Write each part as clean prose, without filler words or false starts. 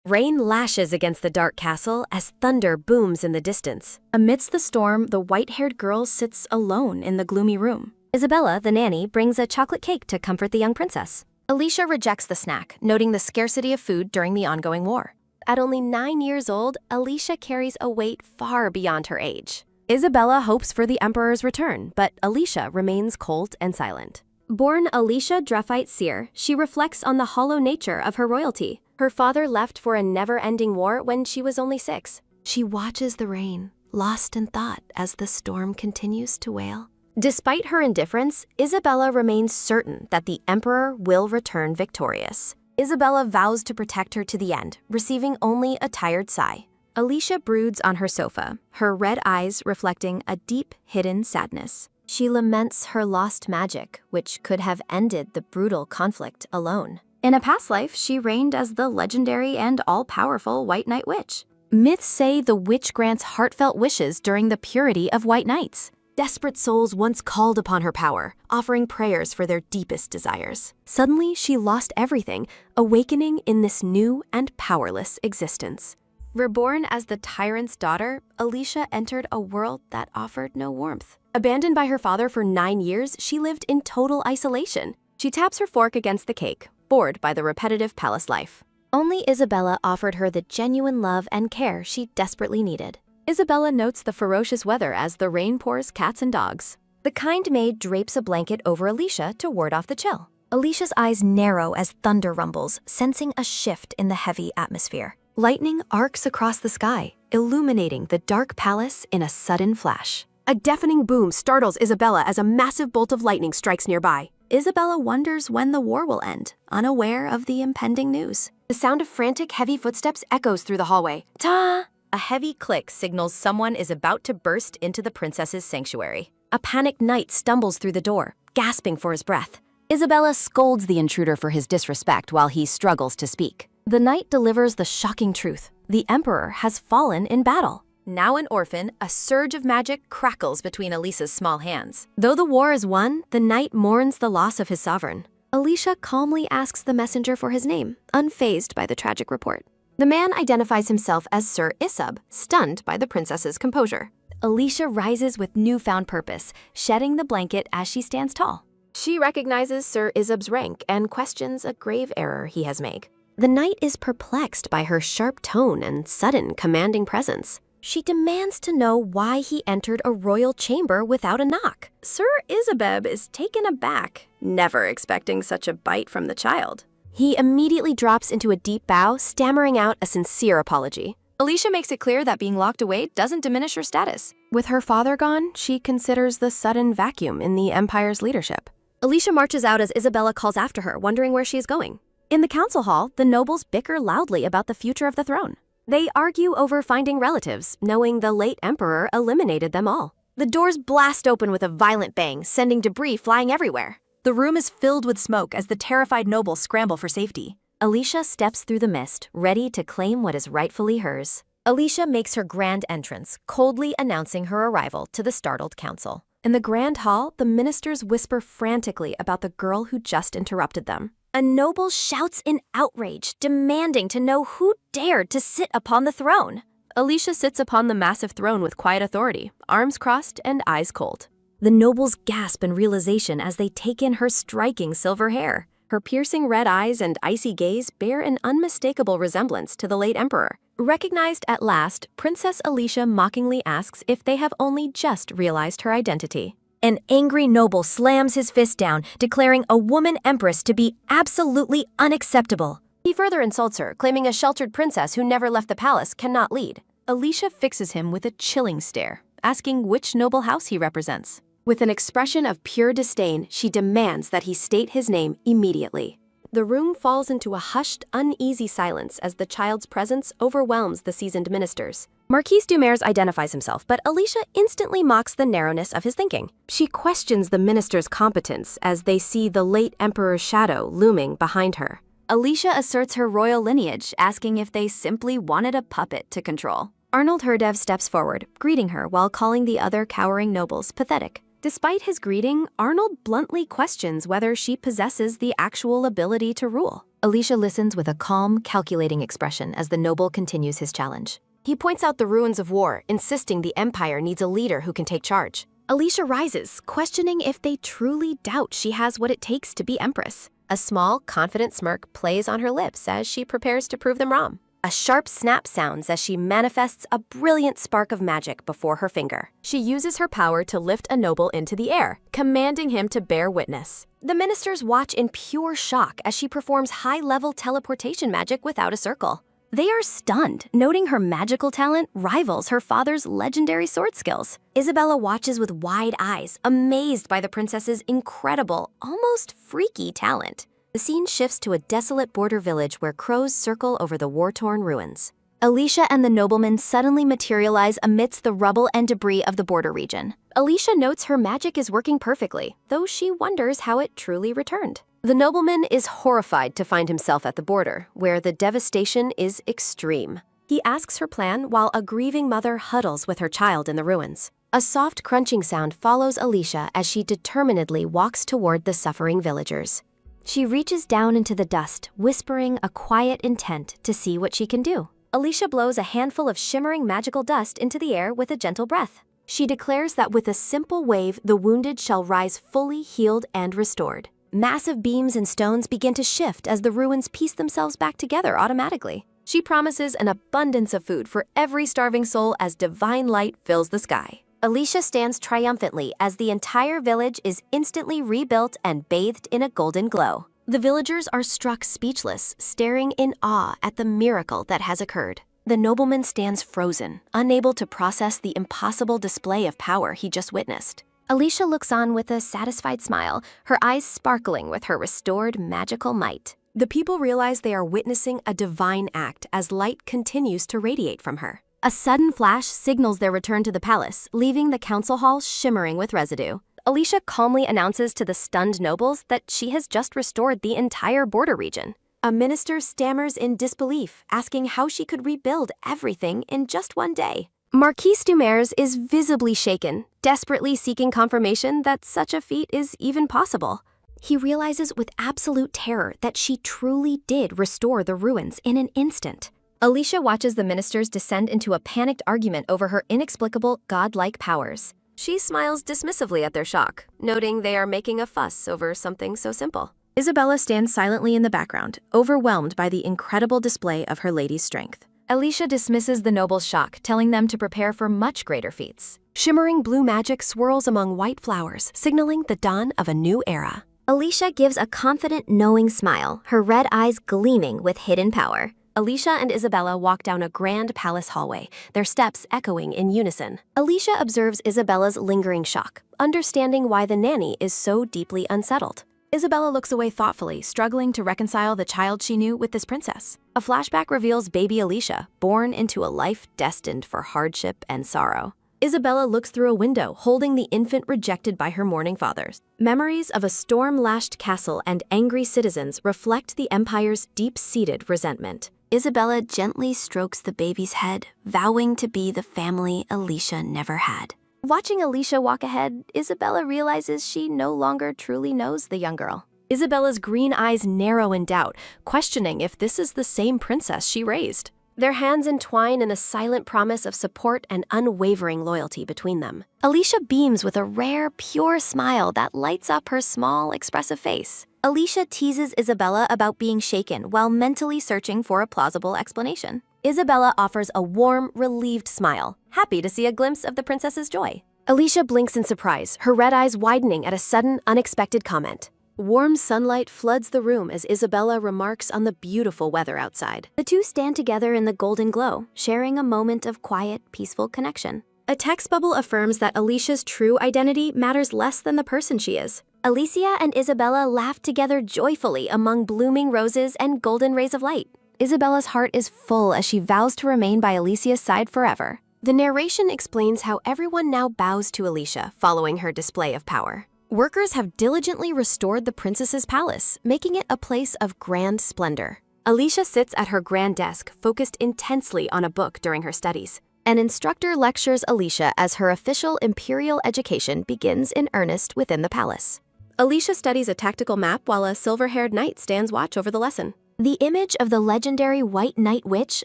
Rain lashes against the dark castle as thunder booms in the distance. Amidst the storm, the white-haired girl sits alone in the gloomy room. Isabella, the nanny, brings a chocolate cake to comfort the young princess. Alicia rejects the snack, noting the scarcity of food during the ongoing war. At only 9 years old, Alicia carries a weight far beyond her age. Isabella hopes for the emperor's return, but Alicia remains cold and silent. Born Alicia Drefite Seer, she reflects on the hollow nature of her royalty. Her father left for a never-ending war when she was only 6. She watches the rain, lost in thought as the storm continues to wail. Despite her indifference, Isabella remains certain that the emperor will return victorious. Isabella vows to protect her to the end, receiving only a tired sigh. Alicia broods on her sofa, her red eyes reflecting a deep, hidden sadness. She laments her lost magic, which could have ended the brutal conflict alone. In a past life, she reigned as the legendary and all-powerful White Knight Witch. Myths say the witch grants heartfelt wishes during the purity of white knights. Desperate souls once called upon her power, offering prayers for their deepest desires. Suddenly, she lost everything, awakening in this new and powerless existence. Reborn as the Tyrant's daughter, Alicia entered a world that offered no warmth. Abandoned by her father for 9 years, she lived in total isolation. She taps her fork against the cake, bored by the repetitive palace life. Only Isabella offered her the genuine love and care she desperately needed. Isabella notes the ferocious weather as the rain pours cats and dogs. The kind maid drapes a blanket over Alicia to ward off the chill. Alicia's eyes narrow as thunder rumbles, sensing a shift in the heavy atmosphere. Lightning arcs across the sky, illuminating the dark palace in a sudden flash. A deafening boom startles Isabella as a massive bolt of lightning strikes nearby. Isabella wonders when the war will end, unaware of the impending news. The sound of frantic, heavy footsteps echoes through the hallway. Ta! A heavy click signals someone is about to burst into the princess's sanctuary. A panicked knight stumbles through the door, gasping for his breath. Isabella scolds the intruder for his disrespect while he struggles to speak. The knight delivers the shocking truth. The emperor has fallen in battle. Now an orphan, a surge of magic crackles between Alicia's small hands. Though the war is won, the knight mourns the loss of his sovereign. Alicia calmly asks the messenger for his name, unfazed by the tragic report. The man identifies himself as Sir Isab, stunned by the princess's composure. Alicia rises with newfound purpose, shedding the blanket as she stands tall. She recognizes Sir Isab's rank and questions a grave error he has made. The knight is perplexed by her sharp tone and sudden commanding presence. She demands to know why he entered a royal chamber without a knock. Sir Isabeb is taken aback, never expecting such a bite from the child. He immediately drops into a deep bow, stammering out a sincere apology. Alicia makes it clear that being locked away doesn't diminish her status. With her father gone, she considers the sudden vacuum in the empire's leadership. Alicia marches out as Isabella calls after her, wondering where she is going. In the council hall, the nobles bicker loudly about the future of the throne. They argue over finding relatives, knowing the late emperor eliminated them all. The doors blast open with a violent bang, sending debris flying everywhere. The room is filled with smoke as the terrified nobles scramble for safety. Alicia steps through the mist, ready to claim what is rightfully hers. Alicia makes her grand entrance, coldly announcing her arrival to the startled council. In the grand hall, the ministers whisper frantically about the girl who just interrupted them. A noble shouts in outrage, demanding to know who dared to sit upon the throne. Alicia sits upon the massive throne with quiet authority, arms crossed and eyes cold. The nobles gasp in realization as they take in her striking silver hair. Her piercing red eyes and icy gaze bear an unmistakable resemblance to the late emperor. Recognized at last, Princess Alicia mockingly asks if they have only just realized her identity. An angry noble slams his fist down, declaring a woman empress to be absolutely unacceptable. He further insults her, claiming a sheltered princess who never left the palace cannot lead. Alicia fixes him with a chilling stare, asking which noble house he represents. With an expression of pure disdain, she demands that he state his name immediately. The room falls into a hushed, uneasy silence as the child's presence overwhelms the seasoned ministers. Marquis Dumers identifies himself, but Alicia instantly mocks the narrowness of his thinking. She questions the minister's competence as they see the late emperor's shadow looming behind her. Alicia asserts her royal lineage, asking if they simply wanted a puppet to control. Arnold Herdev steps forward, greeting her while calling the other cowering nobles pathetic. Despite his greeting, Arnold bluntly questions whether she possesses the actual ability to rule. Alicia listens with a calm, calculating expression as the noble continues his challenge. He points out the ruins of war, insisting the empire needs a leader who can take charge. Alicia rises, questioning if they truly doubt she has what it takes to be empress. A small, confident smirk plays on her lips as she prepares to prove them wrong. A sharp snap sounds as she manifests a brilliant spark of magic before her finger. She uses her power to lift a noble into the air, commanding him to bear witness. The ministers watch in pure shock as she performs high-level teleportation magic without a circle. They are stunned, noting her magical talent rivals her father's legendary sword skills. Isabella watches with wide eyes, amazed by the princess's incredible, almost freaky talent. The scene shifts to a desolate border village where crows circle over the war-torn ruins. Alicia and the nobleman suddenly materialize amidst the rubble and debris of the border region. Alicia notes her magic is working perfectly, though she wonders how it truly returned. The nobleman is horrified to find himself at the border, where the devastation is extreme. He asks her plan while a grieving mother huddles with her child in the ruins. A soft crunching sound follows Alicia as she determinedly walks toward the suffering villagers. She reaches down into the dust, whispering a quiet intent to see what she can do. Alicia blows a handful of shimmering magical dust into the air with a gentle breath. She declares that with a simple wave, the wounded shall rise fully healed and restored. Massive beams and stones begin to shift as the ruins piece themselves back together automatically. She promises an abundance of food for every starving soul as divine light fills the sky. Alicia stands triumphantly as the entire village is instantly rebuilt and bathed in a golden glow. The villagers are struck speechless, staring in awe at the miracle that has occurred. The nobleman stands frozen, unable to process the impossible display of power he just witnessed. Alicia looks on with a satisfied smile, her eyes sparkling with her restored magical might. The people realize they are witnessing a divine act as light continues to radiate from her. A sudden flash signals their return to the palace, leaving the council hall shimmering with residue. Alicia calmly announces to the stunned nobles that she has just restored the entire border region. A minister stammers in disbelief, asking how she could rebuild everything in just one day. Marquis Dumers is visibly shaken, desperately seeking confirmation that such a feat is even possible. He realizes with absolute terror that she truly did restore the ruins in an instant. Alicia watches the ministers descend into a panicked argument over her inexplicable, godlike powers. She smiles dismissively at their shock, noting they are making a fuss over something so simple. Isabella stands silently in the background, overwhelmed by the incredible display of her lady's strength. Alicia dismisses the noble's shock, telling them to prepare for much greater feats. Shimmering blue magic swirls among white flowers, signaling the dawn of a new era. Alicia gives a confident, knowing smile, her red eyes gleaming with hidden power. Alicia and Isabella walk down a grand palace hallway, their steps echoing in unison. Alicia observes Isabella's lingering shock, understanding why the nanny is so deeply unsettled. Isabella looks away thoughtfully, struggling to reconcile the child she knew with this princess. A flashback reveals baby Alicia, born into a life destined for hardship and sorrow. Isabella looks through a window, holding the infant rejected by her mourning fathers. Memories of a storm-lashed castle and angry citizens reflect the empire's deep-seated resentment. Isabella gently strokes the baby's head, vowing to be the family Alicia never had. Watching Alicia walk ahead, Isabella realizes she no longer truly knows the young girl. Isabella's green eyes narrow in doubt, questioning if this is the same princess she raised. Their hands entwine in a silent promise of support and unwavering loyalty between them. Alicia beams with a rare, pure smile that lights up her small, expressive face. Alicia teases Isabella about being shaken while mentally searching for a plausible explanation. Isabella offers a warm, relieved smile, happy to see a glimpse of the princess's joy. Alicia blinks in surprise, her red eyes widening at a sudden, unexpected comment. Warm sunlight floods the room as Isabella remarks on the beautiful weather outside. The two stand together in the golden glow, sharing a moment of quiet, peaceful connection. A text bubble affirms that Alicia's true identity matters less than the person she is. Alicia and Isabella laugh together joyfully among blooming roses and golden rays of light. Isabella's heart is full as she vows to remain by Alicia's side forever. The narration explains how everyone now bows to Alicia following her display of power. Workers have diligently restored the princess's palace, making it a place of grand splendor. Alicia sits at her grand desk, focused intensely on a book during her studies. An instructor lectures Alicia as her official imperial education begins in earnest within the palace. Alicia studies a tactical map while a silver-haired knight stands watch over the lesson. The image of the legendary White Night Witch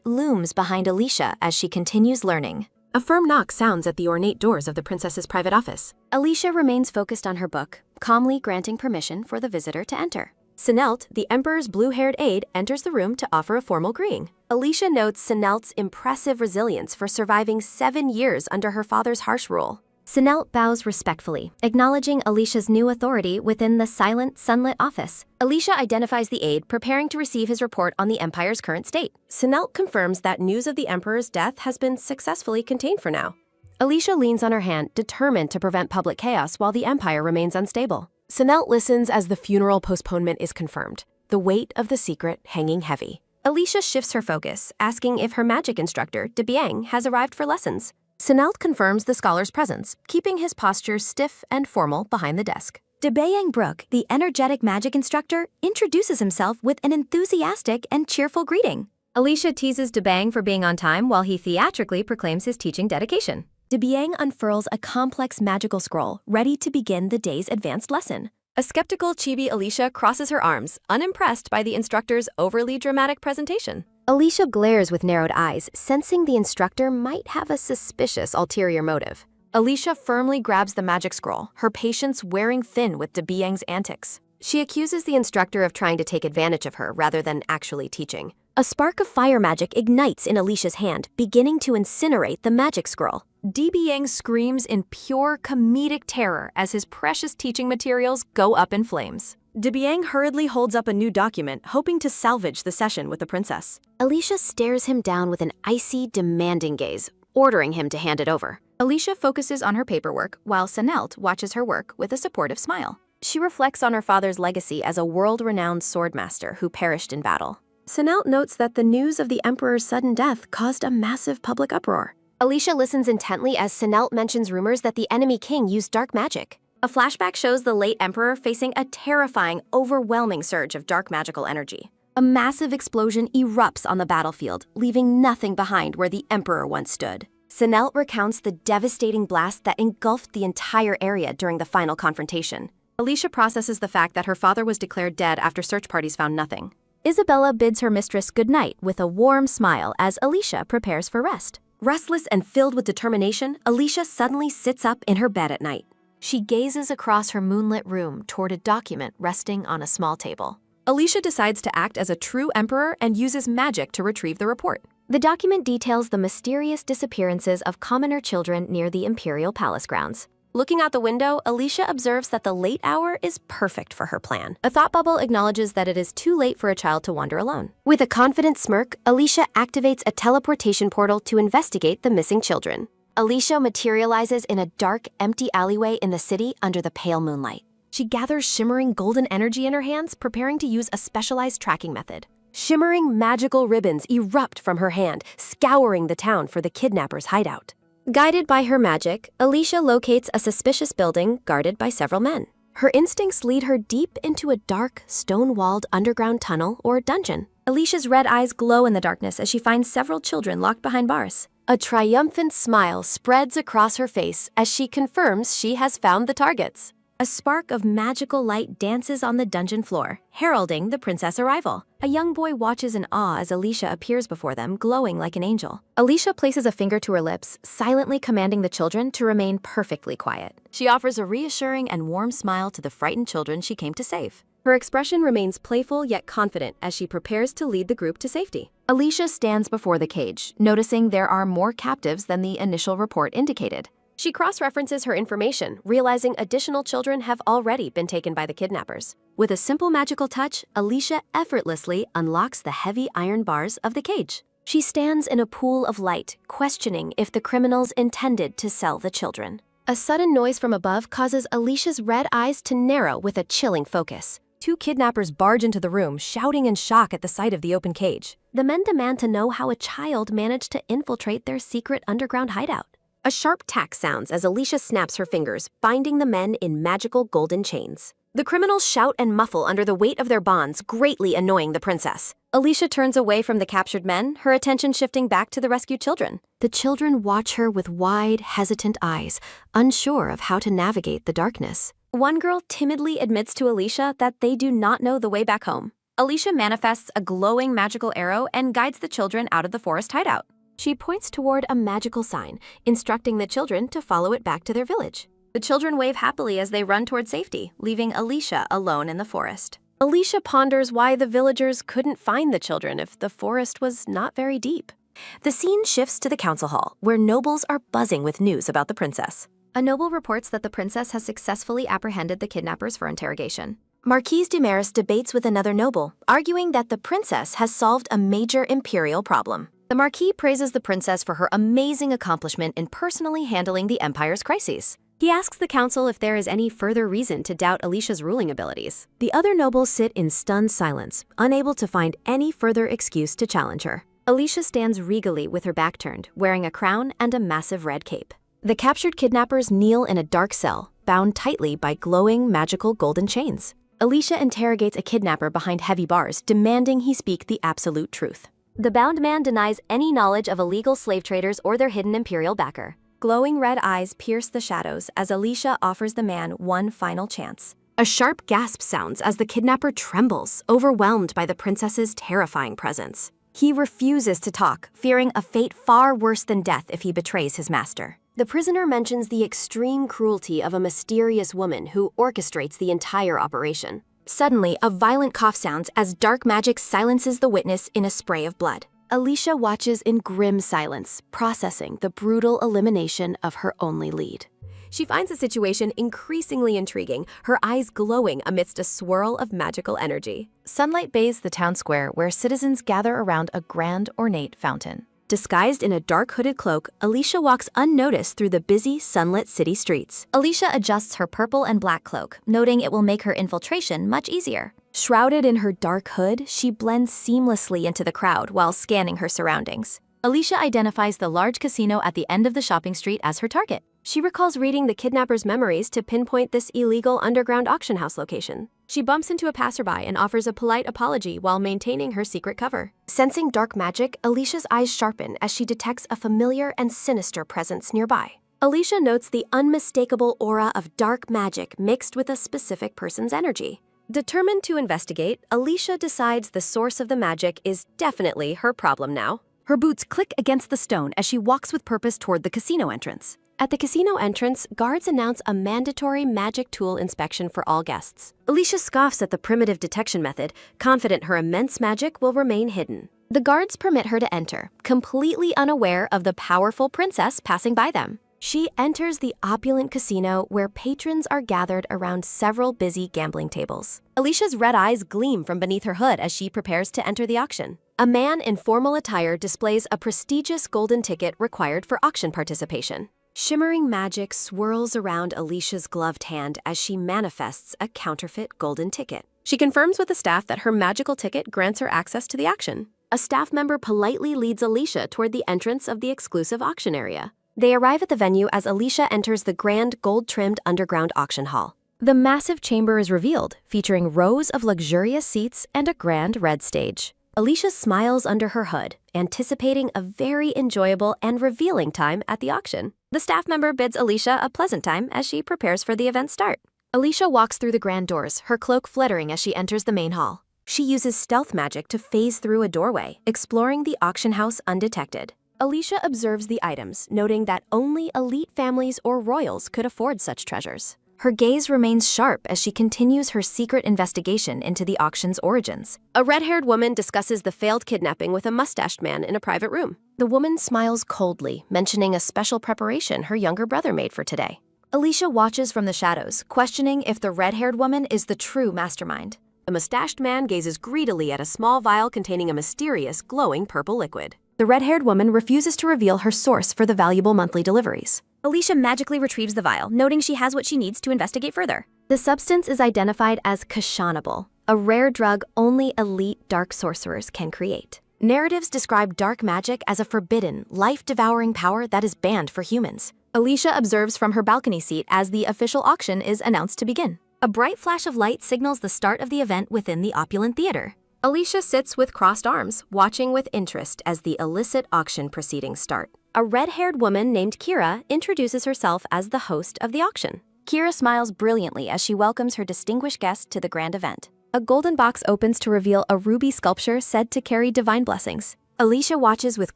looms behind Alicia as she continues learning. A firm knock sounds at the ornate doors of the princess's private office. Alicia remains focused on her book, calmly granting permission for the visitor to enter. Sinelt, the Emperor's blue-haired aide, enters the room to offer a formal greeting. Alicia notes Sinelt's impressive resilience for surviving 7 years under her father's harsh rule. Sinelt bows respectfully, acknowledging Alicia's new authority within the silent, sunlit office. Alicia identifies the aide, preparing to receive his report on the Empire's current state. Sinelt confirms that news of the Emperor's death has been successfully contained for now. Alicia leans on her hand, determined to prevent public chaos while the Empire remains unstable. Sinelt listens as the funeral postponement is confirmed, the weight of the secret hanging heavy. Alicia shifts her focus, asking if her magic instructor, Debiang, has arrived for lessons. Sinelt confirms the scholar's presence, keeping his posture stiff and formal behind the desk. Debiang Brook, the energetic magic instructor, introduces himself with an enthusiastic and cheerful greeting. Alicia teases Debiang for being on time while he theatrically proclaims his teaching dedication. Debiang unfurls a complex magical scroll, ready to begin the day's advanced lesson. A skeptical chibi Alicia crosses her arms, unimpressed by the instructor's overly dramatic presentation. Alicia glares with narrowed eyes, sensing the instructor might have a suspicious ulterior motive. Alicia firmly grabs the magic scroll, her patience wearing thin with Debiang's antics. She accuses the instructor of trying to take advantage of her rather than actually teaching. A spark of fire magic ignites in Alicia's hand, beginning to incinerate the magic scroll. Debiang screams in pure comedic terror as his precious teaching materials go up in flames. Debiang hurriedly holds up a new document, hoping to salvage the session with the princess. Alicia stares him down with an icy, demanding gaze, ordering him to hand it over. Alicia focuses on her paperwork, while Sinelt watches her work with a supportive smile. She reflects on her father's legacy as a world-renowned swordmaster who perished in battle. Sinelt notes that the news of the Emperor's sudden death caused a massive public uproar. Alicia listens intently as Sinelt mentions rumors that the enemy king used dark magic. A flashback shows the late Emperor facing a terrifying, overwhelming surge of dark magical energy. A massive explosion erupts on the battlefield, leaving nothing behind where the Emperor once stood. Sinelt recounts the devastating blast that engulfed the entire area during the final confrontation. Alicia processes the fact that her father was declared dead after search parties found nothing. Isabella bids her mistress goodnight with a warm smile as Alicia prepares for rest. Restless and filled with determination, Alicia suddenly sits up in her bed at night. She gazes across her moonlit room toward a document resting on a small table. Alicia decides to act as a true emperor and uses magic to retrieve the report. The document details the mysterious disappearances of commoner children near the imperial palace grounds. Looking out the window, Alicia observes that the late hour is perfect for her plan. A thought bubble acknowledges that it is too late for a child to wander alone. With a confident smirk, Alicia activates a teleportation portal to investigate the missing children. Alicia materializes in a dark, empty alleyway in the city under the pale moonlight. She gathers shimmering golden energy in her hands, preparing to use a specialized tracking method. Shimmering magical ribbons erupt from her hand, scouring the town for the kidnapper's hideout. Guided by her magic, Alicia locates a suspicious building guarded by several men. Her instincts lead her deep into a dark, stone-walled underground tunnel or dungeon. Alicia's red eyes glow in the darkness as she finds several children locked behind bars. A triumphant smile spreads across her face as she confirms she has found the targets. A spark of magical light dances on the dungeon floor, heralding the princess' arrival. A young boy watches in awe as Alicia appears before them, glowing like an angel. Alicia places a finger to her lips, silently commanding the children to remain perfectly quiet. She offers a reassuring and warm smile to the frightened children she came to save. Her expression remains playful yet confident as she prepares to lead the group to safety. Alicia stands before the cage, noticing there are more captives than the initial report indicated. She cross-references her information, realizing additional children have already been taken by the kidnappers. With a simple magical touch, Alicia effortlessly unlocks the heavy iron bars of the cage. She stands in a pool of light, questioning if the criminals intended to sell the children. A sudden noise from above causes Alicia's red eyes to narrow with a chilling focus. Two kidnappers barge into the room, shouting in shock at the sight of the open cage. The men demand to know how a child managed to infiltrate their secret underground hideout. A sharp tack sounds as Alicia snaps her fingers, binding the men in magical golden chains. The criminals shout and muffle under the weight of their bonds, greatly annoying the princess. Alicia turns away from the captured men, her attention shifting back to the rescued children. The children watch her with wide, hesitant eyes, unsure of how to navigate the darkness. One girl timidly admits to Alicia that they do not know the way back home. Alicia manifests a glowing magical arrow and guides the children out of the forest hideout. She points toward a magical sign, instructing the children to follow it back to their village. The children wave happily as they run toward safety, leaving Alicia alone in the forest. Alicia ponders why the villagers couldn't find the children if the forest was not very deep. The scene shifts to the council hall, where nobles are buzzing with news about the princess. A noble reports that the princess has successfully apprehended the kidnappers for interrogation. Marquise Dumaris debates with another noble, arguing that the princess has solved a major imperial problem. The Marquis praises the princess for her amazing accomplishment in personally handling the empire's crises. He asks the council if there is any further reason to doubt Alicia's ruling abilities. The other nobles sit in stunned silence, unable to find any further excuse to challenge her. Alicia stands regally with her back turned, wearing a crown and a massive red cape. The captured kidnappers kneel in a dark cell, bound tightly by glowing magical golden chains. Alicia interrogates a kidnapper behind heavy bars, demanding he speak the absolute truth. The bound man denies any knowledge of illegal slave traders or their hidden imperial backer. Glowing red eyes pierce the shadows as Alicia offers the man one final chance. A sharp gasp sounds as the kidnapper trembles, overwhelmed by the princess's terrifying presence. He refuses to talk, fearing a fate far worse than death if he betrays his master. The prisoner mentions the extreme cruelty of a mysterious woman who orchestrates the entire operation. Suddenly, a violent cough sounds as dark magic silences the witness in a spray of blood. Alicia watches in grim silence, processing the brutal elimination of her only lead. She finds the situation increasingly intriguing, her eyes glowing amidst a swirl of magical energy. Sunlight bathes the town square where citizens gather around a grand, ornate fountain. Disguised in a dark hooded cloak, Alicia walks unnoticed through the busy, sunlit city streets. Alicia adjusts her purple and black cloak, noting it will make her infiltration much easier. Shrouded in her dark hood, she blends seamlessly into the crowd while scanning her surroundings. Alicia identifies the large casino at the end of the shopping street as her target. She recalls reading the kidnapper's memories to pinpoint this illegal underground auction house location. She bumps into a passerby and offers a polite apology while maintaining her secret cover. Sensing dark magic, Alicia's eyes sharpen as she detects a familiar and sinister presence nearby. Alicia notes the unmistakable aura of dark magic mixed with a specific person's energy. Determined to investigate, Alicia decides the source of the magic is definitely her problem now. Her boots click against the stone as she walks with purpose toward the casino entrance. At the casino entrance, guards announce a mandatory magic tool inspection for all guests. Alicia scoffs at the primitive detection method, confident her immense magic will remain hidden. The guards permit her to enter, completely unaware of the powerful princess passing by them. She enters the opulent casino where patrons are gathered around several busy gambling tables. Alicia's red eyes gleam from beneath her hood as she prepares to enter the auction. A man in formal attire displays a prestigious golden ticket required for auction participation. Shimmering magic swirls around Alicia's gloved hand as she manifests a counterfeit golden ticket. She confirms with the staff that her magical ticket grants her access to the auction. A staff member politely leads Alicia toward the entrance of the exclusive auction area. They arrive at the venue as Alicia enters the grand gold-trimmed underground auction hall. The massive chamber is revealed, featuring rows of luxurious seats and a grand red stage. Alicia smiles under her hood, anticipating a very enjoyable and revealing time at the auction. The staff member bids Alicia a pleasant time as she prepares for the event's start. Alicia walks through the grand doors, her cloak fluttering as she enters the main hall. She uses stealth magic to phase through a doorway, exploring the auction house undetected. Alicia observes the items, noting that only elite families or royals could afford such treasures. Her gaze remains sharp as she continues her secret investigation into the auction's origins. A red-haired woman discusses the failed kidnapping with a mustached man in a private room. The woman smiles coldly, mentioning a special preparation her younger brother made for today. Alicia watches from the shadows, questioning if the red-haired woman is the true mastermind. The mustached man gazes greedily at a small vial containing a mysterious, glowing purple liquid. The red-haired woman refuses to reveal her source for the valuable monthly deliveries. Alicia magically retrieves the vial, noting she has what she needs to investigate further. The substance is identified as Kashanable, a rare drug only elite dark sorcerers can create. Narratives describe dark magic as a forbidden, life-devouring power that is banned for humans. Alicia observes from her balcony seat as the official auction is announced to begin. A bright flash of light signals the start of the event within the opulent theater. Alicia sits with crossed arms, watching with interest as the illicit auction proceedings start. A red-haired woman named Kira introduces herself as the host of the auction. Kira smiles brilliantly as she welcomes her distinguished guest to the grand event. a golden box opens to reveal a ruby sculpture said to carry divine blessings. Alicia watches with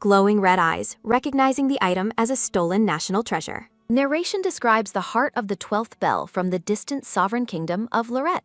glowing red eyes, recognizing the item as a stolen national treasure. Narration describes the heart of the 12th bell from the distant sovereign kingdom of Lorette.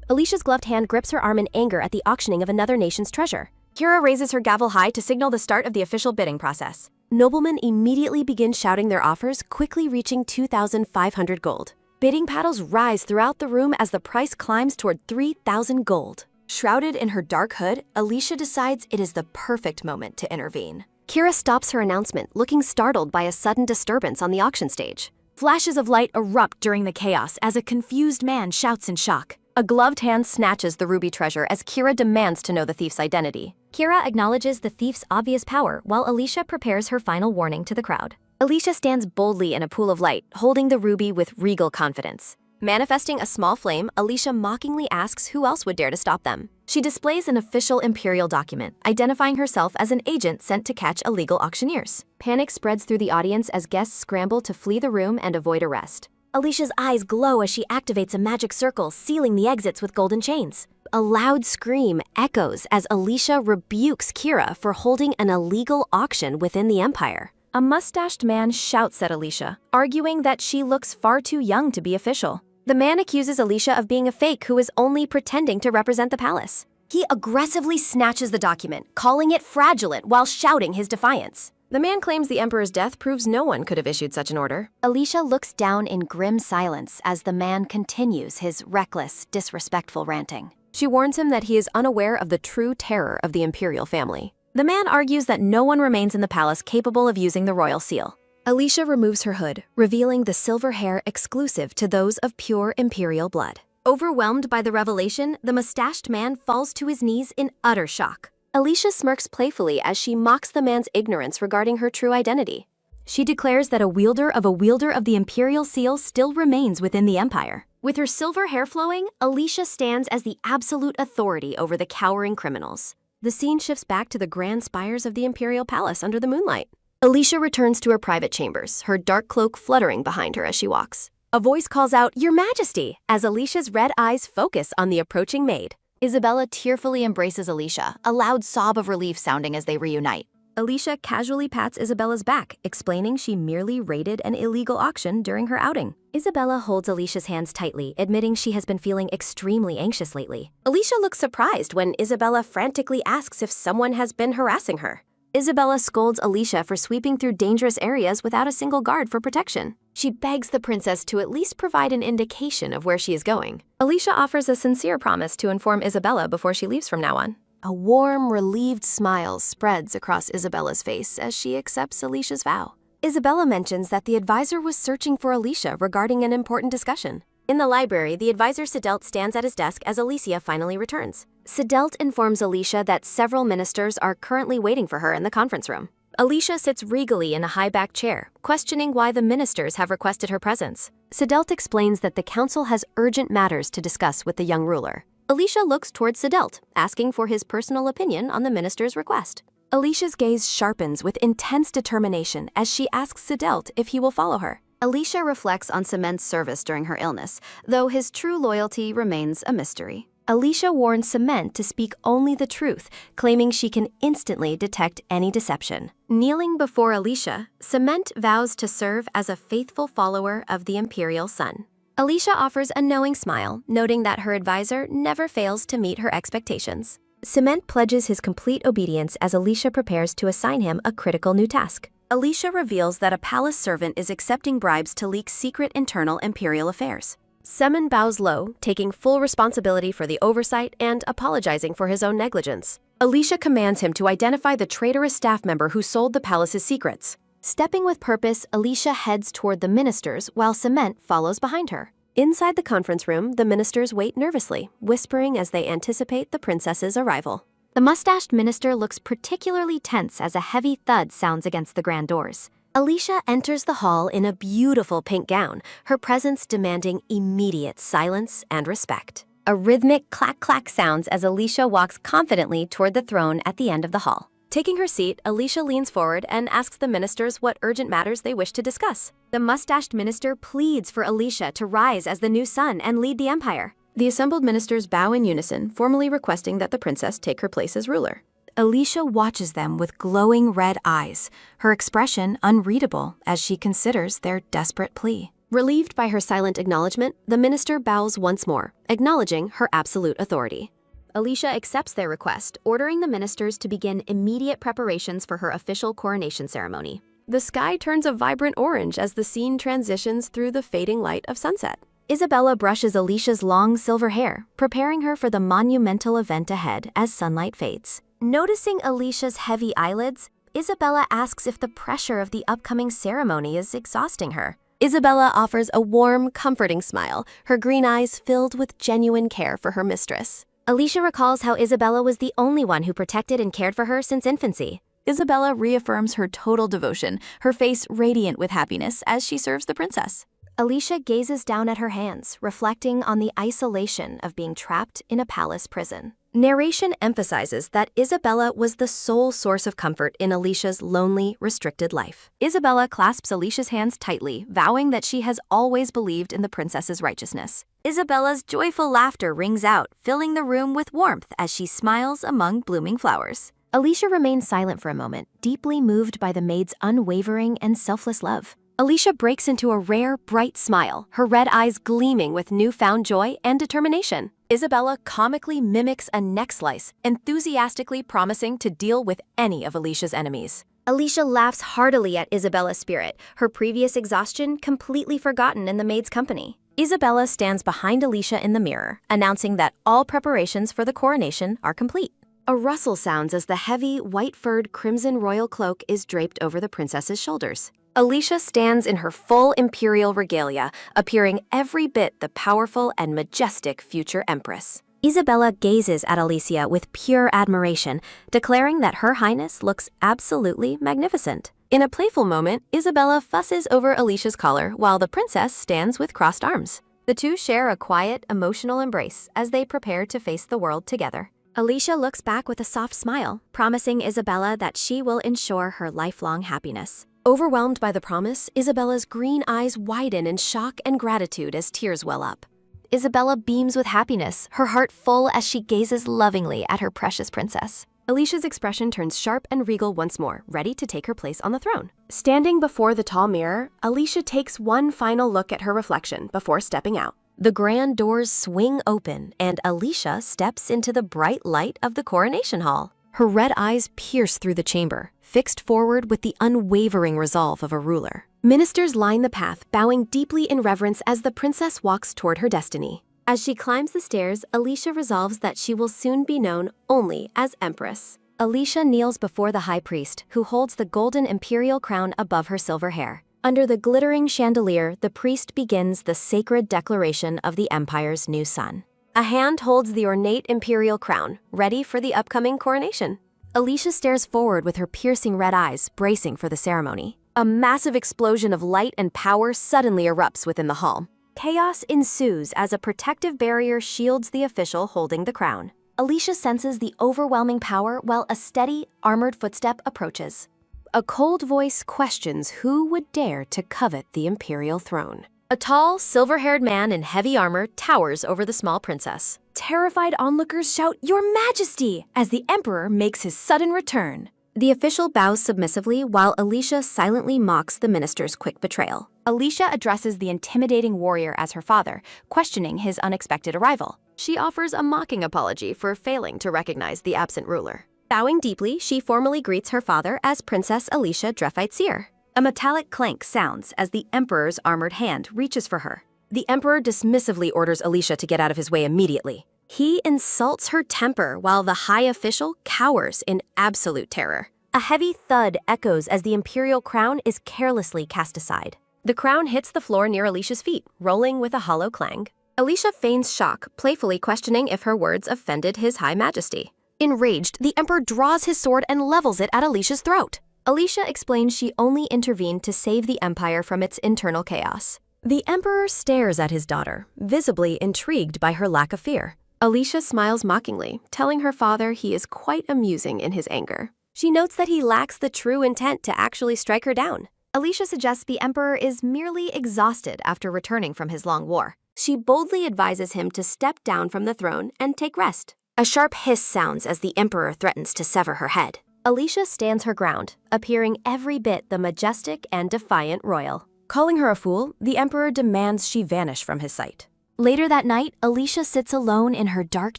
Alicia's gloved hand grips her arm in anger at the auctioning of another nation's treasure. Kira raises her gavel high to signal the start of the official bidding process. Noblemen immediately begin shouting their offers, quickly reaching 2,500 gold. Bidding paddles rise throughout the room as the price climbs toward 3,000 gold. Shrouded in her dark hood, Alicia decides it is the perfect moment to intervene. Kira stops her announcement, looking startled by a sudden disturbance on the auction stage. Flashes of light erupt during the chaos as a confused man shouts in shock. A gloved hand snatches the ruby treasure as Kira demands to know the thief's identity. Kira acknowledges the thief's obvious power while Alicia prepares her final warning to the crowd. Alicia stands boldly in a pool of light, holding the ruby with regal confidence. Manifesting a small flame, Alicia mockingly asks who else would dare to stop them. She displays an official imperial document, identifying herself as an agent sent to catch illegal auctioneers. Panic spreads through the audience as guests scramble to flee the room and avoid arrest. Alicia's eyes glow as she activates a magic circle, sealing the exits with golden chains. A loud scream echoes as Alicia rebukes Kira for holding an illegal auction within the empire. A mustached man shouts at Alicia, arguing that she looks far too young to be official. The man accuses Alicia of being a fake who is only pretending to represent the palace. He aggressively snatches the document, calling it fraudulent while shouting his defiance. The man claims the emperor's death proves no one could have issued such an order. Alicia looks down in grim silence as the man continues his reckless, disrespectful ranting. She warns him that he is unaware of the true terror of the imperial family. The man argues that no one remains in the palace capable of using the royal seal. Alicia removes her hood, revealing the silver hair exclusive to those of pure imperial blood. Overwhelmed by the revelation, the mustached man falls to his knees in utter shock. Alicia smirks playfully as she mocks the man's ignorance regarding her true identity. She declares that a wielder of the imperial seal still remains within the empire. With her silver hair flowing, Alicia stands as the absolute authority over the cowering criminals. The scene shifts back to the grand spires of the imperial palace under the moonlight. Alicia returns to her private chambers, her dark cloak fluttering behind her as she walks. A voice calls out, "Your Majesty," as Alicia's red eyes focus on the approaching maid. Isabella tearfully embraces Alicia, a loud sob of relief sounding as they reunite. Alicia casually pats Isabella's back, explaining she merely raided an illegal auction during her outing. Isabella holds Alicia's hands tightly, admitting she has been feeling extremely anxious lately. Alicia looks surprised when Isabella frantically asks if someone has been harassing her. Isabella scolds Alicia for sweeping through dangerous areas without a single guard for protection. She begs the princess to at least provide an indication of where she is going. Alicia offers a sincere promise to inform Isabella before she leaves from now on. A warm, relieved smile spreads across Isabella's face as she accepts Alicia's vow. Isabella mentions that the advisor was searching for Alicia regarding an important discussion. In the library, the advisor Sedelt stands at his desk as Alicia finally returns. Sedelt informs Alicia that several ministers are currently waiting for her in the conference room. Alicia sits regally in a high-backed chair, questioning why the ministers have requested her presence. Sedelt explains that the council has urgent matters to discuss with the young ruler. Alicia looks towards Sedelt, asking for his personal opinion on the minister's request. Alicia's gaze sharpens with intense determination as she asks Sedelt if he will follow her. Alicia reflects on Cement's service during her illness, though his true loyalty remains a mystery. Alicia warns Cement to speak only the truth, claiming she can instantly detect any deception. Kneeling before Alicia, Cement vows to serve as a faithful follower of the imperial sun. Alicia offers a knowing smile, noting that her advisor never fails to meet her expectations. Cement pledges his complete obedience as Alicia prepares to assign him a critical new task. Alicia reveals that a palace servant is accepting bribes to leak secret internal imperial affairs. Cement bows low, taking full responsibility for the oversight and apologizing for his own negligence. Alicia commands him to identify the traitorous staff member who sold the palace's secrets. Stepping with purpose, Alicia heads toward the ministers while Cement follows behind her. Inside the conference room, the ministers wait nervously, whispering as they anticipate the princess's arrival. The mustached minister looks particularly tense as a heavy thud sounds against the grand doors. Alicia enters the hall in a beautiful pink gown, her presence demanding immediate silence and respect. A rhythmic clack-clack sounds as Alicia walks confidently toward the throne at the end of the hall. Taking her seat, Alicia leans forward and asks the ministers what urgent matters they wish to discuss. The mustached minister pleads for Alicia to rise as the new sun and lead the empire. The assembled ministers bow in unison, formally requesting that the princess take her place as ruler. Alicia watches them with glowing red eyes, her expression unreadable as she considers their desperate plea. Relieved by her silent acknowledgement, the minister bows once more, acknowledging her absolute authority. Alicia accepts their request, ordering the ministers to begin immediate preparations for her official coronation ceremony. The sky turns a vibrant orange as the scene transitions through the fading light of sunset. Isabella brushes Alicia's long silver hair, preparing her for the monumental event ahead as sunlight fades. Noticing Alicia's heavy eyelids, Isabella asks if the pressure of the upcoming ceremony is exhausting her. Isabella offers a warm, comforting smile, her green eyes filled with genuine care for her mistress. Alicia recalls how Isabella was the only one who protected and cared for her since infancy. Isabella reaffirms her total devotion, her face radiant with happiness as she serves the princess. Alicia gazes down at her hands, reflecting on the isolation of being trapped in a palace prison. Narration emphasizes that Isabella was the sole source of comfort in Alicia's lonely, restricted life. Isabella clasps Alicia's hands tightly, vowing that she has always believed in the princess's righteousness. Isabella's joyful laughter rings out, filling the room with warmth as she smiles among blooming flowers. Alicia remains silent for a moment, deeply moved by the maid's unwavering and selfless love. Alicia breaks into a rare, bright smile, her red eyes gleaming with newfound joy and determination. Isabella comically mimics a neck slice, enthusiastically promising to deal with any of Alicia's enemies. Alicia laughs heartily at Isabella's spirit, her previous exhaustion completely forgotten in the maid's company. Isabella stands behind Alicia in the mirror, announcing that all preparations for the coronation are complete. A rustle sounds as the heavy, white-furred crimson royal cloak is draped over the princess's shoulders. Alicia stands in her full imperial regalia, appearing every bit the powerful and majestic future empress. Isabella gazes at Alicia with pure admiration, declaring that Her Highness looks absolutely magnificent. In a playful moment, Isabella fusses over Alicia's collar while the princess stands with crossed arms. The two share a quiet, emotional embrace as they prepare to face the world together. Alicia looks back with a soft smile, promising Isabella that she will ensure her lifelong happiness. Overwhelmed by the promise, Isabella's green eyes widen in shock and gratitude as tears well up. Isabella beams with happiness, her heart full as she gazes lovingly at her precious princess. Alicia's expression turns sharp and regal once more, ready to take her place on the throne. Standing before the tall mirror, Alicia takes one final look at her reflection before stepping out. The grand doors swing open, and Alicia steps into the bright light of the coronation hall. Her red eyes pierce through the chamber, fixed forward with the unwavering resolve of a ruler. Ministers line the path, bowing deeply in reverence as the princess walks toward her destiny. As she climbs the stairs, Alicia resolves that she will soon be known only as Empress. Alicia kneels before the high priest, who holds the golden imperial crown above her silver hair. Under the glittering chandelier, the priest begins the sacred declaration of the empire's new son. A hand holds the ornate imperial crown, ready for the upcoming coronation. Alicia stares forward with her piercing red eyes, bracing for the ceremony. A massive explosion of light and power suddenly erupts within the hall. Chaos ensues as a protective barrier shields the official holding the crown. Alicia senses the overwhelming power while a steady, armored footstep approaches. A cold voice questions who would dare to covet the imperial throne. A tall, silver-haired man in heavy armor towers over the small princess. Terrified onlookers shout, "Your Majesty!" as the emperor makes his sudden return. The official bows submissively while Alicia silently mocks the minister's quick betrayal. Alicia addresses the intimidating warrior as her father, questioning his unexpected arrival. She offers a mocking apology for failing to recognize the absent ruler. Bowing deeply, she formally greets her father as Princess Alicia Drefite-Seer. A metallic clank sounds as the emperor's armored hand reaches for her. The emperor dismissively orders Alicia to get out of his way immediately. He insults her temper while the high official cowers in absolute terror. A heavy thud echoes as the imperial crown is carelessly cast aside. The crown hits the floor near Alicia's feet, rolling with a hollow clang. Alicia feigns shock, playfully questioning if her words offended his high majesty. Enraged, the emperor draws his sword and levels it at Alicia's throat. Alicia explains she only intervened to save the empire from its internal chaos. The emperor stares at his daughter, visibly intrigued by her lack of fear. Alicia smiles mockingly, telling her father he is quite amusing in his anger. She notes that he lacks the true intent to actually strike her down. Alicia suggests the emperor is merely exhausted after returning from his long war. She boldly advises him to step down from the throne and take rest. A sharp hiss sounds as the emperor threatens to sever her head. Alicia stands her ground, appearing every bit the majestic and defiant royal. Calling her a fool, the emperor demands she vanish from his sight. Later that night, Alicia sits alone in her dark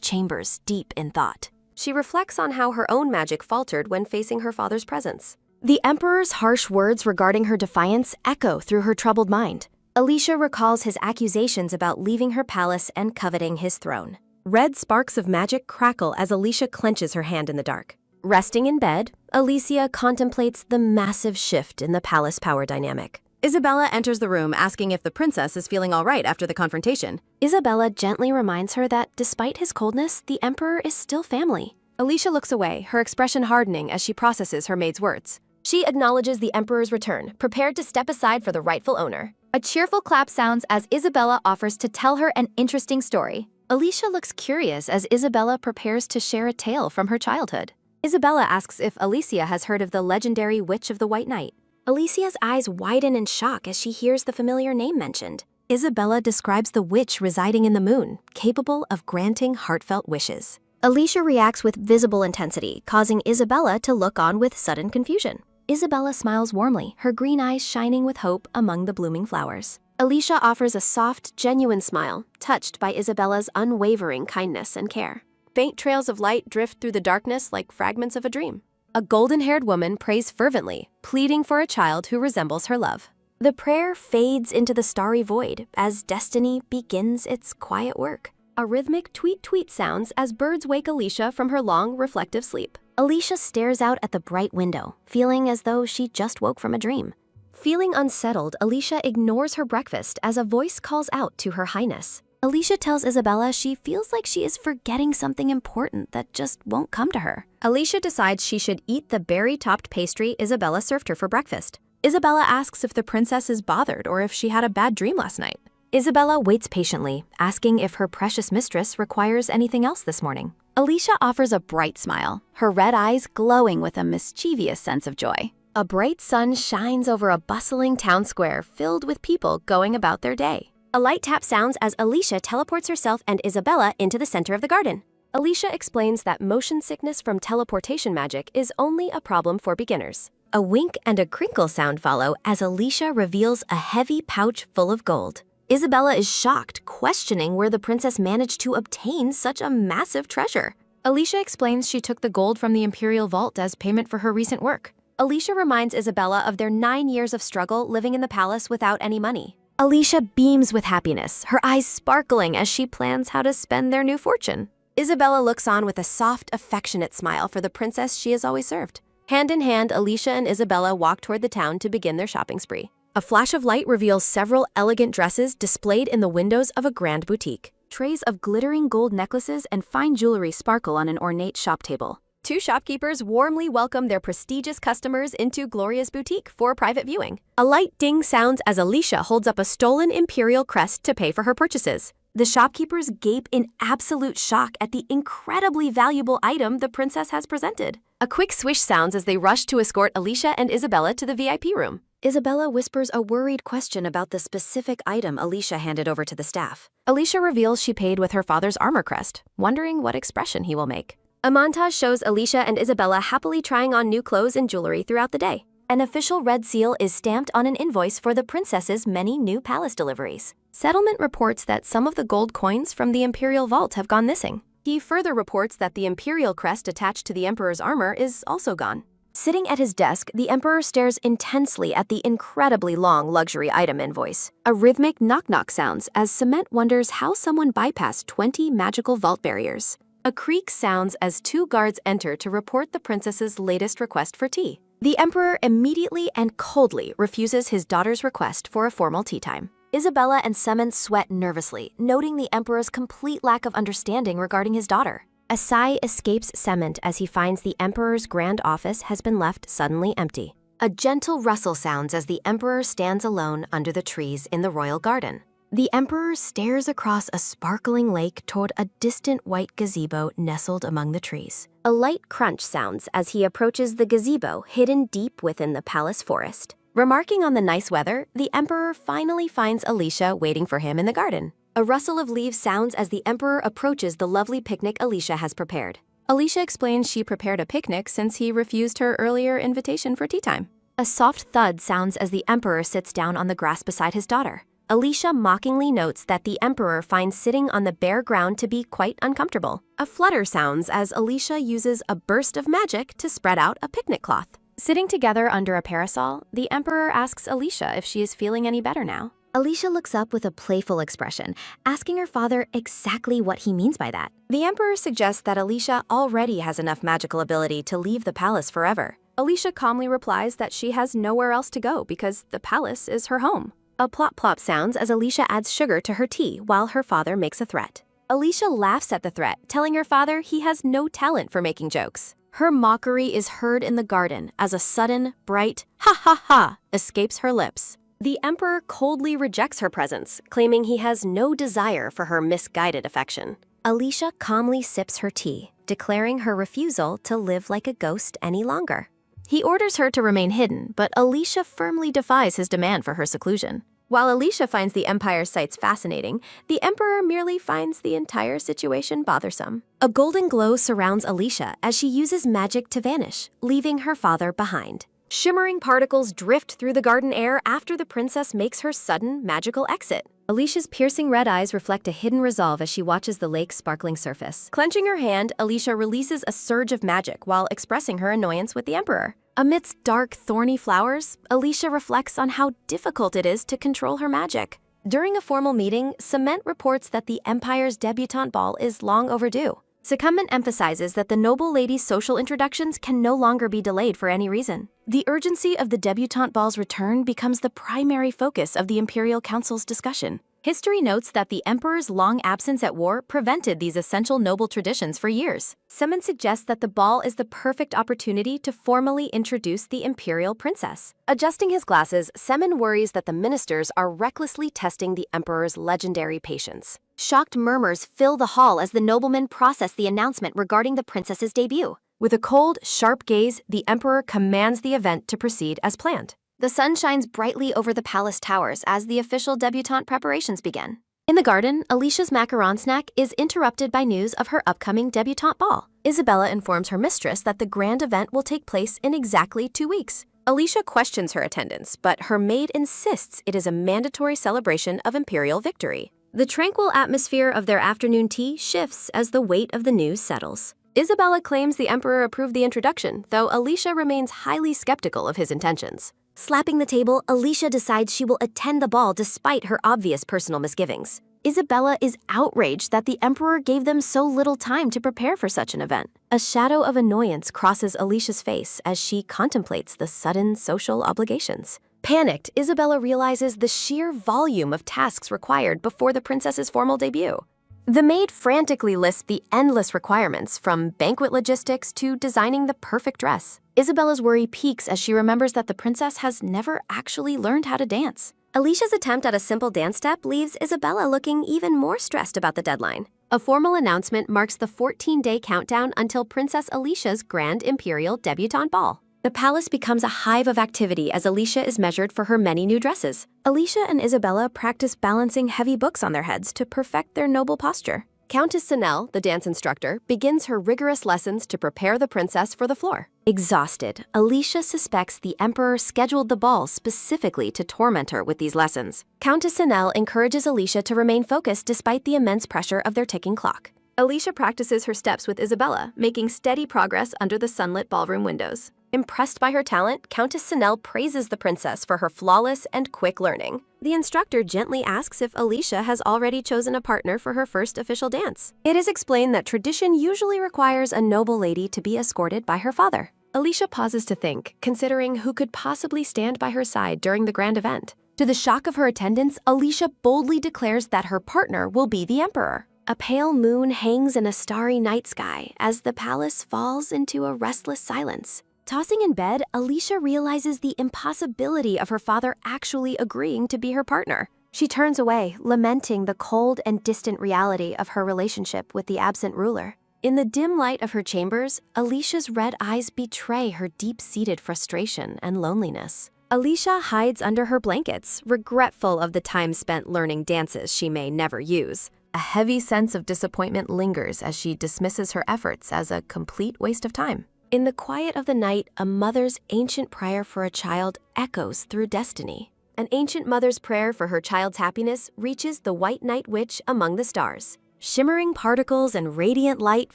chambers, deep in thought. She reflects on how her own magic faltered when facing her father's presence. The emperor's harsh words regarding her defiance echo through her troubled mind. Alicia recalls his accusations about leaving her palace and coveting his throne. Red sparks of magic crackle as Alicia clenches her hand in the dark. Resting in bed, Alicia contemplates the massive shift in the palace power dynamic. Isabella enters the room asking if the princess is feeling all right after the confrontation. Isabella gently reminds her that despite his coldness, the emperor is still family. Alicia looks away, her expression hardening as she processes her maid's words. She acknowledges the emperor's return, prepared to step aside for the rightful owner. A cheerful clap sounds as Isabella offers to tell her an interesting story. Alicia looks curious as Isabella prepares to share a tale from her childhood. Isabella asks if Alicia has heard of the legendary Witch of the White Night. Alicia's eyes widen in shock as she hears the familiar name mentioned. Isabella describes the witch residing in the moon, capable of granting heartfelt wishes. Alicia reacts with visible intensity, causing Isabella to look on with sudden confusion. Isabella smiles warmly, her green eyes shining with hope among the blooming flowers. Alicia offers a soft, genuine smile, touched by Isabella's unwavering kindness and care. Faint trails of light drift through the darkness like fragments of a dream. A golden-haired woman prays fervently, pleading for a child who resembles her love. The prayer fades into the starry void as destiny begins its quiet work. A rhythmic tweet-tweet sounds as birds wake Alicia from her long, reflective sleep. Alicia stares out at the bright window, feeling as though she just woke from a dream. Feeling unsettled, Alicia ignores her breakfast as a voice calls out to her highness. Alicia tells Isabella she feels like she is forgetting something important that just won't come to her. Alicia decides she should eat the berry-topped pastry Isabella served her for breakfast. Isabella asks if the princess is bothered or if she had a bad dream last night. Isabella waits patiently, asking if her precious mistress requires anything else this morning. Alicia offers a bright smile, her red eyes glowing with a mischievous sense of joy. A bright sun shines over a bustling town square filled with people going about their day. A light tap sounds as Alicia teleports herself and Isabella into the center of the garden. Alicia explains that motion sickness from teleportation magic is only a problem for beginners. A wink and a crinkle sound follow as Alicia reveals a heavy pouch full of gold. Isabella is shocked, questioning where the princess managed to obtain such a massive treasure. Alicia explains she took the gold from the Imperial Vault as payment for her recent work. Alicia reminds Isabella of their 9 years of struggle living in the palace without any money. Alicia beams with happiness, her eyes sparkling as she plans how to spend their new fortune. Isabella looks on with a soft, affectionate smile for the princess she has always served. Hand in hand, Alicia and Isabella walk toward the town to begin their shopping spree. A flash of light reveals several elegant dresses displayed in the windows of a grand boutique. Trays of glittering gold necklaces and fine jewelry sparkle on an ornate shop table. Two shopkeepers warmly welcome their prestigious customers into Gloria's boutique for private viewing. A light ding sounds as Alicia holds up a stolen imperial crest to pay for her purchases. The shopkeepers gape in absolute shock at the incredibly valuable item the princess has presented. A quick swish sounds as they rush to escort Alicia and Isabella to the VIP room. Isabella whispers a worried question about the specific item Alicia handed over to the staff. Alicia reveals she paid with her father's armor crest, wondering what expression he will make. A montage shows Alicia and Isabella happily trying on new clothes and jewelry throughout the day. An official red seal is stamped on an invoice for the princess's many new palace deliveries. Settlement reports that some of the gold coins from the Imperial Vault have gone missing. He further reports that the Imperial crest attached to the Emperor's armor is also gone. Sitting at his desk, the Emperor stares intensely at the incredibly long luxury item invoice. A rhythmic knock-knock sounds as Cement wonders how someone bypassed 20 magical vault barriers. A creak sounds as two guards enter to report the princess's latest request for tea. The Emperor immediately and coldly refuses his daughter's request for a formal tea time. Isabella and Cement sweat nervously, noting the Emperor's complete lack of understanding regarding his daughter. A sigh escapes Cement as he finds the Emperor's grand office has been left suddenly empty. A gentle rustle sounds as the Emperor stands alone under the trees in the royal garden. The Emperor stares across a sparkling lake toward a distant white gazebo nestled among the trees. A light crunch sounds as he approaches the gazebo hidden deep within the palace forest. Remarking on the nice weather, the Emperor finally finds Alicia waiting for him in the garden. A rustle of leaves sounds as the Emperor approaches the lovely picnic Alicia has prepared. Alicia explains she prepared a picnic since he refused her earlier invitation for tea time. A soft thud sounds as the Emperor sits down on the grass beside his daughter. Alicia mockingly notes that the Emperor finds sitting on the bare ground to be quite uncomfortable. A flutter sounds as Alicia uses a burst of magic to spread out a picnic cloth. Sitting together under a parasol, the Emperor asks Alicia if she is feeling any better now. Alicia looks up with a playful expression, asking her father exactly what he means by that. The Emperor suggests that Alicia already has enough magical ability to leave the palace forever. Alicia calmly replies that she has nowhere else to go because the palace is her home. A plop-plop sounds as Alicia adds sugar to her tea while her father makes a threat. Alicia laughs at the threat, telling her father he has no talent for making jokes. Her mockery is heard in the garden as a sudden, bright "ha ha ha" escapes her lips. The Emperor coldly rejects her presence, claiming he has no desire for her misguided affection. Alicia calmly sips her tea, declaring her refusal to live like a ghost any longer. He orders her to remain hidden, but Alicia firmly defies his demand for her seclusion. While Alicia finds the Empire's sights fascinating, the Emperor merely finds the entire situation bothersome. A golden glow surrounds Alicia as she uses magic to vanish, leaving her father behind. Shimmering particles drift through the garden air after the princess makes her sudden, magical exit. Alicia's piercing red eyes reflect a hidden resolve as she watches the lake's sparkling surface. Clenching her hand, Alicia releases a surge of magic while expressing her annoyance with the Emperor. Amidst dark, thorny flowers, Alicia reflects on how difficult it is to control her magic. During a formal meeting, Cement reports that the Empire's debutante ball is long overdue. Succumbent emphasizes that the noble lady's social introductions can no longer be delayed for any reason. The urgency of the debutante ball's return becomes the primary focus of the Imperial Council's discussion. History notes that the Emperor's long absence at war prevented these essential noble traditions for years. Cement suggests that the ball is the perfect opportunity to formally introduce the Imperial Princess. Adjusting his glasses, Cement worries that the ministers are recklessly testing the Emperor's legendary patience. Shocked murmurs fill the hall as the noblemen process the announcement regarding the princess's debut. With a cold, sharp gaze, the Emperor commands the event to proceed as planned. The sun shines brightly over the palace towers as the official debutante preparations begin. In the garden, Alicia's macaron snack is interrupted by news of her upcoming debutante ball. Isabella informs her mistress that the grand event will take place in exactly 2 weeks. Alicia questions her attendance, but her maid insists it is a mandatory celebration of imperial victory. The tranquil atmosphere of their afternoon tea shifts as the weight of the news settles. Isabella claims the Emperor approved the introduction, though Alicia remains highly skeptical of his intentions. Slapping the table, Alicia decides she will attend the ball despite her obvious personal misgivings. Isabella is outraged that the Emperor gave them so little time to prepare for such an event. A shadow of annoyance crosses Alicia's face as she contemplates the sudden social obligations. Panicked, Isabella realizes the sheer volume of tasks required before the princess's formal debut. The maid frantically lists the endless requirements, from banquet logistics to designing the perfect dress. Isabella's worry peaks as she remembers that the princess has never actually learned how to dance. Alicia's attempt at a simple dance step leaves Isabella looking even more stressed about the deadline. A formal announcement marks the 14-day countdown until Princess Alicia's Grand Imperial Debutante Ball. The palace becomes a hive of activity as Alicia is measured for her many new dresses. Alicia and Isabella practice balancing heavy books on their heads to perfect their noble posture. Countess Sinel, the dance instructor, begins her rigorous lessons to prepare the princess for the floor. Exhausted, Alicia suspects the Emperor scheduled the ball specifically to torment her with these lessons. Countess Sinel encourages Alicia to remain focused despite the immense pressure of their ticking clock. Alicia practices her steps with Isabella, making steady progress under the sunlit ballroom windows. Impressed by her talent, Countess Sinel praises the princess for her flawless and quick learning. The instructor gently asks if Alicia has already chosen a partner for her first official dance. It is explained that tradition usually requires a noble lady to be escorted by her father. Alicia pauses to think, considering who could possibly stand by her side during the grand event. To the shock of her attendants, Alicia boldly declares that her partner will be the Emperor. A pale moon hangs in a starry night sky as the palace falls into a restless silence. Tossing in bed, Alicia realizes the impossibility of her father actually agreeing to be her partner. She turns away, lamenting the cold and distant reality of her relationship with the absent ruler. In the dim light of her chambers, Alicia's red eyes betray her deep-seated frustration and loneliness. Alicia hides under her blankets, regretful of the time spent learning dances she may never use. A heavy sense of disappointment lingers as she dismisses her efforts as a complete waste of time. In the quiet of the night, a mother's ancient prayer for a child echoes through destiny. An ancient mother's prayer for her child's happiness reaches the White Night Witch among the stars. Shimmering particles and radiant light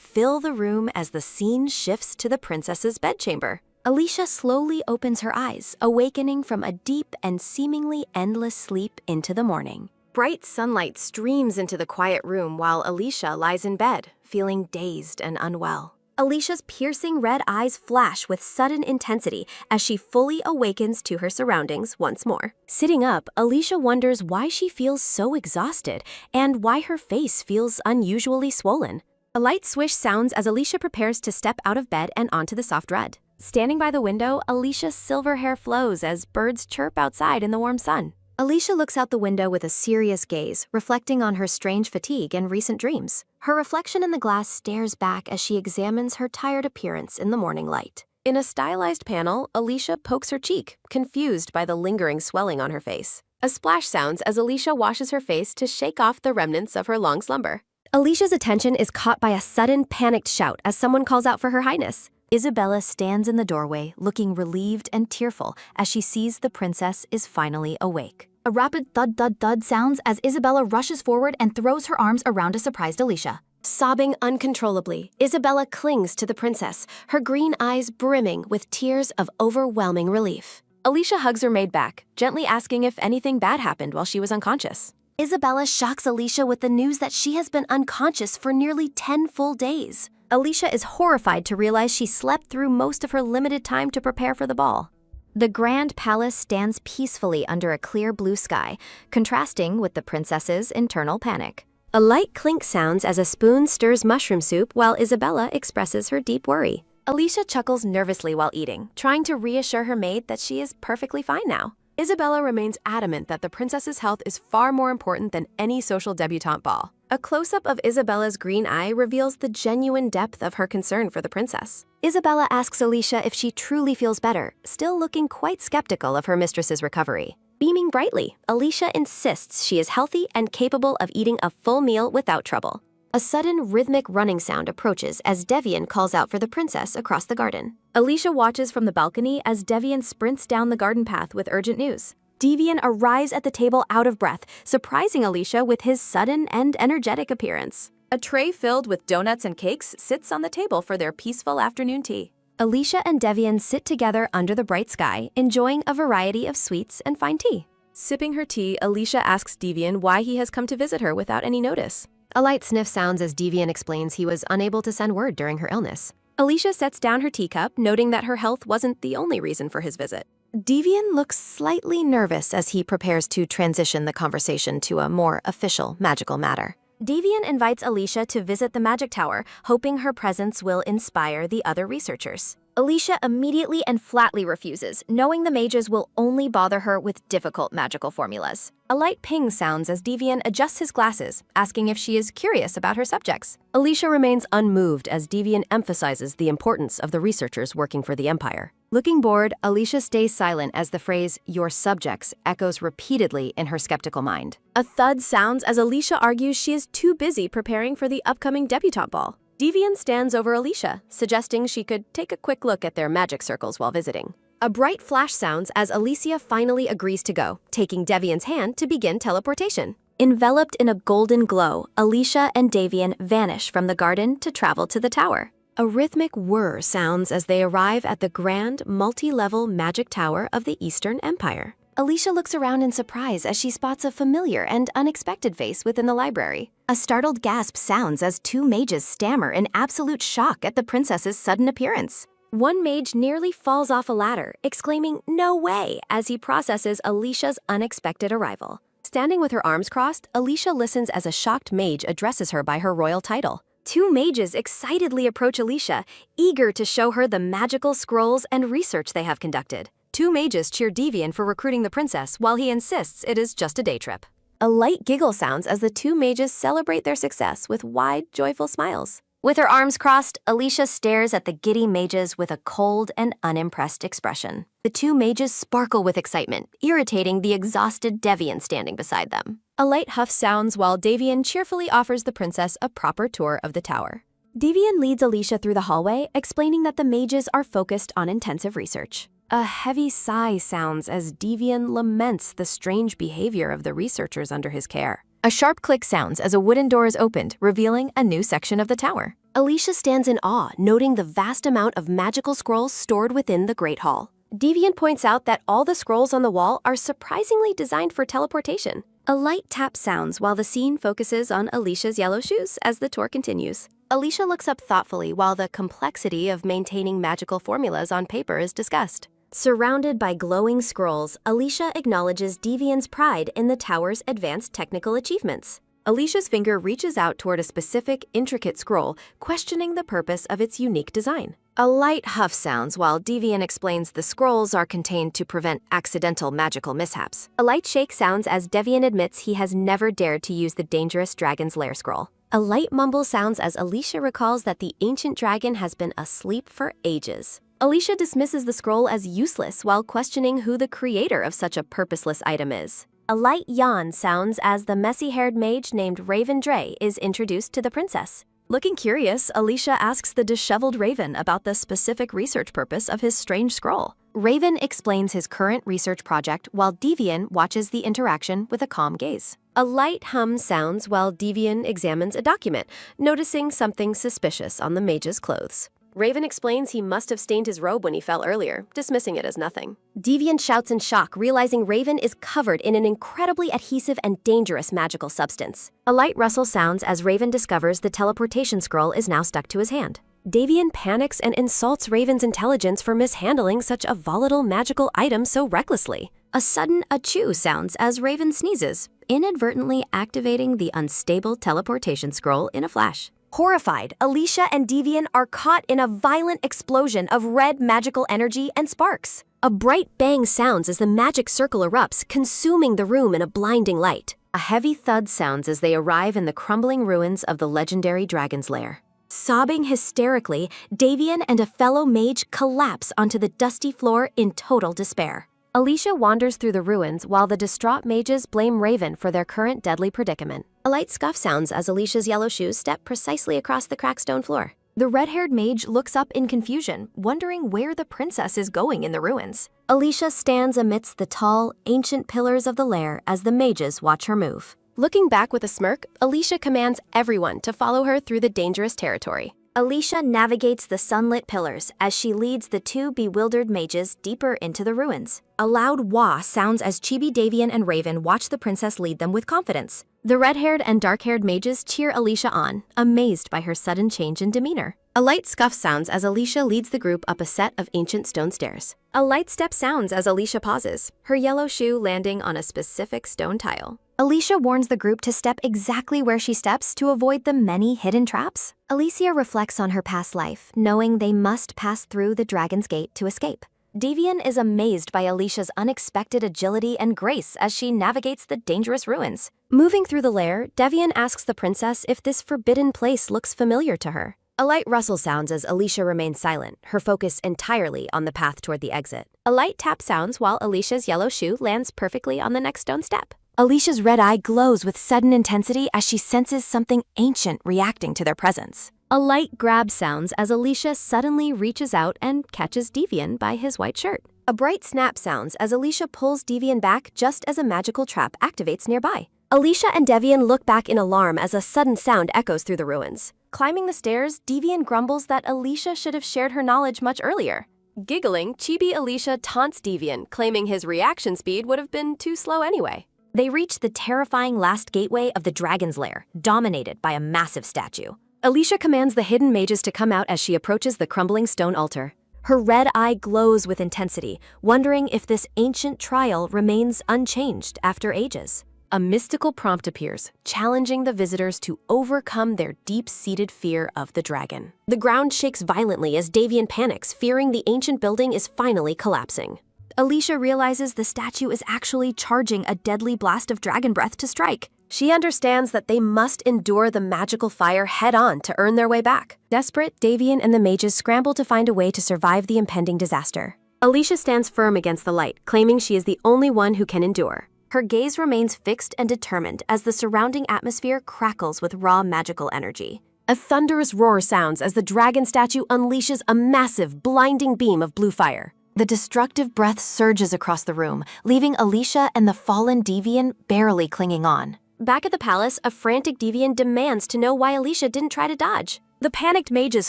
fill the room as the scene shifts to the princess's bedchamber. Alicia slowly opens her eyes, awakening from a deep and seemingly endless sleep into the morning. Bright sunlight streams into the quiet room while Alicia lies in bed, feeling dazed and unwell. Alicia's piercing red eyes flash with sudden intensity as she fully awakens to her surroundings once more. Sitting up, Alicia wonders why she feels so exhausted and why her face feels unusually swollen. A light swish sounds as Alicia prepares to step out of bed and onto the soft rug. Standing by the window, Alicia's silver hair flows as birds chirp outside in the warm sun. Alicia looks out the window with a serious gaze, reflecting on her strange fatigue and recent dreams. Her reflection in the glass stares back as she examines her tired appearance in the morning light. In a stylized panel, Alicia pokes her cheek, confused by the lingering swelling on her face. A splash sounds as Alicia washes her face to shake off the remnants of her long slumber. Alicia's attention is caught by a sudden panicked shout as someone calls out for Her Highness. Isabella stands in the doorway, looking relieved and tearful as she sees the princess is finally awake. A rapid thud-thud-thud sounds as Isabella rushes forward and throws her arms around a surprised Alicia. Sobbing uncontrollably, Isabella clings to the princess, her green eyes brimming with tears of overwhelming relief. Alicia hugs her maid back, gently asking if anything bad happened while she was unconscious. Isabella shocks Alicia with the news that she has been unconscious for nearly 10 full days. Alicia is horrified to realize she slept through most of her limited time to prepare for the ball. The grand palace stands peacefully under a clear blue sky, contrasting with the princess's internal panic. A light clink sounds as a spoon stirs mushroom soup while Isabella expresses her deep worry. Alicia chuckles nervously while eating, trying to reassure her maid that she is perfectly fine now. Isabella remains adamant that the princess's health is far more important than any social debutante ball. A close-up of Isabella's green eye reveals the genuine depth of her concern for the princess. Isabella asks Alicia if she truly feels better, still looking quite skeptical of her mistress's recovery. Beaming brightly, Alicia insists she is healthy and capable of eating a full meal without trouble. A sudden rhythmic running sound approaches as Devian calls out for the princess across the garden. Alicia watches from the balcony as Devian sprints down the garden path with urgent news. Devian arrives at the table out of breath, surprising Alicia with his sudden and energetic appearance. A tray filled with donuts and cakes sits on the table for their peaceful afternoon tea. Alicia and Devian sit together under the bright sky, enjoying a variety of sweets and fine tea. Sipping her tea, Alicia asks Devian why he has come to visit her without any notice. A light sniff sounds as Devian explains he was unable to send word during her illness. Alicia sets down her teacup, noting that her health wasn't the only reason for his visit. Devian looks slightly nervous as he prepares to transition the conversation to a more official magical matter. Devian invites Alicia to visit the magic tower, hoping her presence will inspire the other researchers. Alicia immediately and flatly refuses, knowing the mages will only bother her with difficult magical formulas. A light ping sounds as Devian adjusts his glasses, asking if she is curious about her subjects. Alicia remains unmoved as Devian emphasizes the importance of the researchers working for the Empire. Looking bored, Alicia stays silent as the phrase, "your subjects," echoes repeatedly in her skeptical mind. A thud sounds as Alicia argues she is too busy preparing for the upcoming debutante ball. Devian stands over Alicia, suggesting she could take a quick look at their magic circles while visiting. A bright flash sounds as Alicia finally agrees to go, taking Devian's hand to begin teleportation. Enveloped in a golden glow, Alicia and Devian vanish from the garden to travel to the tower. A rhythmic whir sounds as they arrive at the grand, multi-level magic tower of the Eastern Empire. Alicia looks around in surprise as she spots a familiar and unexpected face within the library. A startled gasp sounds as two mages stammer in absolute shock at the princess's sudden appearance. One mage nearly falls off a ladder, exclaiming, "No way," as he processes Alicia's unexpected arrival. Standing with her arms crossed, Alicia listens as a shocked mage addresses her by her royal title. Two mages excitedly approach Alicia, eager to show her the magical scrolls and research they have conducted. Two mages cheer Devian for recruiting the princess, while he insists it is just a day trip. A light giggle sounds as the two mages celebrate their success with wide, joyful smiles. With her arms crossed, Alicia stares at the giddy mages with a cold and unimpressed expression. The two mages sparkle with excitement, irritating the exhausted Devian standing beside them. A light huff sounds while Devian cheerfully offers the princess a proper tour of the tower. Devian leads Alicia through the hallway, explaining that the mages are focused on intensive research. A heavy sigh sounds as Devian laments the strange behavior of the researchers under his care. A sharp click sounds as a wooden door is opened, revealing a new section of the tower. Alicia stands in awe, noting the vast amount of magical scrolls stored within the Great Hall. Devian points out that all the scrolls on the wall are surprisingly designed for teleportation. A light tap sounds while the scene focuses on Alicia's yellow shoes as the tour continues. Alicia looks up thoughtfully while the complexity of maintaining magical formulas on paper is discussed. Surrounded by glowing scrolls, Alicia acknowledges Devian's pride in the tower's advanced technical achievements. Alicia's finger reaches out toward a specific, intricate scroll, questioning the purpose of its unique design. A light huff sounds while Devian explains the scrolls are contained to prevent accidental magical mishaps. A light shake sounds as Devian admits he has never dared to use the dangerous Dragon's Lair scroll. A light mumble sounds as Alicia recalls that the ancient dragon has been asleep for ages. Alicia dismisses the scroll as useless while questioning who the creator of such a purposeless item is. A light yawn sounds as the messy-haired mage named Raven Dre is introduced to the princess. Looking curious, Alicia asks the disheveled Raven about the specific research purpose of his strange scroll. Raven explains his current research project while Devian watches the interaction with a calm gaze. A light hum sounds while Devian examines a document, noticing something suspicious on the mage's clothes. Raven explains he must have stained his robe when he fell earlier, dismissing it as nothing. Devian shouts in shock, realizing Raven is covered in an incredibly adhesive and dangerous magical substance. A light rustle sounds as Raven discovers the teleportation scroll is now stuck to his hand. Devian panics and insults Raven's intelligence for mishandling such a volatile magical item so recklessly. A sudden achoo sounds as Raven sneezes, inadvertently activating the unstable teleportation scroll in a flash. Horrified, Alicia and Devian are caught in a violent explosion of red magical energy and sparks. A bright bang sounds as the magic circle erupts, consuming the room in a blinding light. A heavy thud sounds as they arrive in the crumbling ruins of the legendary Dragon's Lair. Sobbing hysterically, Devian and a fellow mage collapse onto the dusty floor in total despair. Alicia wanders through the ruins while the distraught mages blame Raven for their current deadly predicament. A light scuff sounds as Alicia's yellow shoes step precisely across the cracked stone floor. The red-haired mage looks up in confusion, wondering where the princess is going in the ruins. Alicia stands amidst the tall, ancient pillars of the lair as the mages watch her move. Looking back with a smirk, Alicia commands everyone to follow her through the dangerous territory. Alicia navigates the sunlit pillars as she leads the two bewildered mages deeper into the ruins. A loud wah sounds as Chibi, Devian, and Raven watch the princess lead them with confidence. The red-haired and dark-haired mages cheer Alicia on, amazed by her sudden change in demeanor. A light scuff sounds as Alicia leads the group up a set of ancient stone stairs. A light step sounds as Alicia pauses, her yellow shoe landing on a specific stone tile. Alicia warns the group to step exactly where she steps to avoid the many hidden traps. Alicia reflects on her past life, knowing they must pass through the Dragon's Gate to escape. Devian is amazed by Alicia's unexpected agility and grace as she navigates the dangerous ruins. Moving through the lair, Devian asks the princess if this forbidden place looks familiar to her. A light rustle sounds as Alicia remains silent, her focus entirely on the path toward the exit. A light tap sounds while Alicia's yellow shoe lands perfectly on the next stone step. Alicia's red eye glows with sudden intensity as she senses something ancient reacting to their presence. A light grab sounds as Alicia suddenly reaches out and catches Devian by his white shirt. A bright snap sounds as Alicia pulls Devian back just as a magical trap activates nearby. Alicia and Devian look back in alarm as a sudden sound echoes through the ruins. Climbing the stairs, Devian grumbles that Alicia should have shared her knowledge much earlier. Giggling, Chibi Alicia taunts Devian, claiming his reaction speed would have been too slow anyway. They reach the terrifying last gateway of the Dragon's Lair, dominated by a massive statue. Alicia commands the hidden mages to come out as she approaches the crumbling stone altar. Her red eye glows with intensity, wondering if this ancient trial remains unchanged after ages. A mystical prompt appears, challenging the visitors to overcome their deep-seated fear of the dragon. The ground shakes violently as Devian panics, fearing the ancient building is finally collapsing. Alicia realizes the statue is actually charging a deadly blast of dragon breath to strike. She understands that they must endure the magical fire head-on to earn their way back. Desperate, Davian and the mages scramble to find a way to survive the impending disaster. Alicia stands firm against the light, claiming she is the only one who can endure. Her gaze remains fixed and determined as the surrounding atmosphere crackles with raw magical energy. A thunderous roar sounds as the dragon statue unleashes a massive, blinding beam of blue fire. The destructive breath surges across the room, leaving Alicia and the fallen Devian barely clinging on. Back at the palace, a frantic Devian demands to know why Alicia didn't try to dodge. The panicked mages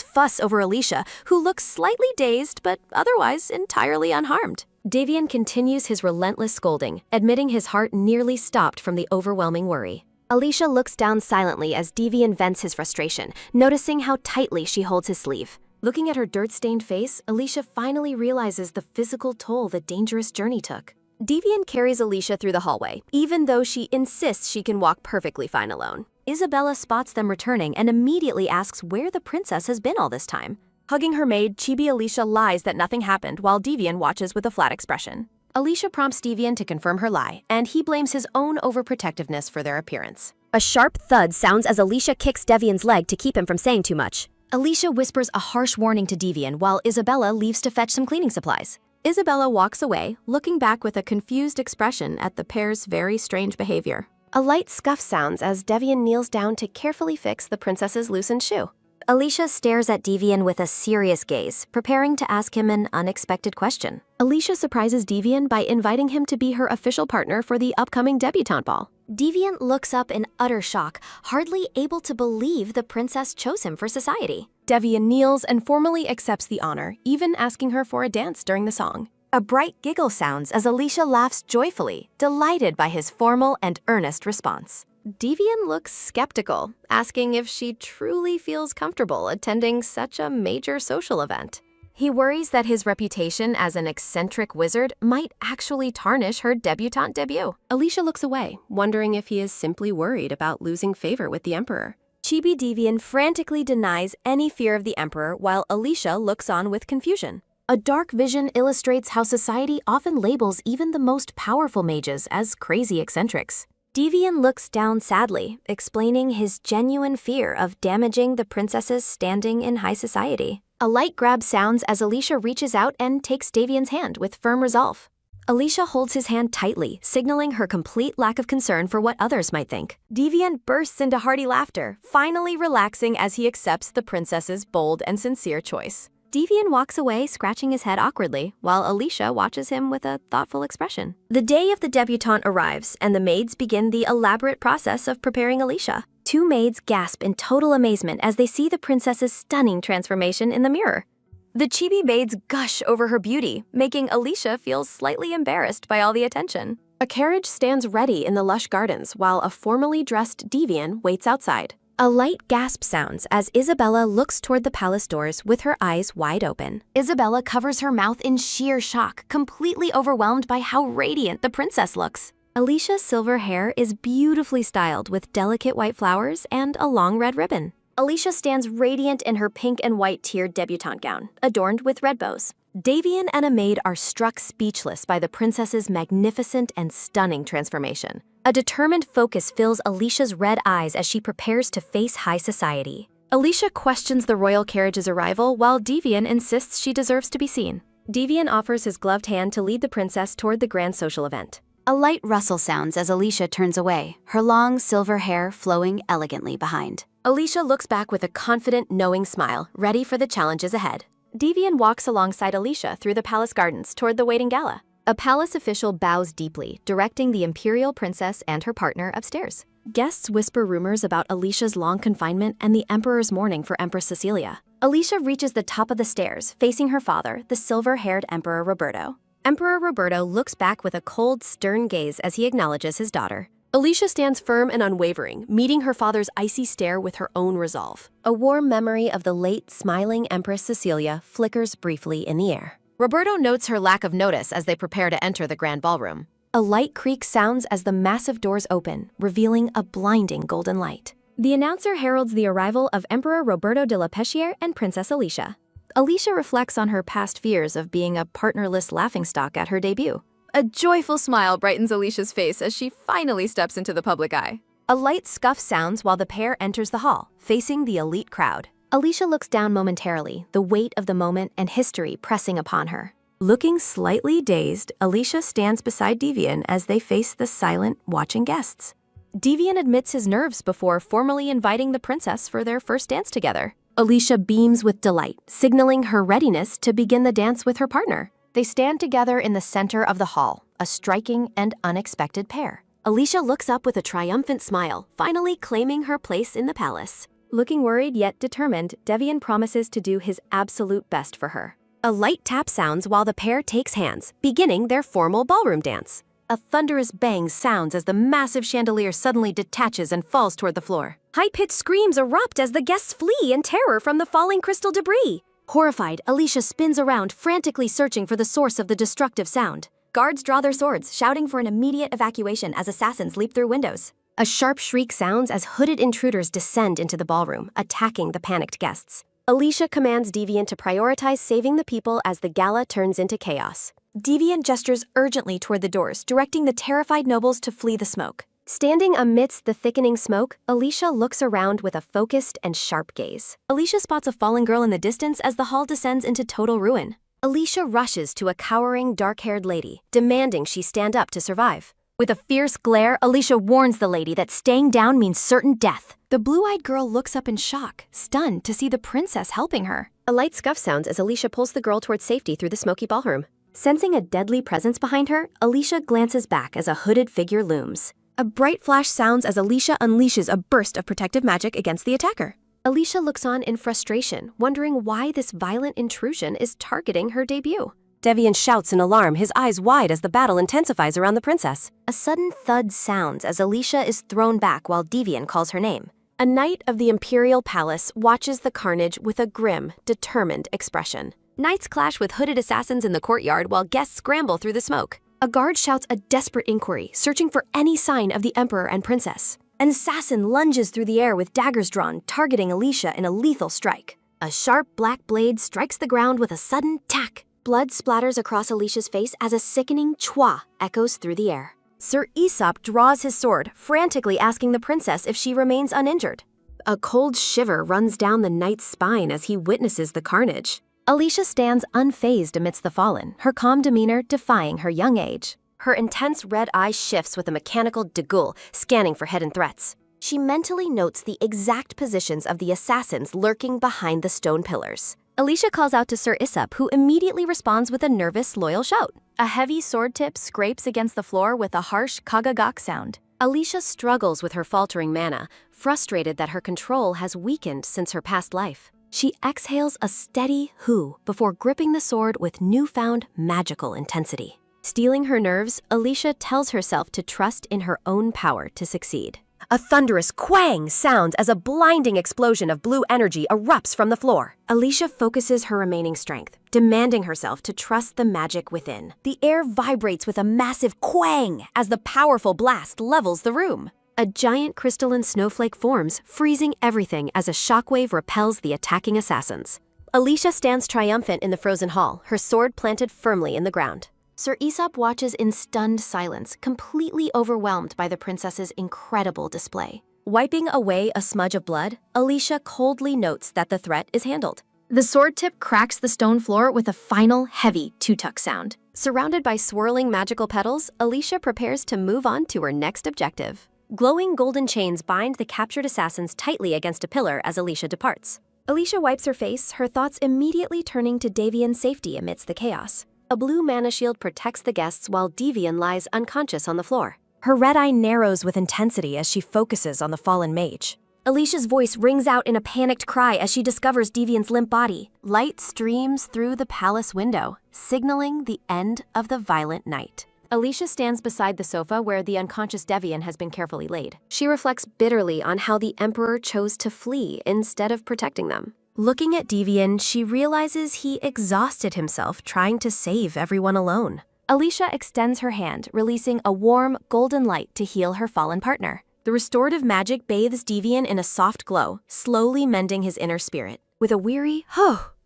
fuss over Alicia, who looks slightly dazed but otherwise entirely unharmed. Devian continues his relentless scolding, admitting his heart nearly stopped from the overwhelming worry. Alicia looks down silently as Devian vents his frustration, noticing how tightly she holds his sleeve. Looking at her dirt-stained face, Alicia finally realizes the physical toll the dangerous journey took. Devian carries Alicia through the hallway, even though she insists she can walk perfectly fine alone. Isabella spots them returning and immediately asks where the princess has been all this time. Hugging her maid, Chibi Alicia lies that nothing happened while Devian watches with a flat expression. Alicia prompts Devian to confirm her lie, and he blames his own overprotectiveness for their appearance. A sharp thud sounds as Alicia kicks Devian's leg to keep him from saying too much. Alicia whispers a harsh warning to Devian while Isabella leaves to fetch some cleaning supplies. Isabella walks away, looking back with a confused expression at the pair's very strange behavior. A light scuff sounds as Devian kneels down to carefully fix the princess's loosened shoe. Alicia stares at Devian with a serious gaze, preparing to ask him an unexpected question. Alicia surprises Devian by inviting him to be her official partner for the upcoming debutante ball. Devian looks up in utter shock, hardly able to believe the princess chose him for society. Devian kneels and formally accepts the honor, even asking her for a dance during the song. A bright giggle sounds as Alicia laughs joyfully, delighted by his formal and earnest response. Devian looks skeptical, asking if she truly feels comfortable attending such a major social event. He worries that his reputation as an eccentric wizard might actually tarnish her debutante debut. Alicia looks away, wondering if he is simply worried about losing favor with the Emperor. Chibi Devian frantically denies any fear of the Emperor while Alicia looks on with confusion. A dark vision illustrates how society often labels even the most powerful mages as crazy eccentrics. Devian looks down sadly, explaining his genuine fear of damaging the princess's standing in high society. A light grab sounds as Alicia reaches out and takes Devian's hand with firm resolve. Alicia holds his hand tightly, signaling her complete lack of concern for what others might think. Devian bursts into hearty laughter, finally relaxing as he accepts the princess's bold and sincere choice. Devian walks away, scratching his head awkwardly, while Alicia watches him with a thoughtful expression. The day of the debutante arrives, and the maids begin the elaborate process of preparing Alicia. Two maids gasp in total amazement as they see the princess's stunning transformation in the mirror. The chibi maids gush over her beauty, making Alicia feel slightly embarrassed by all the attention. A carriage stands ready in the lush gardens, while a formally dressed Devian waits outside. A light gasp sounds as Isabella looks toward the palace doors with her eyes wide open. Isabella covers her mouth in sheer shock, completely overwhelmed by how radiant the princess looks. Alicia's silver hair is beautifully styled with delicate white flowers and a long red ribbon. Alicia stands radiant in her pink and white tiered debutante gown, adorned with red bows. Davian and a maid are struck speechless by the princess's magnificent and stunning transformation. A determined focus fills Alicia's red eyes as she prepares to face high society. Alicia questions the royal carriage's arrival while Devian insists she deserves to be seen. Devian offers his gloved hand to lead the princess toward the grand social event. A light rustle sounds as Alicia turns away, her long silver hair flowing elegantly behind. Alicia looks back with a confident, knowing smile, ready for the challenges ahead. Devian walks alongside Alicia through the palace gardens toward the waiting gala. A palace official bows deeply, directing the imperial princess and her partner upstairs. Guests whisper rumors about Alicia's long confinement and the emperor's mourning for Empress Cecilia. Alicia reaches the top of the stairs, facing her father, the silver-haired Emperor Roberto. Emperor Roberto looks back with a cold, stern gaze as he acknowledges his daughter. Alicia stands firm and unwavering, meeting her father's icy stare with her own resolve. A warm memory of the late, smiling Empress Cecilia flickers briefly in the air. Roberto notes her lack of notice as they prepare to enter the grand ballroom. A light creak sounds as the massive doors open, revealing a blinding golden light. The announcer heralds the arrival of Emperor Roberto de la Pechier and Princess Alicia. Alicia reflects on her past fears of being a partnerless laughingstock at her debut. A joyful smile brightens Alicia's face as she finally steps into the public eye. A light scuff sounds while the pair enters the hall, facing the elite crowd. Alicia looks down momentarily, the weight of the moment and history pressing upon her. Looking slightly dazed, Alicia stands beside Devian as they face the silent, watching guests. Devian admits his nerves before formally inviting the princess for their first dance together. Alicia beams with delight, signaling her readiness to begin the dance with her partner. They stand together in the center of the hall, a striking and unexpected pair. Alicia looks up with a triumphant smile, finally claiming her place in the palace. Looking worried yet determined, Devian promises to do his absolute best for her. A light tap sounds while the pair takes hands, beginning their formal ballroom dance. A thunderous bang sounds as the massive chandelier suddenly detaches and falls toward the floor. High-pitched screams erupt as the guests flee in terror from the falling crystal debris. Horrified, Alicia spins around, frantically searching for the source of the destructive sound. Guards draw their swords, shouting for an immediate evacuation as assassins leap through windows. A sharp shriek sounds as hooded intruders descend into the ballroom, attacking the panicked guests. Alicia commands Deviant to prioritize saving the people as the gala turns into chaos. Deviant gestures urgently toward the doors, directing the terrified nobles to flee the smoke. Standing amidst the thickening smoke, Alicia looks around with a focused and sharp gaze. Alicia spots a fallen girl in the distance as the hall descends into total ruin. Alicia rushes to a cowering, dark-haired lady, demanding she stand up to survive. With a fierce glare, Alicia warns the lady that staying down means certain death. The blue-eyed girl looks up in shock, stunned to see the princess helping her. A light scuff sounds as Alicia pulls the girl towards safety through the smoky ballroom. Sensing a deadly presence behind her, Alicia glances back as a hooded figure looms. A bright flash sounds as Alicia unleashes a burst of protective magic against the attacker. Alicia looks on in frustration, wondering why this violent intrusion is targeting her debut. Devian shouts in alarm, his eyes wide as the battle intensifies around the princess. A sudden thud sounds as Alicia is thrown back while Devian calls her name. A knight of the Imperial Palace watches the carnage with a grim, determined expression. Knights clash with hooded assassins in the courtyard while guests scramble through the smoke. A guard shouts a desperate inquiry, searching for any sign of the emperor and princess. An assassin lunges through the air with daggers drawn, targeting Alicia in a lethal strike. A sharp black blade strikes the ground with a sudden tack. Blood splatters across Alicia's face as a sickening chwa echoes through the air. Sir Aesop draws his sword, frantically asking the princess if she remains uninjured. A cold shiver runs down the knight's spine as he witnesses the carnage. Alicia stands unfazed amidst the fallen, her calm demeanor defying her young age. Her intense red eye shifts with a mechanical degoul, scanning for hidden threats. She mentally notes the exact positions of the assassins lurking behind the stone pillars. Alicia calls out to Sir Aesop, who immediately responds with a nervous, loyal shout. A heavy sword tip scrapes against the floor with a harsh kagagak sound. Alicia struggles with her faltering mana, frustrated that her control has weakened since her past life. She exhales a steady hoo before gripping the sword with newfound magical intensity. Steeling her nerves, Alicia tells herself to trust in her own power to succeed. A thunderous quang sounds as a blinding explosion of blue energy erupts from the floor. Alicia focuses her remaining strength, demanding herself to trust the magic within. The air vibrates with a massive quang as the powerful blast levels the room. A giant crystalline snowflake forms, freezing everything as a shockwave repels the attacking assassins. Alicia stands triumphant in the frozen hall, her sword planted firmly in the ground. Sir Aesop watches in stunned silence, completely overwhelmed by the princess's incredible display. Wiping away a smudge of blood, Alicia coldly notes that the threat is handled. The sword tip cracks the stone floor with a final, heavy tutuk sound. Surrounded by swirling magical petals, Alicia prepares to move on to her next objective. Glowing golden chains bind the captured assassins tightly against a pillar as Alicia departs. Alicia wipes her face, her thoughts immediately turning to Davian's safety amidst the chaos. A blue mana shield protects the guests while Devian lies unconscious on the floor. Her red eye narrows with intensity as she focuses on the fallen mage. Alicia's voice rings out in a panicked cry as she discovers Devian's limp body. Light streams through the palace window, signaling the end of the violent night. Alicia stands beside the sofa where the unconscious Devian has been carefully laid. She reflects bitterly on how the Emperor chose to flee instead of protecting them. Looking at Devian, she realizes he exhausted himself trying to save everyone alone. Alicia extends her hand, releasing a warm, golden light to heal her fallen partner. The restorative magic bathes Devian in a soft glow, slowly mending his inner spirit. With a weary,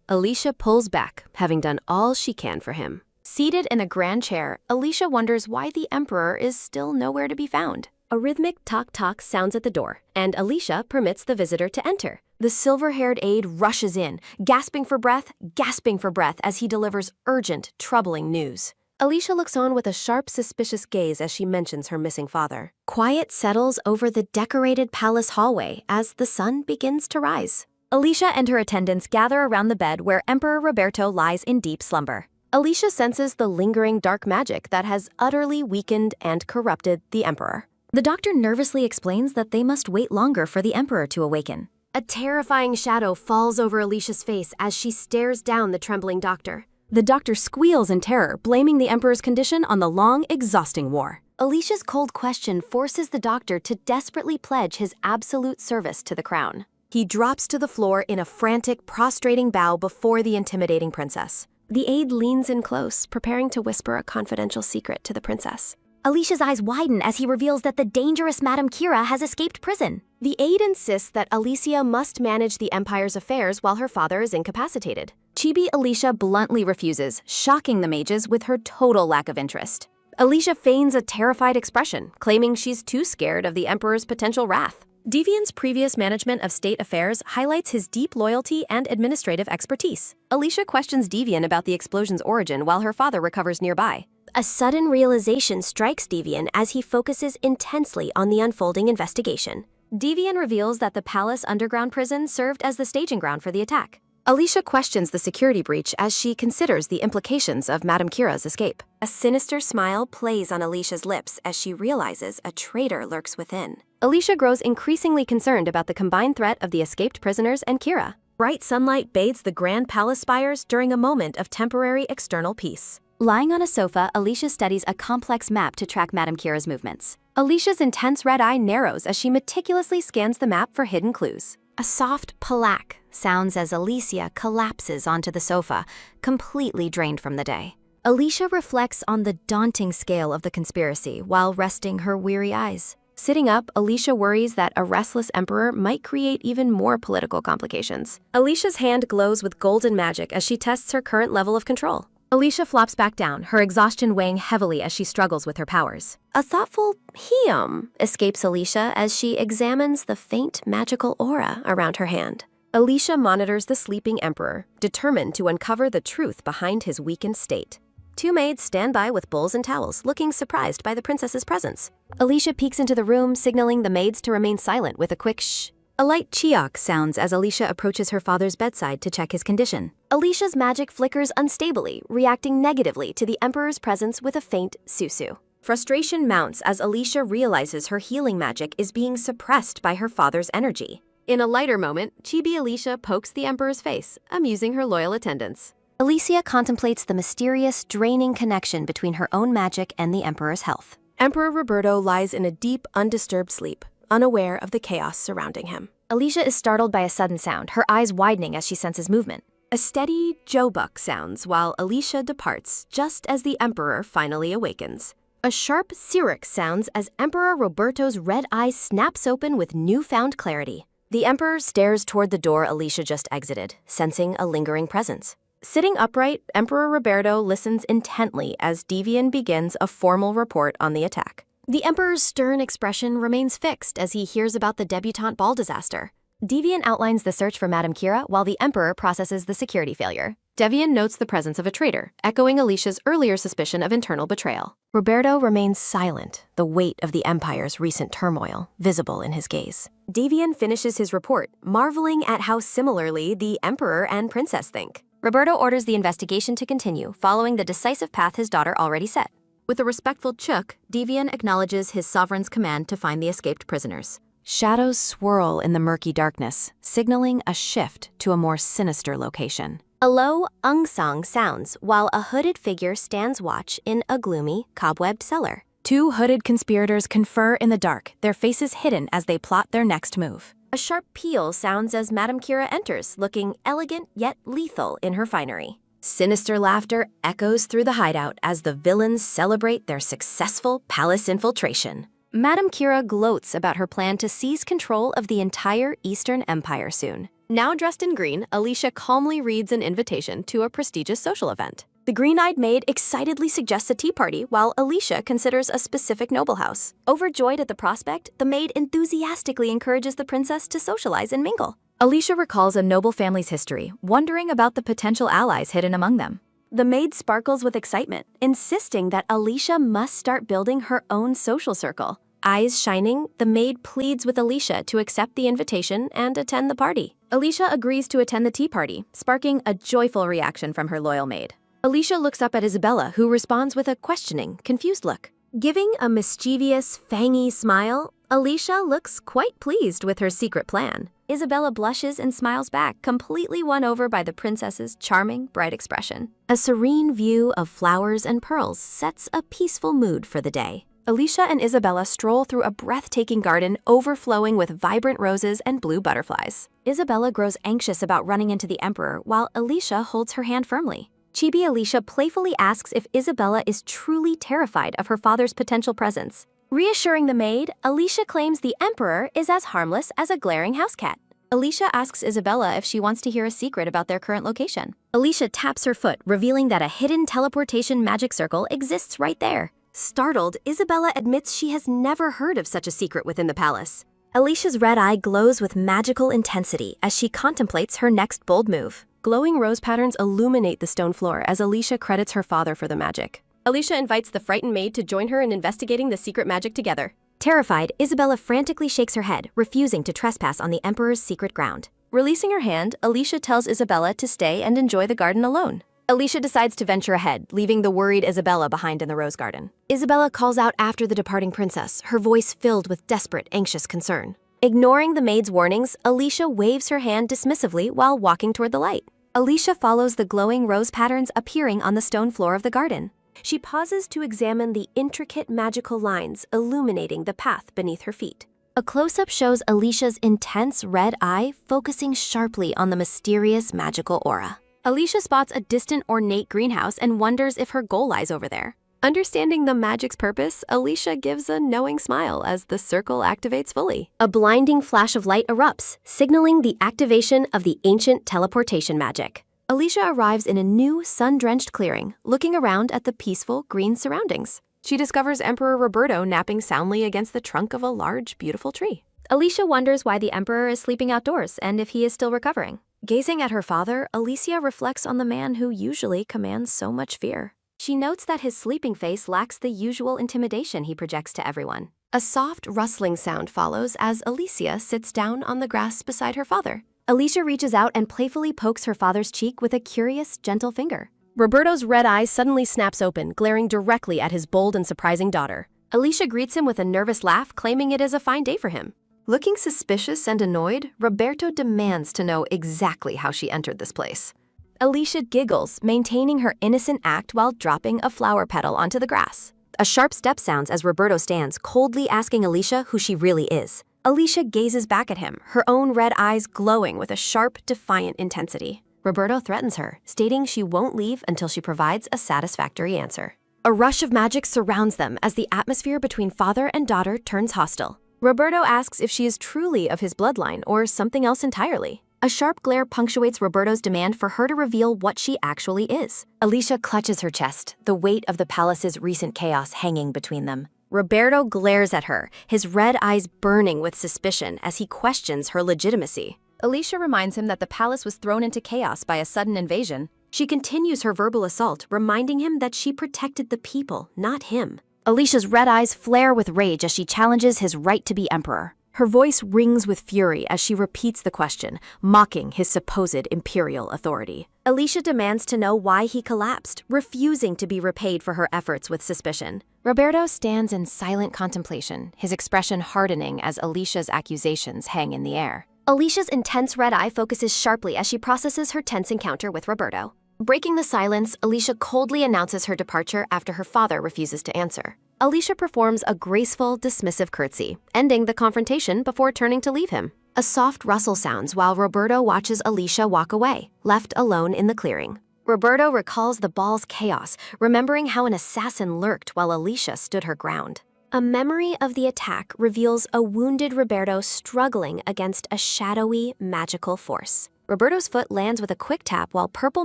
Alicia pulls back, having done all she can for him. Seated in a grand chair, Alicia wonders why the Emperor is still nowhere to be found. A rhythmic tock-tock sounds at the door, and Alicia permits the visitor to enter. The silver-haired aide rushes in, gasping for breath as he delivers urgent, troubling news. Alicia looks on with a sharp, suspicious gaze as she mentions her missing father. Quiet settles over the decorated palace hallway as the sun begins to rise. Alicia and her attendants gather around the bed where Emperor Roberto lies in deep slumber. Alicia senses the lingering dark magic that has utterly weakened and corrupted the emperor. The doctor nervously explains that they must wait longer for the emperor to awaken. A terrifying shadow falls over Alicia's face as she stares down the trembling doctor. The doctor squeals in terror, blaming the emperor's condition on the long, exhausting war. Alicia's cold question forces the doctor to desperately pledge his absolute service to the crown. He drops to the floor in a frantic, prostrating bow before the intimidating princess. The aide leans in close, preparing to whisper a confidential secret to the princess. Alicia's eyes widen as he reveals that the dangerous Madame Kira has escaped prison. The aide insists that Alicia must manage the empire's affairs while her father is incapacitated. Chibi Alicia bluntly refuses, shocking the mages with her total lack of interest. Alicia feigns a terrified expression, claiming she's too scared of the emperor's potential wrath. Devian's previous management of state affairs highlights his deep loyalty and administrative expertise. Alicia questions Devian about the explosion's origin while her father recovers nearby. A sudden realization strikes Devian as he focuses intensely on the unfolding investigation. Devian reveals that the palace underground prison served as the staging ground for the attack. Alicia questions the security breach as she considers the implications of Madame Kira's escape. A sinister smile plays on Alicia's lips as she realizes a traitor lurks within. Alicia grows increasingly concerned about the combined threat of the escaped prisoners and Kira. Bright sunlight bathes the grand palace spires during a moment of temporary external peace. Lying on a sofa, Alicia studies a complex map to track Madame Kira's movements. Alicia's intense red eye narrows as she meticulously scans the map for hidden clues. A soft plack sounds as Alicia collapses onto the sofa, completely drained from the day. Alicia reflects on the daunting scale of the conspiracy while resting her weary eyes. Sitting up, Alicia worries that a restless emperor might create even more political complications. Alicia's hand glows with golden magic as she tests her current level of control. Alicia flops back down, her exhaustion weighing heavily as she struggles with her powers. A thoughtful "Heum" escapes Alicia as she examines the faint magical aura around her hand. Alicia monitors the sleeping emperor, determined to uncover the truth behind his weakened state. Two maids stand by with bowls and towels, looking surprised by the princess's presence. Alicia peeks into the room, signaling the maids to remain silent with a quick shh. A light chiok sounds as Alicia approaches her father's bedside to check his condition. Alicia's magic flickers unstably, reacting negatively to the emperor's presence with a faint susu. Frustration mounts as Alicia realizes her healing magic is being suppressed by her father's energy. In a lighter moment, Chibi Alicia pokes the emperor's face, amusing her loyal attendants. Alicia contemplates the mysterious, draining connection between her own magic and the emperor's health. Emperor Roberto lies in a deep, undisturbed sleep, unaware of the chaos surrounding him. Alicia is startled by a sudden sound, her eyes widening as she senses movement. A steady jobuck sounds while Alicia departs just as the emperor finally awakens. A sharp syrinx sounds as Emperor Roberto's red eye snaps open with newfound clarity. The emperor stares toward the door Alicia just exited, sensing a lingering presence. Sitting upright, Emperor Roberto listens intently as Devian begins a formal report on the attack. The emperor's stern expression remains fixed as he hears about the debutante ball disaster. Devian outlines the search for Madame Kira while the emperor processes the security failure. Devian notes the presence of a traitor, echoing Alicia's earlier suspicion of internal betrayal. Roberto remains silent, the weight of the empire's recent turmoil visible in his gaze. Devian finishes his report, marveling at how similarly the emperor and princess think. Roberto orders the investigation to continue, following the decisive path his daughter already set. With a respectful chuk, Devian acknowledges his sovereign's command to find the escaped prisoners. Shadows swirl in the murky darkness, signaling a shift to a more sinister location. A low ung-song sounds while a hooded figure stands watch in a gloomy, cobwebbed cellar. Two hooded conspirators confer in the dark, their faces hidden as they plot their next move. A sharp peal sounds as Madame Kira enters, looking elegant yet lethal in her finery. Sinister laughter echoes through the hideout as the villains celebrate their successful palace infiltration. Madame Kira gloats about her plan to seize control of the entire Eastern Empire soon. Now dressed in green, Alicia calmly reads an invitation to a prestigious social event. The green-eyed maid excitedly suggests a tea party while Alicia considers a specific noble house. Overjoyed at the prospect, the maid enthusiastically encourages the princess to socialize and mingle. Alicia recalls a noble family's history, wondering about the potential allies hidden among them. The maid sparkles with excitement, insisting that Alicia must start building her own social circle. Eyes shining, the maid pleads with Alicia to accept the invitation and attend the party. Alicia agrees to attend the tea party, sparking a joyful reaction from her loyal maid. Alicia looks up at Isabella, who responds with a questioning, confused look. Giving a mischievous, fangy smile, Alicia looks quite pleased with her secret plan. Isabella blushes and smiles back, completely won over by the princess's charming, bright expression. A serene view of flowers and pearls sets a peaceful mood for the day. Alicia and Isabella stroll through a breathtaking garden overflowing with vibrant roses and blue butterflies. Isabella grows anxious about running into the emperor, while Alicia holds her hand firmly. Chibi Alicia playfully asks if Isabella is truly terrified of her father's potential presence. Reassuring the maid, Alicia claims the emperor is as harmless as a glaring house cat. Alicia asks Isabella if she wants to hear a secret about their current location. Alicia taps her foot, revealing that a hidden teleportation magic circle exists right there. Startled, Isabella admits she has never heard of such a secret within the palace. Alicia's red eye glows with magical intensity as she contemplates her next bold move. Glowing rose patterns illuminate the stone floor as Alicia credits her father for the magic. Alicia invites the frightened maid to join her in investigating the secret magic together. Terrified, Isabella frantically shakes her head, refusing to trespass on the emperor's secret ground. Releasing her hand, Alicia tells Isabella to stay and enjoy the garden alone. Alicia decides to venture ahead, leaving the worried Isabella behind in the rose garden. Isabella calls out after the departing princess, her voice filled with desperate, anxious concern. Ignoring the maid's warnings, Alicia waves her hand dismissively while walking toward the light. Alicia follows the glowing rose patterns appearing on the stone floor of the garden. She pauses to examine the intricate magical lines illuminating the path beneath her feet. A close-up shows Alicia's intense red eye focusing sharply on the mysterious magical aura. Alicia spots a distant ornate greenhouse and wonders if her goal lies over there. Understanding the magic's purpose, Alicia gives a knowing smile as the circle activates fully. A blinding flash of light erupts, signaling the activation of the ancient teleportation magic. Alicia arrives in a new, sun-drenched clearing, looking around at the peaceful, green surroundings. She discovers Emperor Roberto napping soundly against the trunk of a large, beautiful tree. Alicia wonders why the emperor is sleeping outdoors and if he is still recovering. Gazing at her father, Alicia reflects on the man who usually commands so much fear. She notes that his sleeping face lacks the usual intimidation he projects to everyone. A soft rustling sound follows as Alicia sits down on the grass beside her father. Alicia reaches out and playfully pokes her father's cheek with a curious, gentle finger. Roberto's red eye suddenly snaps open, glaring directly at his bold and surprising daughter. Alicia greets him with a nervous laugh, claiming it is a fine day for him. Looking suspicious and annoyed, Roberto demands to know exactly how she entered this place. Alicia giggles, maintaining her innocent act while dropping a flower petal onto the grass. A sharp step sounds as Roberto stands, coldly asking Alicia who she really is. Alicia gazes back at him, her own red eyes glowing with a sharp, defiant intensity. Roberto threatens her, stating she won't leave until she provides a satisfactory answer. A rush of magic surrounds them as the atmosphere between father and daughter turns hostile. Roberto asks if she is truly of his bloodline or something else entirely. A sharp glare punctuates Roberto's demand for her to reveal what she actually is. Alicia clutches her chest, the weight of the palace's recent chaos hanging between them. Roberto glares at her, his red eyes burning with suspicion as he questions her legitimacy. Alicia reminds him that the palace was thrown into chaos by a sudden invasion. She continues her verbal assault, reminding him that she protected the people, not him. Alicia's red eyes flare with rage as she challenges his right to be emperor. Her voice rings with fury as she repeats the question, mocking his supposed imperial authority. Alicia demands to know why he collapsed, refusing to be repaid for her efforts with suspicion. Roberto stands in silent contemplation, his expression hardening as Alicia's accusations hang in the air. Alicia's intense red eye focuses sharply as she processes her tense encounter with Roberto. Breaking the silence, Alicia coldly announces her departure after her father refuses to answer. Alicia performs a graceful, dismissive curtsy, ending the confrontation before turning to leave him. A soft rustle sounds while Roberto watches Alicia walk away, left alone in the clearing. Roberto recalls the ball's chaos, remembering how an assassin lurked while Alicia stood her ground. A memory of the attack reveals a wounded Roberto struggling against a shadowy, magical force. Roberto's foot lands with a quick tap while purple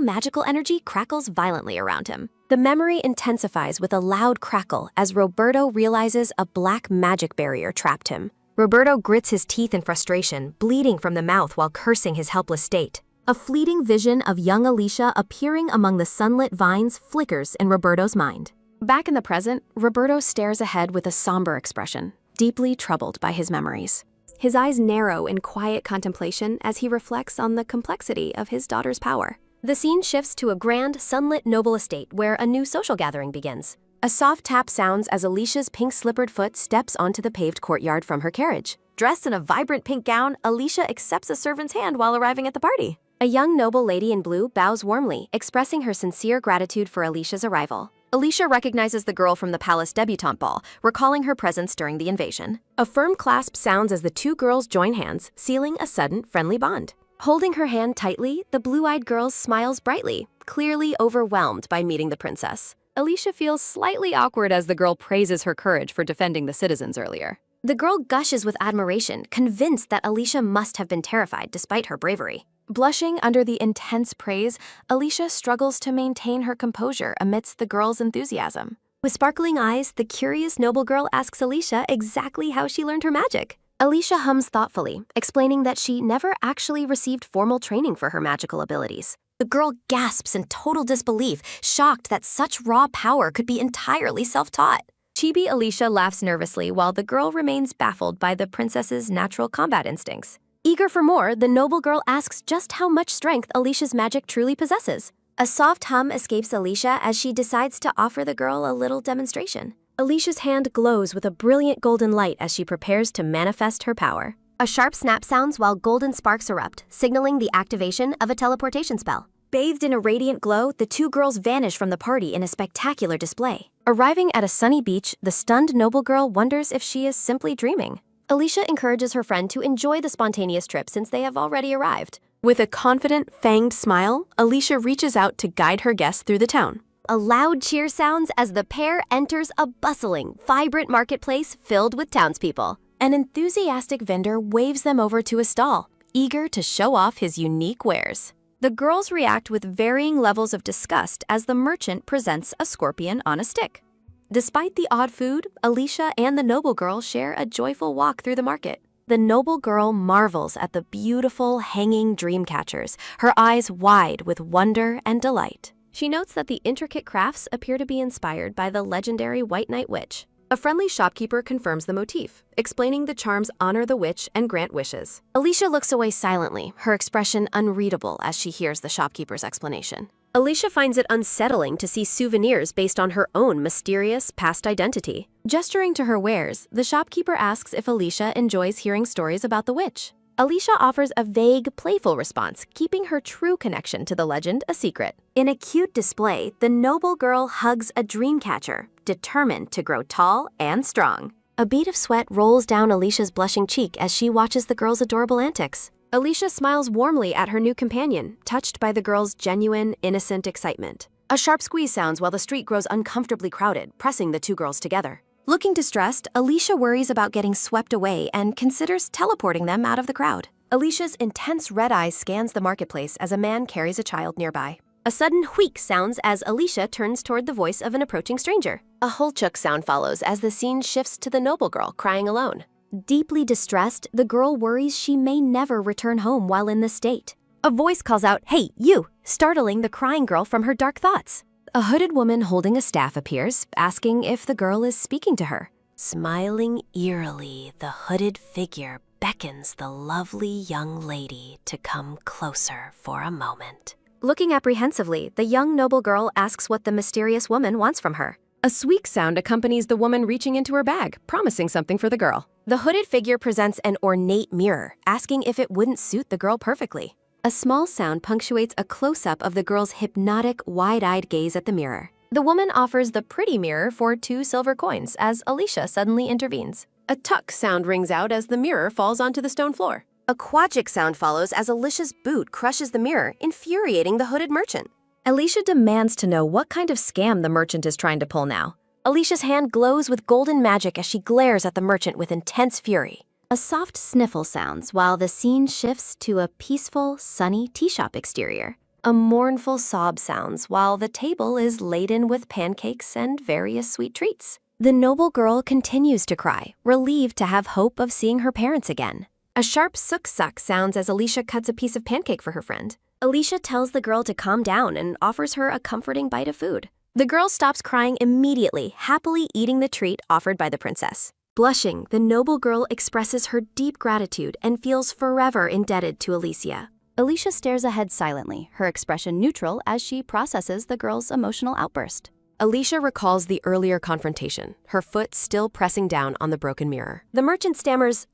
magical energy crackles violently around him. The memory intensifies with a loud crackle as Roberto realizes a black magic barrier trapped him. Roberto grits his teeth in frustration, bleeding from the mouth while cursing his helpless state. A fleeting vision of young Alicia appearing among the sunlit vines flickers in Roberto's mind. Back in the present, Roberto stares ahead with a somber expression, deeply troubled by his memories. His eyes narrow in quiet contemplation as he reflects on the complexity of his daughter's power. The scene shifts to a grand, sunlit noble estate where a new social gathering begins. A soft tap sounds as Alicia's pink-slippered foot steps onto the paved courtyard from her carriage. Dressed in a vibrant pink gown, Alicia accepts a servant's hand while arriving at the party. A young noble lady in blue bows warmly, expressing her sincere gratitude for Alicia's arrival. Alicia recognizes the girl from the palace debutante ball, recalling her presence during the invasion. A firm clasp sounds as the two girls join hands, sealing a sudden, friendly bond. Holding her hand tightly, the blue-eyed girl smiles brightly, clearly overwhelmed by meeting the princess. Alicia feels slightly awkward as the girl praises her courage for defending the citizens earlier. The girl gushes with admiration, convinced that Alicia must have been terrified despite her bravery. Blushing under the intense praise, Alicia struggles to maintain her composure amidst the girl's enthusiasm. With sparkling eyes, the curious noble girl asks Alicia exactly how she learned her magic. Alicia hums thoughtfully, explaining that she never actually received formal training for her magical abilities. The girl gasps in total disbelief, shocked that such raw power could be entirely self-taught. Chibi Alicia laughs nervously while the girl remains baffled by the princess's natural combat instincts. Eager for more, the noble girl asks just how much strength Alicia's magic truly possesses. A soft hum escapes Alicia as she decides to offer the girl a little demonstration. Alicia's hand glows with a brilliant golden light as she prepares to manifest her power. A sharp snap sounds while golden sparks erupt, signaling the activation of a teleportation spell. Bathed in a radiant glow, the two girls vanish from the party in a spectacular display. Arriving at a sunny beach, the stunned noble girl wonders if she is simply dreaming. Alicia encourages her friend to enjoy the spontaneous trip since they have already arrived. With a confident, fanged smile, Alicia reaches out to guide her guests through the town. A loud cheer sounds as the pair enters a bustling, vibrant marketplace filled with townspeople. An enthusiastic vendor waves them over to a stall, eager to show off his unique wares. The girls react with varying levels of disgust as the merchant presents a scorpion on a stick. Despite the odd food, Alicia and the noble girl share a joyful walk through the market. The noble girl marvels at the beautiful hanging dream catchers, her eyes wide with wonder and delight. She notes that the intricate crafts appear to be inspired by the legendary White Night Witch. A friendly shopkeeper confirms the motif, explaining the charms honor the witch and grant wishes. Alicia looks away silently, her expression unreadable as she hears the shopkeeper's explanation. Alicia finds it unsettling to see souvenirs based on her own mysterious past identity. Gesturing to her wares, the shopkeeper asks if Alicia enjoys hearing stories about the witch. Alicia offers a vague, playful response, keeping her true connection to the legend a secret. In a cute display, the noble girl hugs a dream catcher, determined to grow tall and strong. A bead of sweat rolls down Alicia's blushing cheek as she watches the girl's adorable antics. Alicia smiles warmly at her new companion, touched by the girl's genuine, innocent excitement. A sharp squeeze sounds while the street grows uncomfortably crowded, pressing the two girls together. Looking distressed, Alicia worries about getting swept away and considers teleporting them out of the crowd. Alicia's intense red eyes scans the marketplace as a man carries a child nearby. A sudden wheek sounds as Alicia turns toward the voice of an approaching stranger. A holchuk sound follows as the scene shifts to the noble girl crying alone. Deeply distressed, the girl worries she may never return home while in this state. A voice calls out, "Hey, you!" startling the crying girl from her dark thoughts. A hooded woman holding a staff appears, asking if the girl is speaking to her. Smiling eerily, the hooded figure beckons the lovely young lady to come closer for a moment. Looking apprehensively, the young noble girl asks what the mysterious woman wants from her. A squeak sound accompanies the woman reaching into her bag, promising something for the girl. The hooded figure presents an ornate mirror, asking if it wouldn't suit the girl perfectly. A small sound punctuates a close-up of the girl's hypnotic, wide-eyed gaze at the mirror. The woman offers the pretty mirror for 2 silver coins as Alicia suddenly intervenes. A tuck sound rings out as the mirror falls onto the stone floor. A quagic sound follows as Alicia's boot crushes the mirror, infuriating the hooded merchant. Alicia demands to know what kind of scam the merchant is trying to pull now. Alicia's hand glows with golden magic as she glares at the merchant with intense fury. A soft sniffle sounds while the scene shifts to a peaceful, sunny tea shop exterior. A mournful sob sounds while the table is laden with pancakes and various sweet treats. The noble girl continues to cry, relieved to have hope of seeing her parents again. A sharp sook-suck sounds as Alicia cuts a piece of pancake for her friend. Alicia tells the girl to calm down and offers her a comforting bite of food. The girl stops crying immediately, happily eating the treat offered by the princess. Blushing, the noble girl expresses her deep gratitude and feels forever indebted to Alicia. Alicia stares ahead silently, her expression neutral as she processes the girl's emotional outburst. Alicia recalls the earlier confrontation, her foot still pressing down on the broken mirror. The merchant stammers,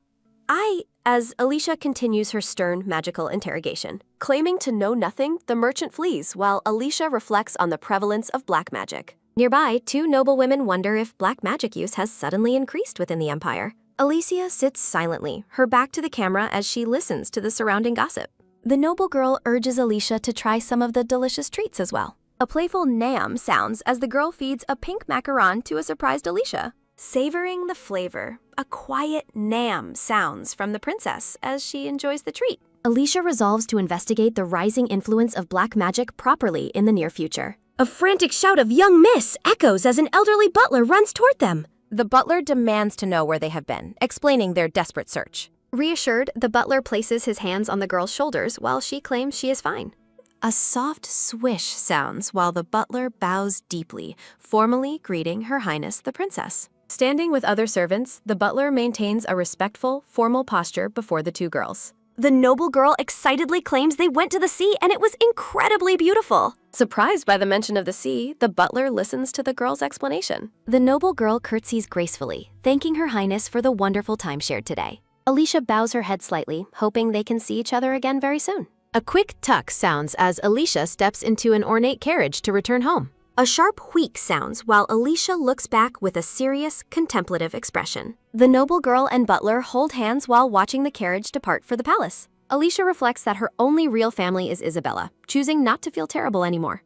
as Alicia continues her stern, magical interrogation. Claiming to know nothing, the merchant flees while Alicia reflects on the prevalence of black magic. Nearby, two noble women wonder if black magic use has suddenly increased within the empire. Alicia sits silently, her back to the camera as she listens to the surrounding gossip. The noble girl urges Alicia to try some of the delicious treats as well. A playful nam sounds as the girl feeds a pink macaron to a surprised Alicia. Savoring the flavor, a quiet nam sounds from the princess as she enjoys the treat. Alicia resolves to investigate the rising influence of black magic properly in the near future. A frantic shout of "Young Miss" echoes as an elderly butler runs toward them. The butler demands to know where they have been, explaining their desperate search. Reassured, the butler places his hands on the girl's shoulders while she claims she is fine. A soft swish sounds while the butler bows deeply, formally greeting Her Highness the Princess. Standing with other servants, the butler maintains a respectful, formal posture before the two girls. The noble girl excitedly claims they went to the sea and it was incredibly beautiful. Surprised by the mention of the sea, the butler listens to the girl's explanation. The noble girl curtsies gracefully, thanking Her Highness for the wonderful time shared today. Alicia bows her head slightly, hoping they can see each other again very soon. A quick tuck sounds as Alicia steps into an ornate carriage to return home. A sharp wheek sounds while Alicia looks back with a serious, contemplative expression. The noble girl and butler hold hands while watching the carriage depart for the palace. Alicia reflects that her only real family is Isabella, choosing not to feel terrible anymore.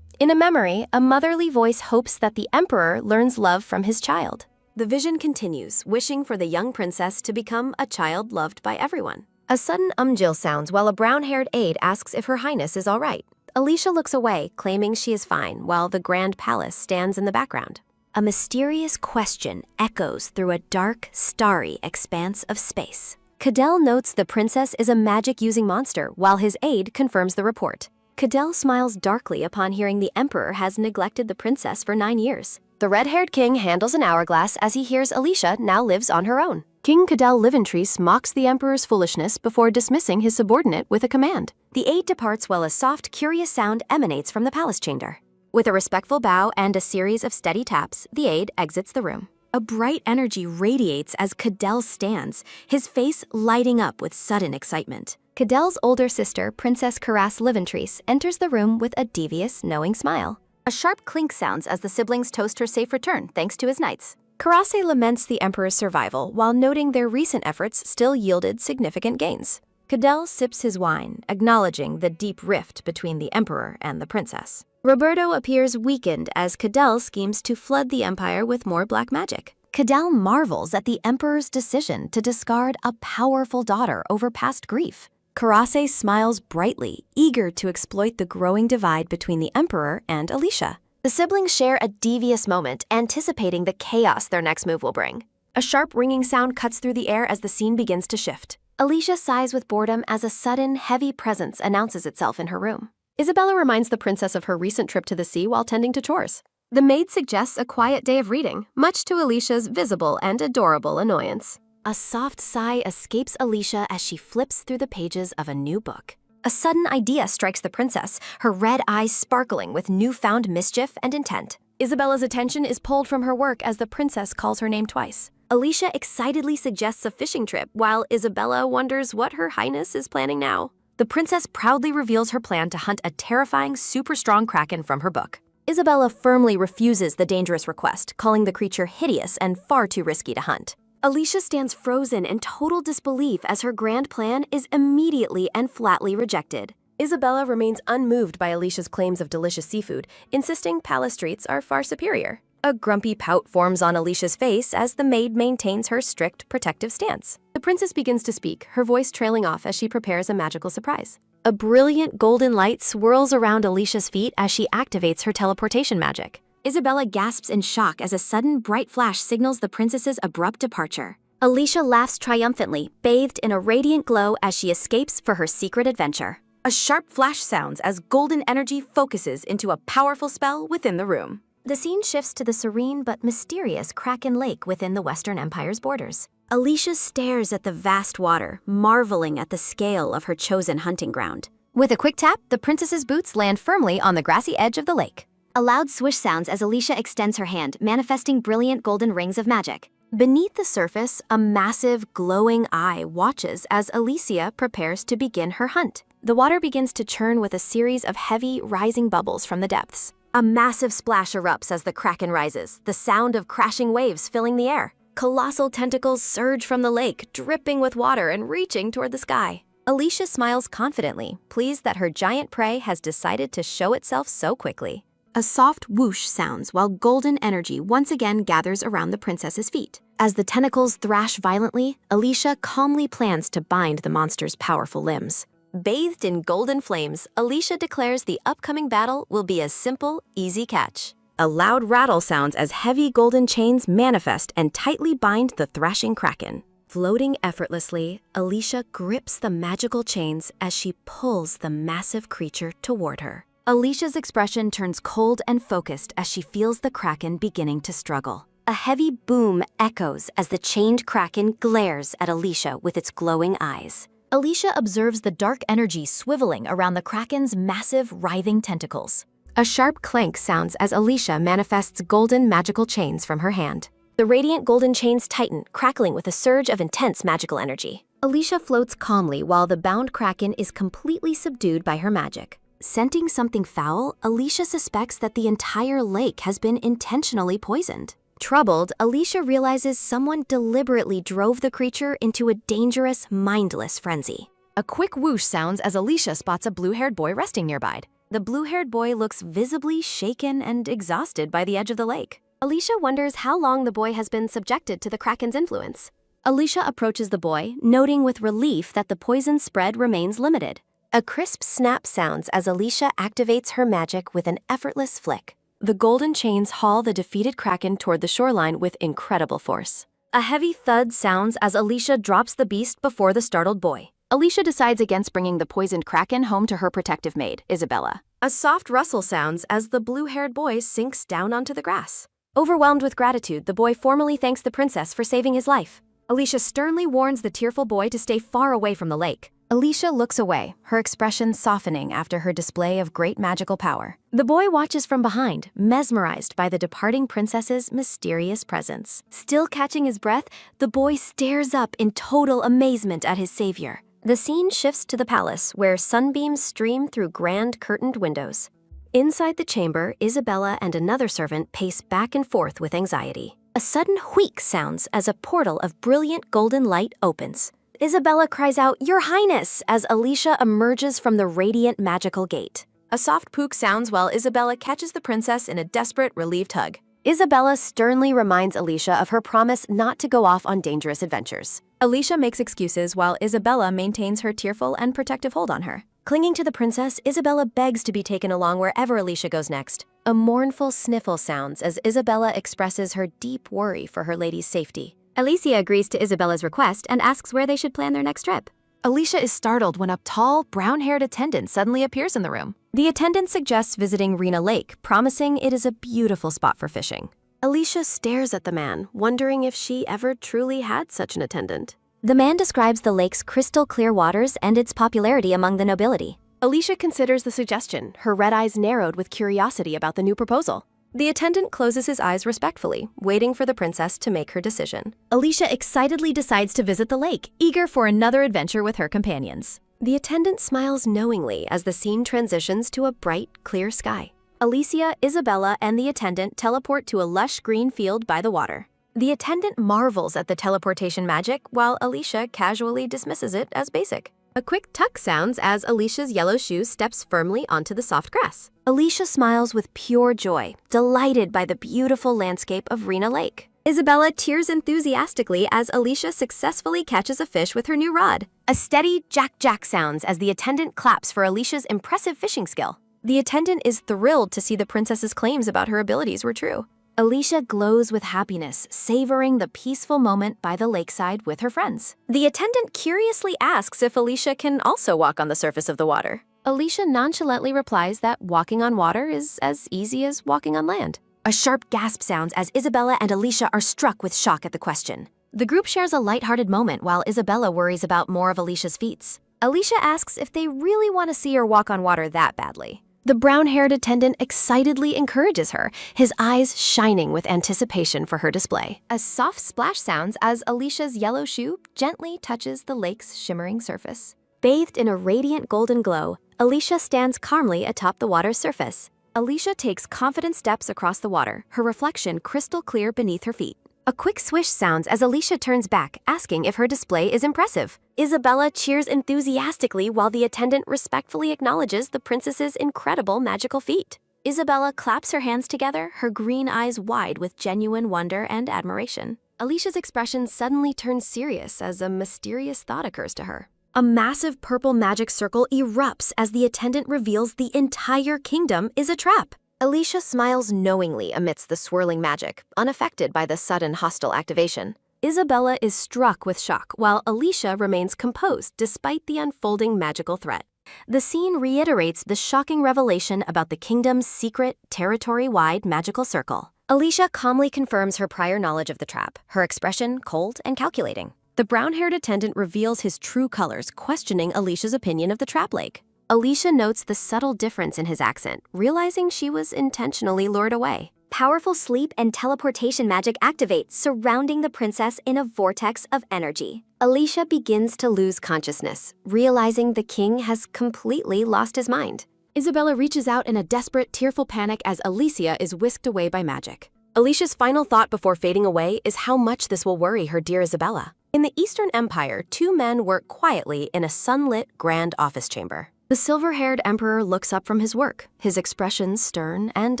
In a memory, a motherly voice hopes that the emperor learns love from his child. The vision continues, wishing for the young princess to become a child loved by everyone. A sudden umjil sounds while a brown-haired aide asks if Her Highness is all right. Alicia looks away, claiming she is fine, while the grand palace stands in the background. A mysterious question echoes through a dark, starry expanse of space. Cadell notes the princess is a magic-using monster, while his aide confirms the report. Cadell smiles darkly upon hearing the emperor has neglected the princess for 9 years. The red-haired king handles an hourglass as he hears Alicia now lives on her own. King Cadell Liventrees mocks the emperor's foolishness before dismissing his subordinate with a command. The aide departs while a soft, curious sound emanates from the palace chamber. With a respectful bow and a series of steady taps, the aide exits the room. A bright energy radiates as Cadell stands, his face lighting up with sudden excitement. Cadell's older sister, Princess Caras Liventrees, enters the room with a devious, knowing smile. A sharp clink sounds as the siblings toast her safe return thanks to his knights. Karase laments the emperor's survival while noting their recent efforts still yielded significant gains. Cadell sips his wine, acknowledging the deep rift between the emperor and the princess. Roberto appears weakened as Cadell schemes to flood the empire with more black magic. Cadell marvels at the emperor's decision to discard a powerful daughter over past grief. Karase smiles brightly, eager to exploit the growing divide between the emperor and Alicia. The siblings share a devious moment, anticipating the chaos their next move will bring. A sharp ringing sound cuts through the air as the scene begins to shift. Alicia sighs with boredom as a sudden, heavy presence announces itself in her room. Isabella reminds the princess of her recent trip to the sea while tending to chores. The maid suggests a quiet day of reading, much to Alicia's visible and adorable annoyance. A soft sigh escapes Alicia as she flips through the pages of a new book. A sudden idea strikes the princess, her red eyes sparkling with newfound mischief and intent. Isabella's attention is pulled from her work as the princess calls her name twice. Alicia excitedly suggests a fishing trip, while Isabella wonders what Her Highness is planning now. The princess proudly reveals her plan to hunt a terrifying, super-strong kraken from her book. Isabella firmly refuses the dangerous request, calling the creature hideous and far too risky to hunt. Alicia stands frozen in total disbelief as her grand plan is immediately and flatly rejected. Isabella remains unmoved by Alicia's claims of delicious seafood, insisting palace treats are far superior. A grumpy pout forms on Alicia's face as the maid maintains her strict protective stance. The princess begins to speak, her voice trailing off as she prepares a magical surprise. A brilliant golden light swirls around Alicia's feet as she activates her teleportation magic. Isabella gasps in shock as a sudden bright flash signals the princess's abrupt departure. Alicia laughs triumphantly, bathed in a radiant glow as she escapes for her secret adventure. A sharp flash sounds as golden energy focuses into a powerful spell within the room. The scene shifts to the serene but mysterious Kraken Lake within the Western Empire's borders. Alicia stares at the vast water, marveling at the scale of her chosen hunting ground. With a quick tap, the princess's boots land firmly on the grassy edge of the lake. A loud swish sounds as Alicia extends her hand, manifesting brilliant golden rings of magic. Beneath the surface, a massive, glowing eye watches as Alicia prepares to begin her hunt. The water begins to churn with a series of heavy, rising bubbles from the depths. A massive splash erupts as the Kraken rises, the sound of crashing waves filling the air. Colossal tentacles surge from the lake, dripping with water and reaching toward the sky. Alicia smiles confidently, pleased that her giant prey has decided to show itself so quickly. A soft whoosh sounds while golden energy once again gathers around the princess's feet. As the tentacles thrash violently, Alicia calmly plans to bind the monster's powerful limbs. Bathed in golden flames, Alicia declares the upcoming battle will be a simple, easy catch. A loud rattle sounds as heavy golden chains manifest and tightly bind the thrashing Kraken. Floating effortlessly, Alicia grips the magical chains as she pulls the massive creature toward her. Alicia's expression turns cold and focused as she feels the Kraken beginning to struggle. A heavy boom echoes as the chained Kraken glares at Alicia with its glowing eyes. Alicia observes the dark energy swiveling around the Kraken's massive, writhing tentacles. A sharp clank sounds as Alicia manifests golden magical chains from her hand. The radiant golden chains tighten, crackling with a surge of intense magical energy. Alicia floats calmly while the bound Kraken is completely subdued by her magic. Scenting something foul, Alicia suspects that the entire lake has been intentionally poisoned. Troubled, Alicia realizes someone deliberately drove the creature into a dangerous, mindless frenzy. A quick whoosh sounds as Alicia spots a blue-haired boy resting nearby. The blue-haired boy looks visibly shaken and exhausted by the edge of the lake. Alicia wonders how long the boy has been subjected to the Kraken's influence. Alicia approaches the boy, noting with relief that the poison spread remains limited. A crisp snap sounds as Alicia activates her magic with an effortless flick. The golden chains haul the defeated Kraken toward the shoreline with incredible force. A heavy thud sounds as Alicia drops the beast before the startled boy. Alicia decides against bringing the poisoned Kraken home to her protective maid, Isabella. A soft rustle sounds as the blue-haired boy sinks down onto the grass. Overwhelmed with gratitude, the boy formally thanks the princess for saving his life. Alicia sternly warns the tearful boy to stay far away from the lake. Alicia looks away, her expression softening after her display of great magical power. The boy watches from behind, mesmerized by the departing princess's mysterious presence. Still catching his breath, the boy stares up in total amazement at his savior. The scene shifts to the palace, where sunbeams stream through grand curtained windows. Inside the chamber, Isabella and another servant pace back and forth with anxiety. A sudden wheek sounds as a portal of brilliant golden light opens. Isabella cries out, "Your Highness!" as Alicia emerges from the radiant magical gate. A soft pook sounds while Isabella catches the princess in a desperate, relieved hug. Isabella sternly reminds Alicia of her promise not to go off on dangerous adventures. Alicia makes excuses while Isabella maintains her tearful and protective hold on her. Clinging to the princess, Isabella begs to be taken along wherever Alicia goes next. A mournful sniffle sounds as Isabella expresses her deep worry for her lady's safety. Alicia agrees to Isabella's request and asks where they should plan their next trip. Alicia is startled when a tall, brown-haired attendant suddenly appears in the room. The attendant suggests visiting Rena Lake, promising it is a beautiful spot for fishing. Alicia stares at the man, wondering if she ever truly had such an attendant. The man describes the lake's crystal-clear waters and its popularity among the nobility. Alicia considers the suggestion, her red eyes narrowed with curiosity about the new proposal. The attendant closes his eyes respectfully, waiting for the princess to make her decision. Alicia excitedly decides to visit the lake, eager for another adventure with her companions. The attendant smiles knowingly as the scene transitions to a bright, clear sky. Alicia, Isabella, and the attendant teleport to a lush green field by the water. The attendant marvels at the teleportation magic, while Alicia casually dismisses it as basic. A quick tuck sounds as Alicia's yellow shoe steps firmly onto the soft grass. Alicia smiles with pure joy, delighted by the beautiful landscape of Rena Lake. Isabella cheers enthusiastically as Alicia successfully catches a fish with her new rod. A steady jack-jack sounds as the attendant claps for Alicia's impressive fishing skill. The attendant is thrilled to see the princess's claims about her abilities were true. Alicia glows with happiness, savoring the peaceful moment by the lakeside with her friends. The attendant curiously asks if Alicia can also walk on the surface of the water. Alicia nonchalantly replies that walking on water is as easy as walking on land. A sharp gasp sounds as Isabella and Alicia are struck with shock at the question. The group shares a lighthearted moment while Isabella worries about more of Alicia's feats. Alicia asks if they really want to see her walk on water that badly. The brown-haired attendant excitedly encourages her, his eyes shining with anticipation for her display. A soft splash sounds as Alicia's yellow shoe gently touches the lake's shimmering surface. Bathed in a radiant golden glow, Alicia stands calmly atop the water's surface. Alicia takes confident steps across the water, her reflection crystal clear beneath her feet. A quick swish sounds as Alicia turns back, asking if her display is impressive. Isabella cheers enthusiastically while the attendant respectfully acknowledges the princess's incredible magical feat. Isabella claps her hands together, her green eyes wide with genuine wonder and admiration. Alicia's expression suddenly turns serious as a mysterious thought occurs to her. A massive purple magic circle erupts as the attendant reveals the entire kingdom is a trap. Alicia smiles knowingly amidst the swirling magic, unaffected by the sudden hostile activation. Isabella is struck with shock, while Alicia remains composed despite the unfolding magical threat. The scene reiterates the shocking revelation about the kingdom's secret, territory-wide magical circle. Alicia calmly confirms her prior knowledge of the trap, her expression cold and calculating. The brown-haired attendant reveals his true colors, questioning Alicia's opinion of the trap lake. Alicia notes the subtle difference in his accent, realizing she was intentionally lured away. Powerful sleep and teleportation magic activate, surrounding the princess in a vortex of energy. Alicia begins to lose consciousness, realizing the king has completely lost his mind. Isabella reaches out in a desperate, tearful panic as Alicia is whisked away by magic. Alicia's final thought before fading away is how much this will worry her dear Isabella. In the Eastern Empire, two men work quietly in a sunlit, grand office chamber. The silver-haired emperor looks up from his work, his expression stern and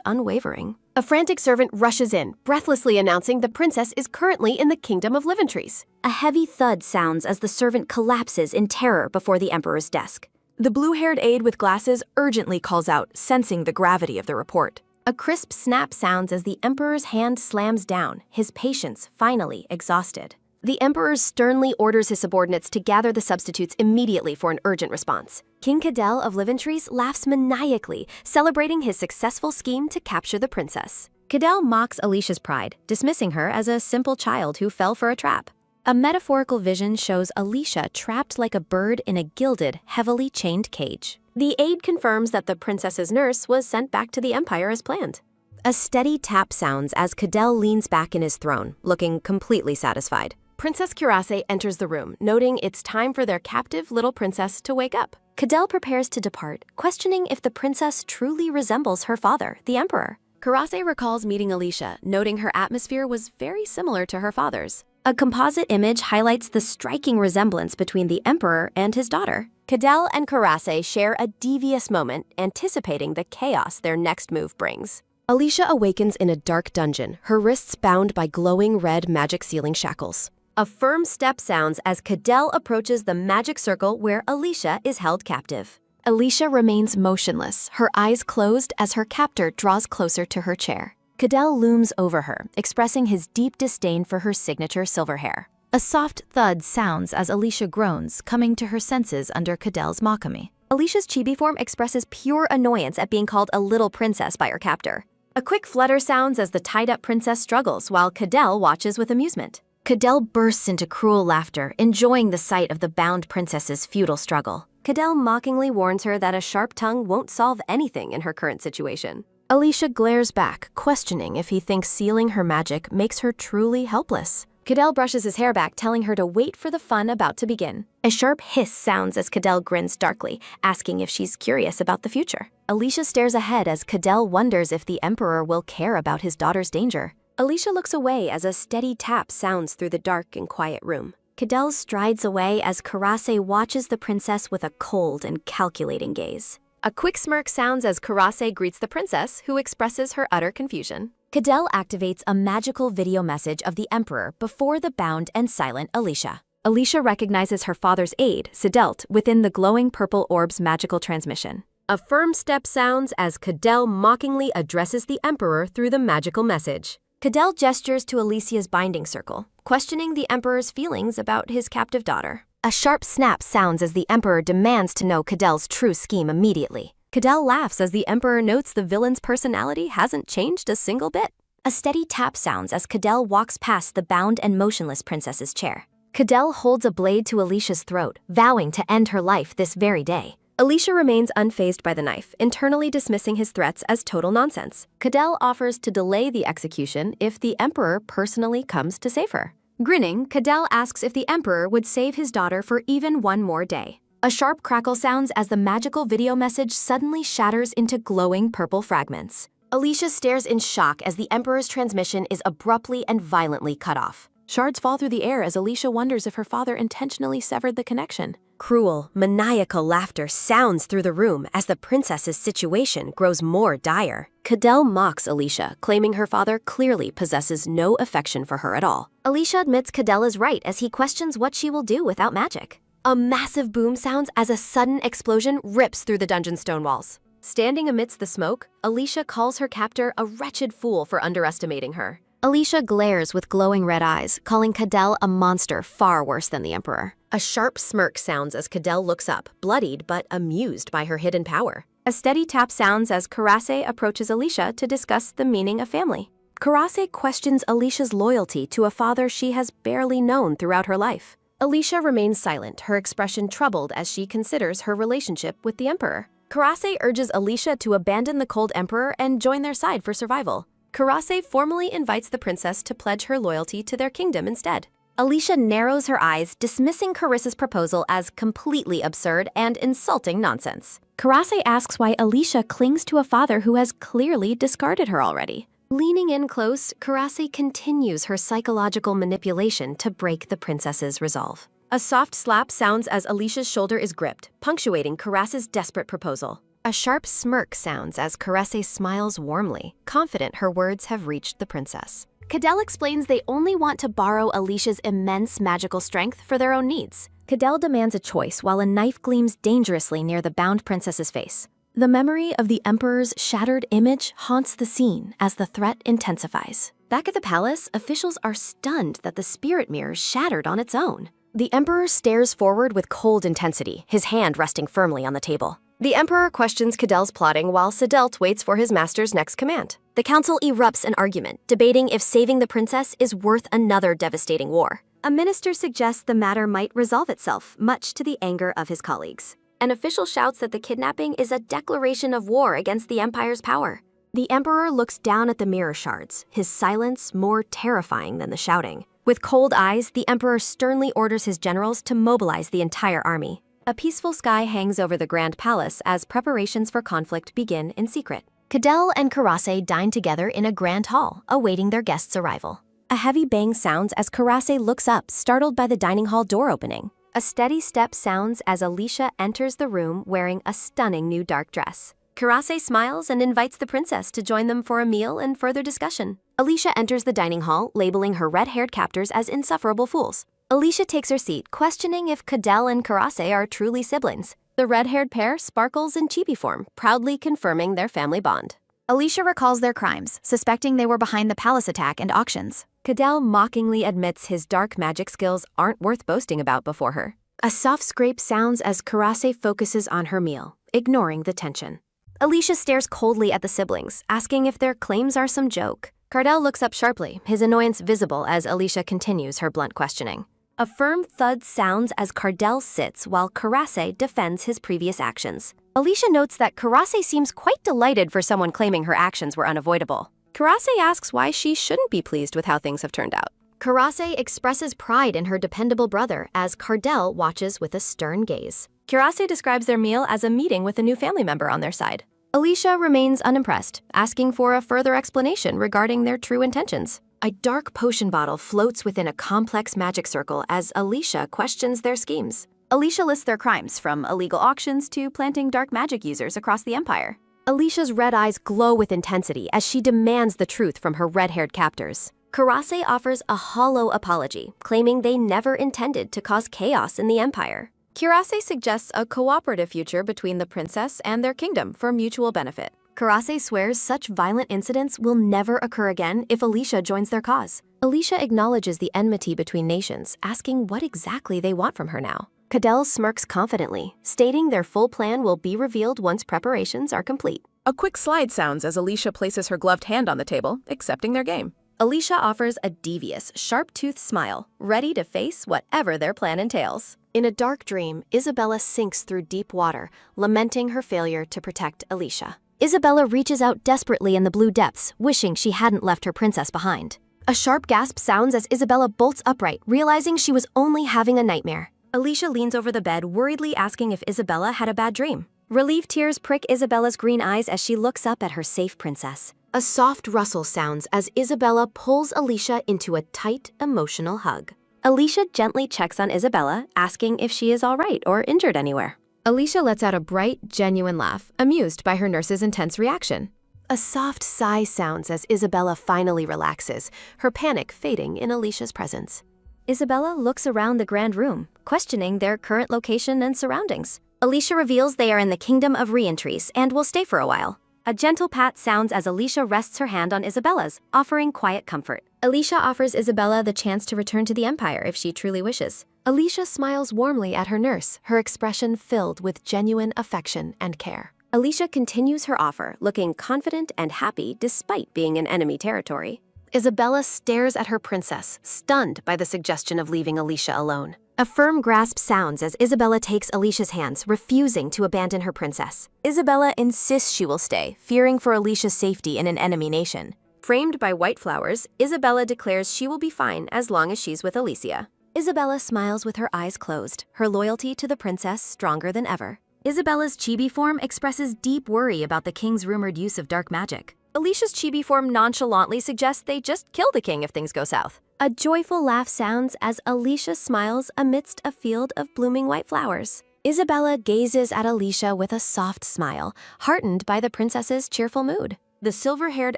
unwavering. A frantic servant rushes in, breathlessly announcing the princess is currently in the kingdom of Liventrees. A heavy thud sounds as the servant collapses in terror before the emperor's desk. The blue-haired aide with glasses urgently calls out, sensing the gravity of the report. A crisp snap sounds as the emperor's hand slams down, his patience finally exhausted. The emperor sternly orders his subordinates to gather the substitutes immediately for an urgent response. King Cadell of Liventrees laughs maniacally, celebrating his successful scheme to capture the princess. Cadell mocks Alicia's pride, dismissing her as a simple child who fell for a trap. A metaphorical vision shows Alicia trapped like a bird in a gilded, heavily chained cage. The aide confirms that the princess's nurse was sent back to the empire as planned. A steady tap sounds as Cadell leans back in his throne, looking completely satisfied. Princess Cuirasse enters the room, noting it's time for their captive little princess to wake up. Cadell prepares to depart, questioning if the princess truly resembles her father, the emperor. Cuirasse recalls meeting Alicia, noting her atmosphere was very similar to her father's. A composite image highlights the striking resemblance between the emperor and his daughter. Cadell and Cuirasse share a devious moment, anticipating the chaos their next move brings. Alicia awakens in a dark dungeon, her wrists bound by glowing red magic ceiling shackles. A firm step sounds as Cadell approaches the magic circle where Alicia is held captive. Alicia remains motionless, her eyes closed as her captor draws closer to her chair. Cadell looms over her, expressing his deep disdain for her signature silver hair. A soft thud sounds as Alicia groans, coming to her senses under Cadell's mockery. Alicia's chibi form expresses pure annoyance at being called a little princess by her captor. A quick flutter sounds as the tied-up princess struggles, while Cadell watches with amusement. Cadell bursts into cruel laughter, enjoying the sight of the bound princess's futile struggle. Cadell mockingly warns her that a sharp tongue won't solve anything in her current situation. Alicia glares back, questioning if he thinks sealing her magic makes her truly helpless. Cadell brushes his hair back, telling her to wait for the fun about to begin. A sharp hiss sounds as Cadell grins darkly, asking if she's curious about the future. Alicia stares ahead as Cadell wonders if the emperor will care about his daughter's danger. Alicia looks away as a steady tap sounds through the dark and quiet room. Cadell strides away as Cuirasse watches the princess with a cold and calculating gaze. A quick smirk sounds as Karase greets the princess, who expresses her utter confusion. Cadell activates a magical video message of the Emperor before the bound and silent Alicia. Alicia recognizes her father's aide, Sidelt, within the glowing purple orb's magical transmission. A firm step sounds as Cadell mockingly addresses the Emperor through the magical message. Cadell gestures to Alicia's binding circle, questioning the Emperor's feelings about his captive daughter. A sharp snap sounds as the Emperor demands to know Cadell's true scheme immediately. Cadell laughs as the Emperor notes the villain's personality hasn't changed a single bit. A steady tap sounds as Cadell walks past the bound and motionless princess's chair. Cadell holds a blade to Alicia's throat, vowing to end her life this very day. Alicia remains unfazed by the knife, internally dismissing his threats as total nonsense. Cadell offers to delay the execution if the Emperor personally comes to save her. Grinning, Cadell asks if the Emperor would save his daughter for even one more day. A sharp crackle sounds as the magical video message suddenly shatters into glowing purple fragments. Alicia stares in shock as the Emperor's transmission is abruptly and violently cut off. Shards fall through the air as Alicia wonders if her father intentionally severed the connection. Cruel, maniacal laughter sounds through the room as the princess's situation grows more dire. Cadell mocks Alicia, claiming her father clearly possesses no affection for her at all. Alicia admits Cadell is right as he questions what she will do without magic. A massive boom sounds as a sudden explosion rips through the dungeon stone walls. Standing amidst the smoke, Alicia calls her captor a wretched fool for underestimating her. Alicia glares with glowing red eyes, calling Cadell a monster far worse than the Emperor. A sharp smirk sounds as Cadell looks up, bloodied but amused by her hidden power. A steady tap sounds as Karase approaches Alicia to discuss the meaning of family. Karase questions Alicia's loyalty to a father she has barely known throughout her life. Alicia remains silent, her expression troubled as she considers her relationship with the Emperor. Karase urges Alicia to abandon the cold Emperor and join their side for survival. Karase formally invites the princess to pledge her loyalty to their kingdom instead. Alicia narrows her eyes, dismissing Carissa's proposal as completely absurd and insulting nonsense. Karase asks why Alicia clings to a father who has clearly discarded her already. Leaning in close, Karase continues her psychological manipulation to break the princess's resolve. A soft slap sounds as Alicia's shoulder is gripped, punctuating Karase's desperate proposal. A sharp smirk sounds as Karase smiles warmly, confident her words have reached the princess. Cadell explains they only want to borrow Alicia's immense magical strength for their own needs. Cadell demands a choice while a knife gleams dangerously near the bound princess's face. The memory of the Emperor's shattered image haunts the scene as the threat intensifies. Back at the palace, officials are stunned that the spirit mirror shattered on its own. The Emperor stares forward with cold intensity, his hand resting firmly on the table. The Emperor questions Cadell's plotting while Sidelt waits for his master's next command. The council erupts in argument, debating if saving the princess is worth another devastating war. A minister suggests the matter might resolve itself, much to the anger of his colleagues. An official shouts that the kidnapping is a declaration of war against the Empire's power. The Emperor looks down at the mirror shards, his silence more terrifying than the shouting. With cold eyes, the Emperor sternly orders his generals to mobilize the entire army. A peaceful sky hangs over the Grand Palace as preparations for conflict begin in secret. Cadell and Karase dine together in a grand hall, awaiting their guests' arrival. A heavy bang sounds as Karase looks up, startled by the dining hall door opening. A steady step sounds as Alicia enters the room wearing a stunning new dark dress. Karase smiles and invites the princess to join them for a meal and further discussion. Alicia enters the dining hall, labeling her red-haired captors as insufferable fools. Alicia takes her seat, questioning if Cadell and Karase are truly siblings. The red-haired pair sparkles in chibi form, proudly confirming their family bond. Alicia recalls their crimes, suspecting they were behind the palace attack and auctions. Cadell mockingly admits his dark magic skills aren't worth boasting about before her. A soft scrape sounds as Karase focuses on her meal, ignoring the tension. Alicia stares coldly at the siblings, asking if their claims are some joke. Cardell looks up sharply, his annoyance visible as Alicia continues her blunt questioning. A firm thud sounds as Cardell sits while Karase defends his previous actions. Alicia notes that Karase seems quite delighted for someone claiming her actions were unavoidable. Karase asks why she shouldn't be pleased with how things have turned out. Karase expresses pride in her dependable brother as Cardell watches with a stern gaze. Karase describes their meal as a meeting with a new family member on their side. Alicia remains unimpressed, asking for a further explanation regarding their true intentions. A dark potion bottle floats within a complex magic circle as Alicia questions their schemes. Alicia lists their crimes, from illegal auctions to planting dark magic users across the empire. Alicia's red eyes glow with intensity as she demands the truth from her red-haired captors. Karase offers a hollow apology, claiming they never intended to cause chaos in the empire. Kurase suggests a cooperative future between the princess and their kingdom for mutual benefit. Karase swears such violent incidents will never occur again if Alicia joins their cause. Alicia acknowledges the enmity between nations, asking what exactly they want from her now. Cadell smirks confidently, stating their full plan will be revealed once preparations are complete. A quick slide sounds as Alicia places her gloved hand on the table, accepting their game. Alicia offers a devious, sharp-toothed smile, ready to face whatever their plan entails. In a dark dream, Isabella sinks through deep water, lamenting her failure to protect Alicia. Isabella reaches out desperately in the blue depths, wishing she hadn't left her princess behind. A sharp gasp sounds as Isabella bolts upright, realizing she was only having a nightmare. Alicia leans over the bed, worriedly asking if Isabella had a bad dream. Relieved tears prick Isabella's green eyes as she looks up at her safe princess. A soft rustle sounds as Isabella pulls Alicia into a tight, emotional hug. Alicia gently checks on Isabella, asking if she is all right or injured anywhere. Alicia lets out a bright, genuine laugh, amused by her nurse's intense reaction. A soft sigh sounds as Isabella finally relaxes, her panic fading in Alicia's presence. Isabella looks around the grand room, questioning their current location and surroundings. Alicia reveals they are in the Kingdom of Reentries and will stay for a while. A gentle pat sounds as Alicia rests her hand on Isabella's, offering quiet comfort. Alicia offers Isabella the chance to return to the Empire if she truly wishes. Alicia smiles warmly at her nurse, her expression filled with genuine affection and care. Alicia continues her offer, looking confident and happy despite being in enemy territory. Isabella stares at her princess, stunned by the suggestion of leaving Alicia alone. A firm grasp sounds as Isabella takes Alicia's hands, refusing to abandon her princess. Isabella insists she will stay, fearing for Alicia's safety in an enemy nation. Framed by white flowers, Isabella declares she will be fine as long as she's with Alicia. Isabella smiles with her eyes closed, her loyalty to the princess stronger than ever. Isabella's chibi form expresses deep worry about the king's rumored use of dark magic. Alicia's chibi form nonchalantly suggests they just kill the king if things go south. A joyful laugh sounds as Alicia smiles amidst a field of blooming white flowers. Isabella gazes at Alicia with a soft smile, heartened by the princess's cheerful mood. The silver-haired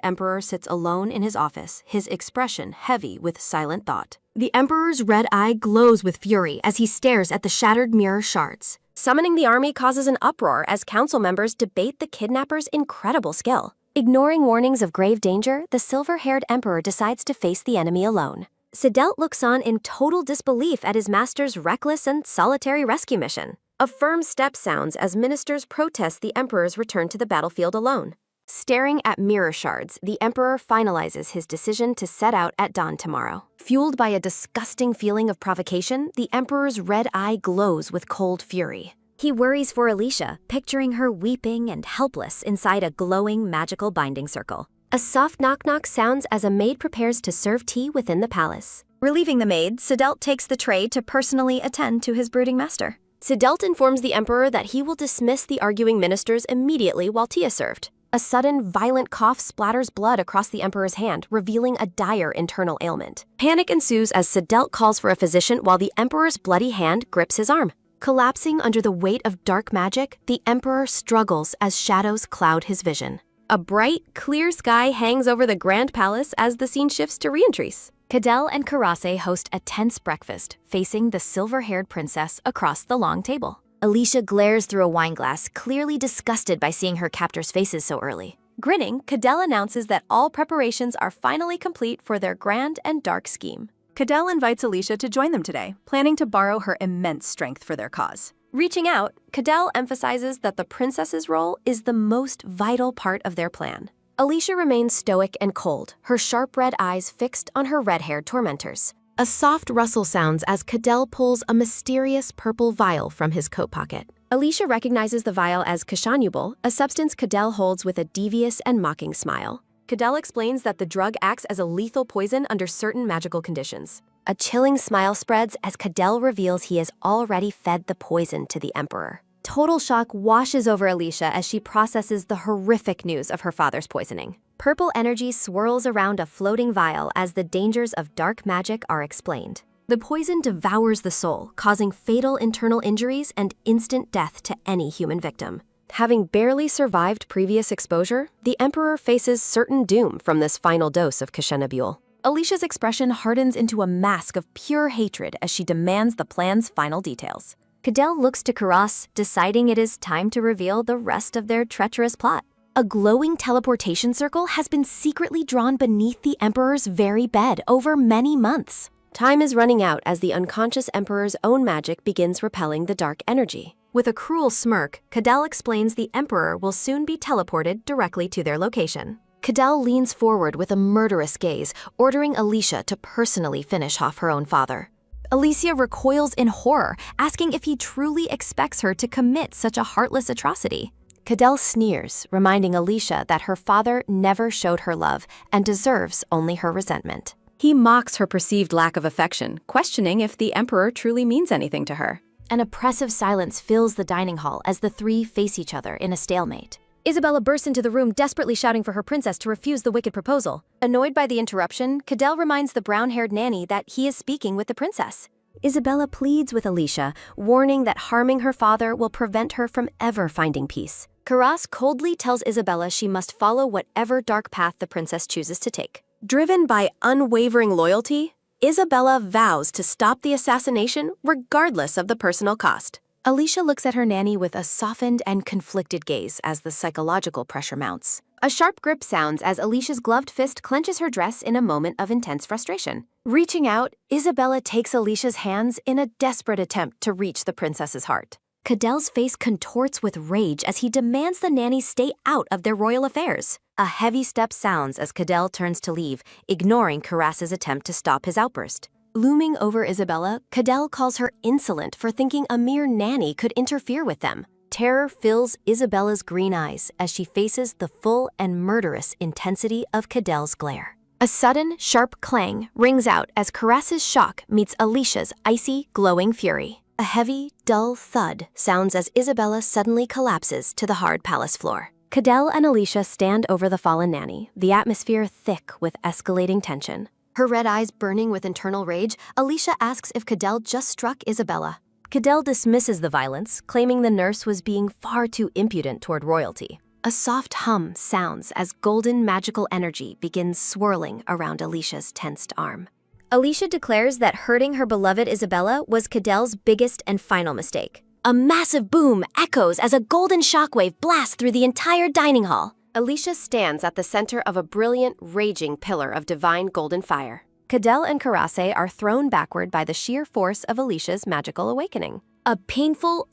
emperor sits alone in his office, his expression heavy with silent thought. The emperor's red eye glows with fury as he stares at the shattered mirror shards. Summoning the army causes an uproar as council members debate the kidnapper's incredible skill. Ignoring warnings of grave danger, the silver-haired emperor decides to face the enemy alone. Sidelt looks on in total disbelief at his master's reckless and solitary rescue mission. A firm step sounds as ministers protest the emperor's return to the battlefield alone. Staring at mirror shards, the emperor finalizes his decision to set out at dawn tomorrow. Fueled by a disgusting feeling of provocation, the emperor's red eye glows with cold fury. He worries for Alicia, picturing her weeping and helpless inside a glowing magical binding circle. A soft knock-knock sounds as a maid prepares to serve tea within the palace. Relieving the maid, Sidelt takes the tray to personally attend to his brooding master. Sidelt informs the emperor that he will dismiss the arguing ministers immediately while tea is served. A sudden, violent cough splatters blood across the emperor's hand, revealing a dire internal ailment. Panic ensues as Sidelt calls for a physician while the emperor's bloody hand grips his arm. Collapsing under the weight of dark magic, the emperor struggles as shadows cloud his vision. A bright, clear sky hangs over the grand palace as the scene shifts to Reentries. Cadell and Karase host a tense breakfast, facing the silver-haired princess across the long table. Alicia glares through a wineglass, clearly disgusted by seeing her captors' faces so early. Grinning, Cadell announces that all preparations are finally complete for their grand and dark scheme. Cadell invites Alicia to join them today, planning to borrow her immense strength for their cause. Reaching out, Cadell emphasizes that the princess's role is the most vital part of their plan. Alicia remains stoic and cold, her sharp red eyes fixed on her red-haired tormentors. A soft rustle sounds as Cadell pulls a mysterious purple vial from his coat pocket. Alicia recognizes the vial as Kashanubal, a substance Cadell holds with a devious and mocking smile. Cadell explains that the drug acts as a lethal poison under certain magical conditions. A chilling smile spreads as Cadell reveals he has already fed the poison to the emperor. Total shock washes over Alicia as she processes the horrific news of her father's poisoning. Purple energy swirls around a floating vial as the dangers of dark magic are explained. The poison devours the soul, causing fatal internal injuries and instant death to any human victim. Having barely survived previous exposure, the Emperor faces certain doom from this final dose of Kishenabule. Alicia's expression hardens into a mask of pure hatred as she demands the plan's final details. Cadell looks to Karas, deciding it is time to reveal the rest of their treacherous plot. A glowing teleportation circle has been secretly drawn beneath the Emperor's very bed over many months. Time is running out as the unconscious Emperor's own magic begins repelling the dark energy. With a cruel smirk, Cadell explains the Emperor will soon be teleported directly to their location. Cadell leans forward with a murderous gaze, ordering Alicia to personally finish off her own father. Alicia recoils in horror, asking if he truly expects her to commit such a heartless atrocity. Cadell sneers, reminding Alicia that her father never showed her love and deserves only her resentment. He mocks her perceived lack of affection, questioning if the Emperor truly means anything to her. An oppressive silence fills the dining hall as the three face each other in a stalemate. Isabella bursts into the room, desperately shouting for her princess to refuse the wicked proposal. Annoyed by the interruption, Cadell reminds the brown-haired nanny that he is speaking with the princess. Isabella pleads with Alicia, warning that harming her father will prevent her from ever finding peace. Karas coldly tells Isabella she must follow whatever dark path the princess chooses to take. Driven by unwavering loyalty, Isabella vows to stop the assassination regardless of the personal cost. Alicia looks at her nanny with a softened and conflicted gaze as the psychological pressure mounts. A sharp grip sounds as Alicia's gloved fist clenches her dress in a moment of intense frustration. Reaching out, Isabella takes Alicia's hands in a desperate attempt to reach the princess's heart. Cadell's face contorts with rage as he demands the nanny stay out of their royal affairs. A heavy step sounds as Cadell turns to leave, ignoring Karas's attempt to stop his outburst. Looming over Isabella, Cadell calls her insolent for thinking a mere nanny could interfere with them. Terror fills Isabella's green eyes as she faces the full and murderous intensity of Cadell's glare. A sudden, sharp clang rings out as Karas's shock meets Alicia's icy, glowing fury. A heavy, dull thud sounds as Isabella suddenly collapses to the hard palace floor. Cadell and Alicia stand over the fallen nanny, the atmosphere thick with escalating tension. Her red eyes burning with internal rage, Alicia asks if Cadell just struck Isabella. Cadell dismisses the violence, claiming the nurse was being far too impudent toward royalty. A soft hum sounds as golden magical energy begins swirling around Alicia's tensed arm. Alicia declares that hurting her beloved Isabella was Cadell's biggest and final mistake. A massive boom echoes as a golden shockwave blasts through the entire dining hall. Alicia stands at the center of a brilliant, raging pillar of divine golden fire. Cadell and Karase are thrown backward by the sheer force of Alicia's magical awakening. A painful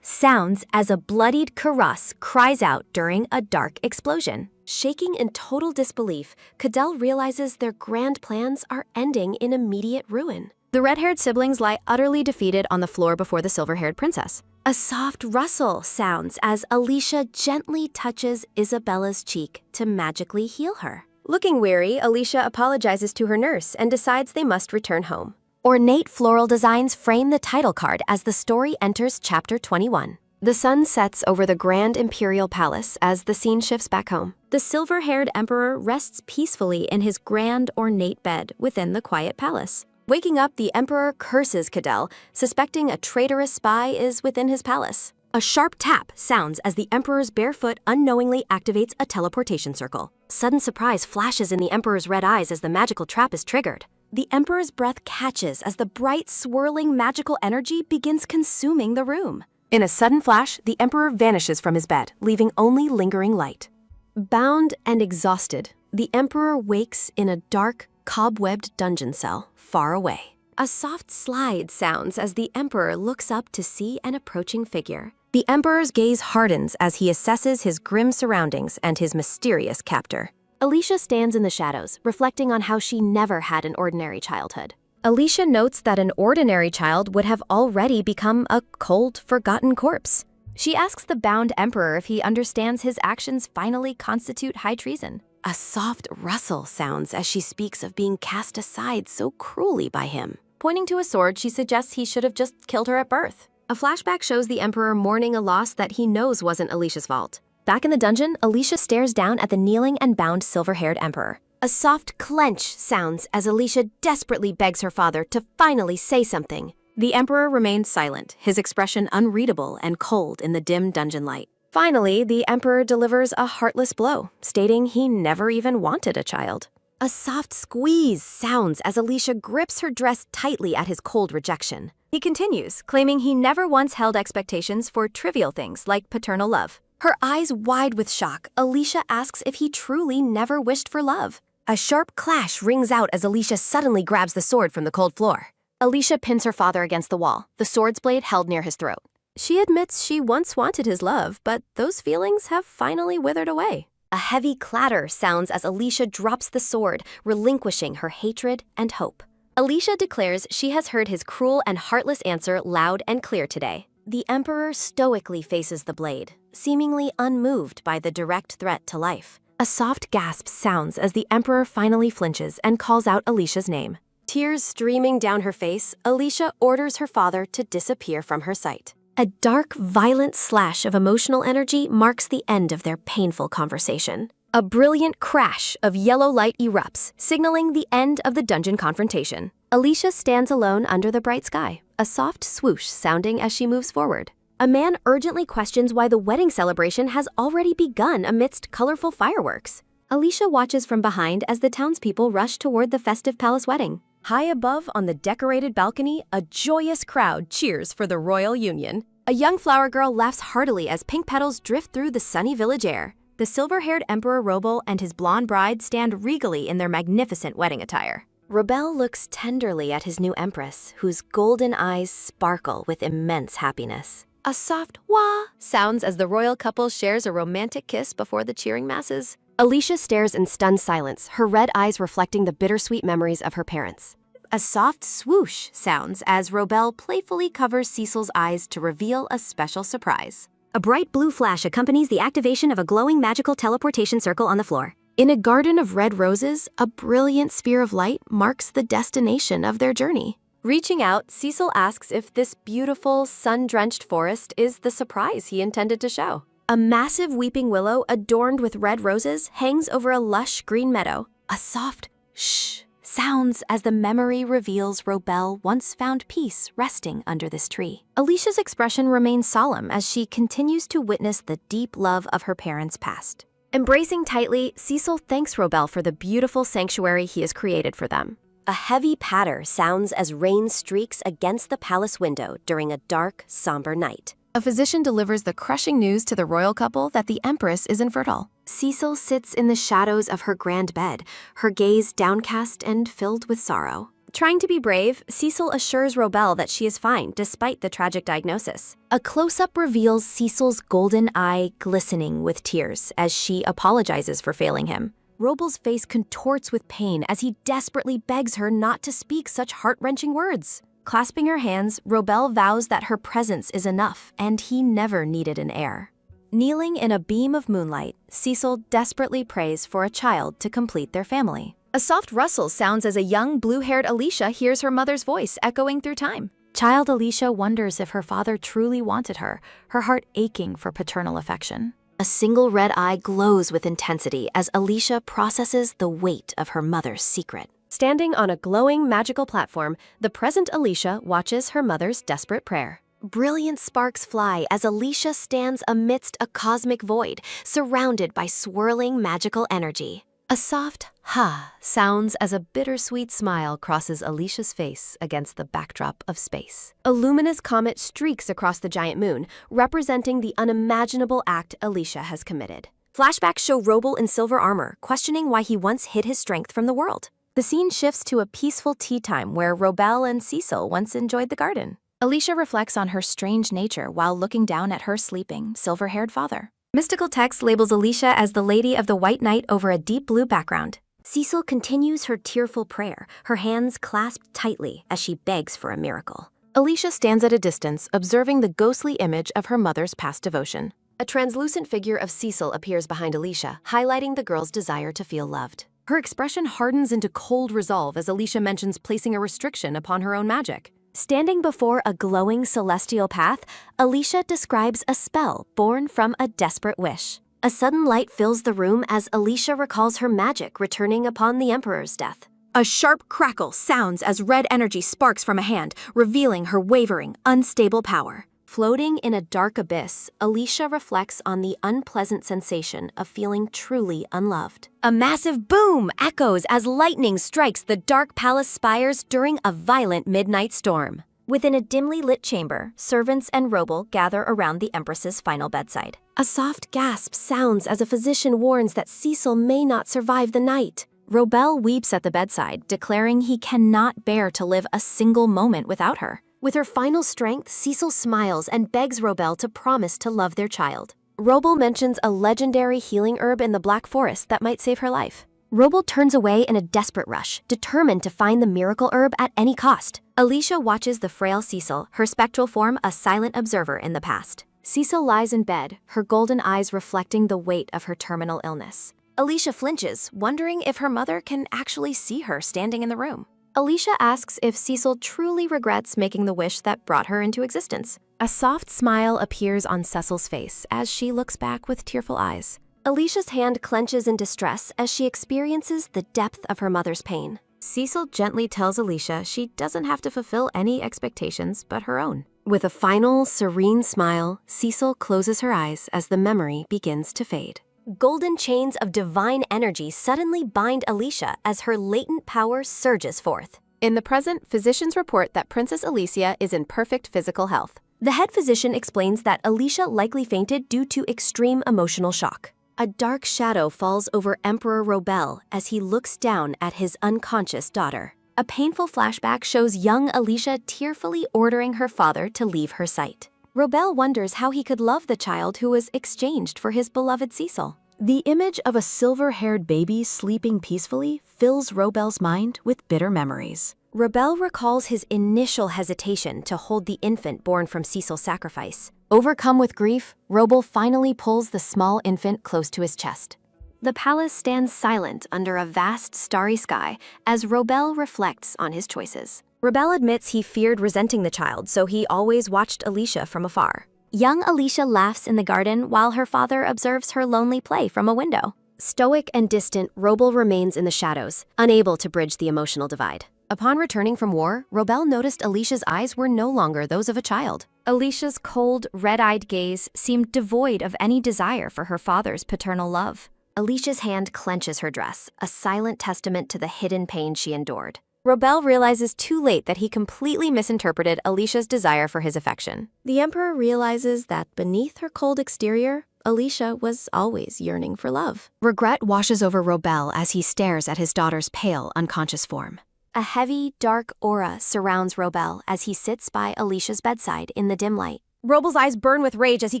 sounds as a bloodied Karas cries out during a dark explosion. Shaking in total disbelief, Cadell realizes their grand plans are ending in immediate ruin. The red-haired siblings lie utterly defeated on the floor before the silver-haired princess. A soft rustle sounds as Alicia gently touches Isabella's cheek to magically heal her. Looking weary, Alicia apologizes to her nurse and decides they must return home. Ornate floral designs frame the title card as the story enters Chapter 21. The sun sets over the grand imperial palace as the scene shifts back home. The silver-haired emperor rests peacefully in his grand, ornate bed within the quiet palace. Waking up, the emperor curses Cadell, suspecting a traitorous spy is within his palace. A sharp tap sounds as the emperor's bare foot unknowingly activates a teleportation circle. Sudden surprise flashes in the emperor's red eyes as the magical trap is triggered. The emperor's breath catches as the bright, swirling magical energy begins consuming the room. In a sudden flash, the emperor vanishes from his bed, leaving only lingering light. Bound and exhausted, the emperor wakes in a dark, cobwebbed dungeon cell far away. A soft slide sounds as the emperor looks up to see an approaching figure. The emperor's gaze hardens as he assesses his grim surroundings and his mysterious captor. Alicia stands in the shadows, reflecting on how she never had an ordinary childhood. Alicia notes that an ordinary child would have already become a cold, forgotten corpse. She asks the bound emperor if he understands his actions finally constitute high treason. A soft rustle sounds as she speaks of being cast aside so cruelly by him. Pointing to a sword, she suggests he should have just killed her at birth. A flashback shows the emperor mourning a loss that he knows wasn't Alicia's fault. Back in the dungeon, Alicia stares down at the kneeling and bound silver-haired emperor. A soft clench sounds as Alicia desperately begs her father to finally say something. The Emperor remains silent, his expression unreadable and cold in the dim dungeon light. Finally, the Emperor delivers a heartless blow, stating he never even wanted a child. A soft squeeze sounds as Alicia grips her dress tightly at his cold rejection. He continues, claiming he never once held expectations for trivial things like paternal love. Her eyes wide with shock, Alicia asks if he truly never wished for love. A sharp clash rings out as Alicia suddenly grabs the sword from the cold floor. Alicia pins her father against the wall, the sword's blade held near his throat. She admits she once wanted his love, but those feelings have finally withered away. A heavy clatter sounds as Alicia drops the sword, relinquishing her hatred and hope. Alicia declares she has heard his cruel and heartless answer loud and clear today. The Emperor stoically faces the blade, seemingly unmoved by the direct threat to life. A soft gasp sounds as the Emperor finally flinches and calls out Alicia's name. Tears streaming down her face, Alicia orders her father to disappear from her sight. A dark, violent slash of emotional energy marks the end of their painful conversation. A brilliant crash of yellow light erupts, signaling the end of the dungeon confrontation. Alicia stands alone under the bright sky, a soft swoosh sounding as she moves forward. A man urgently questions why the wedding celebration has already begun amidst colorful fireworks. Alicia watches from behind as the townspeople rush toward the festive palace wedding. High above on the decorated balcony, a joyous crowd cheers for the royal union. A young flower girl laughs heartily as pink petals drift through the sunny village air. The silver-haired Emperor Robel and his blonde bride stand regally in their magnificent wedding attire. Robel looks tenderly at his new empress, whose golden eyes sparkle with immense happiness. A soft wah sounds as the royal couple shares a romantic kiss before the cheering masses. Alicia stares in stunned silence, her red eyes reflecting the bittersweet memories of her parents. A soft swoosh sounds as Robel playfully covers Cecil's eyes to reveal a special surprise. A bright blue flash accompanies the activation of a glowing magical teleportation circle on the floor. In a garden of red roses, a brilliant sphere of light marks the destination of their journey. Reaching out, Cecil asks if this beautiful, sun-drenched forest is the surprise he intended to show. A massive weeping willow adorned with red roses hangs over a lush green meadow. A soft shh sounds as the memory reveals Robel once found peace resting under this tree. Alicia's expression remains solemn as she continues to witness the deep love of her parents past. Embracing tightly, Cecil thanks Robel for the beautiful sanctuary he has created for them. A heavy patter sounds as rain streaks against the palace window during a dark, somber night. A physician delivers the crushing news to the royal couple that the Empress is infertile. Cecil sits in the shadows of her grand bed, her gaze downcast and filled with sorrow. Trying to be brave, Cecil assures Robel that she is fine despite the tragic diagnosis. A close-up reveals Cecil's golden eye glistening with tears as she apologizes for failing him. Robel's face contorts with pain as he desperately begs her not to speak such heart-wrenching words. Clasping her hands, Robel vows that her presence is enough and he never needed an heir. Kneeling in a beam of moonlight, Cecil desperately prays for a child to complete their family. A soft rustle sounds as a young, blue-haired Alicia hears her mother's voice echoing through time. Child Alicia wonders if her father truly wanted her, her heart aching for paternal affection. A single red eye glows with intensity as Alicia processes the weight of her mother's secret. Standing on a glowing magical platform, the present Alicia watches her mother's desperate prayer. Brilliant sparks fly as Alicia stands amidst a cosmic void, surrounded by swirling magical energy. A soft ha sounds as a bittersweet smile crosses Alicia's face against the backdrop of space. A luminous comet streaks across the giant moon, representing the unimaginable act Alicia has committed. Flashbacks show Robel in silver armor, questioning why he once hid his strength from the world. The scene shifts to a peaceful tea time where Robel and Cecil once enjoyed the garden. Alicia reflects on her strange nature while looking down at her sleeping, silver-haired father. Mystical text labels Alicia as the Lady of the White Knight over a deep blue background. Cecil continues her tearful prayer, her hands clasped tightly as she begs for a miracle. Alicia stands at a distance, observing the ghostly image of her mother's past devotion. A translucent figure of Cecil appears behind Alicia, highlighting the girl's desire to feel loved. Her expression hardens into cold resolve as Alicia mentions placing a restriction upon her own magic. Standing before a glowing celestial path, Alicia describes a spell born from a desperate wish. A sudden light fills the room as Alicia recalls her magic returning upon the Emperor's death. A sharp crackle sounds as red energy sparks from a hand, revealing her wavering, unstable power. Floating in a dark abyss, Alicia reflects on the unpleasant sensation of feeling truly unloved. A massive boom echoes as lightning strikes the dark palace spires during a violent midnight storm. Within a dimly lit chamber, servants and Robel gather around the Empress's final bedside. A soft gasp sounds as a physician warns that Cecil may not survive the night. Robel weeps at the bedside, declaring he cannot bear to live a single moment without her. With her final strength, Cecil smiles and begs Robel to promise to love their child. Robel mentions a legendary healing herb in the Black Forest that might save her life. Robel turns away in a desperate rush, determined to find the miracle herb at any cost. Alicia watches the frail Cecil, her spectral form a silent observer in the past. Cecil lies in bed, her golden eyes reflecting the weight of her terminal illness. Alicia flinches, wondering if her mother can actually see her standing in the room. Alicia asks if Cecil truly regrets making the wish that brought her into existence. A soft smile appears on Cecil's face as she looks back with tearful eyes. Alicia's hand clenches in distress as she experiences the depth of her mother's pain. Cecil gently tells Alicia she doesn't have to fulfill any expectations but her own. With a final, serene smile, Cecil closes her eyes as the memory begins to fade. Golden chains of divine energy suddenly bind Alicia as her latent power surges forth. In the present, physicians report that Princess Alicia is in perfect physical health. The head physician explains that Alicia likely fainted due to extreme emotional shock. A dark shadow falls over Emperor Robel as he looks down at his unconscious daughter. A painful flashback shows young Alicia tearfully ordering her father to leave her sight. Robel wonders how he could love the child who was exchanged for his beloved Cecil. The image of a silver-haired baby sleeping peacefully fills Robel's mind with bitter memories. Robel recalls his initial hesitation to hold the infant born from Cecil's sacrifice. Overcome with grief, Robel finally pulls the small infant close to his chest. The palace stands silent under a vast starry sky as Robel reflects on his choices. Robel admits he feared resenting the child, so he always watched Alicia from afar. Young Alicia laughs in the garden while her father observes her lonely play from a window. Stoic and distant, Robel remains in the shadows, unable to bridge the emotional divide. Upon returning from war, Robel noticed Alicia's eyes were no longer those of a child. Alicia's cold, red-eyed gaze seemed devoid of any desire for her father's paternal love. Alicia's hand clenches her dress, a silent testament to the hidden pain she endured. Robel realizes too late that he completely misinterpreted Alicia's desire for his affection. The Emperor realizes that beneath her cold exterior, Alicia was always yearning for love. Regret washes over Robel as he stares at his daughter's pale, unconscious form. A heavy, dark aura surrounds Robel as he sits by Alicia's bedside in the dim light. Robel's eyes burn with rage as he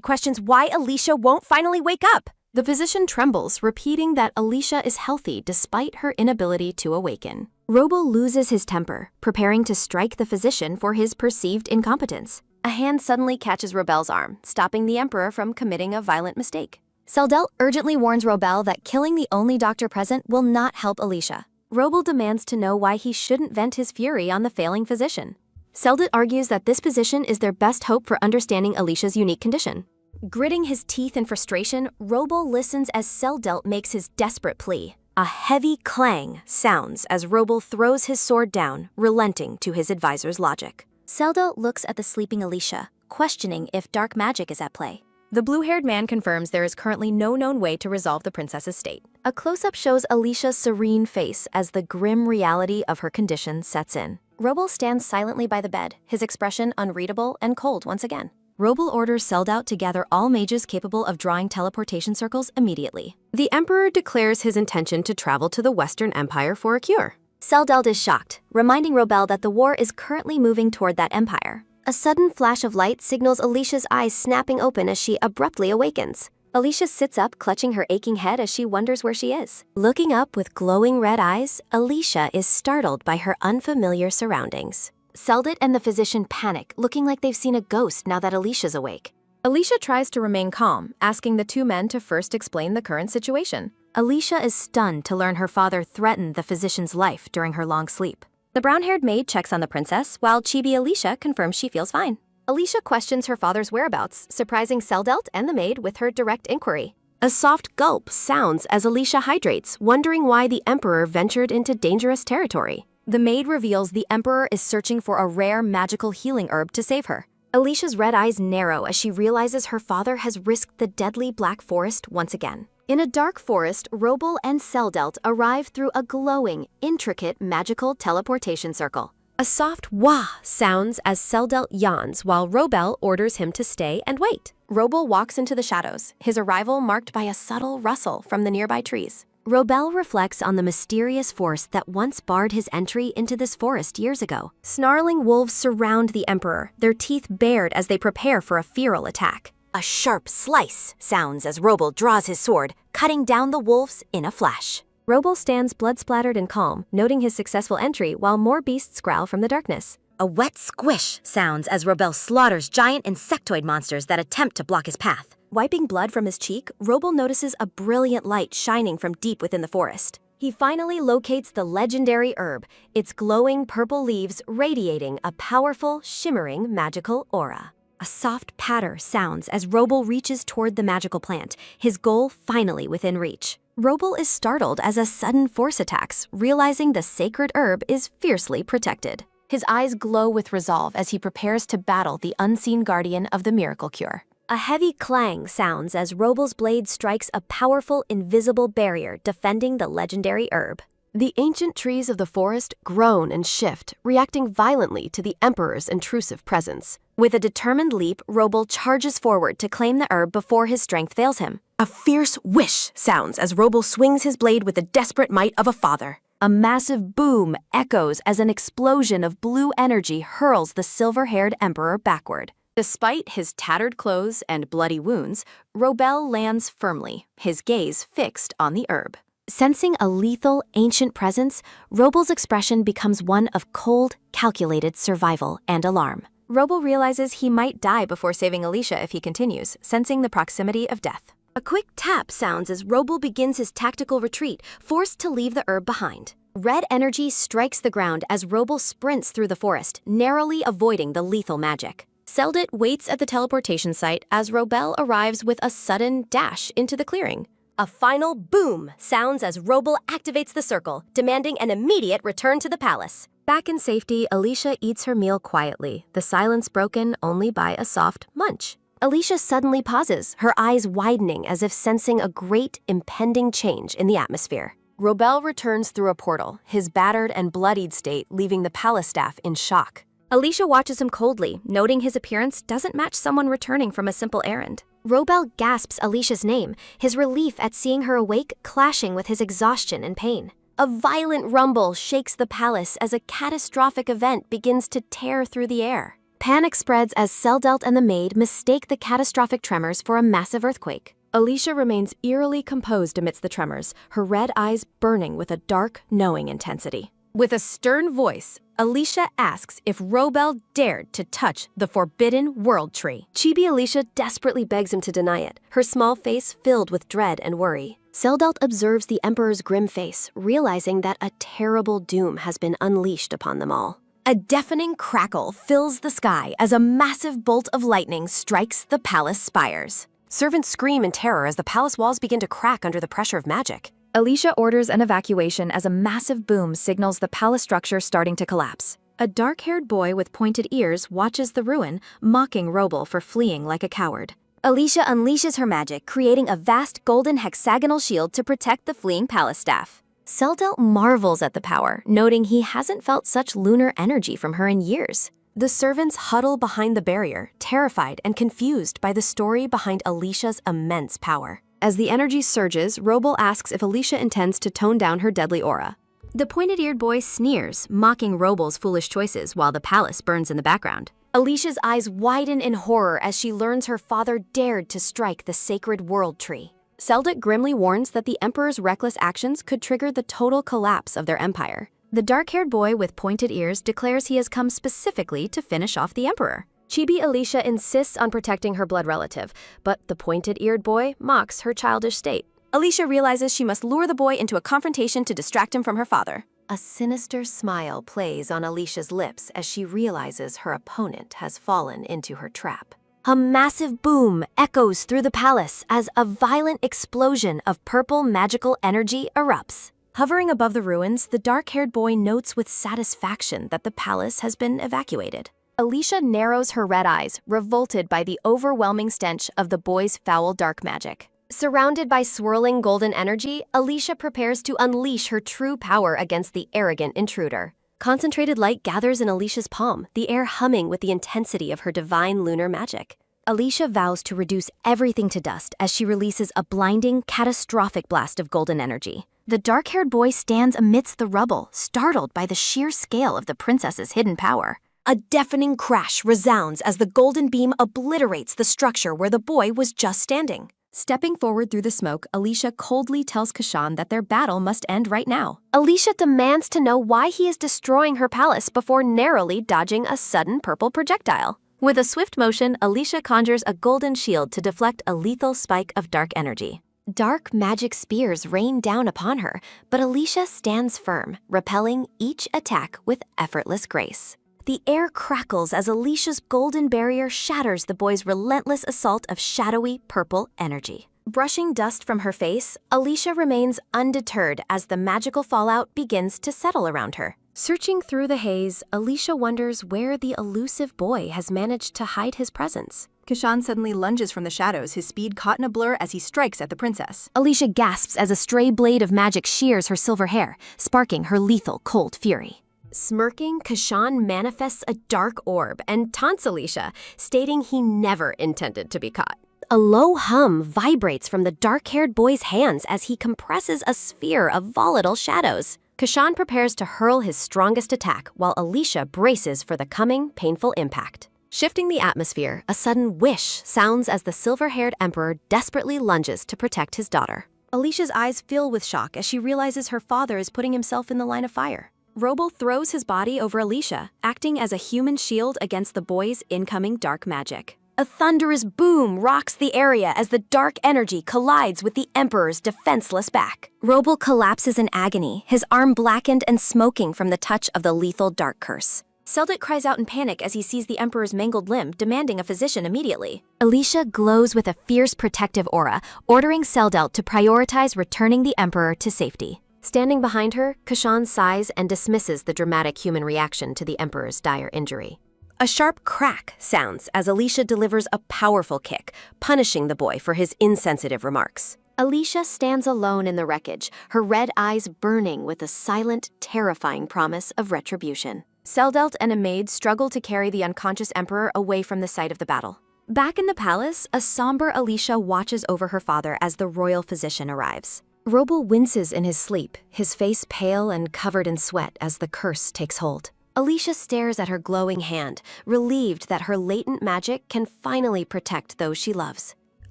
questions why Alicia won't finally wake up. The physician trembles, repeating that Alicia is healthy despite her inability to awaken. Robel loses his temper, preparing to strike the physician for his perceived incompetence. A hand suddenly catches Robel's arm, stopping the Emperor from committing a violent mistake. Seldelt urgently warns Robel that killing the only doctor present will not help Alicia. Robel demands to know why he shouldn't vent his fury on the failing physician. Seldelt argues that this position is their best hope for understanding Alicia's unique condition. Gritting his teeth in frustration, Robel listens as Seldelt makes his desperate plea. A heavy clang sounds as Robel throws his sword down, relenting to his advisor's logic. Seldelt looks at the sleeping Alicia, questioning if dark magic is at play. The blue-haired man confirms there is currently no known way to resolve the princess's state. A close-up shows Alicia's serene face as the grim reality of her condition sets in. Robel stands silently by the bed, his expression unreadable and cold once again. Robel orders Seldelt to gather all mages capable of drawing teleportation circles immediately. The Emperor declares his intention to travel to the Western Empire for a cure. Seldelt is shocked, reminding Robel that the war is currently moving toward that empire. A sudden flash of light signals Alicia's eyes snapping open as she abruptly awakens. Alicia sits up, clutching her aching head as she wonders where she is. Looking up with glowing red eyes, Alicia is startled by her unfamiliar surroundings. Seldelt and the physician panic, looking like they've seen a ghost now that Alicia's awake. Alicia tries to remain calm, asking the two men to first explain the current situation. Alicia is stunned to learn her father threatened the physician's life during her long sleep. The brown-haired maid checks on the princess, while Chibi Alicia confirms she feels fine. Alicia questions her father's whereabouts, surprising Seldelt and the maid with her direct inquiry. A soft gulp sounds as Alicia hydrates, wondering why the Emperor ventured into dangerous territory. The maid reveals the Emperor is searching for a rare magical healing herb to save her. Alicia's red eyes narrow as she realizes her father has risked the deadly Black Forest once again. In a dark forest, Robel and Seldelt arrive through a glowing, intricate magical teleportation circle. A soft wah sounds as Seldelt yawns while Robel orders him to stay and wait. Robel walks into the shadows, his arrival marked by a subtle rustle from the nearby trees. Robel reflects on the mysterious force that once barred his entry into this forest years ago. Snarling wolves surround the Emperor, their teeth bared as they prepare for a feral attack. A sharp slice sounds as Robel draws his sword, cutting down the wolves in a flash. Robel stands blood-splattered and calm, noting his successful entry while more beasts growl from the darkness. A wet squish sounds as Robel slaughters giant insectoid monsters that attempt to block his path. Wiping blood from his cheek, Robel notices a brilliant light shining from deep within the forest. He finally locates the legendary herb, its glowing purple leaves radiating a powerful, shimmering magical aura. A soft patter sounds as Robel reaches toward the magical plant, his goal finally within reach. Robel is startled as a sudden force attacks, realizing the sacred herb is fiercely protected. His eyes glow with resolve as he prepares to battle the unseen guardian of the miracle cure. A heavy clang sounds as Robel's blade strikes a powerful, invisible barrier defending the legendary herb. The ancient trees of the forest groan and shift, reacting violently to the Emperor's intrusive presence. With a determined leap, Robel charges forward to claim the herb before his strength fails him. A fierce whish sounds as Robel swings his blade with the desperate might of a father. A massive boom echoes as an explosion of blue energy hurls the silver-haired Emperor backward. Despite his tattered clothes and bloody wounds, Robel lands firmly, his gaze fixed on the herb. Sensing a lethal, ancient presence, Robel's expression becomes one of cold, calculated survival and alarm. Robel realizes he might die before saving Alicia if he continues, sensing the proximity of death. A quick tap sounds as Robel begins his tactical retreat, forced to leave the herb behind. Red energy strikes the ground as Robel sprints through the forest, narrowly avoiding the lethal magic. Seldelt waits at the teleportation site as Robel arrives with a sudden dash into the clearing. A final boom sounds as Robel activates the circle, demanding an immediate return to the palace. Back in safety, Alicia eats her meal quietly, the silence broken only by a soft munch. Alicia suddenly pauses, her eyes widening as if sensing a great, impending change in the atmosphere. Robel returns through a portal, his battered and bloodied state leaving the palace staff in shock. Alicia watches him coldly, noting his appearance doesn't match someone returning from a simple errand. Robel gasps Alicia's name, his relief at seeing her awake clashing with his exhaustion and pain. A violent rumble shakes the palace as a catastrophic event begins to tear through the air. Panic spreads as Seldelt and the maid mistake the catastrophic tremors for a massive earthquake. Alicia remains eerily composed amidst the tremors, her red eyes burning with a dark, knowing intensity. With a stern voice, Alicia asks if Robel dared to touch the forbidden world tree. Chibi Alicia desperately begs him to deny it, her small face filled with dread and worry. Seldelt observes the Emperor's grim face, realizing that a terrible doom has been unleashed upon them all. A deafening crackle fills the sky as a massive bolt of lightning strikes the palace spires. Servants scream in terror as the palace walls begin to crack under the pressure of magic. Alicia orders an evacuation as a massive boom signals the palace structure starting to collapse. A dark-haired boy with pointed ears watches the ruin, mocking Robel for fleeing like a coward. Alicia unleashes her magic, creating a vast golden hexagonal shield to protect the fleeing palace staff. Seldelt marvels at the power, noting he hasn't felt such lunar energy from her in years. The servants huddle behind the barrier, terrified and confused by the story behind Alicia's immense power. As the energy surges, Robel asks if Alicia intends to tone down her deadly aura. The pointed-eared boy sneers, mocking Robel's foolish choices while the palace burns in the background. Alicia's eyes widen in horror as she learns her father dared to strike the sacred world tree. Seldelt grimly warns that the Emperor's reckless actions could trigger the total collapse of their empire. The dark-haired boy with pointed ears declares he has come specifically to finish off the Emperor. Chibi Alicia insists on protecting her blood relative, but the pointed-eared boy mocks her childish state. Alicia realizes she must lure the boy into a confrontation to distract him from her father. A sinister smile plays on Alicia's lips as she realizes her opponent has fallen into her trap. A massive boom echoes through the palace as a violent explosion of purple magical energy erupts. Hovering above the ruins, the dark-haired boy notes with satisfaction that the palace has been evacuated. Alicia narrows her red eyes, revolted by the overwhelming stench of the boy's foul dark magic. Surrounded by swirling golden energy, Alicia prepares to unleash her true power against the arrogant intruder. Concentrated light gathers in Alicia's palm, the air humming with the intensity of her divine lunar magic. Alicia vows to reduce everything to dust as she releases a blinding, catastrophic blast of golden energy. The dark-haired boy stands amidst the rubble, startled by the sheer scale of the princess's hidden power. A deafening crash resounds as the golden beam obliterates the structure where the boy was just standing. Stepping forward through the smoke, Alicia coldly tells Kashan that their battle must end right now. Alicia demands to know why he is destroying her palace before narrowly dodging a sudden purple projectile. With a swift motion, Alicia conjures a golden shield to deflect a lethal spike of dark energy. Dark magic spears rain down upon her, but Alicia stands firm, repelling each attack with effortless grace. The air crackles as Alicia's golden barrier shatters the boy's relentless assault of shadowy purple energy. Brushing dust from her face, Alicia remains undeterred as the magical fallout begins to settle around her. Searching through the haze, Alicia wonders where the elusive boy has managed to hide his presence. Kashan suddenly lunges from the shadows, his speed caught in a blur as he strikes at the princess. Alicia gasps as a stray blade of magic shears her silver hair, sparking her lethal cold fury. Smirking, Kashan manifests a dark orb and taunts Alicia, stating he never intended to be caught. A low hum vibrates from the dark-haired boy's hands as he compresses a sphere of volatile shadows. Kashan prepares to hurl his strongest attack while Alicia braces for the coming painful impact. Shifting the atmosphere, a sudden whish sounds as the silver-haired emperor desperately lunges to protect his daughter. Alicia's eyes fill with shock as she realizes her father is putting himself in the line of fire. Robo throws his body over Alicia, acting as a human shield against the boy's incoming dark magic. A thunderous boom rocks the area as the dark energy collides with the Emperor's defenseless back. Robo collapses in agony, his arm blackened and smoking from the touch of the lethal dark curse. Seldit cries out in panic as he sees the Emperor's mangled limb, demanding a physician immediately. Alicia glows with a fierce protective aura, ordering Seldit to prioritize returning the Emperor to safety. Standing behind her, Kashan sighs and dismisses the dramatic human reaction to the Emperor's dire injury. A sharp crack sounds as Alicia delivers a powerful kick, punishing the boy for his insensitive remarks. Alicia stands alone in the wreckage, her red eyes burning with a silent, terrifying promise of retribution. Seldelt and a maid struggle to carry the unconscious Emperor away from the site of the battle. Back in the palace, a somber Alicia watches over her father as the royal physician arrives. Robo winces in his sleep, his face pale and covered in sweat as the curse takes hold. Alicia stares at her glowing hand, relieved that her latent magic can finally protect those she loves.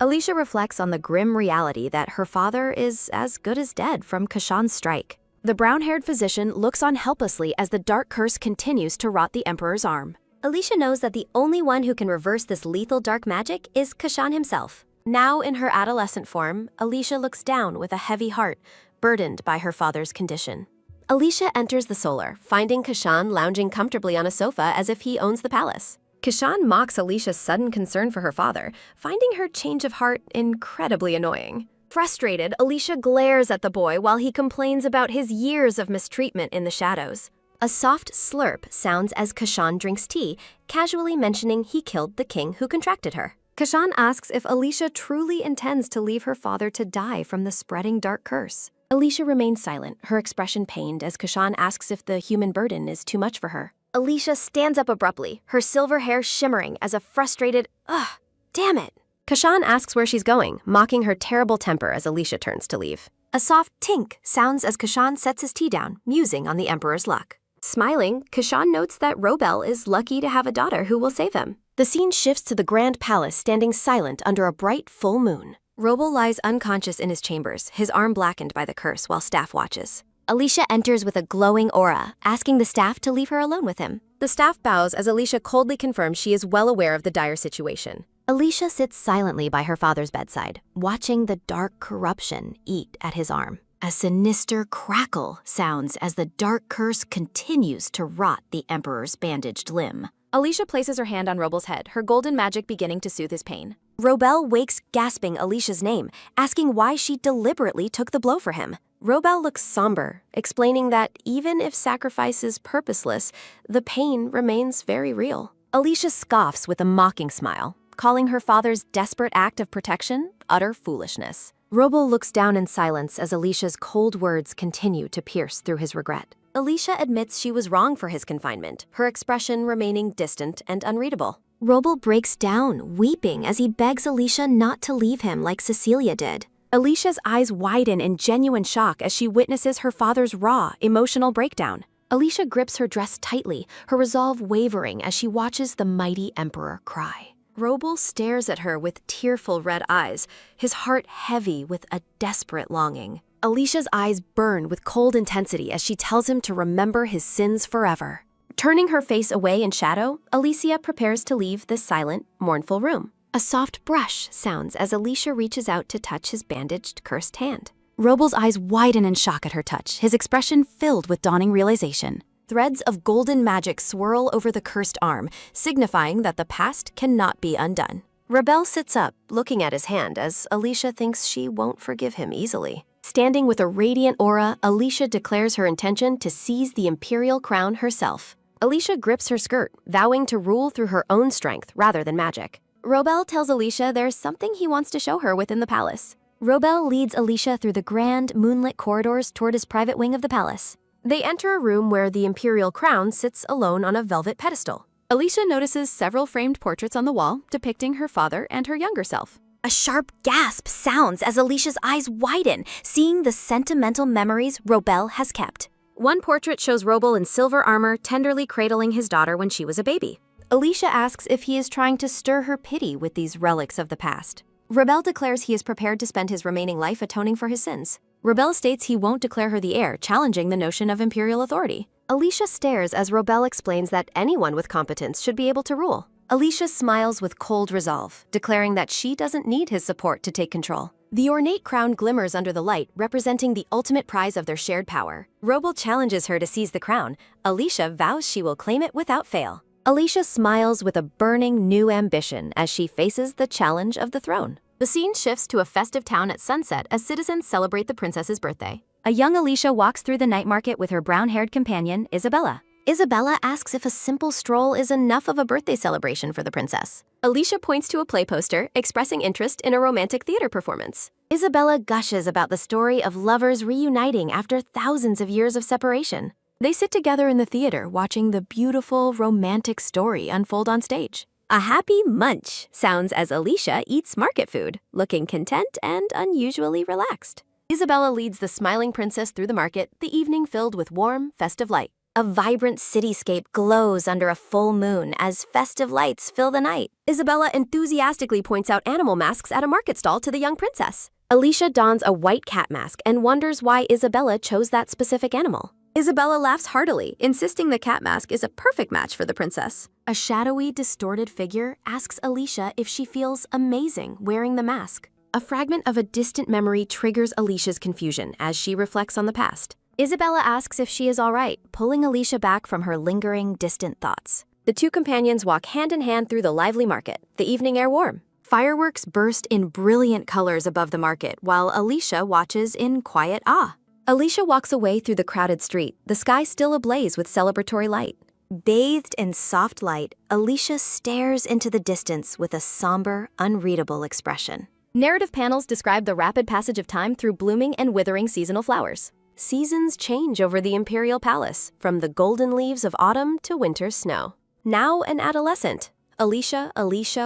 Alicia reflects on the grim reality that her father is as good as dead from Kashan's strike. The brown-haired physician looks on helplessly as the dark curse continues to rot the Emperor's arm. Alicia knows that the only one who can reverse this lethal dark magic is Kashan himself. Now in her adolescent form, Alicia looks down with a heavy heart, burdened by her father's condition. Alicia enters the solar, finding Kashan lounging comfortably on a sofa as if he owns the palace. Kashan mocks Alicia's sudden concern for her father, finding her change of heart incredibly annoying. Frustrated, Alicia glares at the boy while he complains about his years of mistreatment in the shadows. A soft slurp sounds as Kashan drinks tea, casually mentioning he killed the king who contracted her. Kashan asks if Alicia truly intends to leave her father to die from the spreading dark curse. Alicia remains silent, her expression pained as Kashan asks if the human burden is too much for her. Alicia stands up abruptly, her silver hair shimmering as a frustrated, "Ugh, damn it." Kashan asks where she's going, mocking her terrible temper as Alicia turns to leave. A soft tink sounds as Kashan sets his tea down, musing on the Emperor's luck. Smiling, Kashan notes that Robel is lucky to have a daughter who will save him. The scene shifts to the grand palace standing silent under a bright full moon. Robel lies unconscious in his chambers, his arm blackened by the curse while staff watches. Alicia enters with a glowing aura, asking the staff to leave her alone with him. The staff bows as Alicia coldly confirms she is well aware of the dire situation. Alicia sits silently by her father's bedside, watching the dark corruption eat at his arm. A sinister crackle sounds as the dark curse continues to rot the Emperor's bandaged limb. Alicia places her hand on Robel's head, her golden magic beginning to soothe his pain. Robel wakes gasping Alicia's name, asking why she deliberately took the blow for him. Robel looks somber, explaining that even if sacrifice is purposeless, the pain remains very real. Alicia scoffs with a mocking smile, calling her father's desperate act of protection utter foolishness. Robel looks down in silence as Alicia's cold words continue to pierce through his regret. Alicia admits she was wrong for his confinement, her expression remaining distant and unreadable. Robel breaks down, weeping as he begs Alicia not to leave him like Cecilia did. Alicia's eyes widen in genuine shock as she witnesses her father's raw, emotional breakdown. Alicia grips her dress tightly, her resolve wavering as she watches the mighty emperor cry. Robel stares at her with tearful red eyes, his heart heavy with a desperate longing. Alicia's eyes burn with cold intensity as she tells him to remember his sins forever. Turning her face away in shadow, Alicia prepares to leave the silent, mournful room. A soft brush sounds as Alicia reaches out to touch his bandaged, cursed hand. Robel's eyes widen in shock at her touch, his expression filled with dawning realization. Threads of golden magic swirl over the cursed arm, signifying that the past cannot be undone. Robel sits up, looking at his hand as Alicia thinks she won't forgive him easily. Standing with a radiant aura, Alicia declares her intention to seize the imperial crown herself. Alicia grips her skirt, vowing to rule through her own strength rather than magic. Robel tells Alicia there's something he wants to show her within the palace. Robel leads Alicia through the grand, moonlit corridors toward his private wing of the palace. They enter a room where the imperial crown sits alone on a velvet pedestal. Alicia notices several framed portraits on the wall depicting her father and her younger self. A sharp gasp sounds as Alicia's eyes widen, seeing the sentimental memories Robel has kept. One portrait shows Robel in silver armor tenderly cradling his daughter when she was a baby. Alicia asks if he is trying to stir her pity with these relics of the past. Robel declares he is prepared to spend his remaining life atoning for his sins. Robel states he won't declare her the heir, challenging the notion of imperial authority. Alicia stares as Robel explains that anyone with competence should be able to rule. Alicia smiles with cold resolve, declaring that she doesn't need his support to take control. The ornate crown glimmers under the light, representing the ultimate prize of their shared power. Robel challenges her to seize the crown. Alicia vows she will claim it without fail. Alicia smiles with a burning new ambition as she faces the challenge of the throne. The scene shifts to a festive town at sunset as citizens celebrate the princess's birthday. A young Alicia walks through the night market with her brown-haired companion, Isabella. Isabella asks if a simple stroll is enough of a birthday celebration for the princess. Alicia points to a play poster, expressing interest in a romantic theater performance. Isabella gushes about the story of lovers reuniting after thousands of years of separation. They sit together in the theater, watching the beautiful, romantic story unfold on stage. A happy munch sounds as Alicia eats market food, looking content and unusually relaxed. Isabella leads the smiling princess through the market, the evening filled with warm, festive light. A vibrant cityscape glows under a full moon as festive lights fill the night. Isabella enthusiastically points out animal masks at a market stall to the young princess. Alicia dons a white cat mask and wonders why Isabella chose that specific animal. Isabella laughs heartily, insisting the cat mask is a perfect match for the princess. A shadowy, distorted figure asks Alicia if she feels amazing wearing the mask. A fragment of a distant memory triggers Alicia's confusion as she reflects on the past. Isabella asks if she is all right, pulling Alicia back from her lingering, distant thoughts. The two companions walk hand in hand through the lively market, the evening air warm. Fireworks burst in brilliant colors above the market, while Alicia watches in quiet awe. Alicia walks away through the crowded street, the sky still ablaze with celebratory light. Bathed in soft light, Alicia stares into the distance with a somber, unreadable expression. Narrative panels describe the rapid passage of time through blooming and withering seasonal flowers. Seasons change over the imperial palace, from the golden leaves of autumn to winter's snow. Now an adolescent, Alicia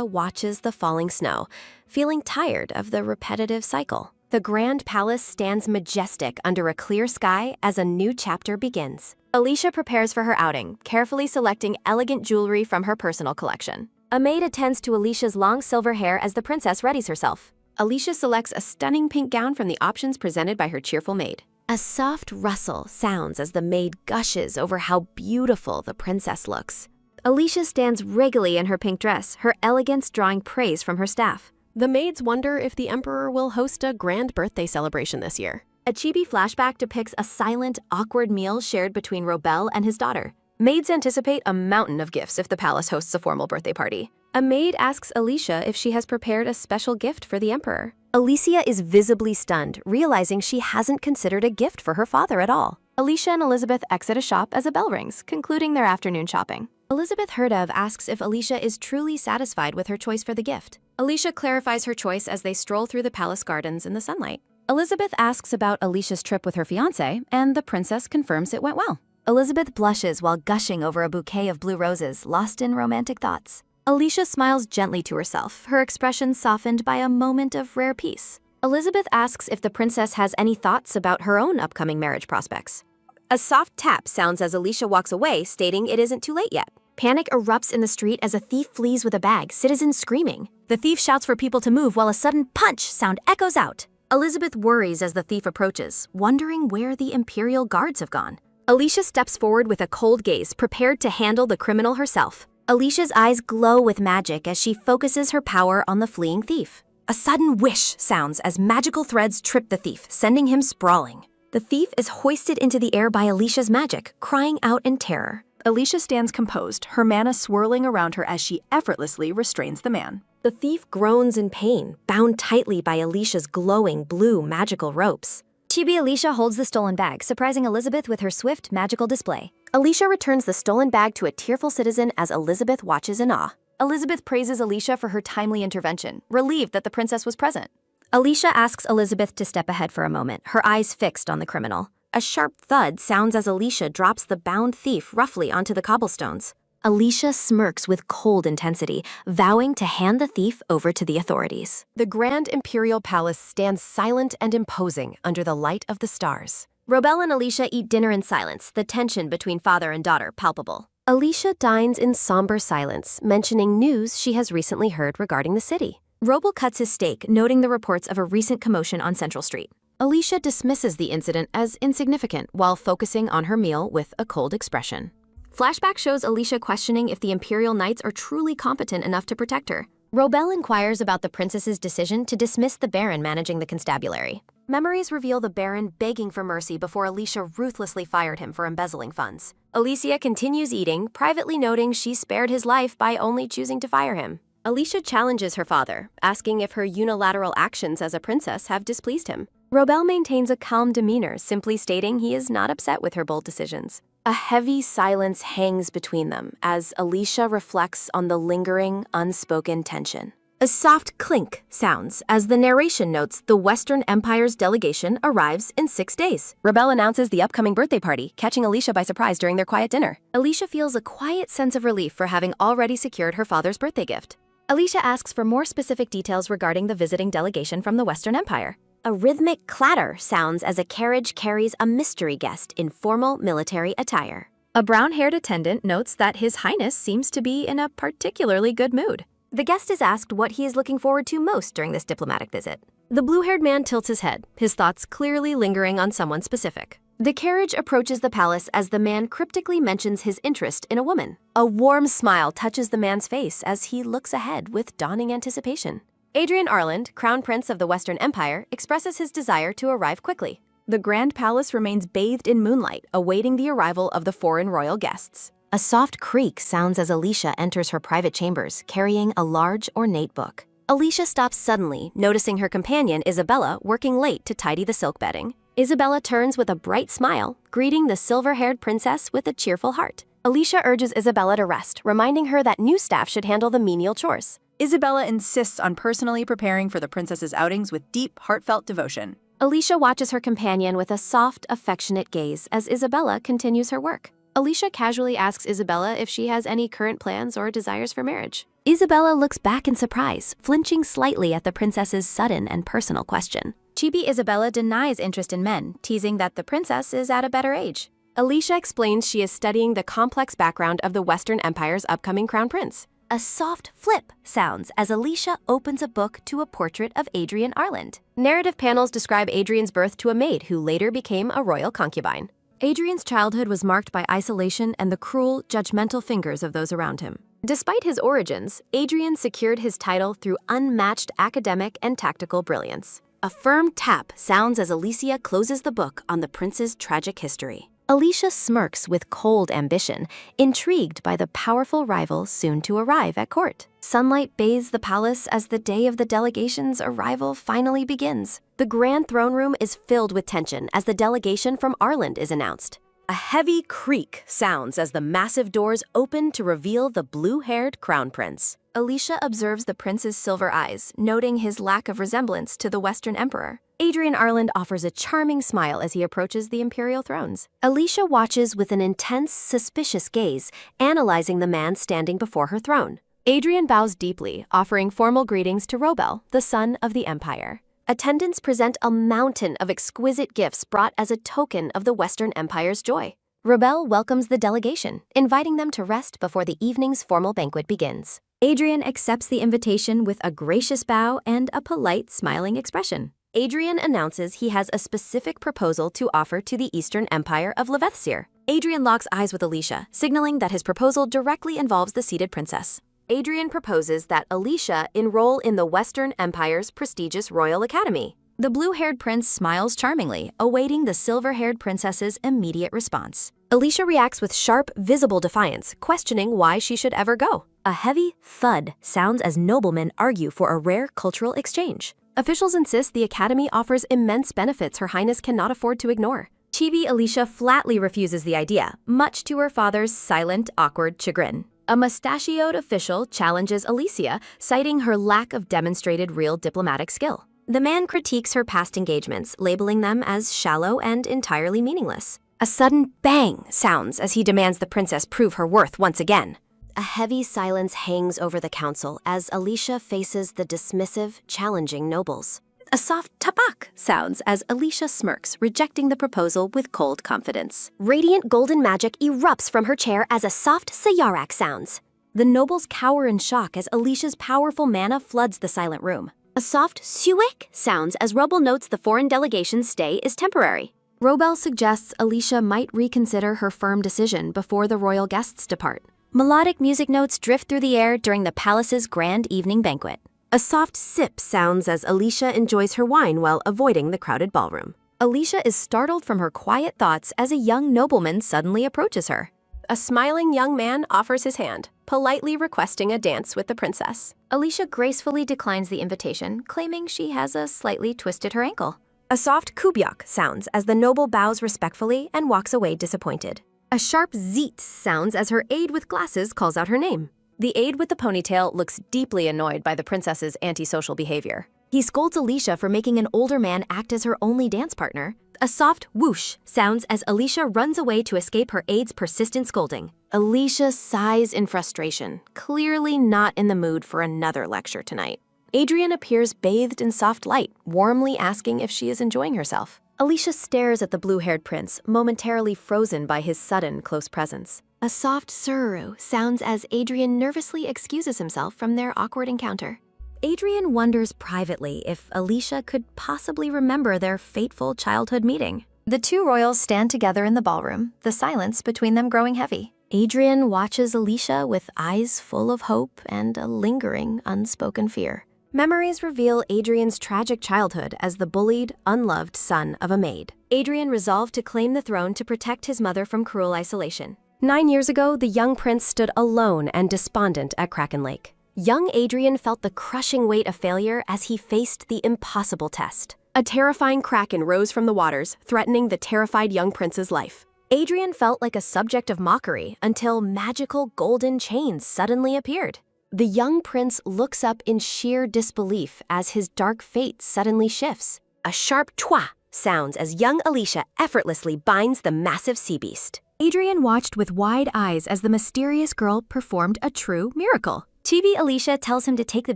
watches the falling snow, feeling tired of the repetitive cycle. The grand palace stands majestic under a clear sky as a new chapter begins. Alicia prepares for her outing, carefully selecting elegant jewelry from her personal collection. A maid attends to Alicia's long silver hair as the princess readies herself. Alicia selects a stunning pink gown from the options presented by her cheerful maid. A soft rustle sounds as the maid gushes over how beautiful the princess looks. Alicia stands regally in her pink dress, her elegance drawing praise from her staff. The maids wonder if the emperor will host a grand birthday celebration this year. A chibi flashback depicts a silent, awkward meal shared between Robel and his daughter. Maids anticipate a mountain of gifts if the palace hosts a formal birthday party. A maid asks Alicia if she has prepared a special gift for the emperor. Alicia is visibly stunned, realizing she hasn't considered a gift for her father at all. Alicia and Elizabeth exit a shop as a bell rings, concluding their afternoon shopping. Elizabeth, heard of, asks if Alicia is truly satisfied with her choice for the gift. Alicia clarifies her choice as they stroll through the palace gardens in the sunlight. Elizabeth asks about Alicia's trip with her fiancé, and the princess confirms it went well. Elizabeth blushes while gushing over a bouquet of blue roses, lost in romantic thoughts. Alicia smiles gently to herself, her expression softened by a moment of rare peace. Elizabeth asks if the princess has any thoughts about her own upcoming marriage prospects. A soft tap sounds as Alicia walks away, stating it isn't too late yet. Panic erupts in the street as a thief flees with a bag, citizens screaming. The thief shouts for people to move while a sudden punch sound echoes out. Elizabeth worries as the thief approaches, wondering where the Imperial guards have gone. Alicia steps forward with a cold gaze, prepared to handle the criminal herself. Alicia's eyes glow with magic as she focuses her power on the fleeing thief. A sudden whish sounds as magical threads trip the thief, sending him sprawling. The thief is hoisted into the air by Alicia's magic, crying out in terror. Alicia stands composed, her mana swirling around her as she effortlessly restrains the man. The thief groans in pain, bound tightly by Alicia's glowing blue magical ropes. Chibi Alicia holds the stolen bag, surprising Elizabeth with her swift magical display. Alicia returns the stolen bag to a tearful citizen as Elizabeth watches in awe. Elizabeth praises Alicia for her timely intervention, relieved that the princess was present. Alicia asks Elizabeth to step ahead for a moment, her eyes fixed on the criminal. A sharp thud sounds as Alicia drops the bound thief roughly onto the cobblestones. Alicia smirks with cold intensity, vowing to hand the thief over to the authorities. The Grand Imperial Palace stands silent and imposing under the light of the stars. Robel and Alicia eat dinner in silence, the tension between father and daughter palpable. Alicia dines in somber silence, mentioning news she has recently heard regarding the city. Robel cuts his steak, noting the reports of a recent commotion on Central Street. Alicia dismisses the incident as insignificant while focusing on her meal with a cold expression. Flashback shows Alicia questioning if the Imperial Knights are truly competent enough to protect her. Robel inquires about the princess's decision to dismiss the Baron managing the constabulary. Memories reveal the Baron begging for mercy before Alicia ruthlessly fired him for embezzling funds. Alicia continues eating, privately noting she spared his life by only choosing to fire him. Alicia challenges her father, asking if her unilateral actions as a princess have displeased him. Robel maintains a calm demeanor, simply stating he is not upset with her bold decisions. A heavy silence hangs between them as Alicia reflects on the lingering, unspoken tension. A soft clink sounds as the narration notes the Western Empire's delegation arrives in 6 days. Robel announces the upcoming birthday party, catching Alicia by surprise during their quiet dinner. Alicia feels a quiet sense of relief for having already secured her father's birthday gift. Alicia asks for more specific details regarding the visiting delegation from the Western Empire. A rhythmic clatter sounds as a carriage carries a mystery guest in formal military attire. A brown-haired attendant notes that His Highness seems to be in a particularly good mood. The guest is asked what he is looking forward to most during this diplomatic visit. The blue-haired man tilts his head, his thoughts clearly lingering on someone specific. The carriage approaches the palace as the man cryptically mentions his interest in a woman. A warm smile touches the man's face as he looks ahead with dawning anticipation. Adrian Arland, Crown Prince of the Western Empire, expresses his desire to arrive quickly. The Grand Palace remains bathed in moonlight, awaiting the arrival of the foreign royal guests. A soft creak sounds as Alicia enters her private chambers, carrying a large, ornate book. Alicia stops suddenly, noticing her companion, Isabella, working late to tidy the silk bedding. Isabella turns with a bright smile, greeting the silver-haired princess with a cheerful heart. Alicia urges Isabella to rest, reminding her that new staff should handle the menial chores. Isabella insists on personally preparing for the princess's outings with deep, heartfelt devotion. Alicia watches her companion with a soft, affectionate gaze as Isabella continues her work. Alicia casually asks Isabella if she has any current plans or desires for marriage. Isabella looks back in surprise, flinching slightly at the princess's sudden and personal question. Chibi Isabella denies interest in men, teasing that the princess is at a better age. Alicia explains she is studying the complex background of the Western Empire's upcoming crown prince. A soft flip sounds as Alicia opens a book to a portrait of Adrian Arland. Narrative panels describe Adrian's birth to a maid who later became a royal concubine. Adrian's childhood was marked by isolation and the cruel, judgmental fingers of those around him. Despite his origins, Adrian secured his title through unmatched academic and tactical brilliance. A firm tap sounds as Alicia closes the book on the prince's tragic history. Alicia smirks with cold ambition, intrigued by the powerful rival soon to arrive at court. Sunlight bathes the palace as the day of the delegation's arrival finally begins. The grand throne room is filled with tension as the delegation from Arland is announced. A heavy creak sounds as the massive doors open to reveal the blue-haired crown prince. Alicia observes the prince's silver eyes, noting his lack of resemblance to the Western emperor. Adrian Arland offers a charming smile as he approaches the imperial thrones. Alicia watches with an intense, suspicious gaze, analyzing the man standing before her throne. Adrian bows deeply, offering formal greetings to Robel, the son of the empire. Attendants present a mountain of exquisite gifts brought as a token of the Western Empire's joy. Robel welcomes the delegation, inviting them to rest before the evening's formal banquet begins. Adrian accepts the invitation with a gracious bow and a polite, smiling expression. Adrian announces he has a specific proposal to offer to the Eastern Empire of Levethsir. Adrian locks eyes with Alicia, signaling that his proposal directly involves the seated princess. Adrian proposes that Alicia enroll in the Western Empire's prestigious Royal Academy. The blue-haired prince smiles charmingly, awaiting the silver-haired princess's immediate response. Alicia reacts with sharp, visible defiance, questioning why she should ever go. A heavy thud sounds as noblemen argue for a rare cultural exchange. Officials insist the academy offers immense benefits Her Highness cannot afford to ignore. Chibi Alicia flatly refuses the idea, much to her father's silent, awkward chagrin. A mustachioed official challenges Alicia, citing her lack of demonstrated real diplomatic skill. The man critiques her past engagements, labeling them as shallow and entirely meaningless. A sudden bang sounds as he demands the princess prove her worth once again. A heavy silence hangs over the council as Alicia faces the dismissive, challenging nobles. A soft tapak sounds as Alicia smirks, rejecting the proposal with cold confidence. Radiant golden magic erupts from her chair as a soft sayarak sounds. The nobles cower in shock as Alicia's powerful mana floods the silent room. A soft suek sounds as Robel notes the foreign delegation's stay is temporary. Robel suggests Alicia might reconsider her firm decision before the royal guests depart. Melodic music notes drift through the air during the palace's grand evening banquet. A soft sip sounds as Alicia enjoys her wine while avoiding the crowded ballroom. Alicia is startled from her quiet thoughts as a young nobleman suddenly approaches her. A smiling young man offers his hand, politely requesting a dance with the princess. Alicia gracefully declines the invitation, claiming she has slightly twisted her ankle. A soft kubyak sounds as the noble bows respectfully and walks away disappointed. A sharp zeet sounds as her aide with glasses calls out her name. The aide with the ponytail looks deeply annoyed by the princess's antisocial behavior. He scolds Alicia for making an older man act as her only dance partner. A soft whoosh sounds as Alicia runs away to escape her aide's persistent scolding. Alicia sighs in frustration, clearly not in the mood for another lecture tonight. Adrian appears bathed in soft light, warmly asking if she is enjoying herself. Alicia stares at the blue-haired prince, momentarily frozen by his sudden close presence. A soft sururu sounds as Adrian nervously excuses himself from their awkward encounter. Adrian wonders privately if Alicia could possibly remember their fateful childhood meeting. The two royals stand together in the ballroom, the silence between them growing heavy. Adrian watches Alicia with eyes full of hope and a lingering, unspoken fear. Memories reveal Adrian's tragic childhood as the bullied, unloved son of a maid. Adrian resolved to claim the throne to protect his mother from cruel isolation. 9 years ago, the young prince stood alone and despondent at Kraken Lake. Young Adrian felt the crushing weight of failure as he faced the impossible test. A terrifying kraken rose from the waters, threatening the terrified young prince's life. Adrian felt like a subject of mockery until magical golden chains suddenly appeared. The young prince looks up in sheer disbelief as his dark fate suddenly shifts. A sharp twa sounds as young Alicia effortlessly binds the massive sea beast. Adrian watched with wide eyes as the mysterious girl performed a true miracle. Chibi Alicia tells him to take the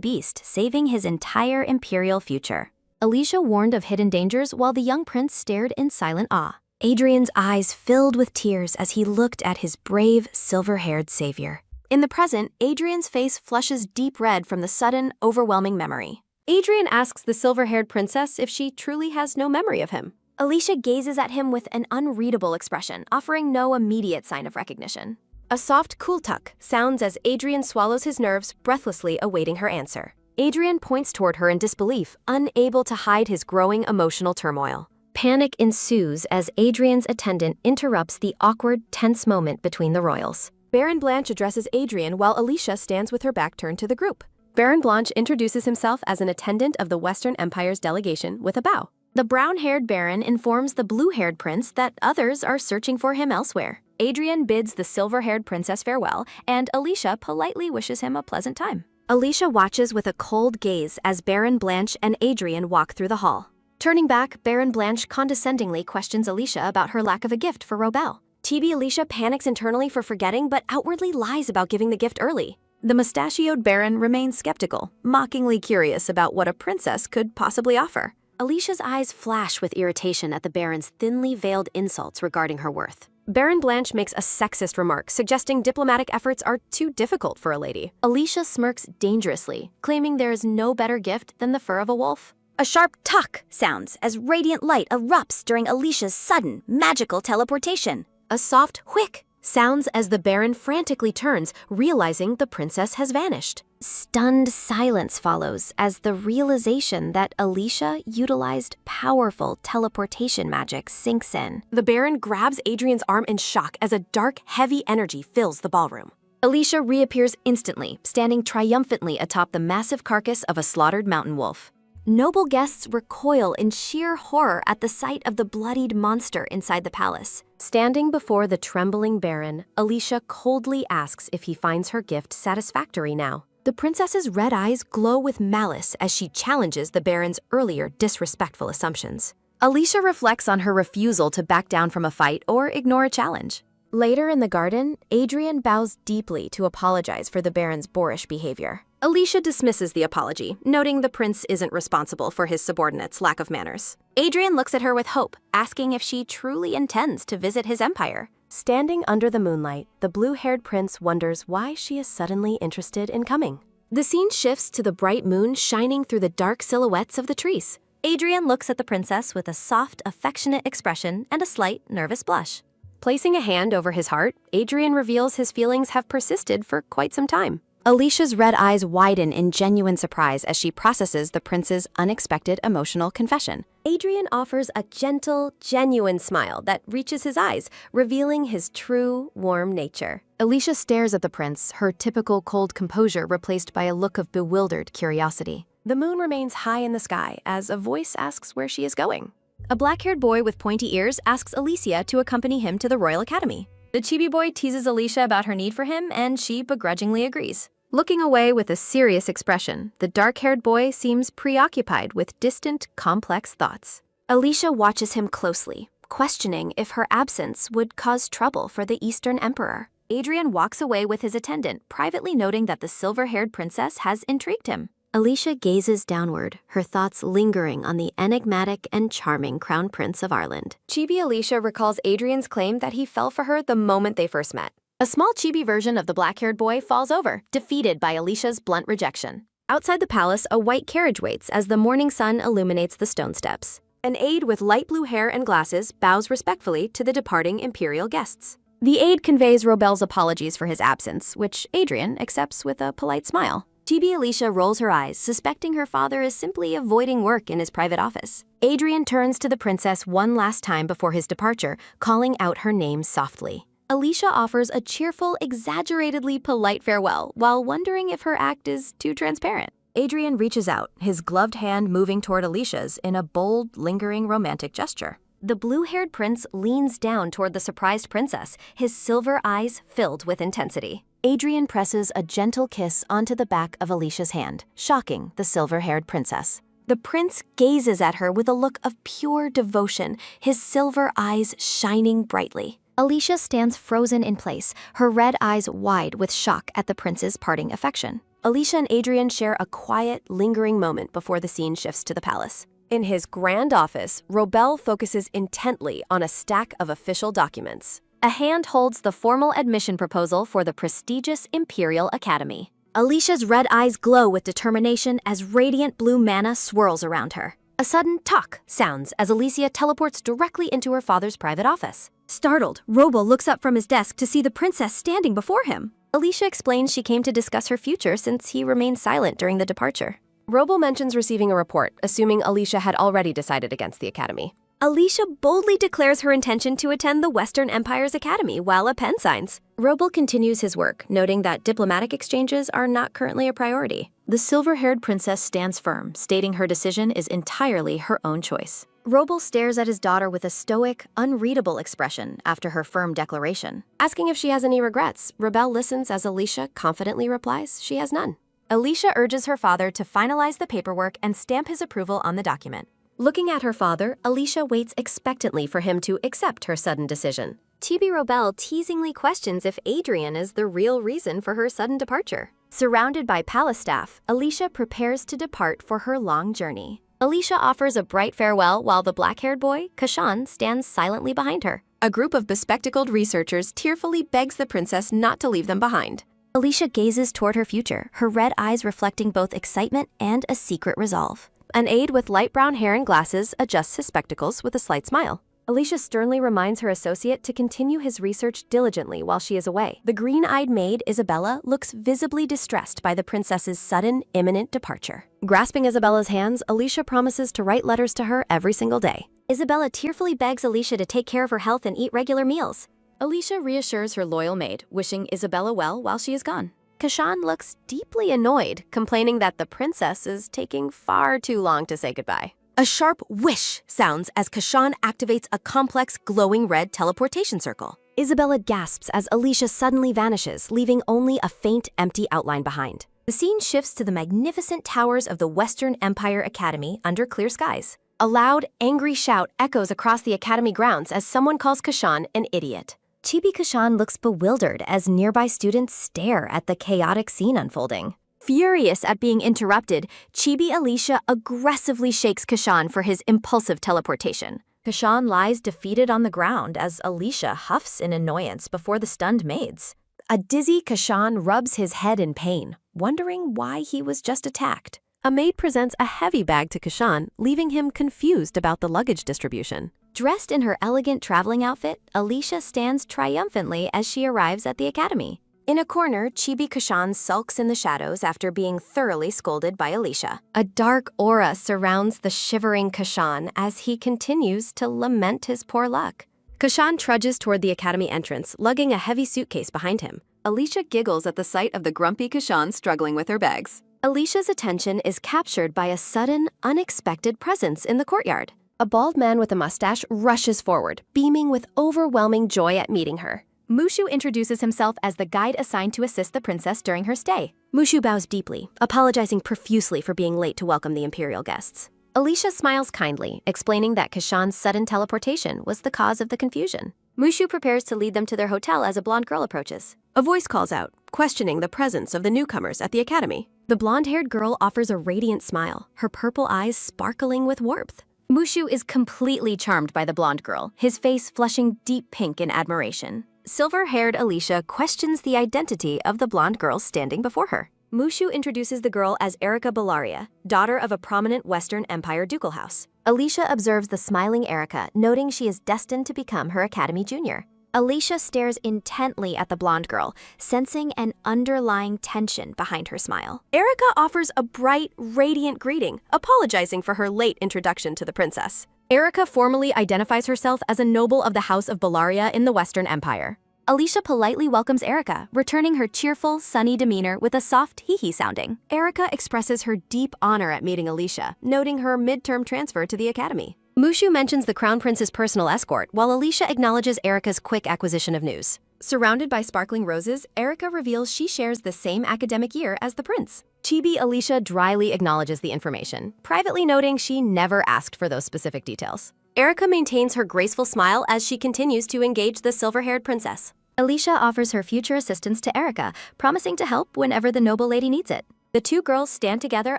beast, saving his entire imperial future. Alicia warned of hidden dangers while the young prince stared in silent awe. Adrian's eyes filled with tears as he looked at his brave, silver-haired savior. In the present, Adrian's face flushes deep red from the sudden, overwhelming memory. Adrian asks the silver-haired princess if she truly has no memory of him. Alicia gazes at him with an unreadable expression, offering no immediate sign of recognition. A soft kultuk sounds as Adrian swallows his nerves, breathlessly awaiting her answer. Adrian points toward her in disbelief, unable to hide his growing emotional turmoil. Panic ensues as Adrian's attendant interrupts the awkward, tense moment between the royals. Baron Blanche addresses Adrian while Alicia stands with her back turned to the group. Baron Blanche introduces himself as an attendant of the Western Empire's delegation with a bow. The brown-haired baron informs the blue-haired prince that others are searching for him elsewhere. Adrian bids the silver-haired princess farewell, and Alicia politely wishes him a pleasant time. Alicia watches with a cold gaze as Baron Blanche and Adrian walk through the hall. Turning back, Baron Blanche condescendingly questions Alicia about her lack of a gift for Robel. TB Alicia panics internally for forgetting, but outwardly lies about giving the gift early. The mustachioed baron remains skeptical, mockingly curious about what a princess could possibly offer. Alicia's eyes flash with irritation at the Baron's thinly veiled insults regarding her worth. Baron Blanche makes a sexist remark, suggesting diplomatic efforts are too difficult for a lady. Alicia smirks dangerously, claiming there is no better gift than the fur of a wolf. A sharp tuck sounds as radiant light erupts during Alicia's sudden, magical teleportation. A soft whick sounds as the Baron frantically turns, realizing the princess has vanished. Stunned silence follows as the realization that Alicia utilized powerful teleportation magic sinks in. The Baron grabs Adrian's arm in shock as a dark, heavy energy fills the ballroom. Alicia reappears instantly, standing triumphantly atop the massive carcass of a slaughtered mountain wolf. Noble guests recoil in sheer horror at the sight of the bloodied monster inside the palace. Standing before the trembling Baron, Alicia coldly asks if he finds her gift satisfactory now. The princess's red eyes glow with malice as she challenges the Baron's earlier disrespectful assumptions. Alicia reflects on her refusal to back down from a fight or ignore a challenge. Later in the garden, Adrian bows deeply to apologize for the Baron's boorish behavior. Alicia dismisses the apology, noting the prince isn't responsible for his subordinates' lack of manners. Adrian looks at her with hope, asking if she truly intends to visit his empire. Standing under the moonlight, the blue-haired prince wonders why she is suddenly interested in coming. The scene shifts to the bright moon shining through the dark silhouettes of the trees. Adrian looks at the princess with a soft, affectionate expression and a slight, nervous blush. Placing a hand over his heart, Adrian reveals his feelings have persisted for quite some time. Alicia's red eyes widen in genuine surprise as she processes the prince's unexpected emotional confession. Adrian offers a gentle, genuine smile that reaches his eyes, revealing his true, warm nature. Alicia stares at the prince, her typical cold composure replaced by a look of bewildered curiosity. The moon remains high in the sky as a voice asks where she is going. A black-haired boy with pointy ears asks Alicia to accompany him to the Royal Academy. The chibi boy teases Alicia about her need for him, and she begrudgingly agrees. Looking away with a serious expression, the dark-haired boy seems preoccupied with distant, complex thoughts. Alicia watches him closely, questioning if her absence would cause trouble for the Eastern Emperor. Adrian walks away with his attendant, privately noting that the silver-haired princess has intrigued him. Alicia gazes downward, her thoughts lingering on the enigmatic and charming Crown Prince of Ireland. Chibi Alicia recalls Adrian's claim that he fell for her the moment they first met. A small chibi version of the black-haired boy falls over, defeated by Alicia's blunt rejection. Outside the palace, a white carriage waits as the morning sun illuminates the stone steps. An aide with light blue hair and glasses bows respectfully to the departing imperial guests. The aide conveys Robel's apologies for his absence, which Adrian accepts with a polite smile. Chibi Alicia rolls her eyes, suspecting her father is simply avoiding work in his private office. Adrian turns to the princess one last time before his departure, calling out her name softly. Alicia offers a cheerful, exaggeratedly polite farewell while wondering if her act is too transparent. Adrian reaches out, his gloved hand moving toward Alicia's in a bold, lingering romantic gesture. The blue-haired prince leans down toward the surprised princess, his silver eyes filled with intensity. Adrian presses a gentle kiss onto the back of Alicia's hand, shocking the silver-haired princess. The prince gazes at her with a look of pure devotion, his silver eyes shining brightly. Alicia stands frozen in place, her red eyes wide with shock at the prince's parting affection. Alicia and Adrian share a quiet, lingering moment before the scene shifts to the palace. In his grand office, Robel focuses intently on a stack of official documents. A hand holds the formal admission proposal for the prestigious Imperial Academy. Alicia's red eyes glow with determination as radiant blue mana swirls around her. A sudden talk sounds as Alicia teleports directly into her father's private office. Startled, Robel looks up from his desk to see the princess standing before him. Alicia explains she came to discuss her future since he remained silent during the departure. Robel mentions receiving a report, assuming Alicia had already decided against the academy. Alicia boldly declares her intention to attend the Western Empire's Academy while a pen signs. Robel continues his work, noting that diplomatic exchanges are not currently a priority. The silver-haired princess stands firm, stating her decision is entirely her own choice. Robel stares at his daughter with a stoic, unreadable expression after her firm declaration. Asking if she has any regrets, Rebel listens as Alicia confidently replies she has none. Alicia urges her father to finalize the paperwork and stamp his approval on the document. Looking at her father, Alicia waits expectantly for him to accept her sudden decision. Chibi Robel teasingly questions if Adrian is the real reason for her sudden departure. Surrounded by palace staff, Alicia prepares to depart for her long journey. Alicia offers a bright farewell while the black-haired boy, Kashan, stands silently behind her. A group of bespectacled researchers tearfully begs the princess not to leave them behind. Alicia gazes toward her future, her red eyes reflecting both excitement and a secret resolve. An aide with light brown hair and glasses adjusts his spectacles with a slight smile. Alicia sternly reminds her associate to continue his research diligently while she is away. The green-eyed maid, Isabella, looks visibly distressed by the princess's sudden, imminent departure. Grasping Isabella's hands, Alicia promises to write letters to her every single day. Isabella tearfully begs Alicia to take care of her health and eat regular meals. Alicia reassures her loyal maid, wishing Isabella well while she is gone. Kashan looks deeply annoyed, complaining that the princess is taking far too long to say goodbye. A sharp whish sounds as Kashan activates a complex glowing red teleportation circle. Isabella gasps as Alicia suddenly vanishes, leaving only a faint, empty outline behind. The scene shifts to the magnificent towers of the Western Empire Academy under clear skies. A loud, angry shout echoes across the academy grounds as someone calls Kashan an idiot. Chibi Kashan looks bewildered as nearby students stare at the chaotic scene unfolding. Furious at being interrupted, Chibi Alicia aggressively shakes Kashan for his impulsive teleportation. Kashan lies defeated on the ground as Alicia huffs in annoyance before the stunned maids. A dizzy Kashan rubs his head in pain, wondering why he was just attacked. A maid presents a heavy bag to Kashan, leaving him confused about the luggage distribution. Dressed in her elegant traveling outfit, Alicia stands triumphantly as she arrives at the academy. In a corner, Chibi Kashan sulks in the shadows after being thoroughly scolded by Alicia. A dark aura surrounds the shivering Kashan as he continues to lament his poor luck. Kashan trudges toward the academy entrance, lugging a heavy suitcase behind him. Alicia giggles at the sight of the grumpy Kashan struggling with her bags. Alicia's attention is captured by a sudden, unexpected presence in the courtyard. A bald man with a mustache rushes forward, beaming with overwhelming joy at meeting her. Mushu introduces himself as the guide assigned to assist the princess during her stay. Mushu bows deeply, apologizing profusely for being late to welcome the imperial guests. Alicia smiles kindly, explaining that Kashan's sudden teleportation was the cause of the confusion. Mushu prepares to lead them to their hotel as a blonde girl approaches. A voice calls out, questioning the presence of the newcomers at the academy. The blonde-haired girl offers a radiant smile, her purple eyes sparkling with warmth. Mushu is completely charmed by the blonde girl, his face flushing deep pink in admiration. Silver-haired Alicia questions the identity of the blonde girl standing before her. Mushu introduces the girl as Erica Bellaria, daughter of a prominent Western Empire ducal house. Alicia observes the smiling Erica, noting she is destined to become her academy junior. Alicia stares intently at the blonde girl, sensing an underlying tension behind her smile. Erica offers a bright, radiant greeting, apologizing for her late introduction to the princess. Erica formally identifies herself as a noble of the House of Bellaria in the Western Empire. Alicia politely welcomes Erica, returning her cheerful, sunny demeanor with a soft hee-hee sounding. Erica expresses her deep honor at meeting Alicia, noting her midterm transfer to the academy. Mushu mentions the Crown Prince's personal escort, while Alicia acknowledges Erica's quick acquisition of news. Surrounded by sparkling roses, Erica reveals she shares the same academic year as the prince. Chibi Alicia dryly acknowledges the information, privately noting she never asked for those specific details. Erica maintains her graceful smile as she continues to engage the silver-haired princess. Alicia offers her future assistance to Erica, promising to help whenever the noble lady needs it. The two girls stand together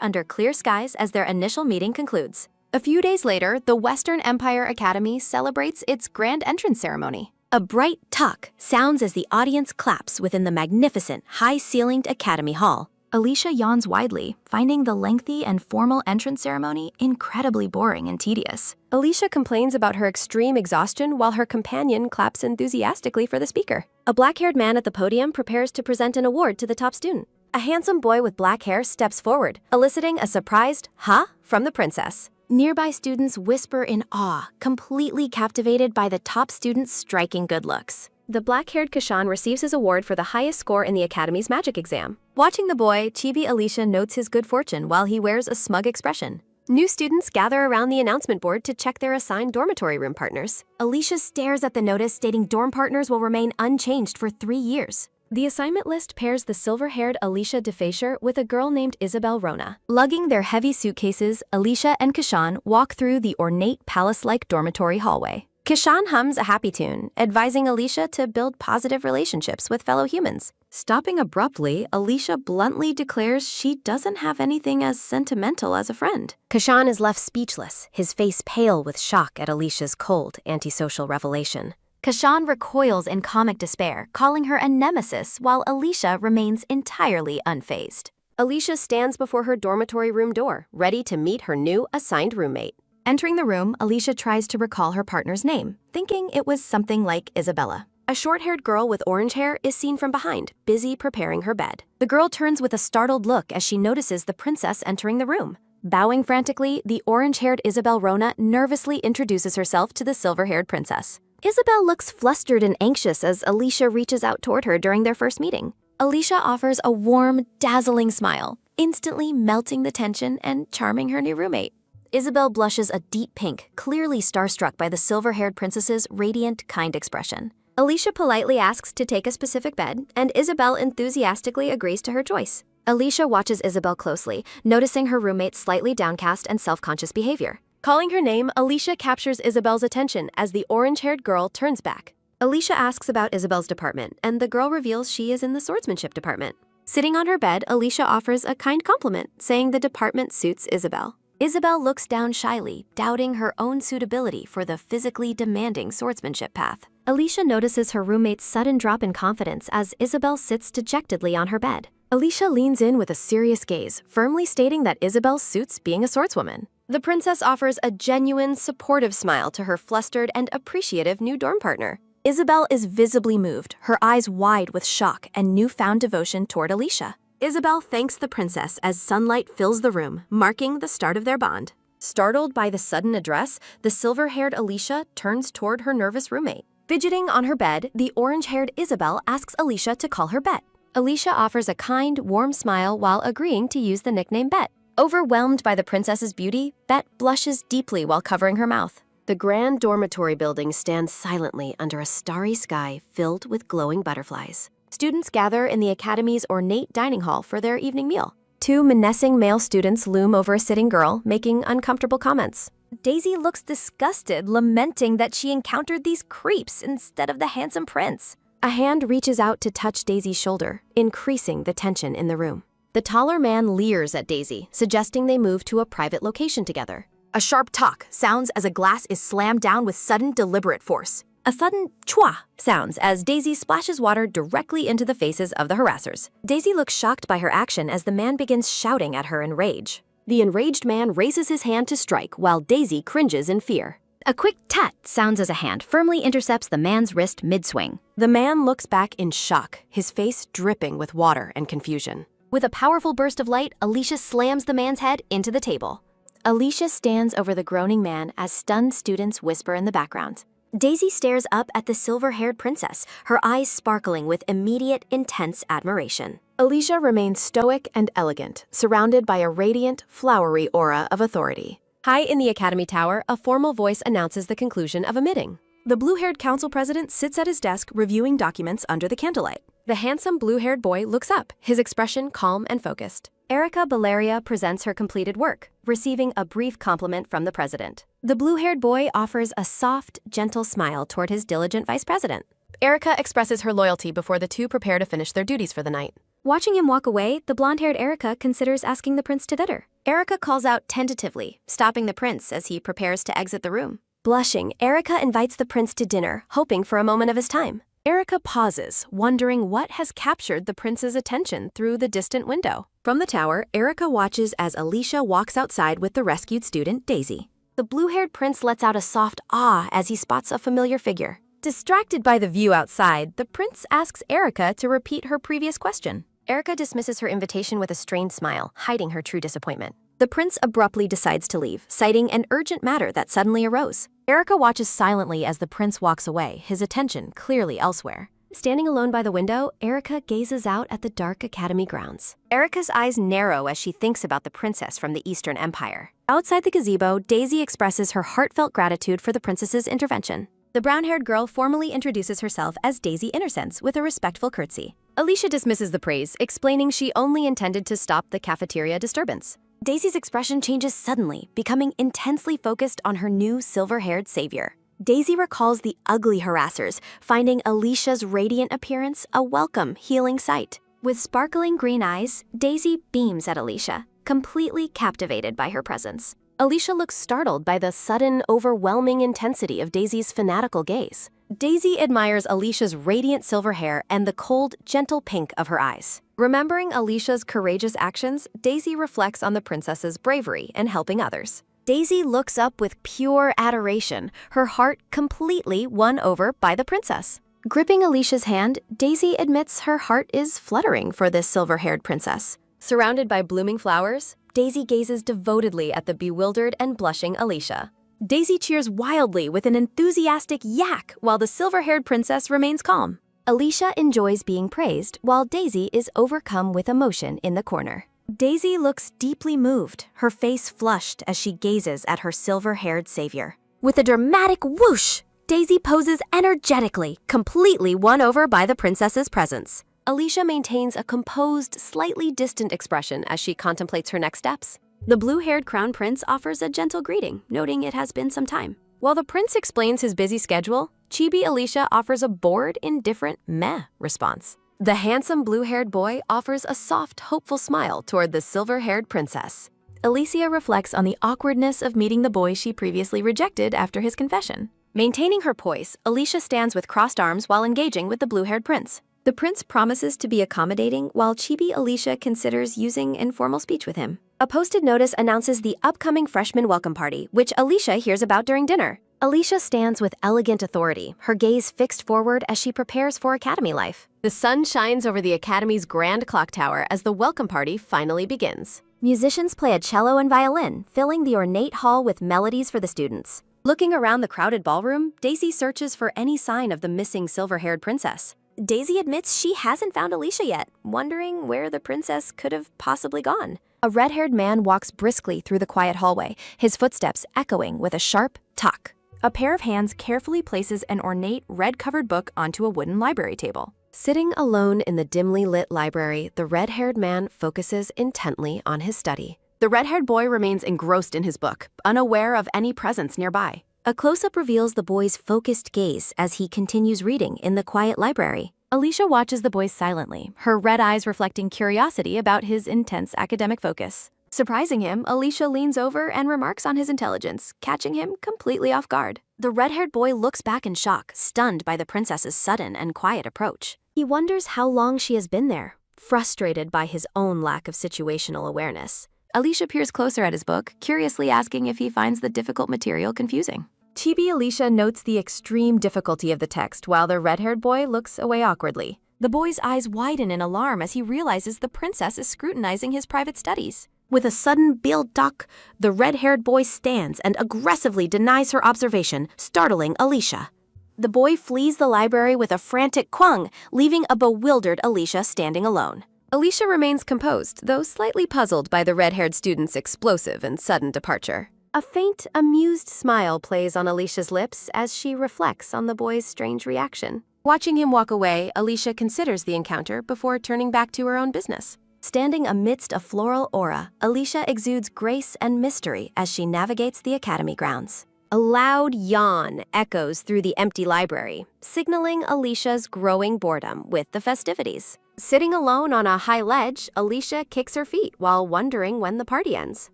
under clear skies as their initial meeting concludes. A few days later, the Western Empire Academy celebrates its grand entrance ceremony. A bright tuck sounds as the audience claps within the magnificent, high-ceilinged Academy Hall. Alicia yawns widely, finding the lengthy and formal entrance ceremony incredibly boring and tedious. Alicia complains about her extreme exhaustion while her companion claps enthusiastically for the speaker. A black-haired man at the podium prepares to present an award to the top student. A handsome boy with black hair steps forward, eliciting a surprised "huh" from the princess. Nearby students whisper in awe, completely captivated by the top student's striking good looks. The black-haired Kashan receives his award for the highest score in the Academy's magic exam. Watching the boy, Chibi Alicia notes his good fortune while he wears a smug expression. New students gather around the announcement board to check their assigned dormitory room partners. Alicia stares at the notice stating dorm partners will remain unchanged for 3 years. The assignment list pairs the silver-haired Alicia DeFacier with a girl named Isabel Rona. Lugging their heavy suitcases, Alicia and Kashan walk through the ornate palace-like dormitory hallway. Kashan hums a happy tune, advising Alicia to build positive relationships with fellow humans. Stopping abruptly, Alicia bluntly declares she doesn't have anything as sentimental as a friend. Kashan is left speechless, his face pale with shock at Alicia's cold, antisocial revelation. Kashan recoils in comic despair, calling her a nemesis, while Alicia remains entirely unfazed. Alicia stands before her dormitory room door, ready to meet her new assigned roommate. Entering the room, Alicia tries to recall her partner's name, thinking it was something like Isabella. A short-haired girl with orange hair is seen from behind, busy preparing her bed. The girl turns with a startled look as she notices the princess entering the room. Bowing frantically, the orange-haired Isabel Rona nervously introduces herself to the silver-haired princess. Isabel looks flustered and anxious as Alicia reaches out toward her during their first meeting. Alicia offers a warm, dazzling smile, instantly melting the tension and charming her new roommate. Isabel blushes a deep pink, clearly starstruck by the silver-haired princess's radiant, kind expression. Alicia politely asks to take a specific bed, and Isabel enthusiastically agrees to her choice. Alicia watches Isabel closely, noticing her roommate's slightly downcast and self-conscious behavior. Calling her name, Alicia captures Isabel's attention as the orange-haired girl turns back. Alicia asks about Isabel's department, and the girl reveals she is in the swordsmanship department. Sitting on her bed, Alicia offers a kind compliment, saying the department suits Isabel. Isabel looks down shyly, doubting her own suitability for the physically demanding swordsmanship path. Alicia notices her roommate's sudden drop in confidence as Isabel sits dejectedly on her bed. Alicia leans in with a serious gaze, firmly stating that Isabel suits being a swordswoman. The princess offers a genuine, supportive smile to her flustered and appreciative new dorm partner. Isabel is visibly moved, her eyes wide with shock and newfound devotion toward Alicia. Isabel thanks the princess as sunlight fills the room, marking the start of their bond. Startled by the sudden address, the silver-haired Alicia turns toward her nervous roommate. Fidgeting on her bed, the orange-haired Isabel asks Alicia to call her Bet. Alicia offers a kind, warm smile while agreeing to use the nickname Bet. Overwhelmed by the princess's beauty, Bet blushes deeply while covering her mouth. The grand dormitory building stands silently under a starry sky filled with glowing butterflies. Students gather in the Academy's ornate dining hall for their evening meal. 2 menacing male students loom over a sitting girl, making uncomfortable comments. Daisy looks disgusted, lamenting that she encountered these creeps instead of the handsome prince. A hand reaches out to touch Daisy's shoulder, increasing the tension in the room. The taller man leers at Daisy, suggesting they move to a private location together. A sharp talk sounds as a glass is slammed down with sudden, deliberate force. A sudden chua sounds as Daisy splashes water directly into the faces of the harassers. Daisy looks shocked by her action as the man begins shouting at her in rage. The enraged man raises his hand to strike while Daisy cringes in fear. A quick tat sounds as a hand firmly intercepts the man's wrist mid-swing. The man looks back in shock, his face dripping with water and confusion. With a powerful burst of light, Alicia slams the man's head into the table. Alicia stands over the groaning man as stunned students whisper in the background. Daisy stares up at the silver-haired princess, her eyes sparkling with immediate, intense admiration. Alicia remains stoic and elegant, surrounded by a radiant, flowery aura of authority. High in the Academy Tower, a formal voice announces the conclusion of a meeting. The blue-haired council president sits at his desk reviewing documents under the candlelight. The handsome blue-haired boy looks up, his expression calm and focused. Erica Baleria presents her completed work, receiving a brief compliment from the president. The blue-haired boy offers a soft, gentle smile toward his diligent vice president. Erica expresses her loyalty before the two prepare to finish their duties for the night. Watching him walk away, the blonde-haired Erica considers asking the prince to dinner. Erica calls out tentatively, stopping the prince as he prepares to exit the room. Blushing, Erica invites the prince to dinner, hoping for a moment of his time. Erica pauses, wondering what has captured the prince's attention through the distant window. From the tower, Erica watches as Alicia walks outside with the rescued student, Daisy. The blue-haired prince lets out a soft ah as he spots a familiar figure. Distracted by the view outside, the prince asks Erica to repeat her previous question. Erica dismisses her invitation with a strained smile, hiding her true disappointment. The prince abruptly decides to leave, citing an urgent matter that suddenly arose. Erica watches silently as the prince walks away, his attention clearly elsewhere. Standing alone by the window, Erica gazes out at the dark academy grounds. Erica's eyes narrow as she thinks about the princess from the Eastern Empire. Outside the gazebo, Daisy expresses her heartfelt gratitude for the princess's intervention. The brown-haired girl formally introduces herself as Daisy Innocence with a respectful curtsy. Alicia dismisses the praise, explaining she only intended to stop the cafeteria disturbance. Daisy's expression changes suddenly, becoming intensely focused on her new silver-haired savior. Daisy recalls the ugly harassers, finding Alicia's radiant appearance a welcome, healing sight. With sparkling green eyes, Daisy beams at Alicia, completely captivated by her presence. Alicia looks startled by the sudden, overwhelming intensity of Daisy's fanatical gaze. Daisy admires Alicia's radiant silver hair and the cold, gentle pink of her eyes. Remembering Alicia's courageous actions, Daisy reflects on the princess's bravery in helping others. Daisy looks up with pure adoration, her heart completely won over by the princess. Gripping Alicia's hand, Daisy admits her heart is fluttering for this silver-haired princess. Surrounded by blooming flowers, Daisy gazes devotedly at the bewildered and blushing Alicia. Daisy cheers wildly with an enthusiastic yak while the silver-haired princess remains calm. Alicia enjoys being praised while Daisy is overcome with emotion in the corner. Daisy looks deeply moved, her face flushed as she gazes at her silver-haired savior. With a dramatic whoosh, Daisy poses energetically, completely won over by the princess's presence. Alicia maintains a composed, slightly distant expression as she contemplates her next steps. The blue-haired crown prince offers a gentle greeting, noting it has been some time. While the prince explains his busy schedule, Chibi Alicia offers a bored, indifferent meh response. The handsome blue-haired boy offers a soft, hopeful smile toward the silver-haired princess. Alicia reflects on the awkwardness of meeting the boy she previously rejected after his confession. Maintaining her poise, Alicia stands with crossed arms while engaging with the blue-haired prince. The prince promises to be accommodating while Chibi Alicia considers using informal speech with him. A posted notice announces the upcoming freshman welcome party, which Alicia hears about during dinner. Alicia stands with elegant authority, her gaze fixed forward as she prepares for academy life. The sun shines over the academy's grand clock tower as the welcome party finally begins. Musicians play a cello and violin, filling the ornate hall with melodies for the students. Looking around the crowded ballroom, Daisy searches for any sign of the missing silver-haired princess. Daisy admits she hasn't found Alicia yet, wondering where the princess could have possibly gone. A red-haired man walks briskly through the quiet hallway, his footsteps echoing with a sharp tuck. A pair of hands carefully places an ornate, red-covered book onto a wooden library table. Sitting alone in the dimly lit library, the red-haired man focuses intently on his study. The red-haired boy remains engrossed in his book, unaware of any presence nearby. A close-up reveals the boy's focused gaze as he continues reading in the quiet library. Alicia watches the boy silently, her red eyes reflecting curiosity about his intense academic focus. Surprising him, Alicia leans over and remarks on his intelligence, catching him completely off guard. The red-haired boy looks back in shock, stunned by the princess's sudden and quiet approach. He wonders how long she has been there, frustrated by his own lack of situational awareness. Alicia peers closer at his book, curiously asking if he finds the difficult material confusing. Chibi Alicia notes the extreme difficulty of the text while the red-haired boy looks away awkwardly. The boy's eyes widen in alarm as he realizes the princess is scrutinizing his private studies. With a sudden build-duck, the red-haired boy stands and aggressively denies her observation, startling Alicia. The boy flees the library with a frantic kwang, leaving a bewildered Alicia standing alone. Alicia remains composed, though slightly puzzled by the red-haired student's explosive and sudden departure. A faint, amused smile plays on Alicia's lips as she reflects on the boy's strange reaction. Watching him walk away, Alicia considers the encounter before turning back to her own business. Standing amidst a floral aura, Alicia exudes grace and mystery as she navigates the academy grounds. A loud yawn echoes through the empty library, signaling Alicia's growing boredom with the festivities. Sitting alone on a high ledge, Alicia kicks her feet while wondering when the party ends.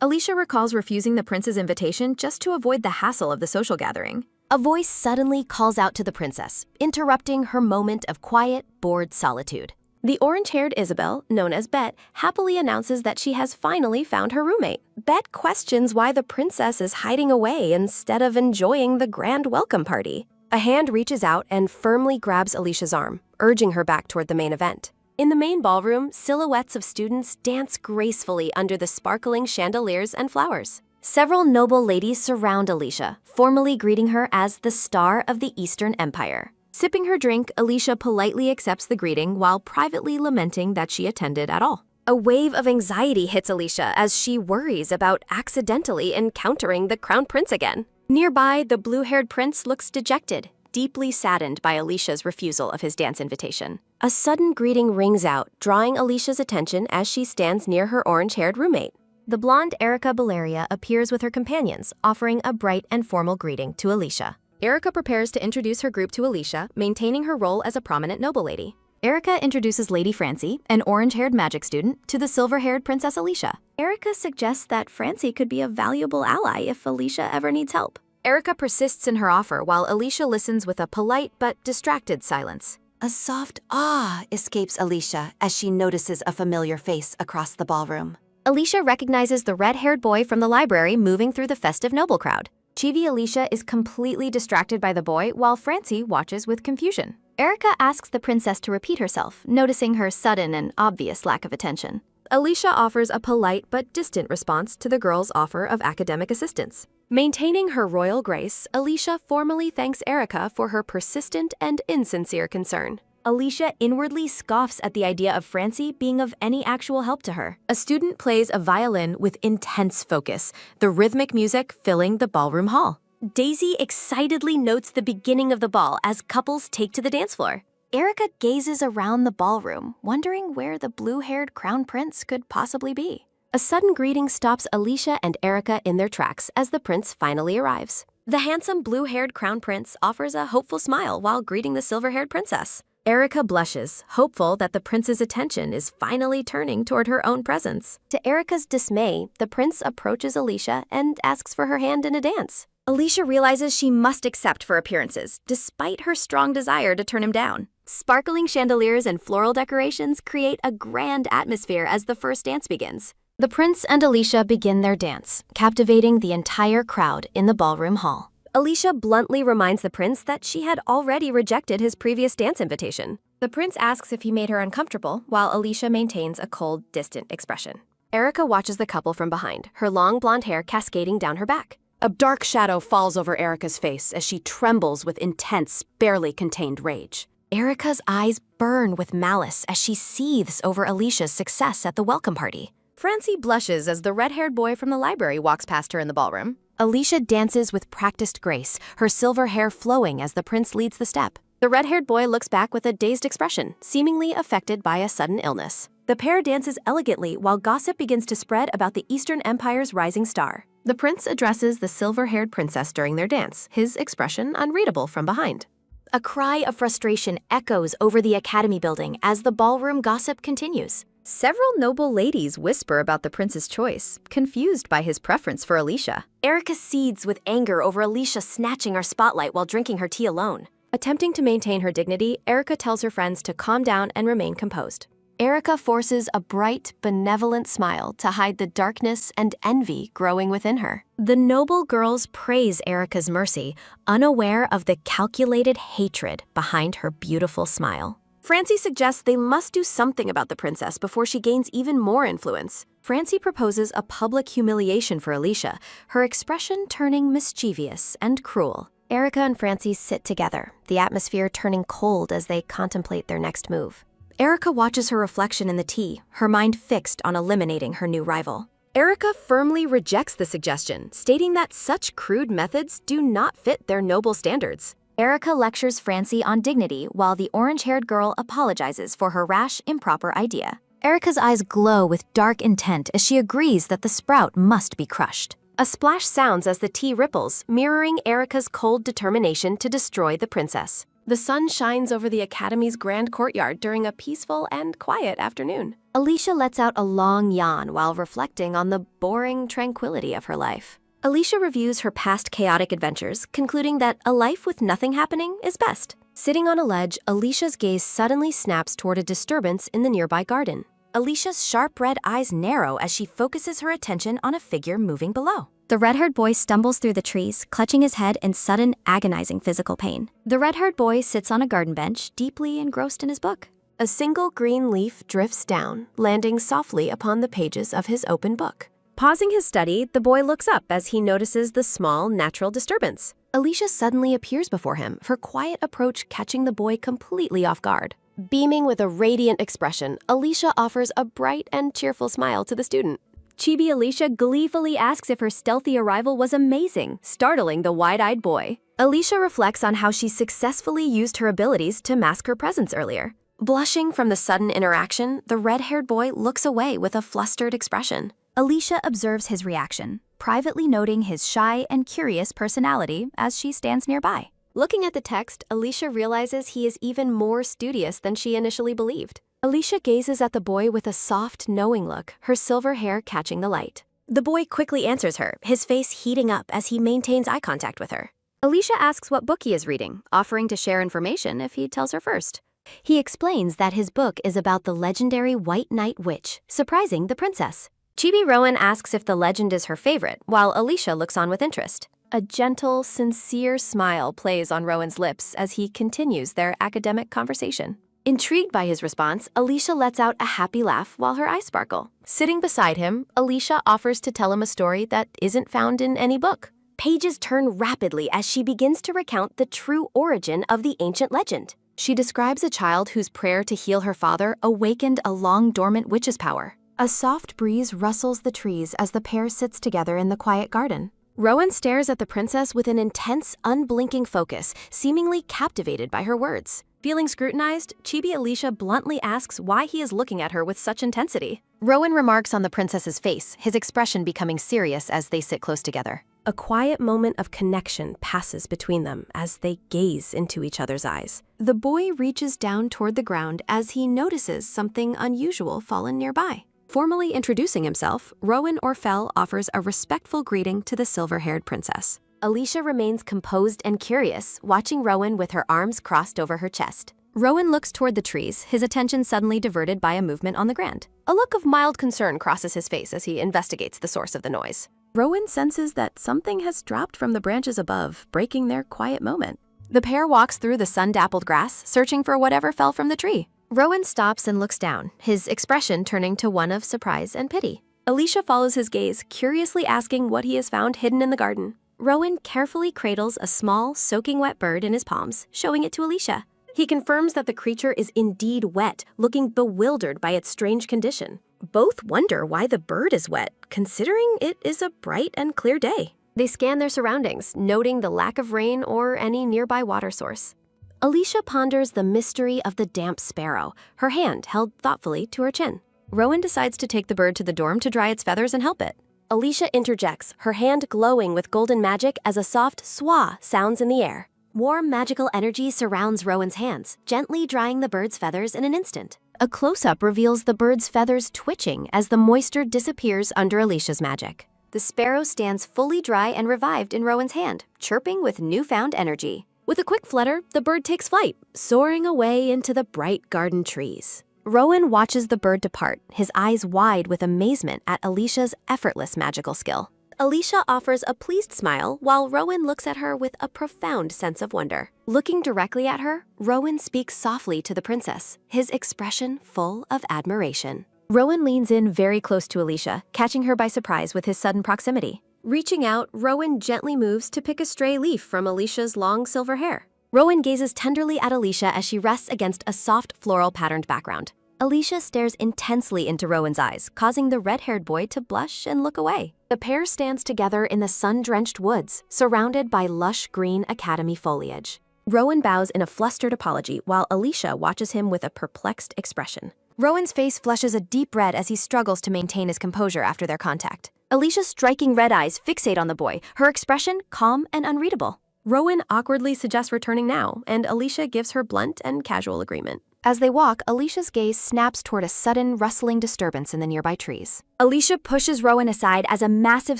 Alicia recalls refusing the prince's invitation just to avoid the hassle of the social gathering. A voice suddenly calls out to the princess, interrupting her moment of quiet, bored solitude. The orange-haired Isabel, known as Bet, happily announces that she has finally found her roommate. Bet questions why the princess is hiding away instead of enjoying the grand welcome party. A hand reaches out and firmly grabs Alicia's arm, urging her back toward the main event. In the main ballroom, silhouettes of students dance gracefully under the sparkling chandeliers and flowers. Several noble ladies surround Alicia, formally greeting her as the star of the Eastern Empire. Sipping her drink, Alicia politely accepts the greeting while privately lamenting that she attended at all. A wave of anxiety hits Alicia as she worries about accidentally encountering the crown prince again. Nearby, the blue-haired prince looks dejected, deeply saddened by Alicia's refusal of his dance invitation. A sudden greeting rings out, drawing Alicia's attention as she stands near her orange-haired roommate. The blonde Erica Baleria appears with her companions, offering a bright and formal greeting to Alicia. Erica prepares to introduce her group to Alicia, maintaining her role as a prominent noble lady. Erica introduces Lady Francie, an orange-haired magic student, to the silver-haired Princess Alicia. Erica suggests that Francie could be a valuable ally if Alicia ever needs help. Erica persists in her offer while Alicia listens with a polite but distracted silence. A soft ah escapes Alicia as she notices a familiar face across the ballroom. Alicia recognizes the red-haired boy from the library moving through the festive noble crowd. Chibi Alicia is completely distracted by the boy while Francie watches with confusion. Erica asks the princess to repeat herself, noticing her sudden and obvious lack of attention. Alicia offers a polite but distant response to the girl's offer of academic assistance. Maintaining her royal grace, Alicia formally thanks Erica for her persistent and insincere concern. Alicia inwardly scoffs at the idea of Francie being of any actual help to her. A student plays a violin with intense focus, the rhythmic music filling the ballroom hall. Daisy excitedly notes the beginning of the ball as couples take to the dance floor. Erica gazes around the ballroom, wondering where the blue-haired crown prince could possibly be. A sudden greeting stops Alicia and Erica in their tracks as the prince finally arrives. The handsome blue-haired crown prince offers a hopeful smile while greeting the silver-haired princess. Erica blushes, hopeful that the prince's attention is finally turning toward her own presence. To Erica's dismay, the prince approaches Alicia and asks for her hand in a dance. Alicia realizes she must accept for appearances, despite her strong desire to turn him down. Sparkling chandeliers and floral decorations create a grand atmosphere as the first dance begins. The prince and Alicia begin their dance, captivating the entire crowd in the ballroom hall. Alicia bluntly reminds the prince that she had already rejected his previous dance invitation. The prince asks if he made her uncomfortable, while Alicia maintains a cold, distant expression. Erica watches the couple from behind, her long blonde hair cascading down her back. A dark shadow falls over Erica's face as she trembles with intense, barely contained rage. Erica's eyes burn with malice as she seethes over Alicia's success at the welcome party. Francie blushes as the red-haired boy from the library walks past her in the ballroom. Alicia dances with practiced grace, her silver hair flowing as the prince leads the step. The red-haired boy looks back with a dazed expression, seemingly affected by a sudden illness. The pair dances elegantly while gossip begins to spread about the Eastern Empire's rising star. The prince addresses the silver-haired princess during their dance, his expression unreadable from behind. A cry of frustration echoes over the academy building as the ballroom gossip continues. Several noble ladies whisper about the prince's choice, confused by his preference for Alicia. Erica seethes with anger over Alicia snatching her spotlight while drinking her tea alone. Attempting to maintain her dignity, Erica tells her friends to calm down and remain composed. Erica forces a bright, benevolent smile to hide the darkness and envy growing within her. The noble girls praise Erica's mercy, unaware of the calculated hatred behind her beautiful smile. Francie suggests they must do something about the princess before she gains even more influence. Francie proposes a public humiliation for Alicia, her expression turning mischievous and cruel. Erica and Francie sit together, the atmosphere turning cold as they contemplate their next move. Erica watches her reflection in the tea, her mind fixed on eliminating her new rival. Erica firmly rejects the suggestion, stating that such crude methods do not fit their noble standards. Erica lectures Francie on dignity while the orange-haired girl apologizes for her rash, improper idea. Erica's eyes glow with dark intent as she agrees that the sprout must be crushed. A splash sounds as the tea ripples, mirroring Erica's cold determination to destroy the princess. The sun shines over the academy's grand courtyard during a peaceful and quiet afternoon. Alicia lets out a long yawn while reflecting on the boring tranquility of her life. Alicia reviews her past chaotic adventures, concluding that a life with nothing happening is best. Sitting on a ledge, Alicia's gaze suddenly snaps toward a disturbance in the nearby garden. Alicia's sharp red eyes narrow as she focuses her attention on a figure moving below. The red-haired boy stumbles through the trees, clutching his head in sudden, agonizing physical pain. The red-haired boy sits on a garden bench, deeply engrossed in his book. A single green leaf drifts down, landing softly upon the pages of his open book. Pausing his study, the boy looks up as he notices the small, natural disturbance. Alicia suddenly appears before him, her quiet approach catching the boy completely off guard. Beaming with a radiant expression, Alicia offers a bright and cheerful smile to the student. Chibi Alicia gleefully asks if her stealthy arrival was amazing, startling the wide-eyed boy. Alicia reflects on how she successfully used her abilities to mask her presence earlier. Blushing from the sudden interaction, the red-haired boy looks away with a flustered expression. Alicia observes his reaction, privately noting his shy and curious personality as she stands nearby. Looking at the text, Alicia realizes he is even more studious than she initially believed. Alicia gazes at the boy with a soft, knowing look, her silver hair catching the light. The boy quickly answers her, his face heating up as he maintains eye contact with her. Alicia asks what book he is reading, offering to share information if he tells her first. He explains that his book is about the legendary White Knight Witch, surprising the princess. Chibi Rowan asks if the legend is her favorite, while Alicia looks on with interest. A gentle, sincere smile plays on Rowan's lips as he continues their academic conversation. Intrigued by his response, Alicia lets out a happy laugh while her eyes sparkle. Sitting beside him, Alicia offers to tell him a story that isn't found in any book. Pages turn rapidly as she begins to recount the true origin of the ancient legend. She describes a child whose prayer to heal her father awakened a long-dormant witch's power. A soft breeze rustles the trees as the pair sits together in the quiet garden. Rowan stares at the princess with an intense, unblinking focus, seemingly captivated by her words. Feeling scrutinized, Chibi Alicia bluntly asks why he is looking at her with such intensity. Rowan remarks on the princess's face, his expression becoming serious as they sit close together. A quiet moment of connection passes between them as they gaze into each other's eyes. The boy reaches down toward the ground as he notices something unusual fallen nearby. Formally introducing himself, Rowan Orfel offers a respectful greeting to the silver-haired princess. Alicia remains composed and curious, watching Rowan with her arms crossed over her chest. Rowan looks toward the trees, his attention suddenly diverted by a movement on the ground. A look of mild concern crosses his face as he investigates the source of the noise. Rowan senses that something has dropped from the branches above, breaking their quiet moment. The pair walks through the sun-dappled grass, searching for whatever fell from the tree. Rowan stops and looks down, his expression turning to one of surprise and pity. Alicia follows his gaze, curiously asking what he has found hidden in the garden. Rowan carefully cradles a small, soaking wet bird in his palms, showing it to Alicia. He confirms that the creature is indeed wet, looking bewildered by its strange condition. Both wonder why the bird is wet, considering it is a bright and clear day. They scan their surroundings, noting the lack of rain or any nearby water source. Alicia ponders the mystery of the damp sparrow, her hand held thoughtfully to her chin. Rowan decides to take the bird to the dorm to dry its feathers and help it. Alicia interjects, her hand glowing with golden magic as a soft swah sounds in the air. Warm magical energy surrounds Rowan's hands, gently drying the bird's feathers in an instant. A close-up reveals the bird's feathers twitching as the moisture disappears under Alicia's magic. The sparrow stands fully dry and revived in Rowan's hand, chirping with newfound energy. With a quick flutter, the bird takes flight, soaring away into the bright garden trees. Rowan watches the bird depart, his eyes wide with amazement at Alicia's effortless magical skill. Alicia offers a pleased smile while Rowan looks at her with a profound sense of wonder. Looking directly at her, Rowan speaks softly to the princess, his expression full of admiration. Rowan leans in very close to Alicia, catching her by surprise with his sudden proximity. Reaching out, Rowan gently moves to pick a stray leaf from Alicia's long silver hair. Rowan gazes tenderly at Alicia as she rests against a soft floral-patterned background. Alicia stares intensely into Rowan's eyes, causing the red-haired boy to blush and look away. The pair stands together in the sun-drenched woods, surrounded by lush green academy foliage. Rowan bows in a flustered apology while Alicia watches him with a perplexed expression. Rowan's face flushes a deep red as he struggles to maintain his composure after their contact. Alicia's striking red eyes fixate on the boy, her expression calm and unreadable. Rowan awkwardly suggests returning now, and Alicia gives her blunt and casual agreement. As they walk, Alicia's gaze snaps toward a sudden, rustling disturbance in the nearby trees. Alicia pushes Rowan aside as a massive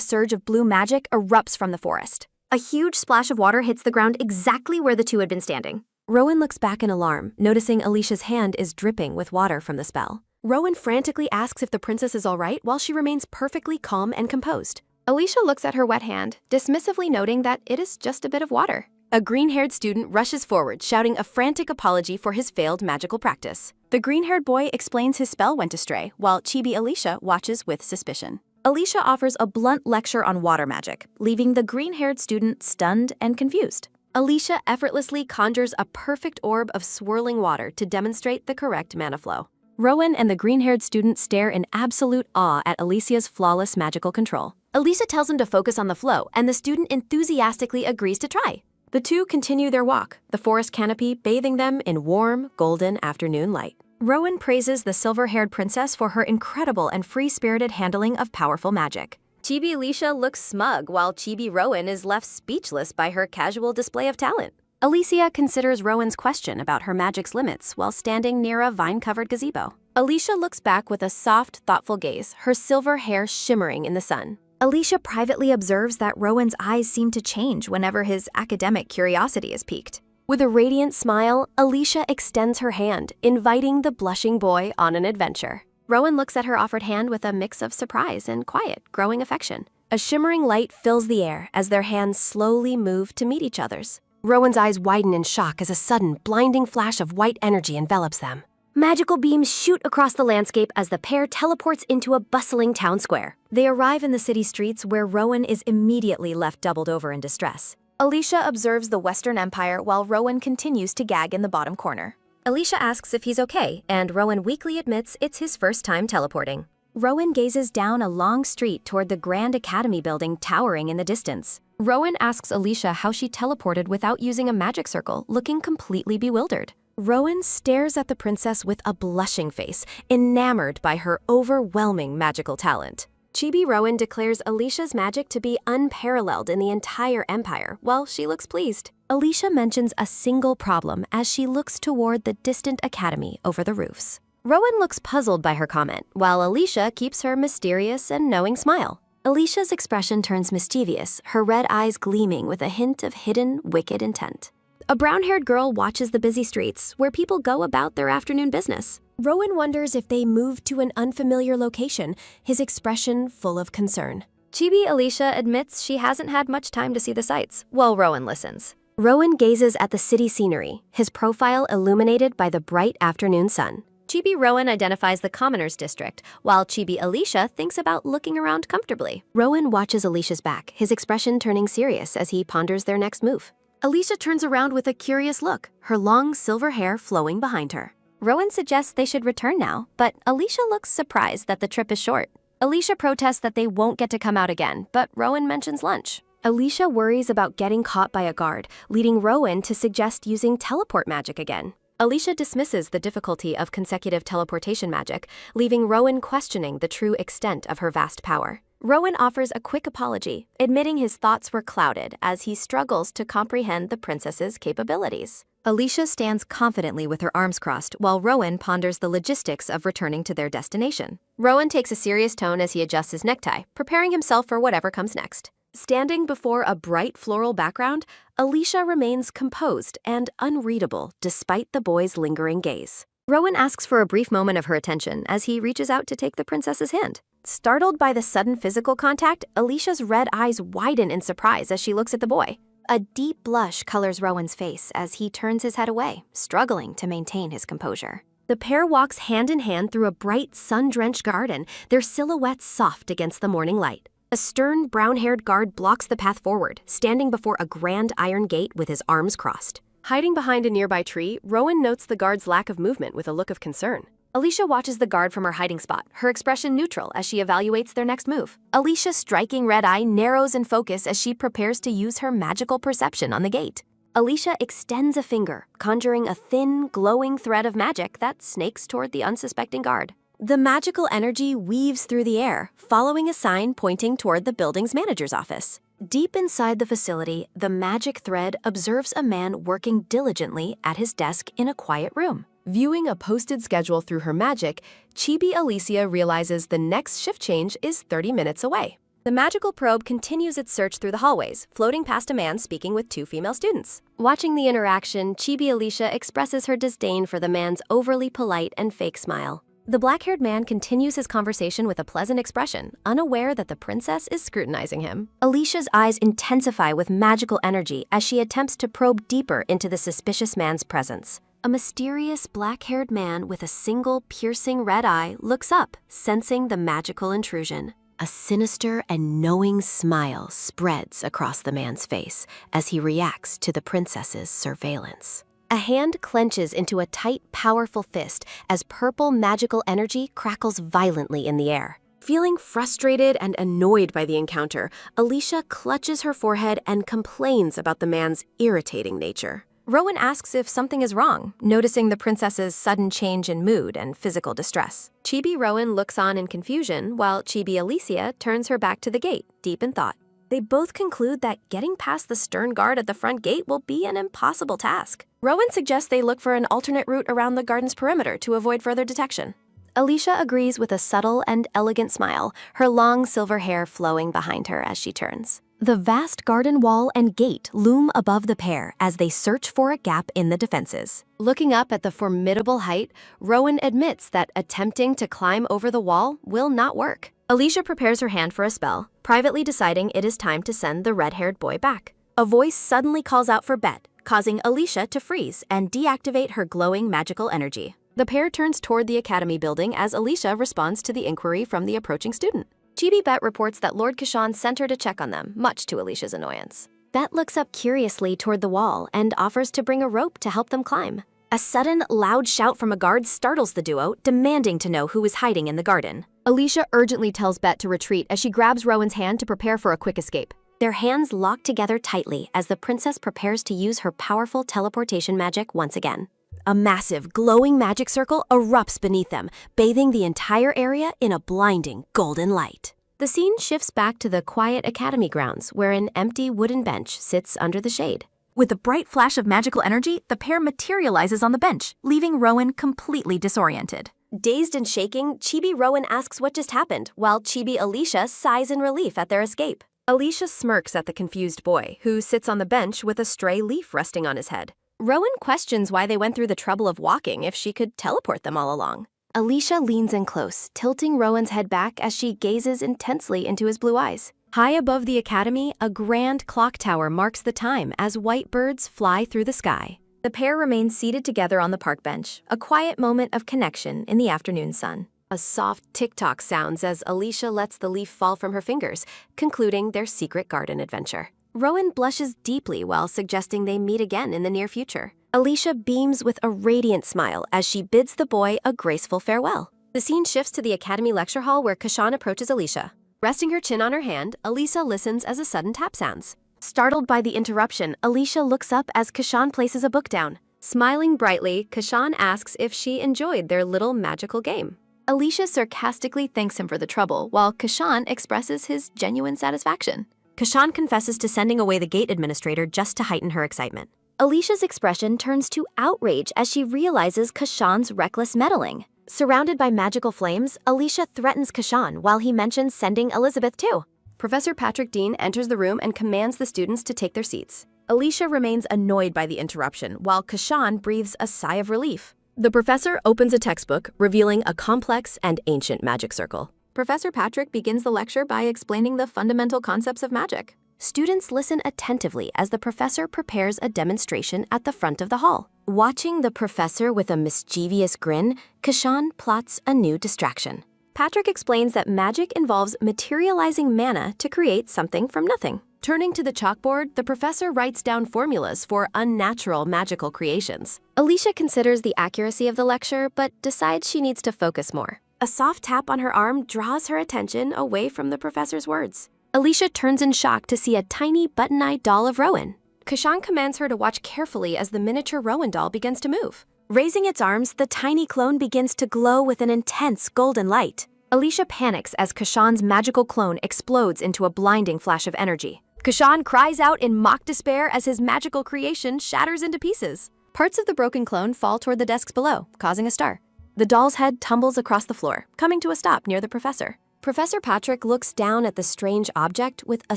surge of blue magic erupts from the forest. A huge splash of water hits the ground exactly where the two had been standing. Rowan looks back in alarm, noticing Alicia's hand is dripping with water from the spell. Rowan frantically asks if the princess is all right while she remains perfectly calm and composed. Alicia looks at her wet hand, dismissively noting that it is just a bit of water. A green-haired student rushes forward, shouting a frantic apology for his failed magical practice. The green-haired boy explains his spell went astray, while Chibi Alicia watches with suspicion. Alicia offers a blunt lecture on water magic, leaving the green-haired student stunned and confused. Alicia effortlessly conjures a perfect orb of swirling water to demonstrate the correct mana flow. Rowan and the green-haired student stare in absolute awe at Alicia's flawless magical control. Alicia tells him to focus on the flow, and the student enthusiastically agrees to try. The two continue their walk, the forest canopy bathing them in warm, golden afternoon light. Rowan praises the silver-haired princess for her incredible and free-spirited handling of powerful magic. Chibi Alicia looks smug, while Chibi Rowan is left speechless by her casual display of talent. Alicia considers Rowan's question about her magic's limits while standing near a vine-covered gazebo. Alicia looks back with a soft, thoughtful gaze, her silver hair shimmering in the sun. Alicia privately observes that Rowan's eyes seem to change whenever his academic curiosity is piqued. With a radiant smile, Alicia extends her hand, inviting the blushing boy on an adventure. Rowan looks at her offered hand with a mix of surprise and quiet, growing affection. A shimmering light fills the air as their hands slowly move to meet each other's. Rowan's eyes widen in shock as a sudden, blinding flash of white energy envelops them. Magical beams shoot across the landscape as the pair teleports into a bustling town square. They arrive in the city streets where Rowan is immediately left doubled over in distress. Alicia observes the Western Empire while Rowan continues to gag in the bottom corner. Alicia asks if he's okay, and Rowan weakly admits it's his first time teleporting. Rowan gazes down a long street toward the Grand Academy building towering in the distance. Rowan asks Alicia how she teleported without using a magic circle, looking completely bewildered. Rowan stares at the princess with a blushing face, enamored by her overwhelming magical talent. Chibi Rowan declares Alicia's magic to be unparalleled in the entire empire, while she looks pleased. Alicia mentions a single problem as she looks toward the distant academy over the roofs. Rowan looks puzzled by her comment, while Alicia keeps her mysterious and knowing smile. Alicia's expression turns mischievous, her red eyes gleaming with a hint of hidden, wicked intent. A brown-haired girl watches the busy streets, where people go about their afternoon business. Rowan wonders if they moved to an unfamiliar location, his expression full of concern. Chibi Alicia admits she hasn't had much time to see the sights, while Rowan listens. Rowan gazes at the city scenery, his profile illuminated by the bright afternoon sun. Chibi Rowan identifies the Commoners District, while Chibi Alicia thinks about looking around comfortably. Rowan watches Alicia's back, his expression turning serious as he ponders their next move. Alicia turns around with a curious look, her long silver hair flowing behind her. Rowan suggests they should return now, but Alicia looks surprised that the trip is short. Alicia protests that they won't get to come out again, but Rowan mentions lunch. Alicia worries about getting caught by a guard, leading Rowan to suggest using teleport magic again. Alicia dismisses the difficulty of consecutive teleportation magic, leaving Rowan questioning the true extent of her vast power. Rowan offers a quick apology, admitting his thoughts were clouded as he struggles to comprehend the princess's capabilities. Alicia stands confidently with her arms crossed, while Rowan ponders the logistics of returning to their destination. Rowan takes a serious tone as he adjusts his necktie, preparing himself for whatever comes next. Standing before a bright floral background, Alicia remains composed and unreadable despite the boy's lingering gaze. Rowan asks for a brief moment of her attention as he reaches out to take the princess's hand. Startled by the sudden physical contact, Alicia's red eyes widen in surprise as she looks at the boy. A deep blush colors Rowan's face as he turns his head away, struggling to maintain his composure. The pair walks hand in hand through a bright, sun-drenched garden, their silhouettes soft against the morning light. A stern, brown-haired guard blocks the path forward, standing before a grand iron gate with his arms crossed. Hiding behind a nearby tree, Rowan notes the guard's lack of movement with a look of concern. Alicia watches the guard from her hiding spot, her expression neutral as she evaluates their next move. Alicia's striking red eye narrows in focus as she prepares to use her magical perception on the gate. Alicia extends a finger, conjuring a thin, glowing thread of magic that snakes toward the unsuspecting guard. The magical energy weaves through the air, following a sign pointing toward the building's manager's office. Deep inside the facility, the magic thread observes a man working diligently at his desk in a quiet room. Viewing a posted schedule through her magic, Chibi Alicia realizes the next shift change is 30 minutes away. The magical probe continues its search through the hallways, floating past a man speaking with two female students. Watching the interaction, Chibi Alicia expresses her disdain for the man's overly polite and fake smile. The black-haired man continues his conversation with a pleasant expression, unaware that the princess is scrutinizing him. Alicia's eyes intensify with magical energy as she attempts to probe deeper into the suspicious man's presence. A mysterious black-haired man with a single piercing red eye looks up, sensing the magical intrusion. A sinister and knowing smile spreads across the man's face as he reacts to the princess's surveillance. A hand clenches into a tight, powerful fist as purple magical energy crackles violently in the air. Feeling frustrated and annoyed by the encounter, Alicia clutches her forehead and complains about the man's irritating nature. Rowan asks if something is wrong, noticing the princess's sudden change in mood and physical distress. Chibi Rowan looks on in confusion, while Chibi Alicia turns her back to the gate, deep in thought. They both conclude that getting past the stern guard at the front gate will be an impossible task. Rowan suggests they look for an alternate route around the garden's perimeter to avoid further detection. Alicia agrees with a subtle and elegant smile, her long silver hair flowing behind her as she turns. The vast garden wall and gate loom above the pair as they search for a gap in the defenses. Looking up at the formidable height, Rowan admits that attempting to climb over the wall will not work. Alicia prepares her hand for a spell, privately deciding it is time to send the red-haired boy back. A voice suddenly calls out for Bet, causing Alicia to freeze and deactivate her glowing magical energy. The pair turns toward the academy building as Alicia responds to the inquiry from the approaching student. Chibi Bet reports that Lord Kashan sent her to check on them, much to Alicia's annoyance. Bet looks up curiously toward the wall and offers to bring a rope to help them climb. A sudden, loud shout from a guard startles the duo, demanding to know who is hiding in the garden. Alicia urgently tells Bet to retreat as she grabs Rowan's hand to prepare for a quick escape. Their hands lock together tightly as the princess prepares to use her powerful teleportation magic once again. A massive, glowing magic circle erupts beneath them, bathing the entire area in a blinding golden light. The scene shifts back to the quiet academy grounds, where an empty wooden bench sits under the shade. With a bright flash of magical energy, the pair materializes on the bench, leaving Rowan completely disoriented. Dazed and shaking, Chibi Rowan asks what just happened, while Chibi Alicia sighs in relief at their escape. Alicia smirks at the confused boy, who sits on the bench with a stray leaf resting on his head. Rowan questions why they went through the trouble of walking if she could teleport them all along. Alicia leans in close, tilting Rowan's head back as she gazes intensely into his blue eyes. High above the academy, a grand clock tower marks the time as white birds fly through the sky. The pair remain seated together on the park bench, a quiet moment of connection in the afternoon sun. A soft tick-tock sounds as Alicia lets the leaf fall from her fingers, concluding their secret garden adventure. Rowan blushes deeply while suggesting they meet again in the near future. Alicia beams with a radiant smile as she bids the boy a graceful farewell. The scene shifts to the academy lecture hall where Kashan approaches Alicia. Resting her chin on her hand, Alicia listens as a sudden tap sounds. Startled by the interruption, Alicia looks up as Kashan places a book down. Smiling brightly, Kashan asks if she enjoyed their little magical game. Alicia sarcastically thanks him for the trouble, while Kashan expresses his genuine satisfaction. Kashan confesses to sending away the gate administrator just to heighten her excitement. Alicia's expression turns to outrage as she realizes Kashan's reckless meddling. Surrounded by magical flames, Alicia threatens Kashan while he mentions sending Elizabeth too. Professor Patrick Dean enters the room and commands the students to take their seats. Alicia remains annoyed by the interruption, while Kashan breathes a sigh of relief. The professor opens a textbook, revealing a complex and ancient magic circle. Professor Patrick begins the lecture by explaining the fundamental concepts of magic. Students listen attentively as the professor prepares a demonstration at the front of the hall. Watching the professor with a mischievous grin, Kashan plots a new distraction. Patrick explains that magic involves materializing mana to create something from nothing. Turning to the chalkboard, the professor writes down formulas for unnatural magical creations. Alicia considers the accuracy of the lecture, but decides she needs to focus more. A soft tap on her arm draws her attention away from the professor's words. Alicia turns in shock to see a tiny button-eyed doll of Rowan. Kashan commands her to watch carefully as the miniature Rowan doll begins to move. Raising its arms, the tiny clone begins to glow with an intense golden light. Alicia panics as Kashan's magical clone explodes into a blinding flash of energy. Kashan cries out in mock despair as his magical creation shatters into pieces. Parts of the broken clone fall toward the desks below, causing a star. The doll's head tumbles across the floor, coming to a stop near the professor. Professor Patrick looks down at the strange object with a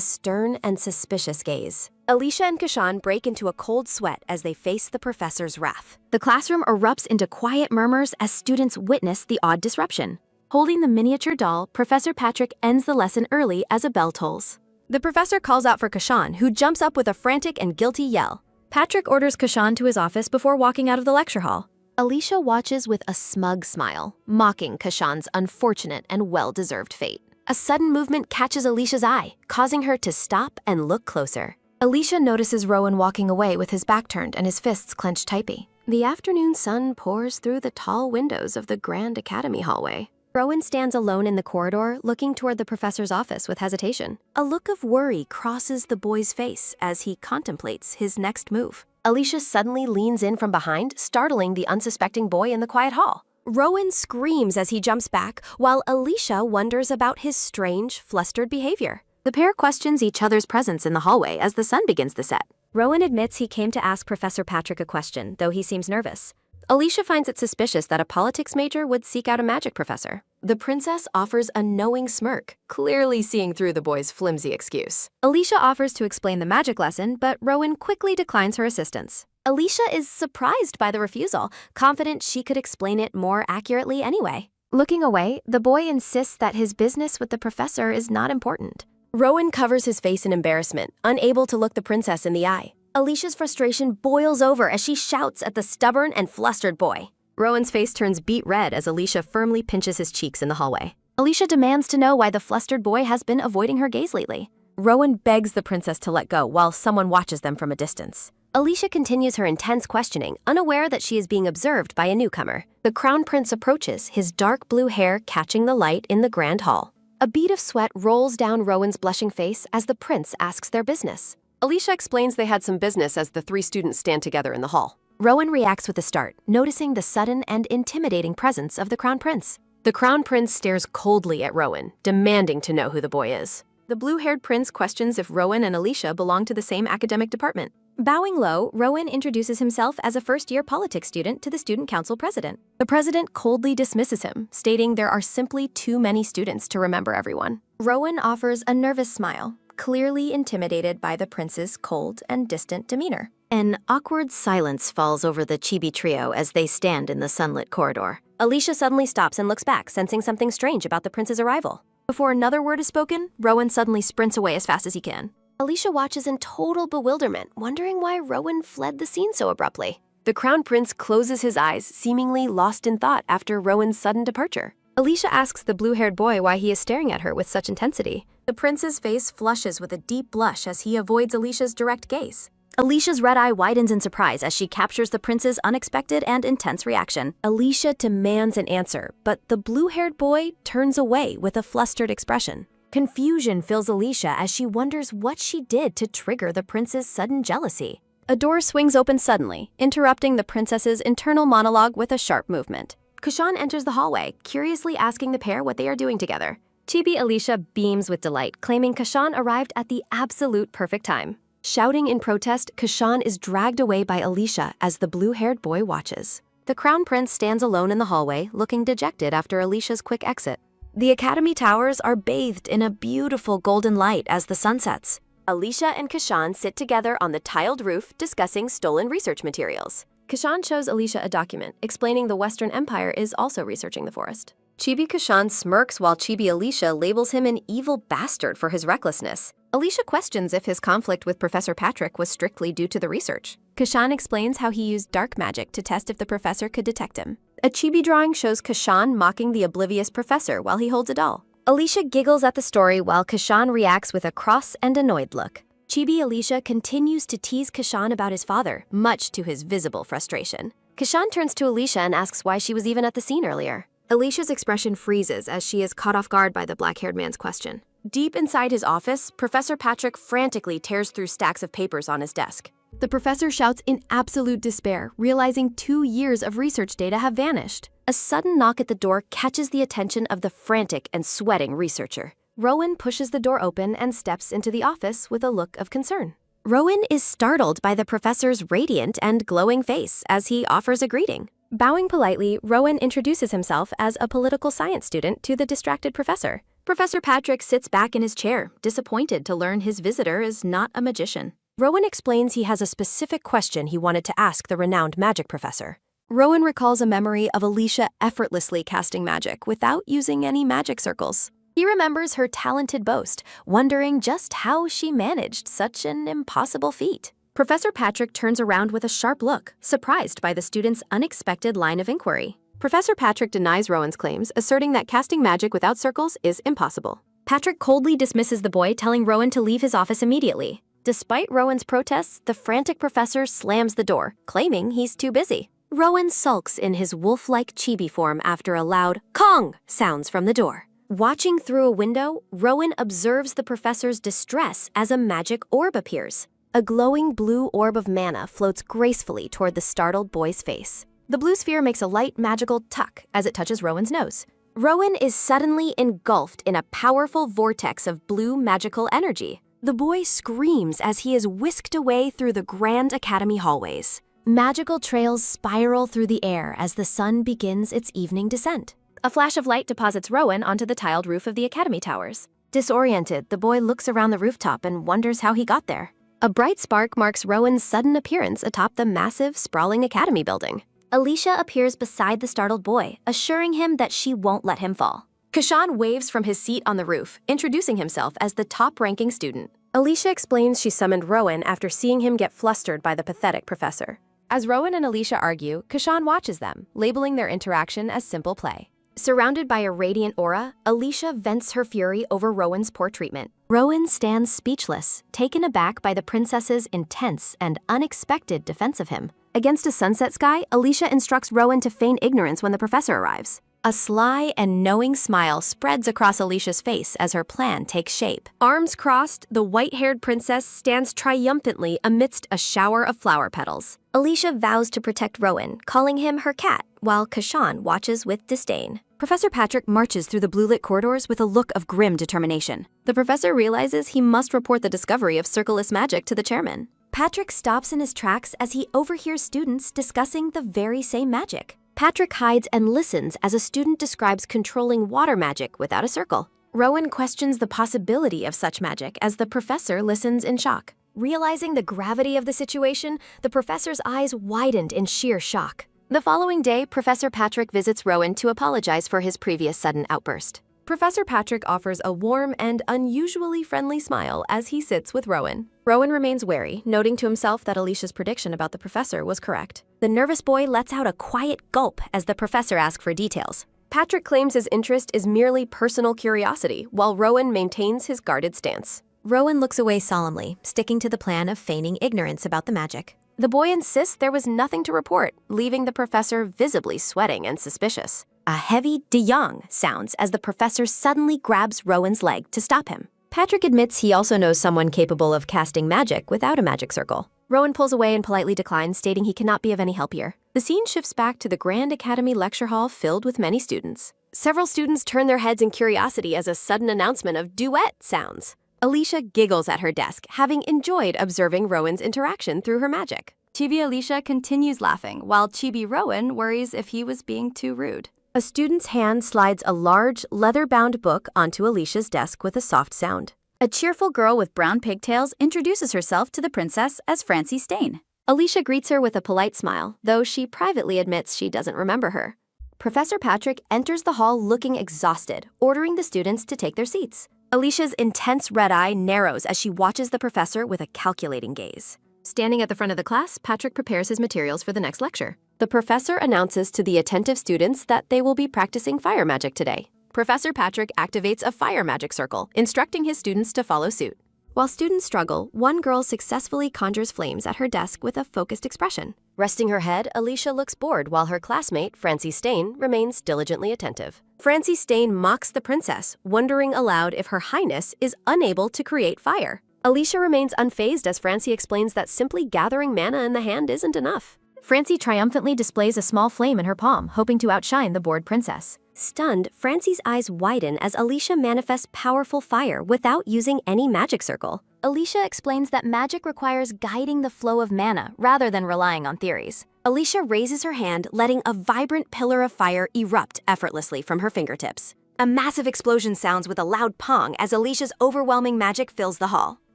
stern and suspicious gaze. Alicia and Kashan break into a cold sweat as they face the professor's wrath. The classroom erupts into quiet murmurs as students witness the odd disruption. Holding the miniature doll, Professor Patrick ends the lesson early as a bell tolls. The professor calls out for Kashan, who jumps up with a frantic and guilty yell. Patrick orders Kashan to his office before walking out of the lecture hall. Alicia watches with a smug smile, mocking Kashan's unfortunate and well-deserved fate. A sudden movement catches Alicia's eye, causing her to stop and look closer. Alicia notices Rowan walking away with his back turned and his fists clenched tightly. The afternoon sun pours through the tall windows of the Grand Academy hallway. Rowan stands alone in the corridor, looking toward the professor's office with hesitation. A look of worry crosses the boy's face as he contemplates his next move. Alicia suddenly leans in from behind, startling the unsuspecting boy in the quiet hall. Rowan screams as he jumps back, while Alicia wonders about his strange, flustered behavior. The pair questions each other's presence in the hallway as the sun begins to set. Rowan admits he came to ask Professor Patrick a question, though he seems nervous. Alicia finds it suspicious that a politics major would seek out a magic professor. The princess offers a knowing smirk, clearly seeing through the boy's flimsy excuse. Alicia offers to explain the magic lesson, but Rowan quickly declines her assistance. Alicia is surprised by the refusal, confident she could explain it more accurately anyway. Looking away, the boy insists that his business with the professor is not important. Rowan covers his face in embarrassment, unable to look the princess in the eye. Alicia's frustration boils over as she shouts at the stubborn and flustered boy. Rowan's face turns beet red as Alicia firmly pinches his cheeks in the hallway. Alicia demands to know why the flustered boy has been avoiding her gaze lately. Rowan begs the princess to let go while someone watches them from a distance. Alicia continues her intense questioning, unaware that she is being observed by a newcomer. The crown prince approaches, his dark blue hair catching the light in the grand hall. A bead of sweat rolls down Rowan's blushing face as the prince asks their business. Alicia explains they had some business as the three students stand together in the hall. Rowan reacts with a start, noticing the sudden and intimidating presence of the crown prince. The crown prince stares coldly at Rowan, demanding to know who the boy is. The blue-haired prince questions if Rowan and Alicia belong to the same academic department. Bowing low, Rowan introduces himself as a first-year politics student to the student council president. The president coldly dismisses him, stating there are simply too many students to remember everyone. Rowan offers a nervous smile, clearly intimidated by the prince's cold and distant demeanor. An awkward silence falls over the chibi trio as they stand in the sunlit corridor. Alicia suddenly stops and looks back, sensing something strange about the prince's arrival. Before another word is spoken, Rowan suddenly sprints away as fast as he can. Alicia watches in total bewilderment, wondering why Rowan fled the scene so abruptly. The crown prince closes his eyes, seemingly lost in thought after Rowan's sudden departure. Alicia asks the blue-haired boy why he is staring at her with such intensity. The prince's face flushes with a deep blush as he avoids Alicia's direct gaze. Alicia's red eye widens in surprise as she captures the prince's unexpected and intense reaction. Alicia demands an answer, but the blue-haired boy turns away with a flustered expression. Confusion fills Alicia as she wonders what she did to trigger the prince's sudden jealousy. A door swings open suddenly, interrupting the princess's internal monologue with a sharp movement. Kashan enters the hallway, curiously asking the pair what they are doing together. Chibi Alicia beams with delight, claiming Kashan arrived at the absolute perfect time. Shouting in protest, Kashan is dragged away by Alicia as the blue-haired boy watches. The crown prince stands alone in the hallway, looking dejected after Alicia's quick exit. The academy towers are bathed in a beautiful golden light as the sun sets. Alicia and Kashan sit together on the tiled roof discussing stolen research materials. Kashan shows Alicia a document, explaining the Western Empire is also researching the forest. Chibi Kashan smirks while Chibi Alicia labels him an evil bastard for his recklessness. Alicia questions if his conflict with Professor Patrick was strictly due to the research. Kashan explains how he used dark magic to test if the professor could detect him. A chibi drawing shows Kashan mocking the oblivious professor while he holds a doll. Alicia giggles at the story while Kashan reacts with a cross and annoyed look. Chibi Alicia continues to tease Kashan about his father, much to his visible frustration. Kashan turns to Alicia and asks why she was even at the scene earlier. Alicia's expression freezes as she is caught off guard by the black-haired man's question. Deep inside his office, Professor Patrick frantically tears through stacks of papers on his desk. The professor shouts in absolute despair, realizing 2 years of research data have vanished. A sudden knock at the door catches the attention of the frantic and sweating researcher. Rowan pushes the door open and steps into the office with a look of concern. Rowan is startled by the professor's radiant and glowing face as he offers a greeting. Bowing politely, Rowan introduces himself as a political science student to the distracted professor. Professor Patrick sits back in his chair, disappointed to learn his visitor is not a magician. Rowan explains he has a specific question he wanted to ask the renowned magic professor. Rowan recalls a memory of Alicia effortlessly casting magic without using any magic circles. He remembers her talented boast, wondering just how she managed such an impossible feat. Professor Patrick turns around with a sharp look, surprised by the student's unexpected line of inquiry. Professor Patrick denies Rowan's claims, asserting that casting magic without circles is impossible. Patrick coldly dismisses the boy, telling Rowan to leave his office immediately. Despite Rowan's protests, the frantic professor slams the door, claiming he's too busy. Rowan sulks in his wolf-like chibi form after a loud "Kong" sounds from the door. Watching through a window, Rowan observes the professor's distress as a magic orb appears. A glowing blue orb of mana floats gracefully toward the startled boy's face. The blue sphere makes a light magical tuck as it touches Rowan's nose. Rowan is suddenly engulfed in a powerful vortex of blue magical energy. The boy screams as he is whisked away through the Grand Academy hallways. Magical trails spiral through the air as the sun begins its evening descent. A flash of light deposits Rowan onto the tiled roof of the Academy towers. Disoriented, the boy looks around the rooftop and wonders how he got there. A bright spark marks Rowan's sudden appearance atop the massive, sprawling Academy building. Alicia appears beside the startled boy, assuring him that she won't let him fall. Kashan waves from his seat on the roof, introducing himself as the top-ranking student. Alicia explains she summoned Rowan after seeing him get flustered by the pathetic professor. As Rowan and Alicia argue, Kashan watches them, labeling their interaction as simple play. Surrounded by a radiant aura, Alicia vents her fury over Rowan's poor treatment. Rowan stands speechless, taken aback by the princess's intense and unexpected defense of him. Against a sunset sky, Alicia instructs Rowan to feign ignorance when the professor arrives. A sly and knowing smile spreads across Alicia's face as her plan takes shape. Arms crossed, the white-haired princess stands triumphantly amidst a shower of flower petals. Alicia vows to protect Rowan, calling him her cat, while Kashan watches with disdain. Professor Patrick marches through the blue-lit corridors with a look of grim determination. The professor realizes he must report the discovery of circleless magic to the chairman. Patrick stops in his tracks as he overhears students discussing the very same magic. Patrick hides and listens as a student describes controlling water magic without a circle. Rowan questions the possibility of such magic as the professor listens in shock. Realizing the gravity of the situation, the professor's eyes widened in sheer shock. The following day, Professor Patrick visits Rowan to apologize for his previous sudden outburst. Professor Patrick offers a warm and unusually friendly smile as he sits with Rowan. Rowan remains wary, noting to himself that Alicia's prediction about the professor was correct. The nervous boy lets out a quiet gulp as the professor asks for details. Patrick claims his interest is merely personal curiosity, while Rowan maintains his guarded stance. Rowan looks away solemnly, sticking to the plan of feigning ignorance about the magic. The boy insists there was nothing to report, leaving the professor visibly sweating and suspicious. A heavy de-yang sounds as the professor suddenly grabs Rowan's leg to stop him. Patrick admits he also knows someone capable of casting magic without a magic circle. Rowan pulls away and politely declines, stating he cannot be of any help here. The scene shifts back to the Grand Academy lecture hall filled with many students. Several students turn their heads in curiosity as a sudden announcement of duet sounds. Alicia giggles at her desk, having enjoyed observing Rowan's interaction through her magic. Chibi Alicia continues laughing, while Chibi Rowan worries if he was being too rude. A student's hand slides a large, leather-bound book onto Alicia's desk with a soft sound. A cheerful girl with brown pigtails introduces herself to the princess as Francie Stain. Alicia greets her with a polite smile, though she privately admits she doesn't remember her. Professor Patrick enters the hall looking exhausted, ordering the students to take their seats. Alicia's intense red eye narrows as she watches the professor with a calculating gaze. Standing at the front of the class, Patrick prepares his materials for the next lecture. The professor announces to the attentive students that they will be practicing fire magic today. Professor Patrick activates a fire magic circle, instructing his students to follow suit. While students struggle, one girl successfully conjures flames at her desk with a focused expression. Resting her head, Alicia looks bored while her classmate, Francie Stain, remains diligently attentive. Francie Stain mocks the princess, wondering aloud if her highness is unable to create fire. Alicia remains unfazed as Francie explains that simply gathering mana in the hand isn't enough. Francie triumphantly displays a small flame in her palm, hoping to outshine the bored princess. Stunned, Francie's eyes widen as Alicia manifests powerful fire without using any magic circle. Alicia explains that magic requires guiding the flow of mana rather than relying on theories. Alicia raises her hand, letting a vibrant pillar of fire erupt effortlessly from her fingertips. A massive explosion sounds with a loud pong as Alicia's overwhelming magic fills the hall.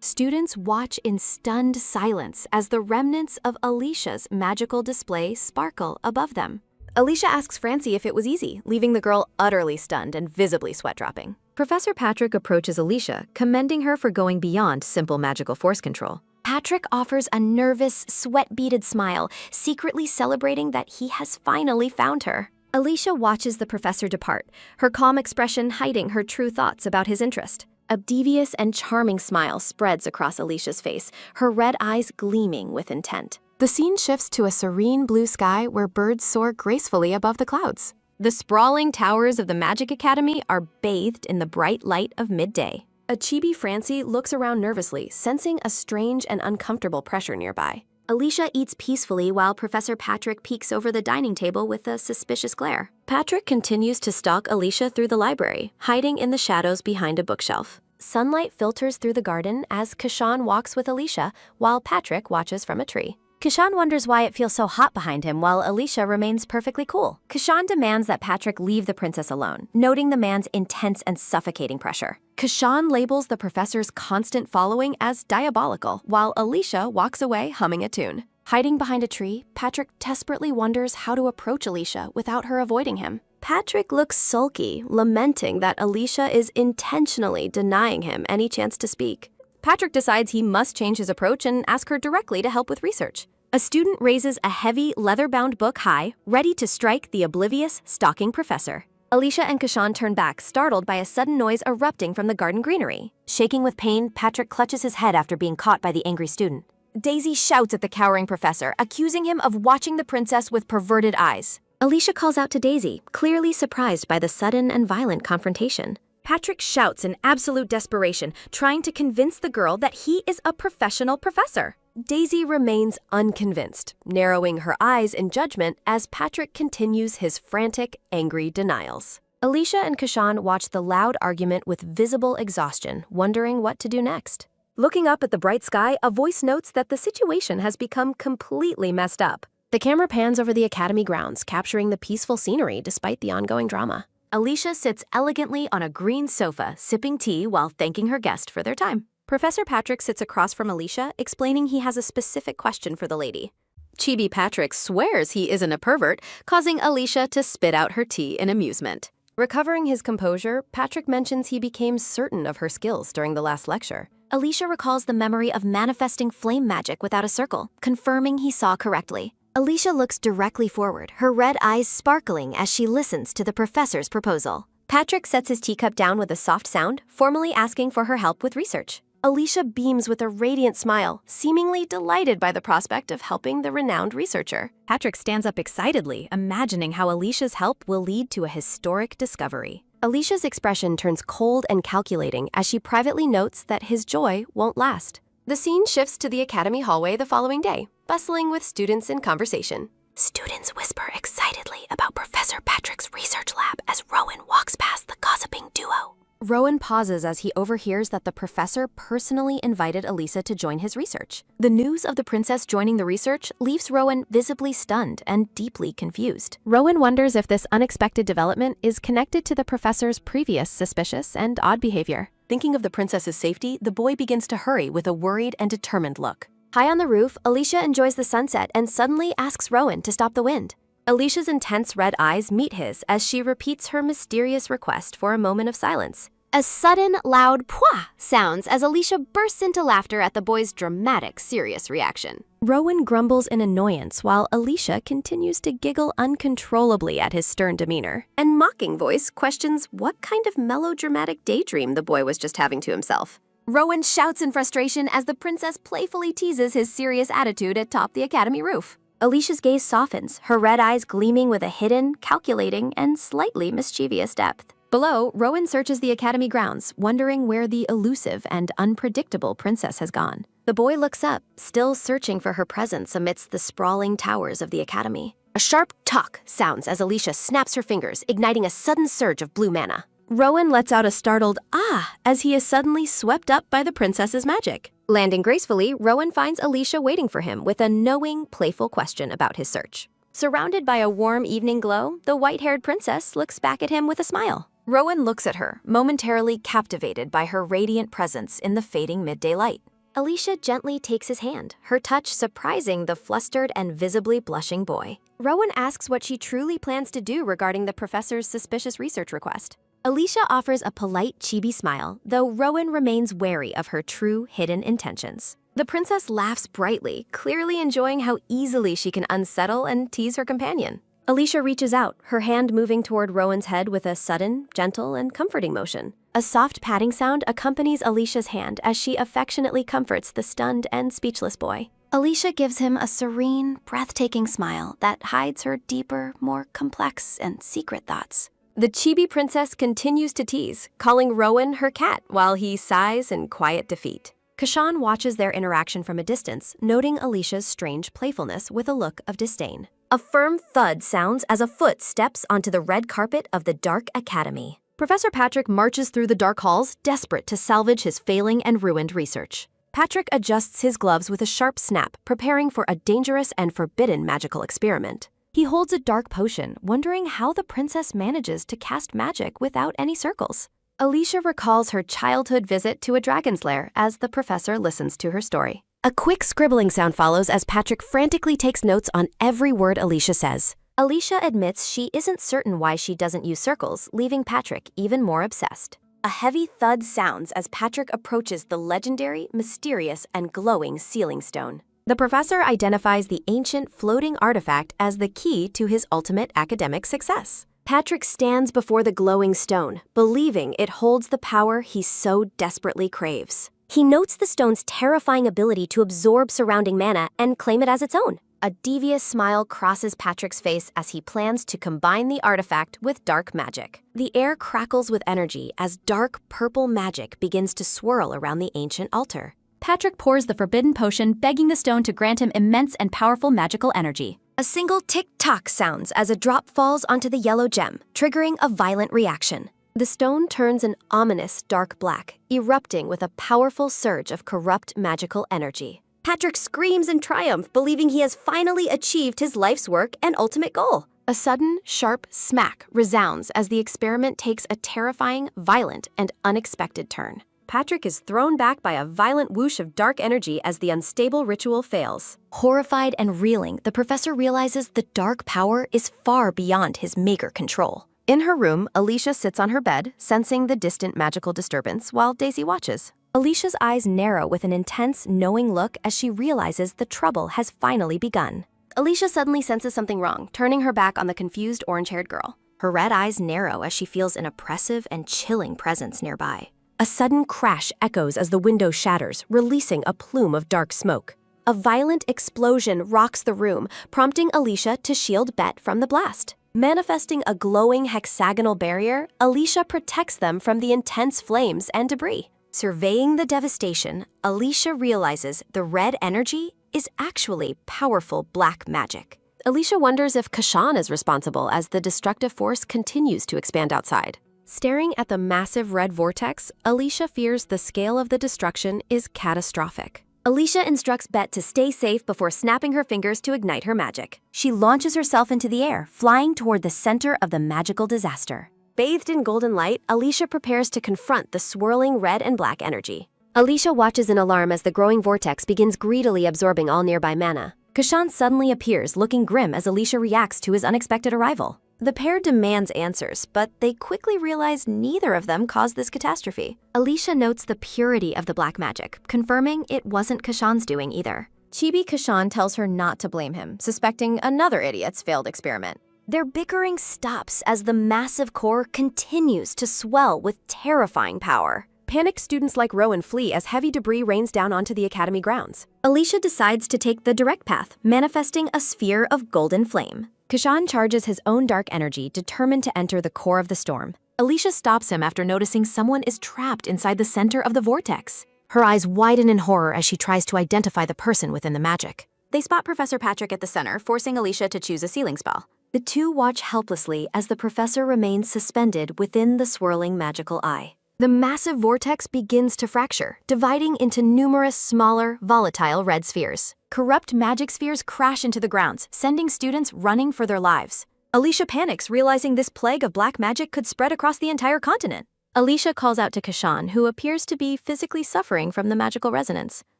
Students watch in stunned silence as the remnants of Alicia's magical display sparkle above them. Alicia asks Francie if it was easy, leaving the girl utterly stunned and visibly sweat-dropping. Professor Patrick approaches Alicia, commending her for going beyond simple magical force control. Patrick offers a nervous, sweat-beaded smile, secretly celebrating that he has finally found her. Alicia watches the professor depart, her calm expression hiding her true thoughts about his interest. A devious and charming smile spreads across Alicia's face, her red eyes gleaming with intent. The scene shifts to a serene blue sky where birds soar gracefully above the clouds. The sprawling towers of the Magic Academy are bathed in the bright light of midday. A chibi Francie looks around nervously, sensing a strange and uncomfortable pressure nearby. Alicia eats peacefully while Professor Patrick peeks over the dining table with a suspicious glare. Patrick continues to stalk Alicia through the library, hiding in the shadows behind a bookshelf. Sunlight filters through the garden as Kashan walks with Alicia while Patrick watches from a tree. Kashan wonders why it feels so hot behind him while Alicia remains perfectly cool. Kashan demands that Patrick leave the princess alone, noting the man's intense and suffocating pressure. Kashan labels the professor's constant following as diabolical, while Alicia walks away humming a tune. Hiding behind a tree, Patrick desperately wonders how to approach Alicia without her avoiding him. Patrick looks sulky, lamenting that Alicia is intentionally denying him any chance to speak. Patrick decides he must change his approach and ask her directly to help with research. A student raises a heavy, leather-bound book high, ready to strike the oblivious, stalking professor. Alicia and Kashan turn back, startled by a sudden noise erupting from the garden greenery. Shaking with pain, Patrick clutches his head after being caught by the angry student. Daisy shouts at the cowering professor, accusing him of watching the princess with perverted eyes. Alicia calls out to Daisy, clearly surprised by the sudden and violent confrontation. Patrick shouts in absolute desperation, trying to convince the girl that he is a professional professor. Daisy remains unconvinced, narrowing her eyes in judgment as Patrick continues his frantic, angry denials. Alicia and Kashan watch the loud argument with visible exhaustion, wondering what to do next. Looking up at the bright sky, a voice notes that the situation has become completely messed up. The camera pans over the academy grounds, capturing the peaceful scenery despite the ongoing drama. Alicia sits elegantly on a green sofa, sipping tea while thanking her guest for their time. Professor Patrick sits across from Alicia, explaining he has a specific question for the lady. Chibi Patrick swears he isn't a pervert, causing Alicia to spit out her tea in amusement. Recovering his composure, Patrick mentions he became certain of her skills during the last lecture. Alicia recalls the memory of manifesting flame magic without a circle, confirming he saw correctly. Alicia looks directly forward, her red eyes sparkling as she listens to the professor's proposal. Patrick sets his teacup down with a soft sound, formally asking for her help with research. Alicia beams with a radiant smile, seemingly delighted by the prospect of helping the renowned researcher. Patrick stands up excitedly, imagining how Alicia's help will lead to a historic discovery. Alicia's expression turns cold and calculating as she privately notes that his joy won't last. The scene shifts to the academy hallway the following day, bustling with students in conversation. Students whisper excitedly about Professor Patrick's research lab as Rowan walks past the gossiping duo. Rowan pauses as he overhears that the professor personally invited Alicia to join his research. The news of the princess joining the research leaves Rowan visibly stunned and deeply confused. Rowan wonders if this unexpected development is connected to the professor's previous suspicious and odd behavior. Thinking of the princess's safety, the boy begins to hurry with a worried and determined look. High on the roof, Alicia enjoys the sunset and suddenly asks Rowan to stop the wind. Alicia's intense red eyes meet his as she repeats her mysterious request for a moment of silence. A sudden, loud pwah sounds as Alicia bursts into laughter at the boy's dramatic, serious reaction. Rowan grumbles in annoyance while Alicia continues to giggle uncontrollably at his stern demeanor. And mocking voice questions what kind of melodramatic daydream the boy was just having to himself. Rowan shouts in frustration as the princess playfully teases his serious attitude atop the academy roof. Alicia's gaze softens, her red eyes gleaming with a hidden, calculating, and slightly mischievous depth. Below, Rowan searches the academy grounds, wondering where the elusive and unpredictable princess has gone. The boy looks up, still searching for her presence amidst the sprawling towers of the academy. A sharp "tuck" sounds as Alicia snaps her fingers, igniting a sudden surge of blue mana. Rowan lets out a startled "ah" as he is suddenly swept up by the princess's magic. Landing gracefully, Rowan finds Alicia waiting for him with a knowing, playful question about his search. Surrounded by a warm evening glow, the white-haired princess looks back at him with a smile. Rowan looks at her, momentarily captivated by her radiant presence in the fading midday light. Alicia gently takes his hand, her touch surprising the flustered and visibly blushing boy. Rowan asks what she truly plans to do regarding the professor's suspicious research request. Alicia offers a polite chibi smile, though Rowan remains wary of her true hidden intentions. The princess laughs brightly, clearly enjoying how easily she can unsettle and tease her companion. Alicia reaches out, her hand moving toward Rowan's head with a sudden, gentle, and comforting motion. A soft patting sound accompanies Alicia's hand as she affectionately comforts the stunned and speechless boy. Alicia gives him a serene, breathtaking smile that hides her deeper, more complex and secret thoughts. The chibi princess continues to tease, calling Rowan her cat while he sighs in quiet defeat. Kashan watches their interaction from a distance, noting Alicia's strange playfulness with a look of disdain. A firm thud sounds as a foot steps onto the red carpet of the Dark Academy. Professor Patrick marches through the dark halls, desperate to salvage his failing and ruined research. Patrick adjusts his gloves with a sharp snap, preparing for a dangerous and forbidden magical experiment. He holds a dark potion, wondering how the princess manages to cast magic without any circles. Alicia recalls her childhood visit to a dragon's lair as the professor listens to her story. A quick scribbling sound follows as Patrick frantically takes notes on every word Alicia says. Alicia admits she isn't certain why she doesn't use circles, leaving Patrick even more obsessed. A heavy thud sounds as Patrick approaches the legendary, mysterious, and glowing sealing stone. The professor identifies the ancient floating artifact as the key to his ultimate academic success. Patrick stands before the glowing stone, believing it holds the power he so desperately craves. He notes the stone's terrifying ability to absorb surrounding mana and claim it as its own. A devious smile crosses Patrick's face as he plans to combine the artifact with dark magic. The air crackles with energy as dark purple magic begins to swirl around the ancient altar. Patrick pours the forbidden potion, begging the stone to grant him immense and powerful magical energy. A single tick-tock sounds as a drop falls onto the yellow gem, triggering a violent reaction. The stone turns an ominous dark black, erupting with a powerful surge of corrupt magical energy. Patrick screams in triumph, believing he has finally achieved his life's work and ultimate goal. A sudden, sharp smack resounds as the experiment takes a terrifying, violent, and unexpected turn. Patrick is thrown back by a violent whoosh of dark energy as the unstable ritual fails. Horrified and reeling, the professor realizes the dark power is far beyond his meager control. In her room, Alicia sits on her bed, sensing the distant magical disturbance, while Daisy watches. Alicia's eyes narrow with an intense, knowing look as she realizes the trouble has finally begun. Alicia suddenly senses something wrong, turning her back on the confused orange-haired girl. Her red eyes narrow as she feels an oppressive and chilling presence nearby. A sudden crash echoes as the window shatters, releasing a plume of dark smoke. A violent explosion rocks the room, prompting Alicia to shield Bet from the blast. Manifesting a glowing hexagonal barrier, Alicia protects them from the intense flames and debris. Surveying the devastation, Alicia realizes the red energy is actually powerful black magic. Alicia wonders if Kashan is responsible as the destructive force continues to expand outside. Staring at the massive red vortex, Alicia fears the scale of the destruction is catastrophic. Alicia instructs Bet to stay safe before snapping her fingers to ignite her magic. She launches herself into the air, flying toward the center of the magical disaster. Bathed in golden light, Alicia prepares to confront the swirling red and black energy. Alicia watches in alarm as the growing vortex begins greedily absorbing all nearby mana. Kashan suddenly appears, looking grim as Alicia reacts to his unexpected arrival. The pair demands answers, but they quickly realize neither of them caused this catastrophe. Alicia notes the purity of the black magic, confirming it wasn't Kashan's doing either. Chibi Kashan tells her not to blame him, suspecting another idiot's failed experiment. Their bickering stops as the massive core continues to swell with terrifying power. Panicked students like Rowan flee as heavy debris rains down onto the academy grounds. Alicia decides to take the direct path, manifesting a sphere of golden flame. Kashan charges his own dark energy, determined to enter the core of the storm. Alicia stops him after noticing someone is trapped inside the center of the vortex. Her eyes widen in horror as she tries to identify the person within the magic. They spot Professor Patrick at the center, forcing Alicia to choose a sealing spell. The two watch helplessly as the professor remains suspended within the swirling magical eye. The massive vortex begins to fracture, dividing into numerous smaller, volatile red spheres. Corrupt magic spheres crash into the grounds, sending students running for their lives. Alicia panics, realizing this plague of black magic could spread across the entire continent. Alicia calls out to Kashan, who appears to be physically suffering from the magical resonance.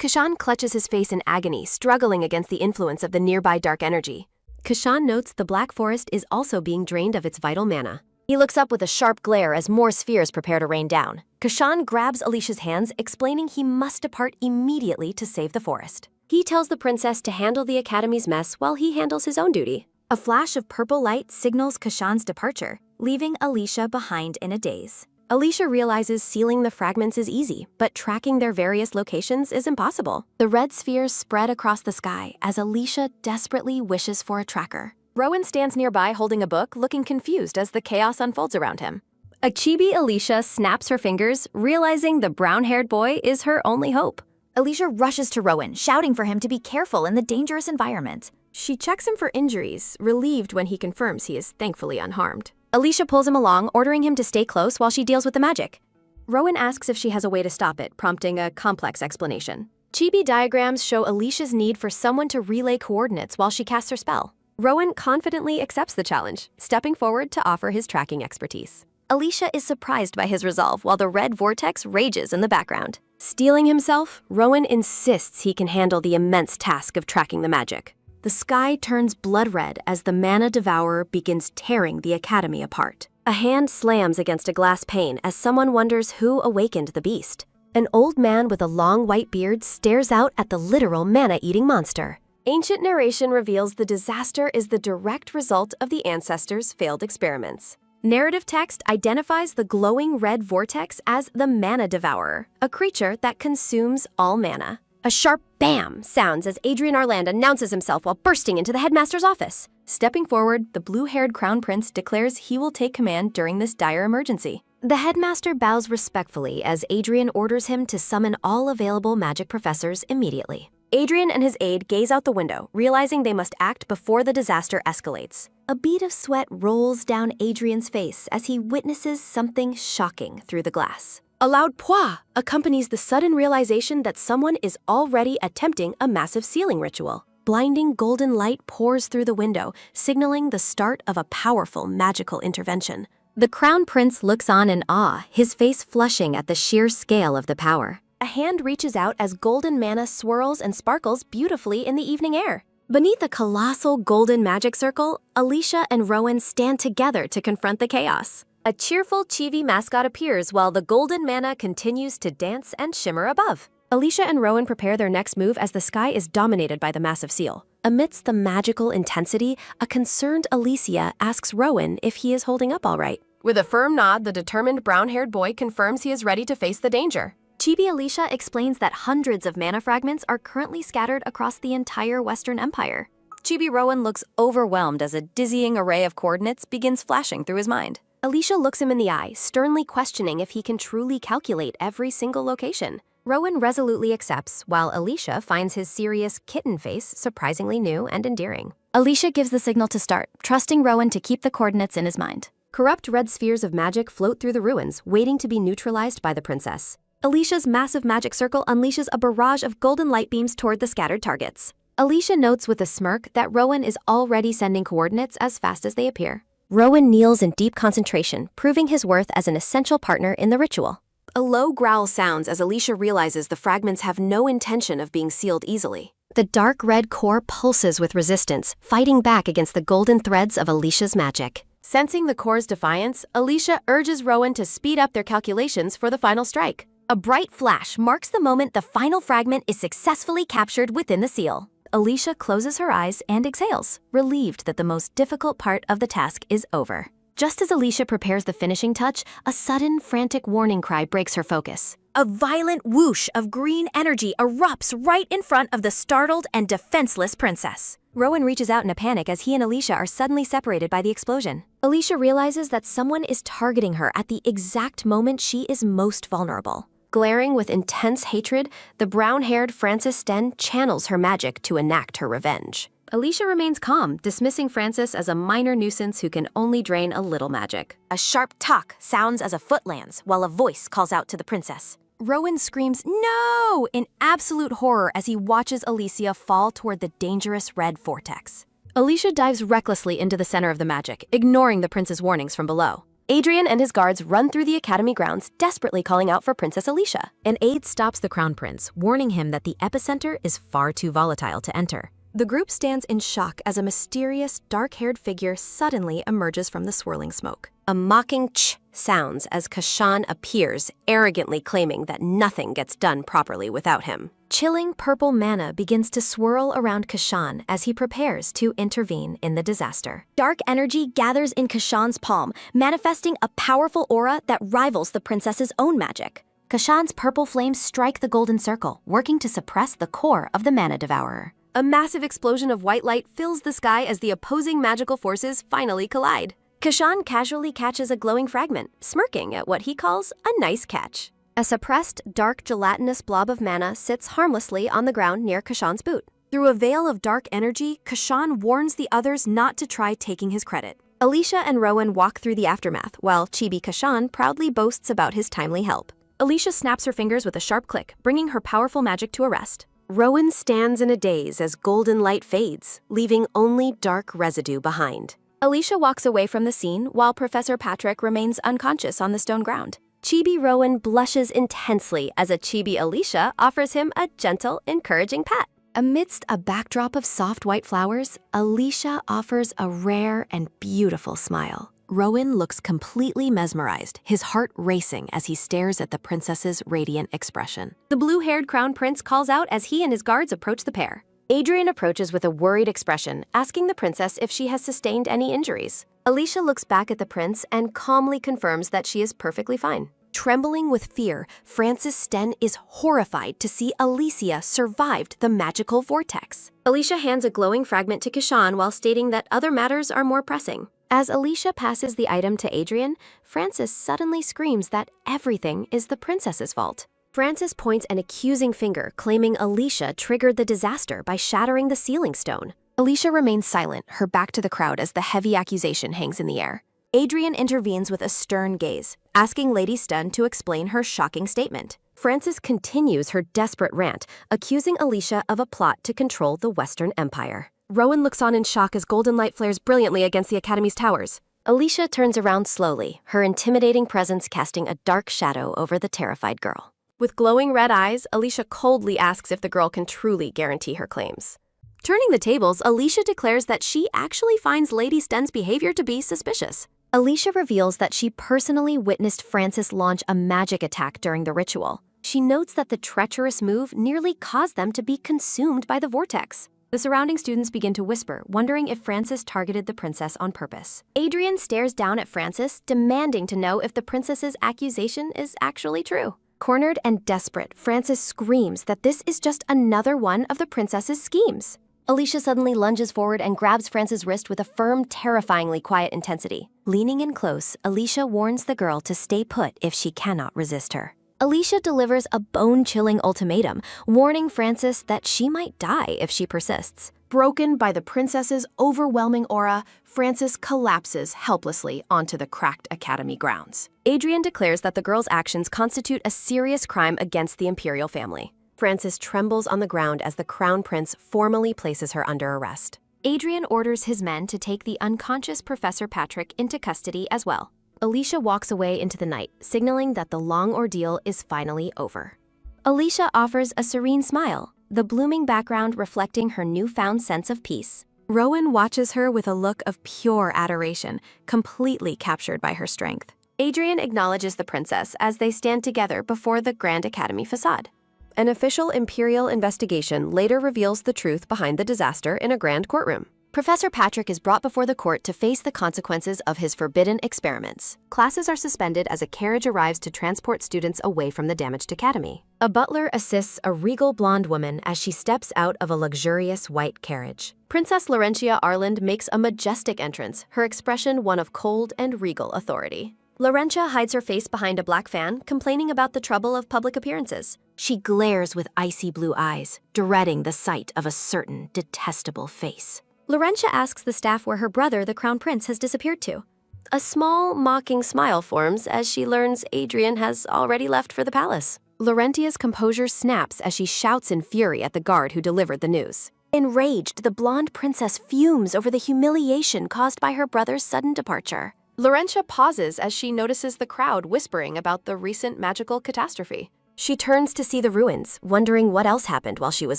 Kashan clutches his face in agony, struggling against the influence of the nearby dark energy. Kashan notes the black forest is also being drained of its vital mana. He looks up with a sharp glare as more spheres prepare to rain down. Kashan grabs Alicia's hands, explaining he must depart immediately to save the forest. He tells the princess to handle the academy's mess while he handles his own duty. A flash of purple light signals Kashan's departure, leaving Alicia behind in a daze. Alicia realizes sealing the fragments is easy, but tracking their various locations is impossible. The red spheres spread across the sky as Alicia desperately wishes for a tracker. Rowan stands nearby holding a book, looking confused as the chaos unfolds around him. A chibi Alicia snaps her fingers, realizing the brown-haired boy is her only hope. Alicia rushes to Rowan, shouting for him to be careful in the dangerous environment. She checks him for injuries, relieved when he confirms he is thankfully unharmed. Alicia pulls him along, ordering him to stay close while she deals with the magic. Rowan asks if she has a way to stop it, prompting a complex explanation. Chibi diagrams show Alicia's need for someone to relay coordinates while she casts her spell. Rowan confidently accepts the challenge, stepping forward to offer his tracking expertise. Alicia is surprised by his resolve while the red vortex rages in the background. Steeling himself, Rowan insists he can handle the immense task of tracking the magic. The sky turns blood red as the mana devourer begins tearing the academy apart. A hand slams against a glass pane as someone wonders who awakened the beast. An old man with a long white beard stares out at the literal mana-eating monster. Ancient narration reveals the disaster is the direct result of the ancestors' failed experiments. Narrative text identifies the glowing red vortex as the mana devourer, a creature that consumes all mana. A sharp bam sounds as Adrian Arland announces himself while bursting into the headmaster's office. Stepping forward, the blue-haired crown prince declares he will take command during this dire emergency. The headmaster bows respectfully as Adrian orders him to summon all available magic professors immediately. Adrian and his aide gaze out the window, realizing they must act before the disaster escalates. A bead of sweat rolls down Adrian's face as he witnesses something shocking through the glass. A loud "pwah" accompanies the sudden realization that someone is already attempting a massive sealing ritual. Blinding golden light pours through the window, signaling the start of a powerful magical intervention. The crown prince looks on in awe, his face flushing at the sheer scale of the power. A hand reaches out as golden mana swirls and sparkles beautifully in the evening air. Beneath a colossal golden magic circle, Alicia and Rowan stand together to confront the chaos. A cheerful chibi mascot appears while the golden mana continues to dance and shimmer above. Alicia and Rowan prepare their next move as the sky is dominated by the massive seal. Amidst the magical intensity, a concerned Alicia asks Rowan if he is holding up all right. With a firm nod, the determined brown-haired boy confirms he is ready to face the danger. Chibi Alicia explains that hundreds of mana fragments are currently scattered across the entire Western Empire. Chibi Rowan looks overwhelmed as a dizzying array of coordinates begins flashing through his mind. Alicia looks him in the eye, sternly questioning if he can truly calculate every single location. Rowan resolutely accepts, while Alicia finds his serious kitten face surprisingly new and endearing. Alicia gives the signal to start, trusting Rowan to keep the coordinates in his mind. Corrupt red spheres of magic float through the ruins, waiting to be neutralized by the princess. Alicia's massive magic circle unleashes a barrage of golden light beams toward the scattered targets. Alicia notes with a smirk that Rowan is already sending coordinates as fast as they appear. Rowan kneels in deep concentration, proving his worth as an essential partner in the ritual. A low growl sounds as Alicia realizes the fragments have no intention of being sealed easily. The dark red core pulses with resistance, fighting back against the golden threads of Alicia's magic. Sensing the core's defiance, Alicia urges Rowan to speed up their calculations for the final strike. A bright flash marks the moment the final fragment is successfully captured within the seal. Alicia closes her eyes and exhales, relieved that the most difficult part of the task is over. Just as Alicia prepares the finishing touch, a sudden, frantic warning cry breaks her focus. A violent whoosh of green energy erupts right in front of the startled and defenseless princess. Rowan reaches out in a panic as he and Alicia are suddenly separated by the explosion. Alicia realizes that someone is targeting her at the exact moment she is most vulnerable. Glaring with intense hatred, the brown-haired Frances Sten channels her magic to enact her revenge. Alicia remains calm, dismissing Frances as a minor nuisance who can only drain a little magic. A sharp tuck sounds as a foot lands, while a voice calls out to the princess. Rowan screams, "No!" in absolute horror as he watches Alicia fall toward the dangerous red vortex. Alicia dives recklessly into the center of the magic, ignoring the prince's warnings from below. Adrian and his guards run through the academy grounds, desperately calling out for Princess Alicia. An aide stops the crown prince, warning him that the epicenter is far too volatile to enter. The group stands in shock as a mysterious, dark-haired figure suddenly emerges from the swirling smoke. A mocking ch sounds as Kashan appears, arrogantly claiming that nothing gets done properly without him. Chilling purple mana begins to swirl around Kashan as he prepares to intervene in the disaster. Dark energy gathers in Kashan's palm, manifesting a powerful aura that rivals the princess's own magic. Kashan's purple flames strike the golden circle, working to suppress the core of the mana devourer. A massive explosion of white light fills the sky as the opposing magical forces finally collide. Kashan casually catches a glowing fragment, smirking at what he calls a nice catch. A suppressed, dark, gelatinous blob of mana sits harmlessly on the ground near Kashan's boot. Through a veil of dark energy, Kashan warns the others not to try taking his credit. Alicia and Rowan walk through the aftermath, while Chibi Kashan proudly boasts about his timely help. Alicia snaps her fingers with a sharp click, bringing her powerful magic to a rest. Rowan stands in a daze as golden light fades, leaving only dark residue behind. Alicia walks away from the scene while Professor Patrick remains unconscious on the stone ground. Chibi Rowan blushes intensely as a Chibi Alicia offers him a gentle, encouraging pat. Amidst a backdrop of soft white flowers, Alicia offers a rare and beautiful smile. Rowan looks completely mesmerized, his heart racing as he stares at the princess's radiant expression. The blue-haired crown prince calls out as he and his guards approach the pair. Adrian approaches with a worried expression, asking the princess if she has sustained any injuries. Alicia looks back at the prince and calmly confirms that she is perfectly fine. Trembling with fear, Francis Sten is horrified to see Alicia survived the magical vortex. Alicia hands a glowing fragment to Kashan while stating that other matters are more pressing. As Alicia passes the item to Adrian, Francis suddenly screams that everything is the princess's fault. Francis points an accusing finger, claiming Alicia triggered the disaster by shattering the sealing stone. Alicia remains silent, her back to the crowd as the heavy accusation hangs in the air. Adrian intervenes with a stern gaze, asking Lady Sten to explain her shocking statement. Francis continues her desperate rant, accusing Alicia of a plot to control the Western Empire. Rowan looks on in shock as golden light flares brilliantly against the Academy's towers. Alicia turns around slowly, her intimidating presence casting a dark shadow over the terrified girl. With glowing red eyes, Alicia coldly asks if the girl can truly guarantee her claims. Turning the tables, Alicia declares that she actually finds Lady Sten's behavior to be suspicious. Alicia reveals that she personally witnessed Francis launch a magic attack during the ritual. She notes that the treacherous move nearly caused them to be consumed by the vortex. The surrounding students begin to whisper, wondering if Francis targeted the princess on purpose. Adrian stares down at Francis, demanding to know if the princess's accusation is actually true. Cornered and desperate, Francis screams that this is just another one of the princess's schemes. Alicia suddenly lunges forward and grabs Francis' wrist with a firm, terrifyingly quiet intensity. Leaning in close, Alicia warns the girl to stay put if she cannot resist her. Alicia delivers a bone-chilling ultimatum, warning Francis that she might die if she persists. Broken by the princess's overwhelming aura, Francis collapses helplessly onto the cracked academy grounds. Adrian declares that the girl's actions constitute a serious crime against the imperial family. Francis trembles on the ground as the crown prince formally places her under arrest. Adrian orders his men to take the unconscious Professor Patrick into custody as well. Alicia walks away into the night, signaling that the long ordeal is finally over. Alicia offers a serene smile, the blooming background reflecting her newfound sense of peace. Rowan watches her with a look of pure adoration, completely captured by her strength. Adrian acknowledges the princess as they stand together before the Grand Academy facade. An official imperial investigation later reveals the truth behind the disaster in a grand courtroom. Professor Patrick is brought before the court to face the consequences of his forbidden experiments. Classes are suspended as a carriage arrives to transport students away from the damaged academy. A butler assists a regal blonde woman as she steps out of a luxurious white carriage. Princess Laurentia Arland makes a majestic entrance, her expression one of cold and regal authority. Laurentia hides her face behind a black fan, complaining about the trouble of public appearances. She glares with icy blue eyes, dreading the sight of a certain detestable face. Laurentia asks the staff where her brother, the crown prince, has disappeared to. A small, mocking smile forms as she learns Adrian has already left for the palace. Laurentia's composure snaps as she shouts in fury at the guard who delivered the news. Enraged, the blonde princess fumes over the humiliation caused by her brother's sudden departure. Laurentia pauses as she notices the crowd whispering about the recent magical catastrophe. She turns to see the ruins, wondering what else happened while she was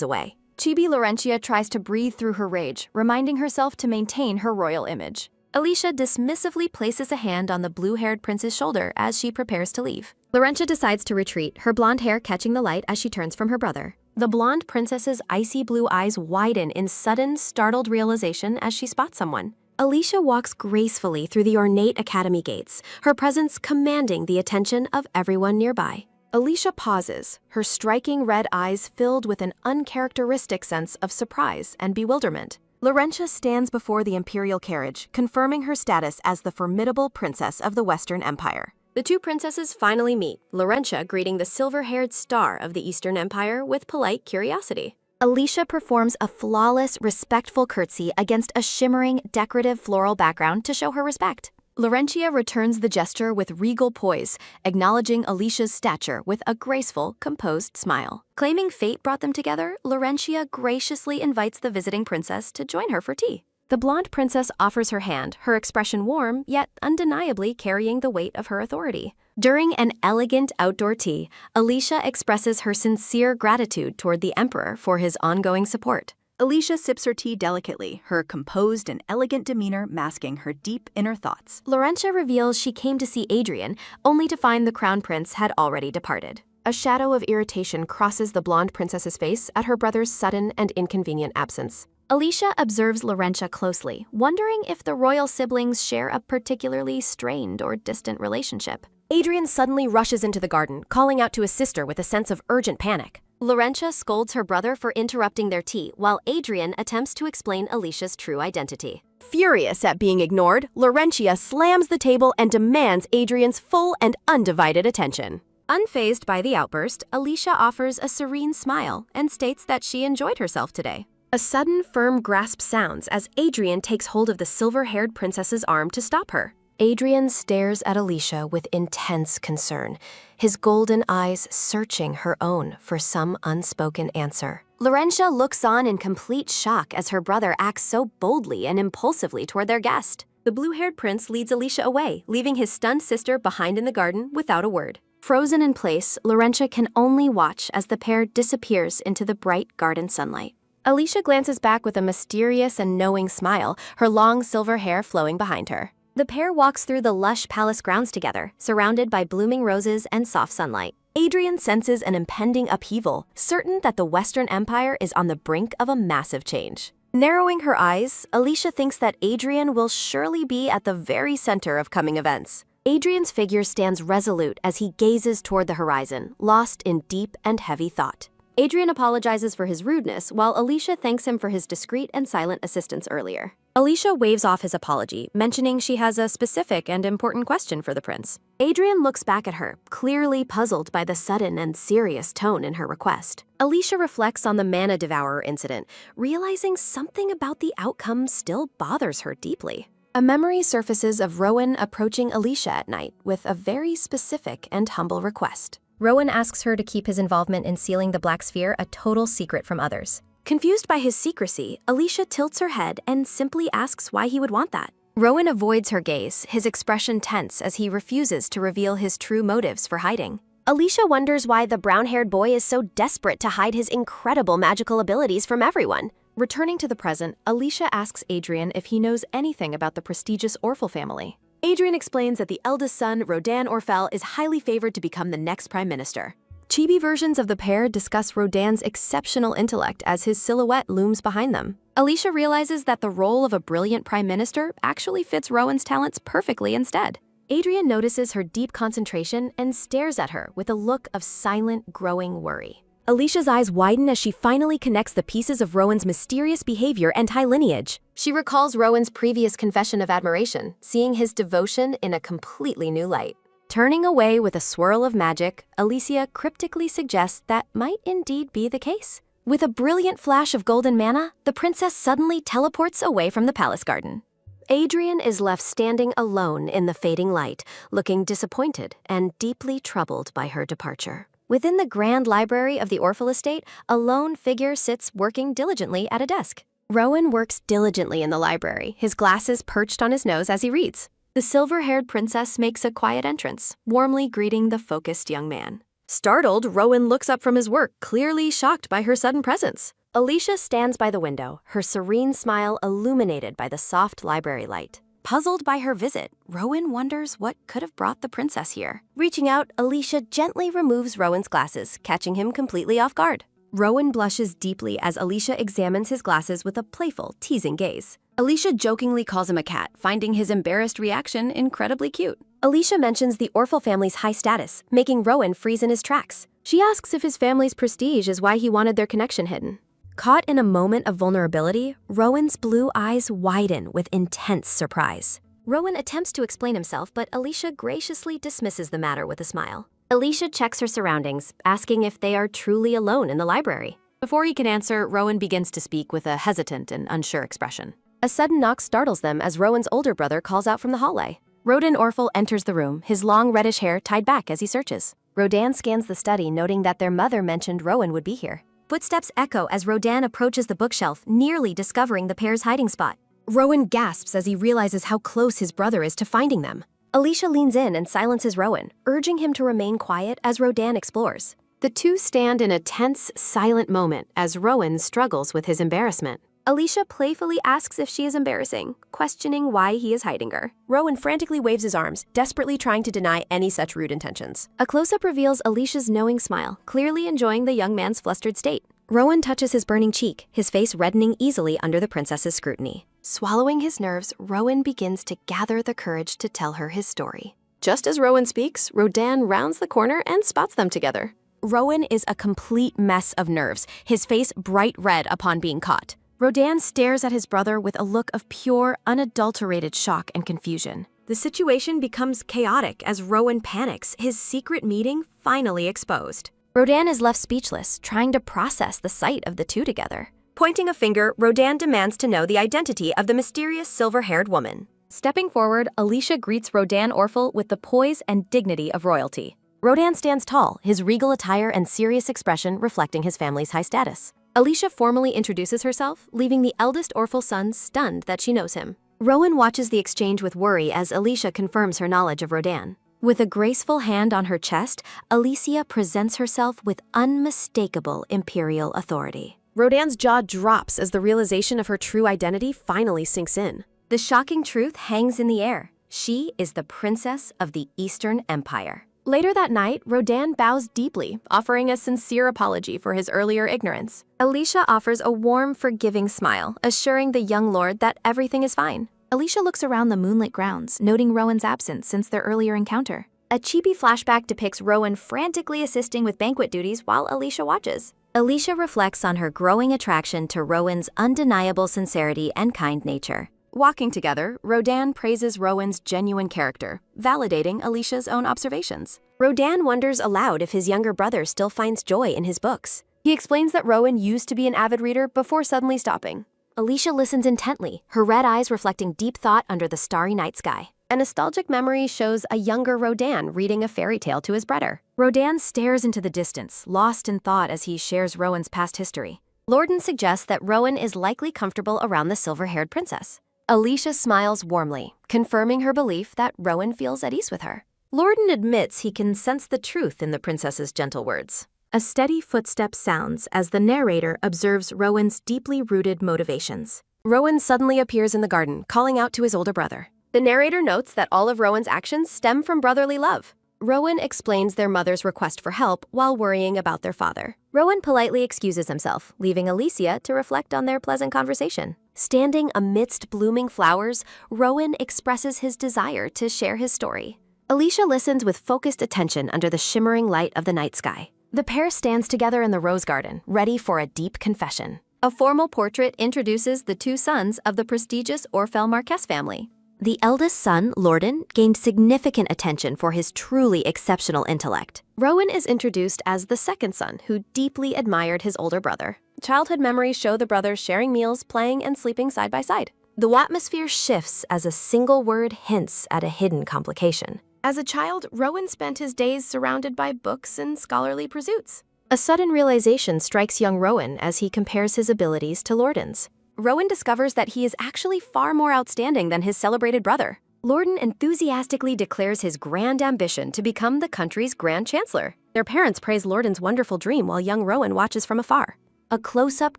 away. Chibi Laurentia tries to breathe through her rage, reminding herself to maintain her royal image. Alicia dismissively places a hand on the blue-haired prince's shoulder as she prepares to leave. Laurentia decides to retreat, her blonde hair catching the light as she turns from her brother. The blonde princess's icy blue eyes widen in sudden, startled realization as she spots someone. Alicia walks gracefully through the ornate academy gates, her presence commanding the attention of everyone nearby. Alicia pauses, her striking red eyes filled with an uncharacteristic sense of surprise and bewilderment. Laurentia stands before the imperial carriage, confirming her status as the formidable princess of the Western Empire. The two princesses finally meet, Laurentia greeting the silver-haired star of the Eastern Empire with polite curiosity. Alicia performs a flawless, respectful curtsy against a shimmering, decorative floral background to show her respect. Laurentia returns the gesture with regal poise, acknowledging Alicia's stature with a graceful, composed smile. Claiming fate brought them together, Laurentia graciously invites the visiting princess to join her for tea. The blonde princess offers her hand, her expression warm, yet undeniably carrying the weight of her authority. During an elegant outdoor tea, Alicia expresses her sincere gratitude toward the emperor for his ongoing support. Alicia sips her tea delicately, her composed and elegant demeanor masking her deep inner thoughts. Laurentia reveals she came to see Adrian, only to find the crown prince had already departed. A shadow of irritation crosses the blonde princess's face at her brother's sudden and inconvenient absence. Alicia observes Laurentia closely, wondering if the royal siblings share a particularly strained or distant relationship. Adrian suddenly rushes into the garden, calling out to his sister with a sense of urgent panic. Laurentia scolds her brother for interrupting their tea, while Adrian attempts to explain Alicia's true identity. Furious at being ignored, Laurentia slams the table and demands Adrian's full and undivided attention. Unfazed by the outburst, Alicia offers a serene smile and states that she enjoyed herself today. A sudden, firm grasp sounds as Adrian takes hold of the silver-haired princess's arm to stop her. Adrian stares at Alicia with intense concern, his golden eyes searching her own for some unspoken answer. Laurentia looks on in complete shock as her brother acts so boldly and impulsively toward their guest. The blue-haired prince leads Alicia away, leaving his stunned sister behind in the garden without a word. Frozen in place, Laurentia can only watch as the pair disappears into the bright garden sunlight. Alicia glances back with a mysterious and knowing smile, her long silver hair flowing behind her. The pair walks through the lush palace grounds together, surrounded by blooming roses and soft sunlight. Adrian senses an impending upheaval, certain that the Western Empire is on the brink of a massive change. Narrowing her eyes, Alicia thinks that Adrian will surely be at the very center of coming events. Adrian's figure stands resolute as he gazes toward the horizon, lost in deep and heavy thought. Adrian apologizes for his rudeness, while Alicia thanks him for his discreet and silent assistance earlier. Alicia waves off his apology, mentioning she has a specific and important question for the prince. Adrian looks back at her, clearly puzzled by the sudden and serious tone in her request. Alicia reflects on the Mana Devourer incident, realizing something about the outcome still bothers her deeply. A memory surfaces of Rowan approaching Alicia at night with a very specific and humble request. Rowan asks her to keep his involvement in sealing the Black Sphere a total secret from others. Confused by his secrecy, Alicia tilts her head and simply asks why he would want that. Rowan avoids her gaze, his expression tense as he refuses to reveal his true motives for hiding. Alicia wonders why the brown-haired boy is so desperate to hide his incredible magical abilities from everyone. Returning to the present, Alicia asks Adrian if he knows anything about the prestigious Orfel family. Adrian explains that the eldest son, Rodan Orfel, is highly favored to become the next prime minister. Chibi versions of the pair discuss Rodan's exceptional intellect as his silhouette looms behind them. Alicia realizes that the role of a brilliant prime minister actually fits Rowan's talents perfectly instead. Adrian notices her deep concentration and stares at her with a look of silent, growing worry. Alicia's eyes widen as she finally connects the pieces of Rowan's mysterious behavior and high lineage. She recalls Rowan's previous confession of admiration, seeing his devotion in a completely new light. Turning away with a swirl of magic, Alicia cryptically suggests that might indeed be the case. With a brilliant flash of golden mana, the princess suddenly teleports away from the palace garden. Adrian is left standing alone in the fading light, looking disappointed and deeply troubled by her departure. Within the grand library of the Orfel estate, a lone figure sits working diligently at a desk. Rowan works diligently in the library, his glasses perched on his nose as he reads. The silver-haired princess makes a quiet entrance, warmly greeting the focused young man. Startled, Rowan looks up from his work, clearly shocked by her sudden presence. Alicia stands by the window, her serene smile illuminated by the soft library light. Puzzled by her visit, Rowan wonders what could have brought the princess here. Reaching out, Alicia gently removes Rowan's glasses, catching him completely off guard. Rowan blushes deeply as Alicia examines his glasses with a playful, teasing gaze. Alicia jokingly calls him a cat, finding his embarrassed reaction incredibly cute. Alicia mentions the Orphle family's high status, making Rowan freeze in his tracks. She asks if his family's prestige is why he wanted their connection hidden. Caught in a moment of vulnerability, Rowan's blue eyes widen with intense surprise. Rowan attempts to explain himself, but Alicia graciously dismisses the matter with a smile. Alicia checks her surroundings, asking if they are truly alone in the library. Before he can answer, Rowan begins to speak with a hesitant and unsure expression. A sudden knock startles them as Rowan's older brother calls out from the hallway. Rodan Orphle enters the room, his long reddish hair tied back as he searches. Rodan scans the study, noting that their mother mentioned Rowan would be here. Footsteps echo as Rodan approaches the bookshelf, nearly discovering the pair's hiding spot. Rowan gasps as he realizes how close his brother is to finding them. Alicia leans in and silences Rowan, urging him to remain quiet as Rodan explores. The two stand in a tense, silent moment as Rowan struggles with his embarrassment. Alicia playfully asks if she is embarrassing, questioning why he is hiding her. Rowan frantically waves his arms, desperately trying to deny any such rude intentions. A close-up reveals Alicia's knowing smile, clearly enjoying the young man's flustered state. Rowan touches his burning cheek, his face reddening easily under the princess's scrutiny. Swallowing his nerves, Rowan begins to gather the courage to tell her his story. Just as Rowan speaks, Rodan rounds the corner and spots them together. Rowan is a complete mess of nerves, his face bright red upon being caught. Rodan stares at his brother with a look of pure, unadulterated shock and confusion. The situation becomes chaotic as Rowan panics, his secret meeting finally exposed. Rodan is left speechless, trying to process the sight of the two together. Pointing a finger, Rodan demands to know the identity of the mysterious silver-haired woman. Stepping forward, Alicia greets Rodan Orphle with the poise and dignity of royalty. Rodan stands tall, his regal attire and serious expression reflecting his family's high status. Alicia formally introduces herself, leaving the eldest Orphle son stunned that she knows him. Rowan watches the exchange with worry as Alicia confirms her knowledge of Rodan. With a graceful hand on her chest, Alicia presents herself with unmistakable imperial authority. Rodan's jaw drops as the realization of her true identity finally sinks in. The shocking truth hangs in the air. She is the princess of the Eastern Empire. Later that night, Rodan bows deeply, offering a sincere apology for his earlier ignorance. Alicia offers a warm, forgiving smile, assuring the young lord that everything is fine. Alicia looks around the moonlit grounds, noting Rowan's absence since their earlier encounter. A cheapy flashback depicts Rowan frantically assisting with banquet duties while Alicia watches. Alicia reflects on her growing attraction to Rowan's undeniable sincerity and kind nature. Walking together, Rodan praises Rowan's genuine character, validating Alicia's own observations. Rodan wonders aloud if his younger brother still finds joy in his books. He explains that Rowan used to be an avid reader before suddenly stopping. Alicia listens intently, her red eyes reflecting deep thought under the starry night sky. A nostalgic memory shows a younger Rodan reading a fairy tale to his brother. Rodan stares into the distance, lost in thought as he shares Rowan's past history. Lorden suggests that Rowan is likely comfortable around the silver-haired princess. Alicia smiles warmly, confirming her belief that Rowan feels at ease with her. Lorden admits he can sense the truth in the princess's gentle words. A steady footstep sounds as the narrator observes Rowan's deeply rooted motivations. Rowan suddenly appears in the garden, calling out to his older brother. The narrator notes that all of Rowan's actions stem from brotherly love. Rowan explains their mother's request for help while worrying about their father. Rowan politely excuses himself, leaving Alicia to reflect on their pleasant conversation. Standing amidst blooming flowers, Rowan expresses his desire to share his story. Alicia listens with focused attention under the shimmering light of the night sky. The pair stands together in the rose garden, ready for a deep confession. A formal portrait introduces the two sons of the prestigious Orphle Marquess family. The eldest son, Lorden, gained significant attention for his truly exceptional intellect. Rowan is introduced as the second son, who deeply admired his older brother. Childhood memories show the brothers sharing meals, playing, and sleeping side by side. The atmosphere shifts as a single word hints at a hidden complication. As a child, Rowan spent his days surrounded by books and scholarly pursuits. A sudden realization strikes young Rowan as he compares his abilities to Lorden's. Rowan discovers that he is actually far more outstanding than his celebrated brother. Lorden enthusiastically declares his grand ambition to become the country's Grand Chancellor. Their parents praise Lorden's wonderful dream while young Rowan watches from afar. A close-up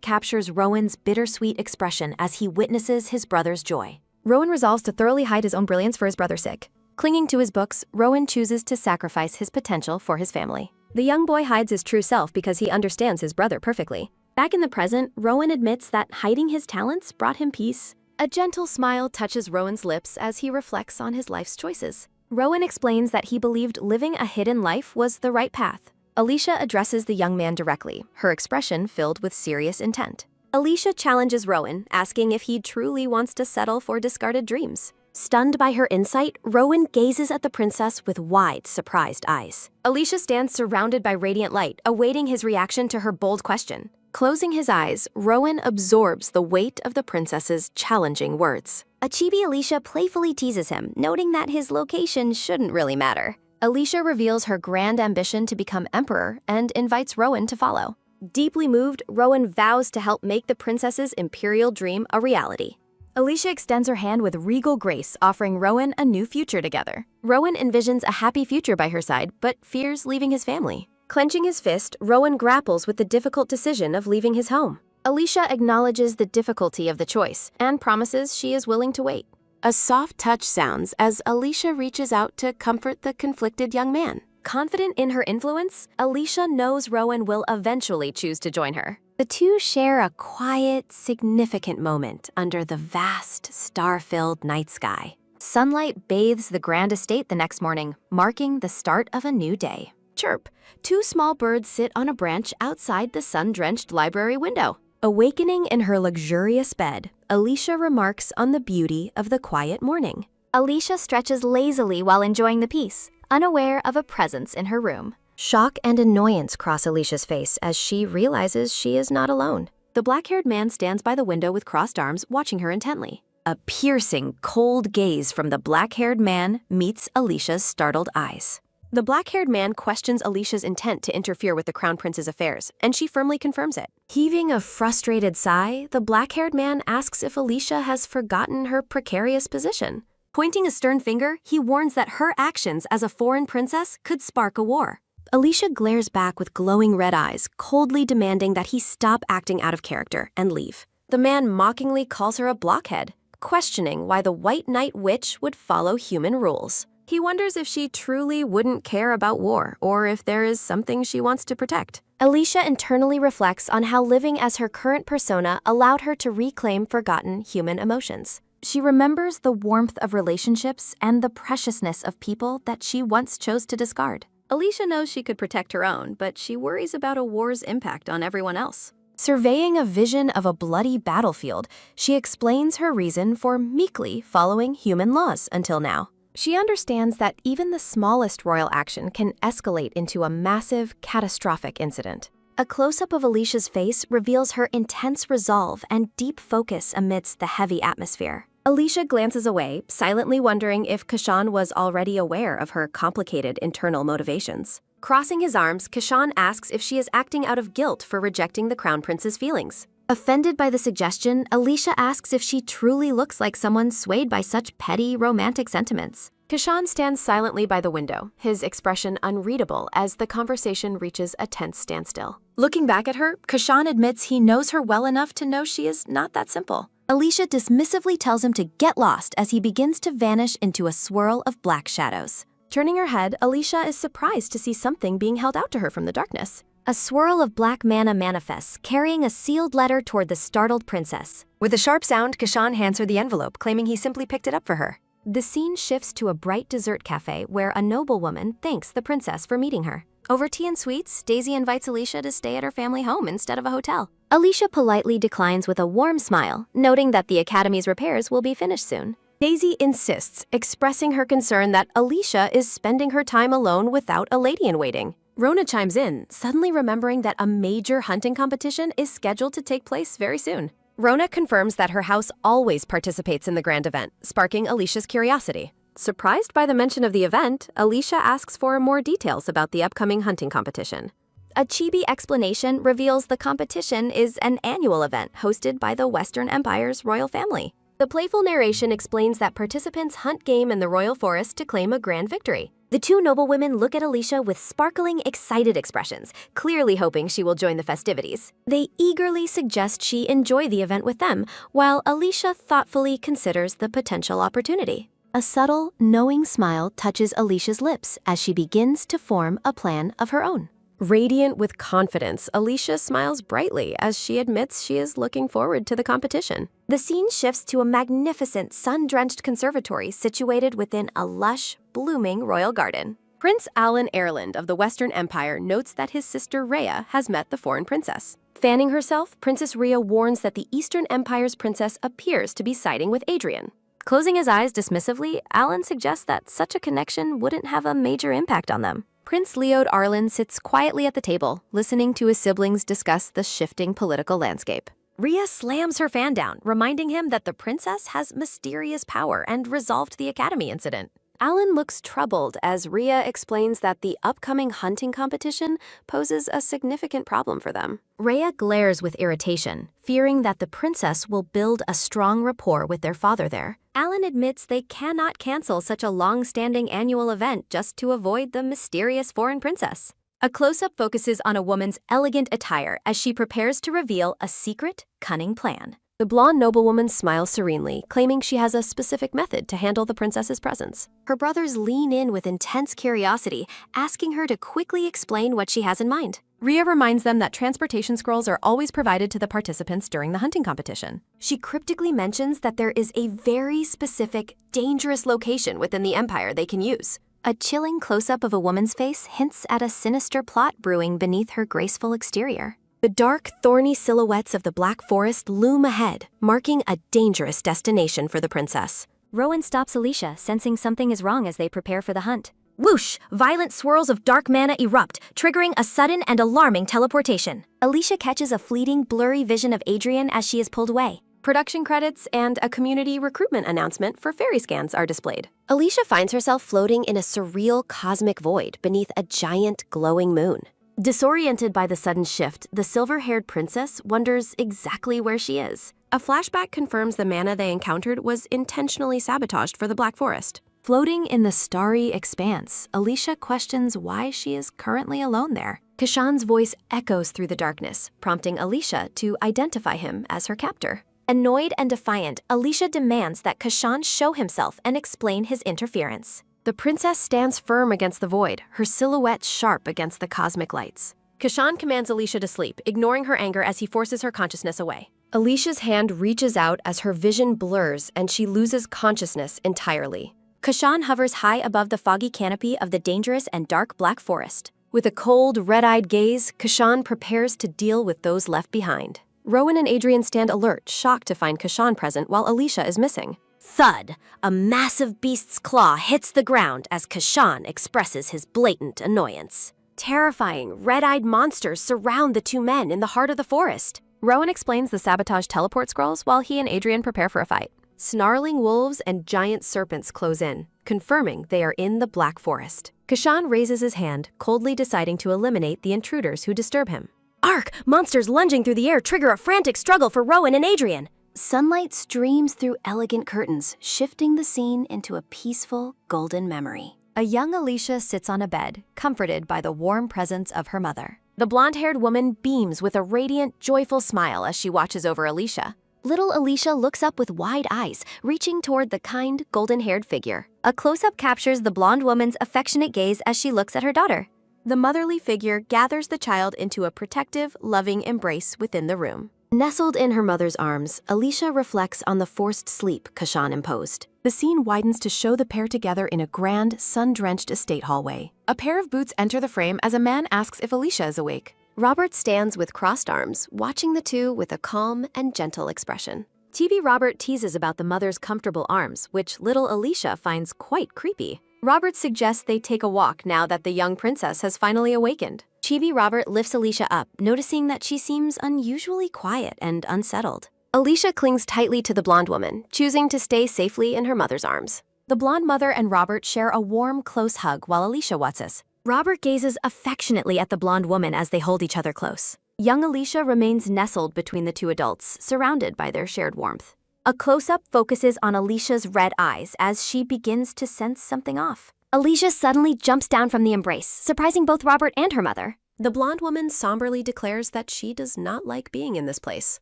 captures Rowan's bittersweet expression as he witnesses his brother's joy. Rowan resolves to thoroughly hide his own brilliance for his brother's sake. Clinging to his books, Rowan chooses to sacrifice his potential for his family. The young boy hides his true self because he understands his brother perfectly. Back in the present, Rowan admits that hiding his talents brought him peace. A gentle smile touches Rowan's lips as he reflects on his life's choices. Rowan explains that he believed living a hidden life was the right path. Alicia addresses the young man directly, her expression filled with serious intent. Alicia challenges Rowan, asking if he truly wants to settle for discarded dreams. Stunned by her insight, Rowan gazes at the princess with wide, surprised eyes. Alicia stands surrounded by radiant light, awaiting his reaction to her bold question. Closing his eyes, Rowan absorbs the weight of the princess's challenging words. A chibi Alicia playfully teases him, noting that his location shouldn't really matter. Alicia reveals her grand ambition to become emperor and invites Rowan to follow. Deeply moved, Rowan vows to help make the princess's imperial dream a reality. Alicia extends her hand with regal grace, offering Rowan a new future together. Rowan envisions a happy future by her side, but fears leaving his family. Clenching his fist, Rowan grapples with the difficult decision of leaving his home. Alicia acknowledges the difficulty of the choice and promises she is willing to wait. A soft touch sounds as Alicia reaches out to comfort the conflicted young man. Confident in her influence, Alicia knows Rowan will eventually choose to join her. The two share a quiet, significant moment under the vast, star-filled night sky. Sunlight bathes the grand estate the next morning, marking the start of a new day. Chirp! Two small birds sit on a branch outside the sun-drenched library window. Awakening in her luxurious bed, Alicia remarks on the beauty of the quiet morning. Alicia stretches lazily while enjoying the peace, unaware of a presence in her room. Shock and annoyance cross Alicia's face as she realizes she is not alone. The black-haired man stands by the window with crossed arms, watching her intently. A piercing, cold gaze from the black-haired man meets Alicia's startled eyes. The black-haired man questions Alicia's intent to interfere with the crown prince's affairs, and she firmly confirms it. Heaving a frustrated sigh, the black-haired man asks if Alicia has forgotten her precarious position. Pointing a stern finger, he warns that her actions as a foreign princess could spark a war. Alicia glares back with glowing red eyes, coldly demanding that he stop acting out of character and leave. The man mockingly calls her a blockhead, questioning why the White Knight Witch would follow human rules. He wonders if she truly wouldn't care about war, or if there is something she wants to protect. Alicia internally reflects on how living as her current persona allowed her to reclaim forgotten human emotions. She remembers the warmth of relationships and the preciousness of people that she once chose to discard. Alicia knows she could protect her own, but she worries about a war's impact on everyone else. Surveying a vision of a bloody battlefield, she explains her reason for meekly following human laws until now. She understands that even the smallest royal action can escalate into a massive, catastrophic incident. A close-up of Alicia's face reveals her intense resolve and deep focus amidst the heavy atmosphere. Alicia glances away, silently wondering if Kashan was already aware of her complicated internal motivations. Crossing his arms, Kashan asks if she is acting out of guilt for rejecting the crown prince's feelings. Offended by the suggestion, Alicia asks if she truly looks like someone swayed by such petty, romantic sentiments. Kashan stands silently by the window, his expression unreadable as the conversation reaches a tense standstill. Looking back at her, Kashan admits he knows her well enough to know she is not that simple. Alicia dismissively tells him to get lost as he begins to vanish into a swirl of black shadows. Turning her head, Alicia is surprised to see something being held out to her from the darkness. A swirl of black mana manifests, carrying a sealed letter toward the startled princess. With a sharp sound, Kashan hands her the envelope, claiming he simply picked it up for her. The scene shifts to a bright dessert cafe where a noblewoman thanks the princess for meeting her. Over tea and sweets, Daisy invites Alicia to stay at her family home instead of a hotel. Alicia politely declines with a warm smile, noting that the academy's repairs will be finished soon. Daisy insists, expressing her concern that Alicia is spending her time alone without a lady-in-waiting. Rona chimes in, suddenly remembering that a major hunting competition is scheduled to take place very soon. Rona confirms that her house always participates in the grand event, sparking Alicia's curiosity. Surprised by the mention of the event, Alicia asks for more details about the upcoming hunting competition. A chibi explanation reveals the competition is an annual event hosted by the Western Empire's royal family. The playful narration explains that participants hunt game in the royal forest to claim a grand victory. The two noblewomen look at Alicia with sparkling, excited expressions, clearly hoping she will join the festivities. They eagerly suggest she enjoy the event with them, while Alicia thoughtfully considers the potential opportunity. A subtle, knowing smile touches Alicia's lips as she begins to form a plan of her own. Radiant with confidence, Alicia smiles brightly as she admits she is looking forward to the competition. The scene shifts to a magnificent, sun-drenched conservatory situated within a lush, blooming royal garden. Prince Alan Erland of the Western Empire notes that his sister Rhea has met the foreign princess. Fanning herself, Princess Rhea warns that the Eastern Empire's princess appears to be siding with Adrian. Closing his eyes dismissively, Alan suggests that such a connection wouldn't have a major impact on them. Prince Leod Arlen sits quietly at the table, listening to his siblings discuss the shifting political landscape. Rhea slams her fan down, reminding him that the princess has mysterious power and resolved the academy incident. Alan looks troubled as Rhea explains that the upcoming hunting competition poses a significant problem for them. Rhea glares with irritation, fearing that the princess will build a strong rapport with their father there. Alan admits they cannot cancel such a long-standing annual event just to avoid the mysterious foreign princess. A close-up focuses on a woman's elegant attire as she prepares to reveal a secret, cunning plan. The blonde noblewoman smiles serenely, claiming she has a specific method to handle the princess's presence. Her brothers lean in with intense curiosity, asking her to quickly explain what she has in mind. Rhea reminds them that transportation scrolls are always provided to the participants during the hunting competition. She cryptically mentions that there is a very specific, dangerous location within the Empire they can use. A chilling close-up of a woman's face hints at a sinister plot brewing beneath her graceful exterior. The dark, thorny silhouettes of the Black Forest loom ahead, marking a dangerous destination for the princess. Rowan stops Alicia, sensing something is wrong as they prepare for the hunt. Whoosh! Violent swirls of dark mana erupt, triggering a sudden and alarming teleportation. Alicia catches a fleeting, blurry vision of Adrian as she is pulled away. Production credits and a community recruitment announcement for fairy scans are displayed. Alicia finds herself floating in a surreal cosmic void beneath a giant, glowing moon. Disoriented by the sudden shift, the silver-haired princess wonders exactly where she is. A flashback confirms the mana they encountered was intentionally sabotaged for the Black Forest. Floating in the starry expanse, Alicia questions why she is currently alone there. Kashan's voice echoes through the darkness, prompting Alicia to identify him as her captor. Annoyed and defiant, Alicia demands that Kashan show himself and explain his interference. The princess stands firm against the void, her silhouette sharp against the cosmic lights. Kashan commands Alicia to sleep, ignoring her anger as he forces her consciousness away. Alicia's hand reaches out as her vision blurs and she loses consciousness entirely. Kashan hovers high above the foggy canopy of the dangerous and dark Black Forest. With a cold, red-eyed gaze, Kashan prepares to deal with those left behind. Rowan and Adrian stand alert, shocked to find Kashan present while Alicia is missing. Thud! A massive beast's claw hits the ground as Kashan expresses his blatant annoyance. Terrifying, red-eyed monsters surround the two men in the heart of the forest. Rowan explains the sabotage teleport scrolls while he and Adrian prepare for a fight. Snarling wolves and giant serpents close in, confirming they are in the Black Forest. Kashan raises his hand, coldly deciding to eliminate the intruders who disturb him. Arc! Monsters lunging through the air trigger a frantic struggle for Rowan and Adrian. Sunlight streams through elegant curtains, shifting the scene into a peaceful, golden memory. A young Alicia sits on a bed, comforted by the warm presence of her mother. The blonde-haired woman beams with a radiant, joyful smile as she watches over Alicia. Little Alicia looks up with wide eyes, reaching toward the kind, golden-haired figure. A close-up captures the blonde woman's affectionate gaze as she looks at her daughter. The motherly figure gathers the child into a protective, loving embrace within the room. Nestled in her mother's arms, Alicia reflects on the forced sleep Kashan imposed. The scene widens to show the pair together in a grand, sun-drenched estate hallway. A pair of boots enter the frame as a man asks if Alicia is awake. Robert stands with crossed arms, watching the two with a calm and gentle expression. TB Robert teases about the mother's comfortable arms, which little Alicia finds quite creepy. Robert suggests they take a walk now that the young princess has finally awakened. Chibi Robert lifts Alicia up, noticing that she seems unusually quiet and unsettled. Alicia clings tightly to the blonde woman, choosing to stay safely in her mother's arms. The blonde mother and Robert share a warm, close hug while Alicia watches. Robert gazes affectionately at the blonde woman as they hold each other close. Young Alicia remains nestled between the two adults, surrounded by their shared warmth. A close-up focuses on Alicia's red eyes as she begins to sense something off. Alicia suddenly jumps down from the embrace, surprising both Robert and her mother. The blonde woman somberly declares that she does not like being in this place.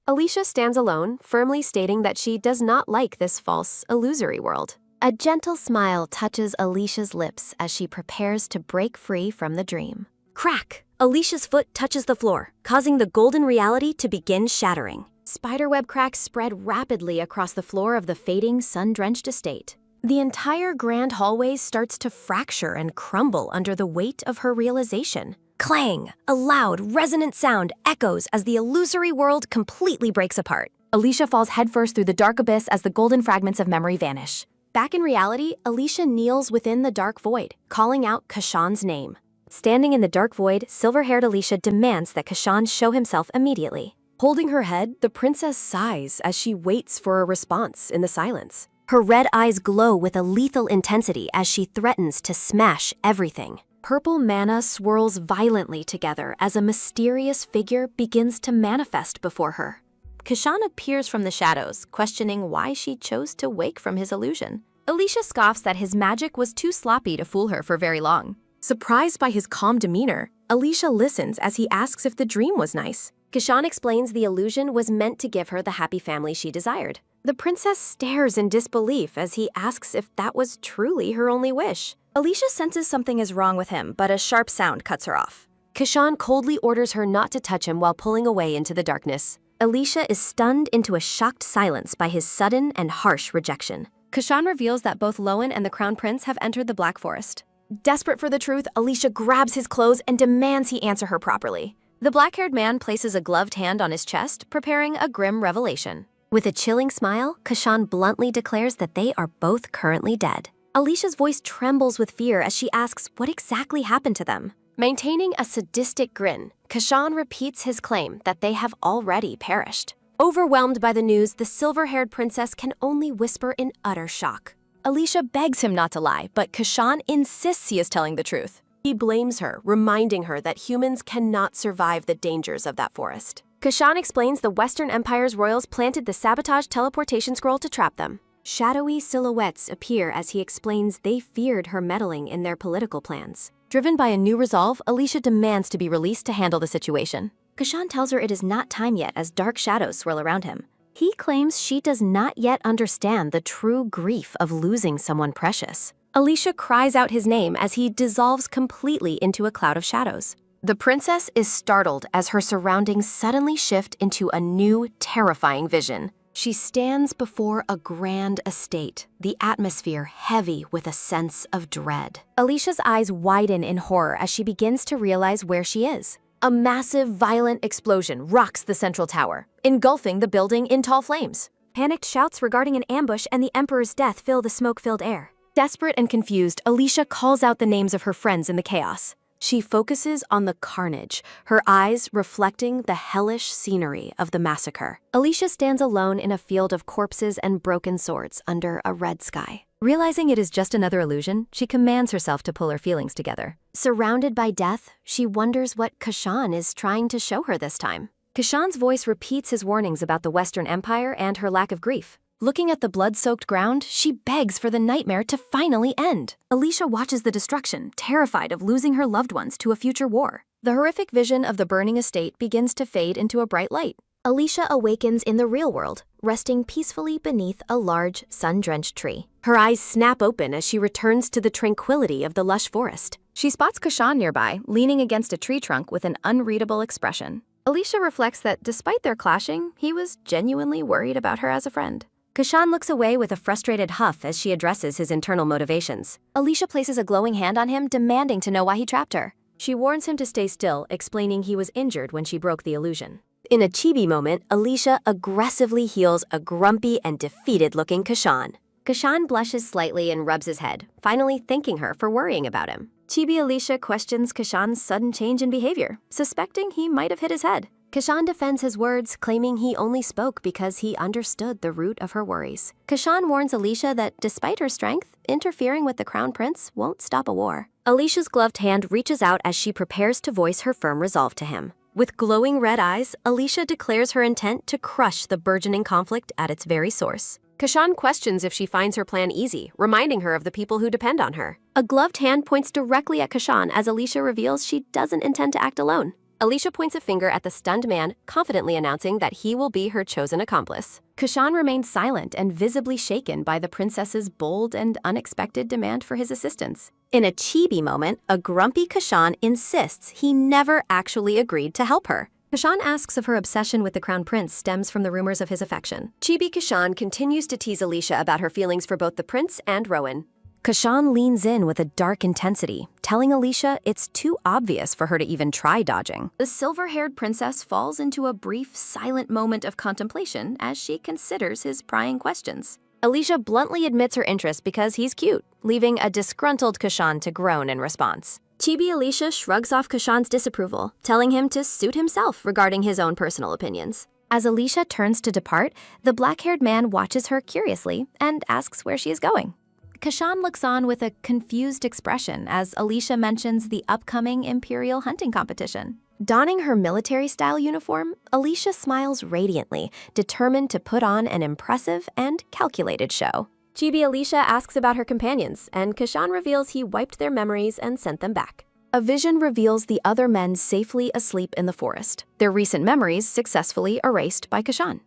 Alicia stands alone, firmly stating that she does not like this false, illusory world. A gentle smile touches Alicia's lips as she prepares to break free from the dream. Crack! Alicia's foot touches the floor, causing the golden reality to begin shattering. Spiderweb cracks spread rapidly across the floor of the fading, sun-drenched estate. The entire grand hallway starts to fracture and crumble under the weight of her realization. Clang! A loud, resonant sound echoes as the illusory world completely breaks apart. Alicia falls headfirst through the dark abyss as the golden fragments of memory vanish. Back in reality, Alicia kneels within the dark void, calling out Kashan's name. Standing in the dark void, silver-haired Alicia demands that Kashan show himself immediately. Holding her head, the princess sighs as she waits for a response in the silence. Her red eyes glow with a lethal intensity as she threatens to smash everything. Purple mana swirls violently together as a mysterious figure begins to manifest before her. Kashan appears from the shadows, questioning why she chose to wake from his illusion. Alicia scoffs that his magic was too sloppy to fool her for very long. Surprised by his calm demeanor, Alicia listens as he asks if the dream was nice. Kashan explains the illusion was meant to give her the happy family she desired. The princess stares in disbelief as he asks if that was truly her only wish. Alicia senses something is wrong with him, but a sharp sound cuts her off. Kashan coldly orders her not to touch him while pulling away into the darkness. Alicia is stunned into a shocked silence by his sudden and harsh rejection. Kashan reveals that both Lowen and the Crown Prince have entered the Black Forest. Desperate for the truth, Alicia grabs his clothes and demands he answer her properly. The black-haired man places a gloved hand on his chest, preparing a grim revelation. With a chilling smile, Kashan bluntly declares that they are both currently dead. Alicia's voice trembles with fear as she asks what exactly happened to them. Maintaining a sadistic grin, Kashan repeats his claim that they have already perished. Overwhelmed by the news, the silver-haired princess can only whisper in utter shock. Alicia begs him not to lie, but Kashan insists he is telling the truth. He blames her, reminding her that humans cannot survive the dangers of that forest. Kashan explains the Western Empire's royals planted the sabotage teleportation scroll to trap them. Shadowy silhouettes appear as he explains they feared her meddling in their political plans. Driven by a new resolve, Alicia demands to be released to handle the situation. Kashan tells her it is not time yet as dark shadows swirl around him. He claims she does not yet understand the true grief of losing someone precious. Alicia cries out his name as he dissolves completely into a cloud of shadows. The princess is startled as her surroundings suddenly shift into a new, terrifying vision. She stands before a grand estate, the atmosphere heavy with a sense of dread. Alicia's eyes widen in horror as she begins to realize where she is. A massive, violent explosion rocks the central tower, engulfing the building in tall flames. Panicked shouts regarding an ambush and the Emperor's death fill the smoke-filled air. Desperate and confused, Alicia calls out the names of her friends in the chaos. She focuses on the carnage, her eyes reflecting the hellish scenery of the massacre. Alicia stands alone in a field of corpses and broken swords under a red sky. Realizing it is just another illusion, she commands herself to pull her feelings together. Surrounded by death, she wonders what Kashan is trying to show her this time. Kashan's voice repeats his warnings about the Western Empire and her lack of grief. Looking at the blood-soaked ground, she begs for the nightmare to finally end. Alicia watches the destruction, terrified of losing her loved ones to a future war. The horrific vision of the burning estate begins to fade into a bright light. Alicia awakens in the real world, resting peacefully beneath a large, sun-drenched tree. Her eyes snap open as she returns to the tranquility of the lush forest. She spots Kashan nearby, leaning against a tree trunk with an unreadable expression. Alicia reflects that despite their clashing, he was genuinely worried about her as a friend. Kashan looks away with a frustrated huff as she addresses his internal motivations. Alicia places a glowing hand on him, demanding to know why he trapped her. She warns him to stay still, explaining he was injured when she broke the illusion. In a chibi moment, Alicia aggressively heals a grumpy and defeated-looking Kashan. Kashan blushes slightly and rubs his head, finally thanking her for worrying about him. Chibi Alicia questions Kashan's sudden change in behavior, suspecting he might have hit his head. Kashan defends his words, claiming he only spoke because he understood the root of her worries. Kashan warns Alicia that despite her strength, interfering with the Crown Prince won't stop a war. Alicia's gloved hand reaches out as she prepares to voice her firm resolve to him. With glowing red eyes, Alicia declares her intent to crush the burgeoning conflict at its very source. Kashan questions if she finds her plan easy, reminding her of the people who depend on her. A gloved hand points directly at Kashan as Alicia reveals she doesn't intend to act alone. Alicia points a finger at the stunned man, confidently announcing that he will be her chosen accomplice. Kashan remains silent and visibly shaken by the princess's bold and unexpected demand for his assistance. In a chibi moment, a grumpy Kashan insists he never actually agreed to help her. Kashan asks if her obsession with the crown prince stems from the rumors of his affection. Chibi Kashan continues to tease Alicia about her feelings for both the prince and Rowan. Kashan leans in with a dark intensity, telling Alicia it's too obvious for her to even try dodging. The silver-haired princess falls into a brief, silent moment of contemplation as she considers his prying questions. Alicia bluntly admits her interest because he's cute, leaving a disgruntled Kashan to groan in response. Chibi Alicia shrugs off Kashan's disapproval, telling him to suit himself regarding his own personal opinions. As Alicia turns to depart, the black-haired man watches her curiously and asks where she is going. Kashan looks on with a confused expression as Alicia mentions the upcoming Imperial hunting competition. Donning her military-style uniform, Alicia smiles radiantly, determined to put on an impressive and calculated show. Chibi Alicia asks about her companions, and Kashan reveals he wiped their memories and sent them back. A vision reveals the other men safely asleep in the forest, their recent memories successfully erased by Kashan.